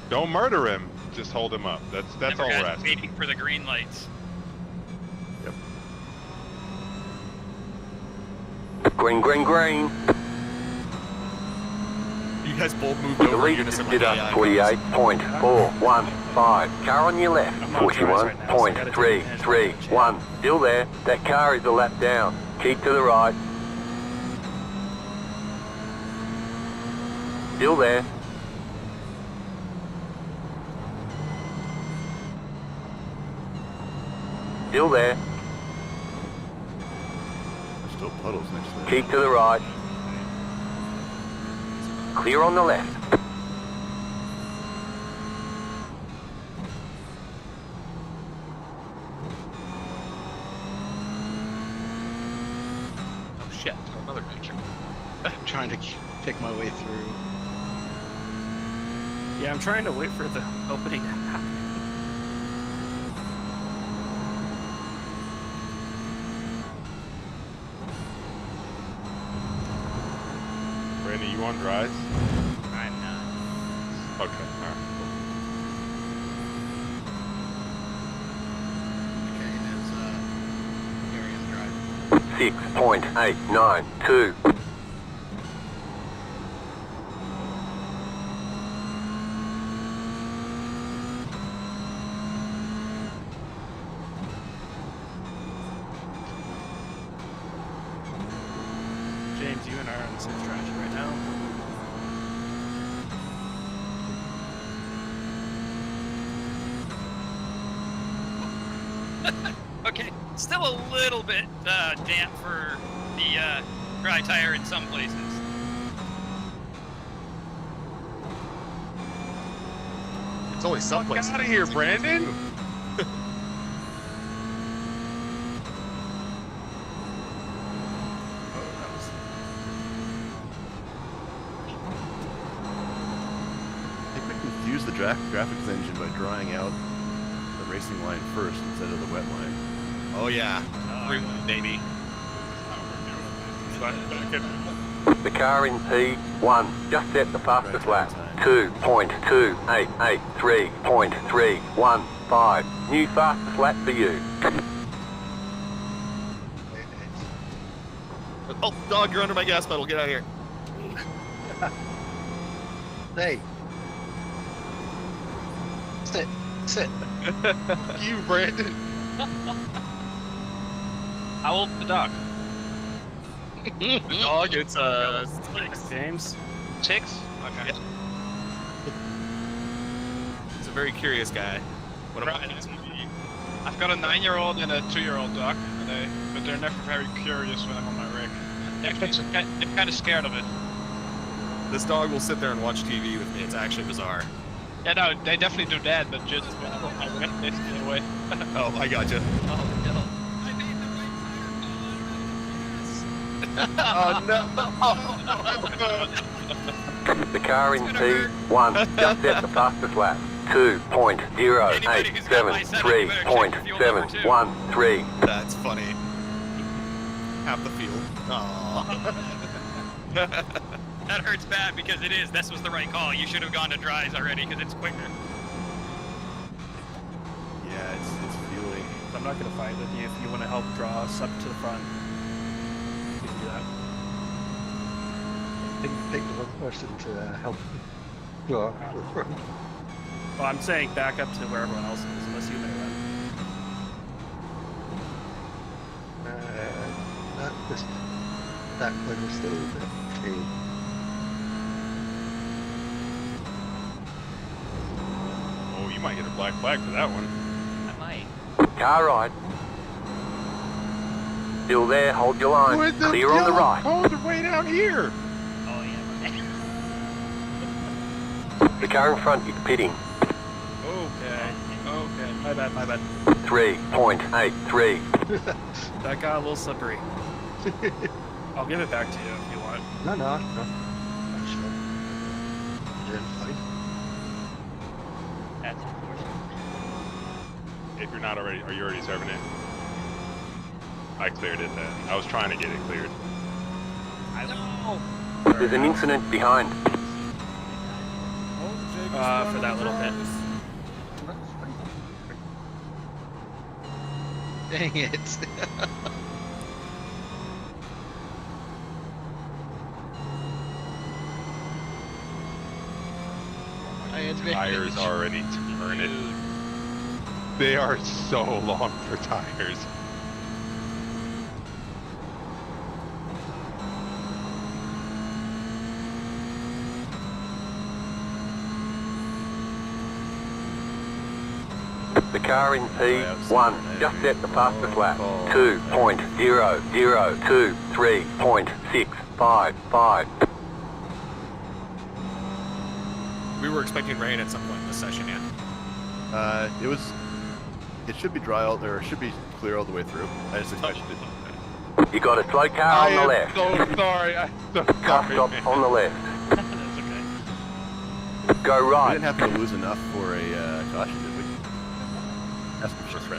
Speaker 10: Don't murder him, just hold him up. That's
Speaker 6: Never
Speaker 10: all we're
Speaker 6: got
Speaker 10: asking.
Speaker 6: waiting for the green lights.
Speaker 1: Green, green, green.
Speaker 18: You guys both moved over
Speaker 1: Delete
Speaker 18: unison like
Speaker 1: did
Speaker 18: AI.
Speaker 1: 48.415. Car on your left. 41.331. Still there. That car is a lap down. Keep to the right. Still there. Still there.
Speaker 12: There's still puddles next to it.
Speaker 1: Keep to the right. Clear on the left.
Speaker 13: Oh shit, another picture. I'm trying to pick my way through.
Speaker 2: Yeah, I'm trying to wait for the opening to happen.
Speaker 10: Brandon, you on drives?
Speaker 6: I'm not.
Speaker 10: Okay, alright.
Speaker 8: Okay, it's Marion Drive.
Speaker 1: 6.892.
Speaker 2: James, you and I are on the same stretch right now.
Speaker 6: Okay, still a little bit damp for the dry tire in some places.
Speaker 18: It's only some
Speaker 10: Get
Speaker 18: places.
Speaker 10: out of here, Brandon!
Speaker 12: I think we confused the graphics engine by drawing out the racing line first instead of the wet line.
Speaker 18: Oh yeah, baby.
Speaker 1: The car in P1 just set the fastest lap. 2.2883.315. New fastest lap for you.
Speaker 18: Oh, dog, you're under my gas pedal. Get out of here.
Speaker 8: Hey. Sit. Sit.
Speaker 18: You, Brandon.
Speaker 15: How old's the dog?
Speaker 18: The dog, it's
Speaker 2: 6, James.
Speaker 15: 6? Okay.
Speaker 18: He's a very curious guy. What about
Speaker 15: Right. I've got a 9-year-old and a 2-year-old dog, but they're never very curious when I'm on my rig. They're kind of scared of it.
Speaker 18: This dog will sit there and watch TV with me. It's actually bizarre.
Speaker 15: Yeah, no, they definitely do that, but just when I'm on my rig, they stay away.
Speaker 18: Oh, I gotcha.
Speaker 15: Oh no!
Speaker 1: The car in P1 just set the fastest lap. 2.0873.713.
Speaker 18: That's funny. Half the field. Aww.
Speaker 6: That hurts bad because it is. This was the right call. You should have gone to dries already because it's quicker.
Speaker 12: Yeah, it's fueling.
Speaker 2: I'm not gonna fight with you if you want to help draw us up to the front. We can do that.
Speaker 7: I think you picked the wrong person to help draw to the front.
Speaker 2: Well, I'm saying back up to where everyone else is, unless you may run.
Speaker 7: That one was still okay.
Speaker 10: Oh, you might get a black flag for that one.
Speaker 6: I might.
Speaker 1: Car right. Still there, hold your line. Clear on the right.
Speaker 10: Cars are way down here.
Speaker 6: Oh yeah.
Speaker 1: The car in front is pitting.
Speaker 2: Okay. Okay. My bad. My bad.
Speaker 1: 3.83.
Speaker 2: That got a little slippery. I'll give it back to you if you want.
Speaker 7: No. That's fine. You're fine.
Speaker 6: That's unfortunate.
Speaker 10: If you're not already, are you already serving it? I cleared it then. I was trying to get it cleared.
Speaker 1: There's an incident behind.
Speaker 2: For that little hit.
Speaker 13: Dang it.
Speaker 10: Tires already turning. They are so long for tires.
Speaker 1: The car in P1 just set the fastest lap. 2.00223.655.
Speaker 18: We were expecting rain at some point in this session, yeah.
Speaker 12: It should be dry or it should be clear all the way through. I just expected it.
Speaker 1: You got a slow car on the left.
Speaker 10: So sorry. I'm so
Speaker 1: Car
Speaker 10: sorry.
Speaker 1: stop on the left.
Speaker 6: That's okay.
Speaker 1: Go
Speaker 12: We
Speaker 1: right.
Speaker 12: didn't have to lose enough for a caution, did we? That's for sure.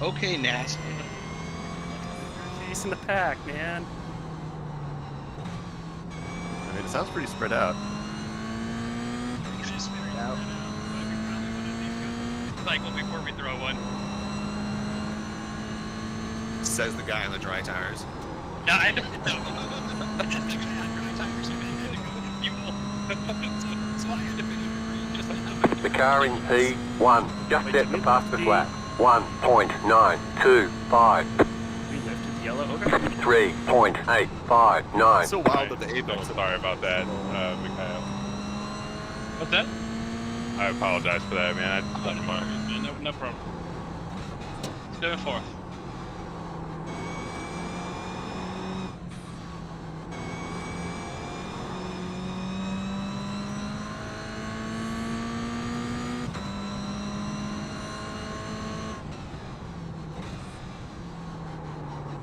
Speaker 13: Okay, nasty.
Speaker 2: Chasing the pack, man.
Speaker 12: I mean, it sounds pretty spread out.
Speaker 6: Cycle before we throw one.
Speaker 18: Says the guy on the dry tires.
Speaker 6: No, I don't. No. That's the guy on dry tires who had to go with fuel. So I had to finish just like that.
Speaker 1: The car in P1 just set the fastest lap. 1.925.
Speaker 2: We lifted the yellow. Okay.
Speaker 1: 3.859.
Speaker 18: It's so wild that the Apex.
Speaker 10: So sorry about that, Mikhail.
Speaker 15: What's that?
Speaker 10: I apologize for that, man.
Speaker 15: No problem. 7-4.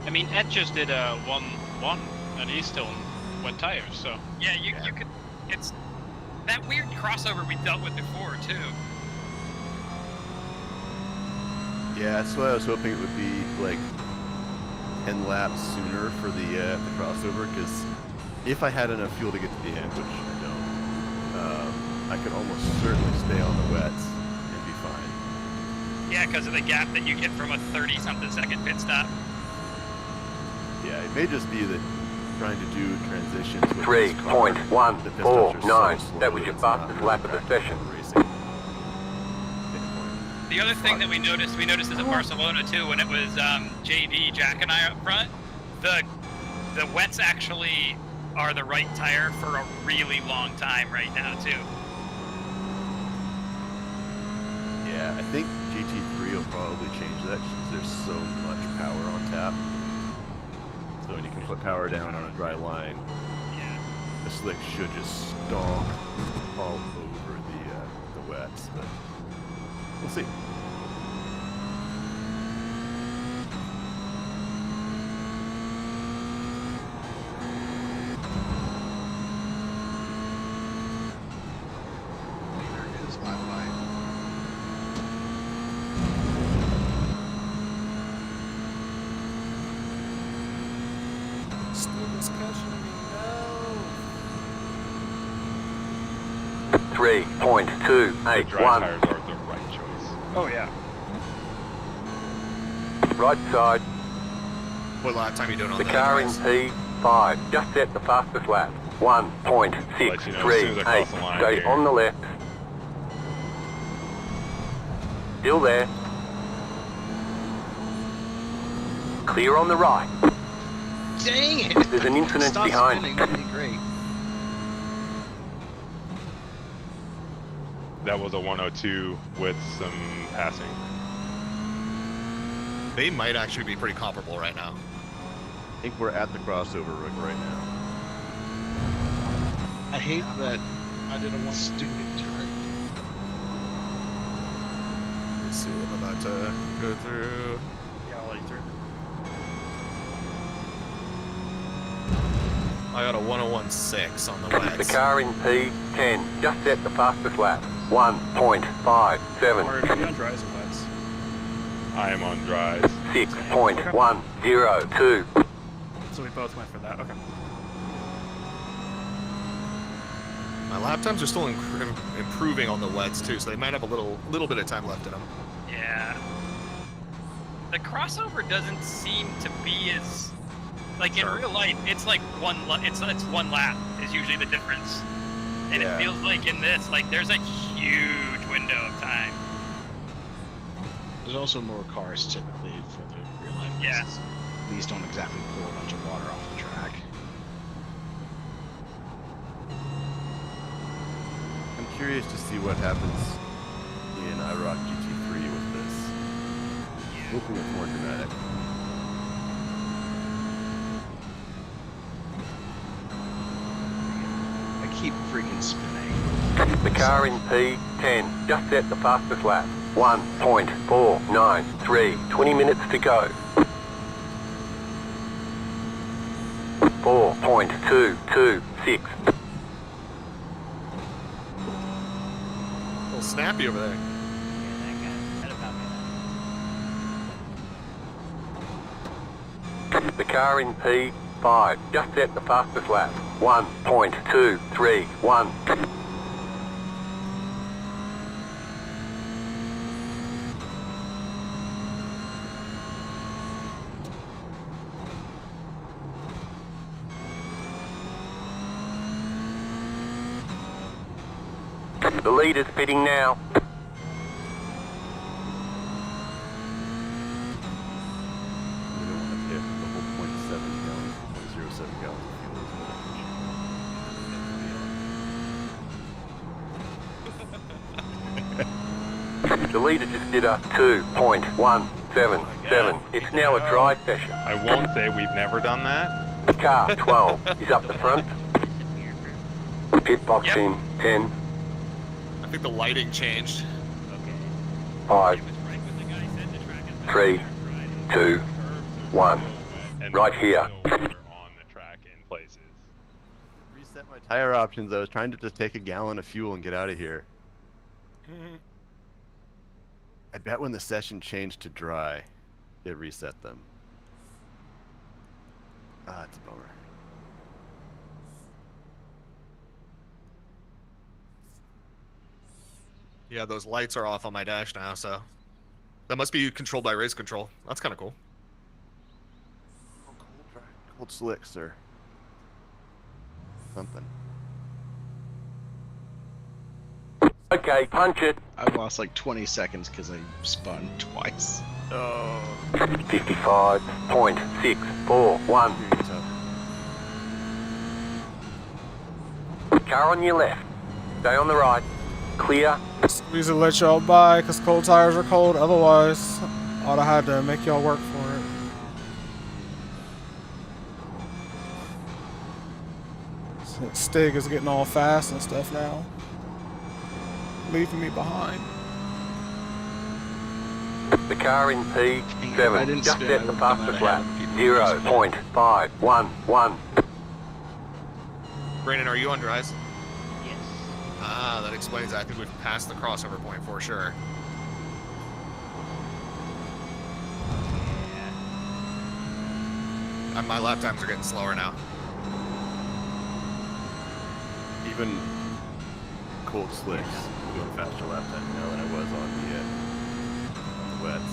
Speaker 15: I mean, Ed just did a 1-1, and he's still in wet tires, so.
Speaker 6: Yeah, you could. It's that weird crossover we dealt with before too.
Speaker 12: Yeah, that's why I was hoping it would be like 10 laps sooner for the crossover, because if I had enough fuel to get to the end, which I don't, I could almost certainly stay on the wets and be fine.
Speaker 6: Yeah, because of the gap that you get from a 30-something second pit stop.
Speaker 12: Yeah, it may just be that trying to do transitions with this car, the pistons are so
Speaker 1: 3.149.
Speaker 12: slow
Speaker 1: That was your
Speaker 12: it's not
Speaker 1: fastest
Speaker 12: really
Speaker 1: lap of the
Speaker 12: practical
Speaker 1: session.
Speaker 12: racing.
Speaker 6: The other thing that we noticed this at Barcelona too, when it was JD, Jack, and I up front. The wets actually are the right tire for a really long time right now too.
Speaker 12: Yeah, I think GT3 will probably change that because there's so much power on tap. So when you can put power down on a dry line, the slick should just stomp all over the wets, but we'll see.
Speaker 8: Is my fight.
Speaker 3: Students catching me, no.
Speaker 10: The dry tires are the right choice.
Speaker 2: Oh yeah.
Speaker 1: Right side.
Speaker 18: What lap time are you doing on
Speaker 1: The
Speaker 18: that?
Speaker 1: car in
Speaker 18: Dries?
Speaker 1: P5. Just set the fastest lap. 1.638. Stay on the left. Still there. Clear on the right.
Speaker 13: Dang it!
Speaker 1: There's an incident
Speaker 13: Stop
Speaker 1: behind.
Speaker 13: spinning, that'd be great.
Speaker 10: That was a 102 with some passing.
Speaker 18: They might actually be pretty comparable right now.
Speaker 12: I think we're at the crossover right now.
Speaker 13: I hate that I did a stupid turn.
Speaker 18: Let's see what I'm about to go through.
Speaker 2: Yeah, I'll let you through.
Speaker 18: I got a 101.6 on the
Speaker 1: The
Speaker 18: wets.
Speaker 1: car in P10. Just set the fastest lap. 1.57.
Speaker 2: Or if you're on dries and wets.
Speaker 10: I am on dries.
Speaker 1: 6.102.
Speaker 2: So we both went for that. Okay.
Speaker 18: My lap times are still improving on the wets too, so they might have a little bit of time left in them.
Speaker 6: Yeah. The crossover doesn't seem to be as like in real life. It's like it's one lap is usually the difference, and it feels like in this like there's a huge window of time.
Speaker 13: There's also more cars typically for the real life.
Speaker 6: Yeah.
Speaker 13: These don't exactly pour a bunch of water off the track.
Speaker 12: I'm curious to see what happens in IROCC GT3 with this. Hoping it's more dramatic.
Speaker 13: I keep freaking spinning.
Speaker 1: The car in P10. Just set the fastest lap. 1.493. 20 minutes to go. 4.226.
Speaker 18: A little snappy over there.
Speaker 1: The car in P5. Just set the fastest lap. 1.231. The leader's pitting now.
Speaker 12: We don't want to hit the whole 0.7 gallons, 0.07 gallons of fuel.
Speaker 1: The leader just did a 2.177. It's now a dry session.
Speaker 10: I won't say we've never done that.
Speaker 1: Car 12 is up the front. Pit box in 10,
Speaker 18: I think the lighting changed.
Speaker 1: 5, 3, 2, 1. Right here.
Speaker 10: On the track in places.
Speaker 12: Reset my tire options. I was trying to just take a gallon of fuel and get out of here. I bet when the session changed to dry, it reset them. Ah, it's a bummer.
Speaker 18: Yeah, those lights are off on my dash now, so that must be controlled by race control. That's kind of cool.
Speaker 12: Cold slick, sir. Something.
Speaker 1: Okay, punch it.
Speaker 13: I lost like 20 seconds because I spun twice.
Speaker 18: Oh.
Speaker 1: 55.641. Car on your left. Stay on the right. Clear.
Speaker 3: Squeeze to let y'all by because cold tires are cold. Otherwise, I'd have had to make y'all work for it. Stig is getting all fast and stuff now. Leaving me behind.
Speaker 1: The car in P7. Just set the fastest lap. 0.511.
Speaker 18: Brandon, are you on dries? Yes. Ah, that explains that. I think we've passed the crossover point for sure. Yeah. My lap times are getting slower now.
Speaker 12: Even cold slicks, doing faster lap time now than I was on the wets.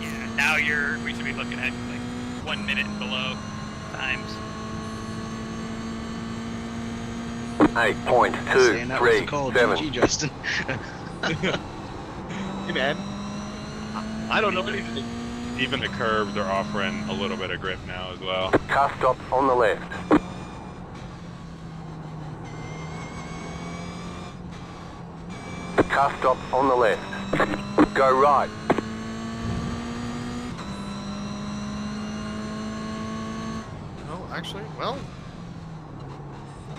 Speaker 6: Yeah, now we should be looking at like 1 minute and below times.
Speaker 1: 8.237.
Speaker 13: GG, Justin.
Speaker 10: Hey man, I don't know anything. Even the curbs are offering a little bit of grip now as well.
Speaker 1: Car stop on the left. Car stop on the left. Go right.
Speaker 18: Oh, actually, well,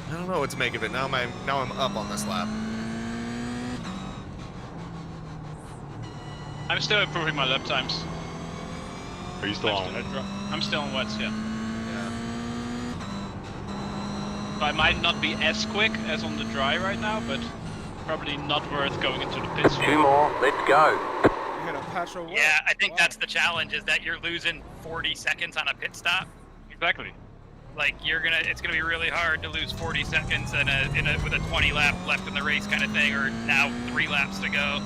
Speaker 18: I don't know what to make of it. Now I'm up on this lap.
Speaker 15: I'm still improving my lap times.
Speaker 10: Are you still on?
Speaker 15: I'm still on wets, yeah.
Speaker 18: Yeah.
Speaker 15: So I might not be as quick as on the dry right now, but probably not worth going into the pits.
Speaker 1: 2 more, let's go.
Speaker 3: You hit a patch of
Speaker 6: Yeah, I think that's the challenge, is that you're losing 40 seconds on a pit stop.
Speaker 15: Exactly.
Speaker 6: Like it's gonna be really hard to lose 40 seconds with a 20 lap left in the race kind of thing, or now 3 laps to go.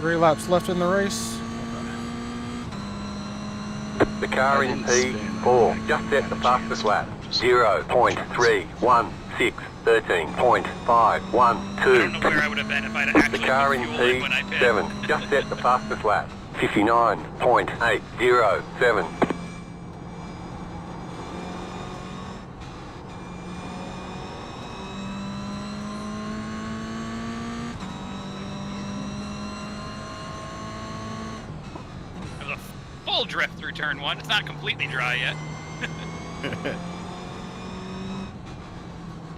Speaker 3: 3 laps left in the race.
Speaker 1: The car in P4 just set the fastest lap. 0.316, 13.512.
Speaker 6: I don't know where I would have been if I'd actually
Speaker 1: The car in
Speaker 6: put fuel in when I pit.
Speaker 1: P7 just set the fastest lap. 59.807.
Speaker 6: There's a full drift through turn 1. It's not completely dry yet.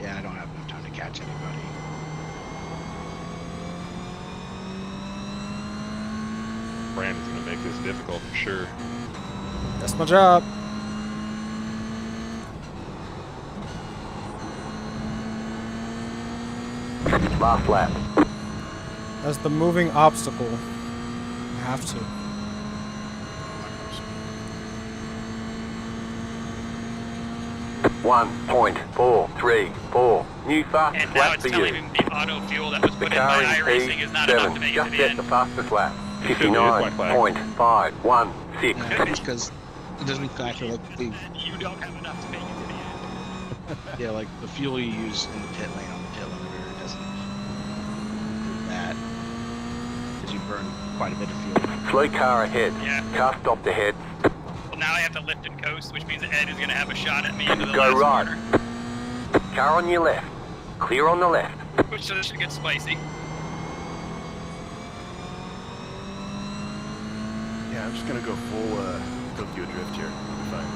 Speaker 13: Yeah, I don't have enough time to catch anybody.
Speaker 10: Brandon's gonna make this difficult for sure.
Speaker 3: That's my job.
Speaker 1: Last lap.
Speaker 3: That's the moving obstacle. I have to.
Speaker 1: 1.434. New fastest
Speaker 6: And now
Speaker 1: lap
Speaker 6: it's
Speaker 1: for
Speaker 6: telling
Speaker 1: you.
Speaker 6: me the auto fuel that was
Speaker 1: The
Speaker 6: put in
Speaker 1: car
Speaker 6: by
Speaker 1: in
Speaker 6: iRacing is not enough to make
Speaker 1: P7
Speaker 6: it to
Speaker 1: just
Speaker 6: the
Speaker 1: set
Speaker 6: end.
Speaker 1: the fastest lap.
Speaker 6: Should be
Speaker 1: Fifty-nine
Speaker 6: white flag.
Speaker 1: point 516.
Speaker 13: It's because it doesn't factor like the
Speaker 6: You don't have enough to make it to the end.
Speaker 13: yeah, like the fuel you use in the pit lane on the pit limiter doesn't include that because you burn quite a bit of fuel.
Speaker 1: Slow car ahead.
Speaker 6: Yeah.
Speaker 1: Car stopped ahead.
Speaker 6: Well, now I have to lift and coast, which means Ed is going to have a shot at me into the
Speaker 1: Go
Speaker 6: last
Speaker 1: right.
Speaker 6: corner.
Speaker 1: Car on your left. Clear on the left.
Speaker 6: Which so this should get spicy.
Speaker 12: Yeah, I'm just gonna go full Tokyo drift here. We'll be fine.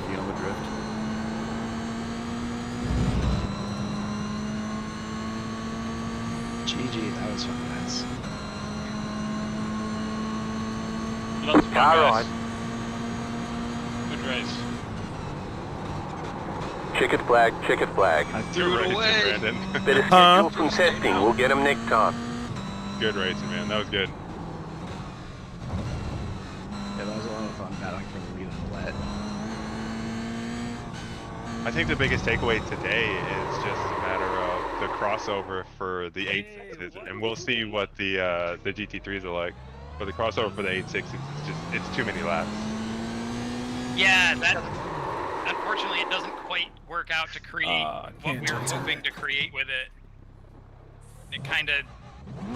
Speaker 12: Be on the drift.
Speaker 13: GG, that was fun, guys.
Speaker 15: Lots of fun,
Speaker 1: Car
Speaker 15: guys.
Speaker 1: right.
Speaker 15: Good race.
Speaker 1: Checkered flag, checkered flag.
Speaker 13: I threw it away.
Speaker 10: Brandon.
Speaker 1: Better schedule some testing. We'll get them next time.
Speaker 10: Good racing, man. That was good.
Speaker 13: Yeah, that was a lot of fun battling for the lead in the wet.
Speaker 10: I think the biggest takeaway today is just a matter of the crossover for the 8.6s, and we'll see what the GT3s are like. But the crossover for the 8.6 is it's too many laps.
Speaker 6: Yeah, that. Unfortunately, it doesn't quite work out to create what we were hoping to create with it. It kind of,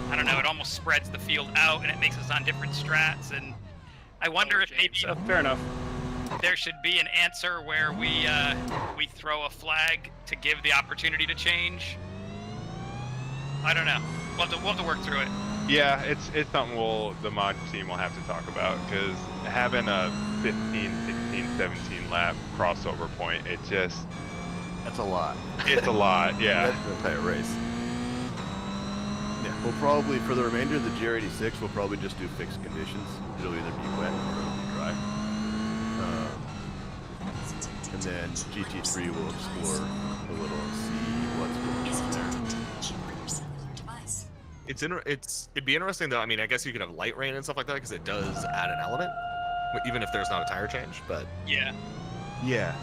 Speaker 6: I don't know, it almost spreads the field out and it makes us on different strats. And I wonder if maybe
Speaker 2: Fair enough.
Speaker 6: there should be an answer where we throw a flag to give the opportunity to change. I don't know. We'll have to work through it.
Speaker 10: Yeah, it's something the mod team will have to talk about, because having a 15, 16, 17 lap crossover point,
Speaker 12: that's a lot.
Speaker 10: It's a lot, yeah.
Speaker 12: That's an entire race. Yeah, we'll probably, for the remainder of the GR86, we'll probably just do fixed conditions. It'll either be wet or it'll be dry. And then GT3 will explore a little and see what's going on there.
Speaker 18: It'd be interesting though. I mean, I guess you could have light rain and stuff like that because it does add an element. even if there's not a tire change. But
Speaker 6: Yeah.
Speaker 12: Yeah.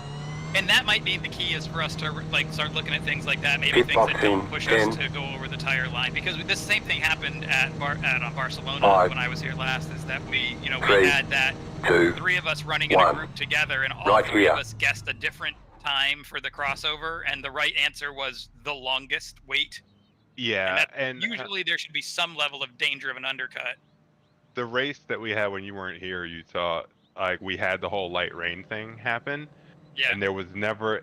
Speaker 6: And that might be the key, is for us to like start looking at things like that, maybe
Speaker 1: Pit
Speaker 6: things
Speaker 1: box
Speaker 6: that don't
Speaker 1: in
Speaker 6: push
Speaker 1: 10.
Speaker 6: us to go over the tire line. Because this same thing happened at Barcelona
Speaker 1: 5,
Speaker 6: when I was here last. Is that we
Speaker 1: 3,
Speaker 6: had that
Speaker 1: 2,
Speaker 6: 3 of us running in a
Speaker 1: 1.
Speaker 6: group together, and all
Speaker 1: Right
Speaker 6: 3
Speaker 1: here.
Speaker 6: of us guessed a different time for the crossover, and the right answer was the longest wait.
Speaker 10: Yeah,
Speaker 6: And usually there should be some level of danger of an undercut.
Speaker 10: the race that we had when you weren't here, you saw like we had the whole light rain thing happen,
Speaker 6: Yeah.
Speaker 10: and there was never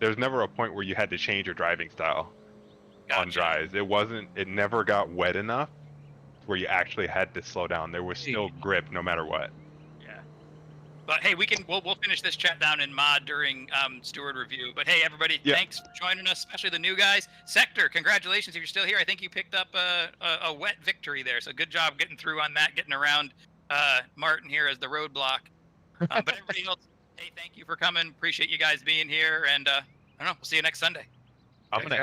Speaker 10: a point where you had to change your driving style on dries. It never got wet enough where you actually had to slow down. There was still grip no matter what.
Speaker 6: Yeah. But hey, we'll finish this chat down in mod during steward review. But hey, everybody, thanks for joining us, especially the new guys. Sector, congratulations if you're still here. I think you picked up a wet victory there, so good job getting through on that, getting around Martin here as the roadblock. But everybody else, hey, thank you for coming. Appreciate you guys being here, and I don't know, we'll see you next Sunday.
Speaker 10: I'm gonna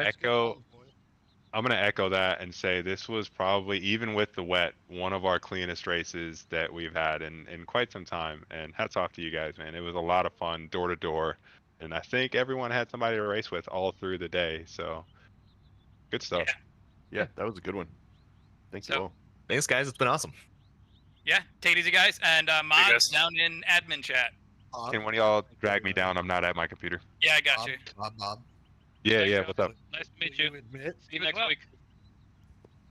Speaker 10: echo that and say this was probably, even with the wet, one of our cleanest races that we've had in quite some time. And hats off to you guys, man. It was a lot of fun, door to door, and I think everyone had somebody to race with all through the day. So good stuff.
Speaker 12: Yeah, that was a good one. Thank you all.
Speaker 18: Thanks, guys. It's been awesome.
Speaker 6: Yeah, take it easy, guys, and mods down in admin chat.
Speaker 10: Can one of y'all drag me down? I'm not at my computer.
Speaker 6: Yeah, I got you.
Speaker 8: Bob.
Speaker 10: Yeah, what's up?
Speaker 15: Nice to meet you. See you next week.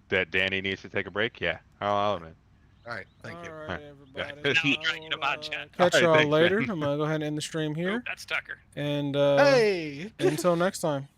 Speaker 10: That Danny needs to take a break? Yeah, I'll admit.
Speaker 8: All right, thank you.
Speaker 3: All right, everybody.
Speaker 10: All
Speaker 3: Catch
Speaker 10: right,
Speaker 3: y'all
Speaker 10: thanks,
Speaker 3: later.
Speaker 10: man.
Speaker 3: I'm gonna go ahead and end the stream here.
Speaker 6: That's Tucker.
Speaker 3: And
Speaker 8: Hey!
Speaker 3: until next time.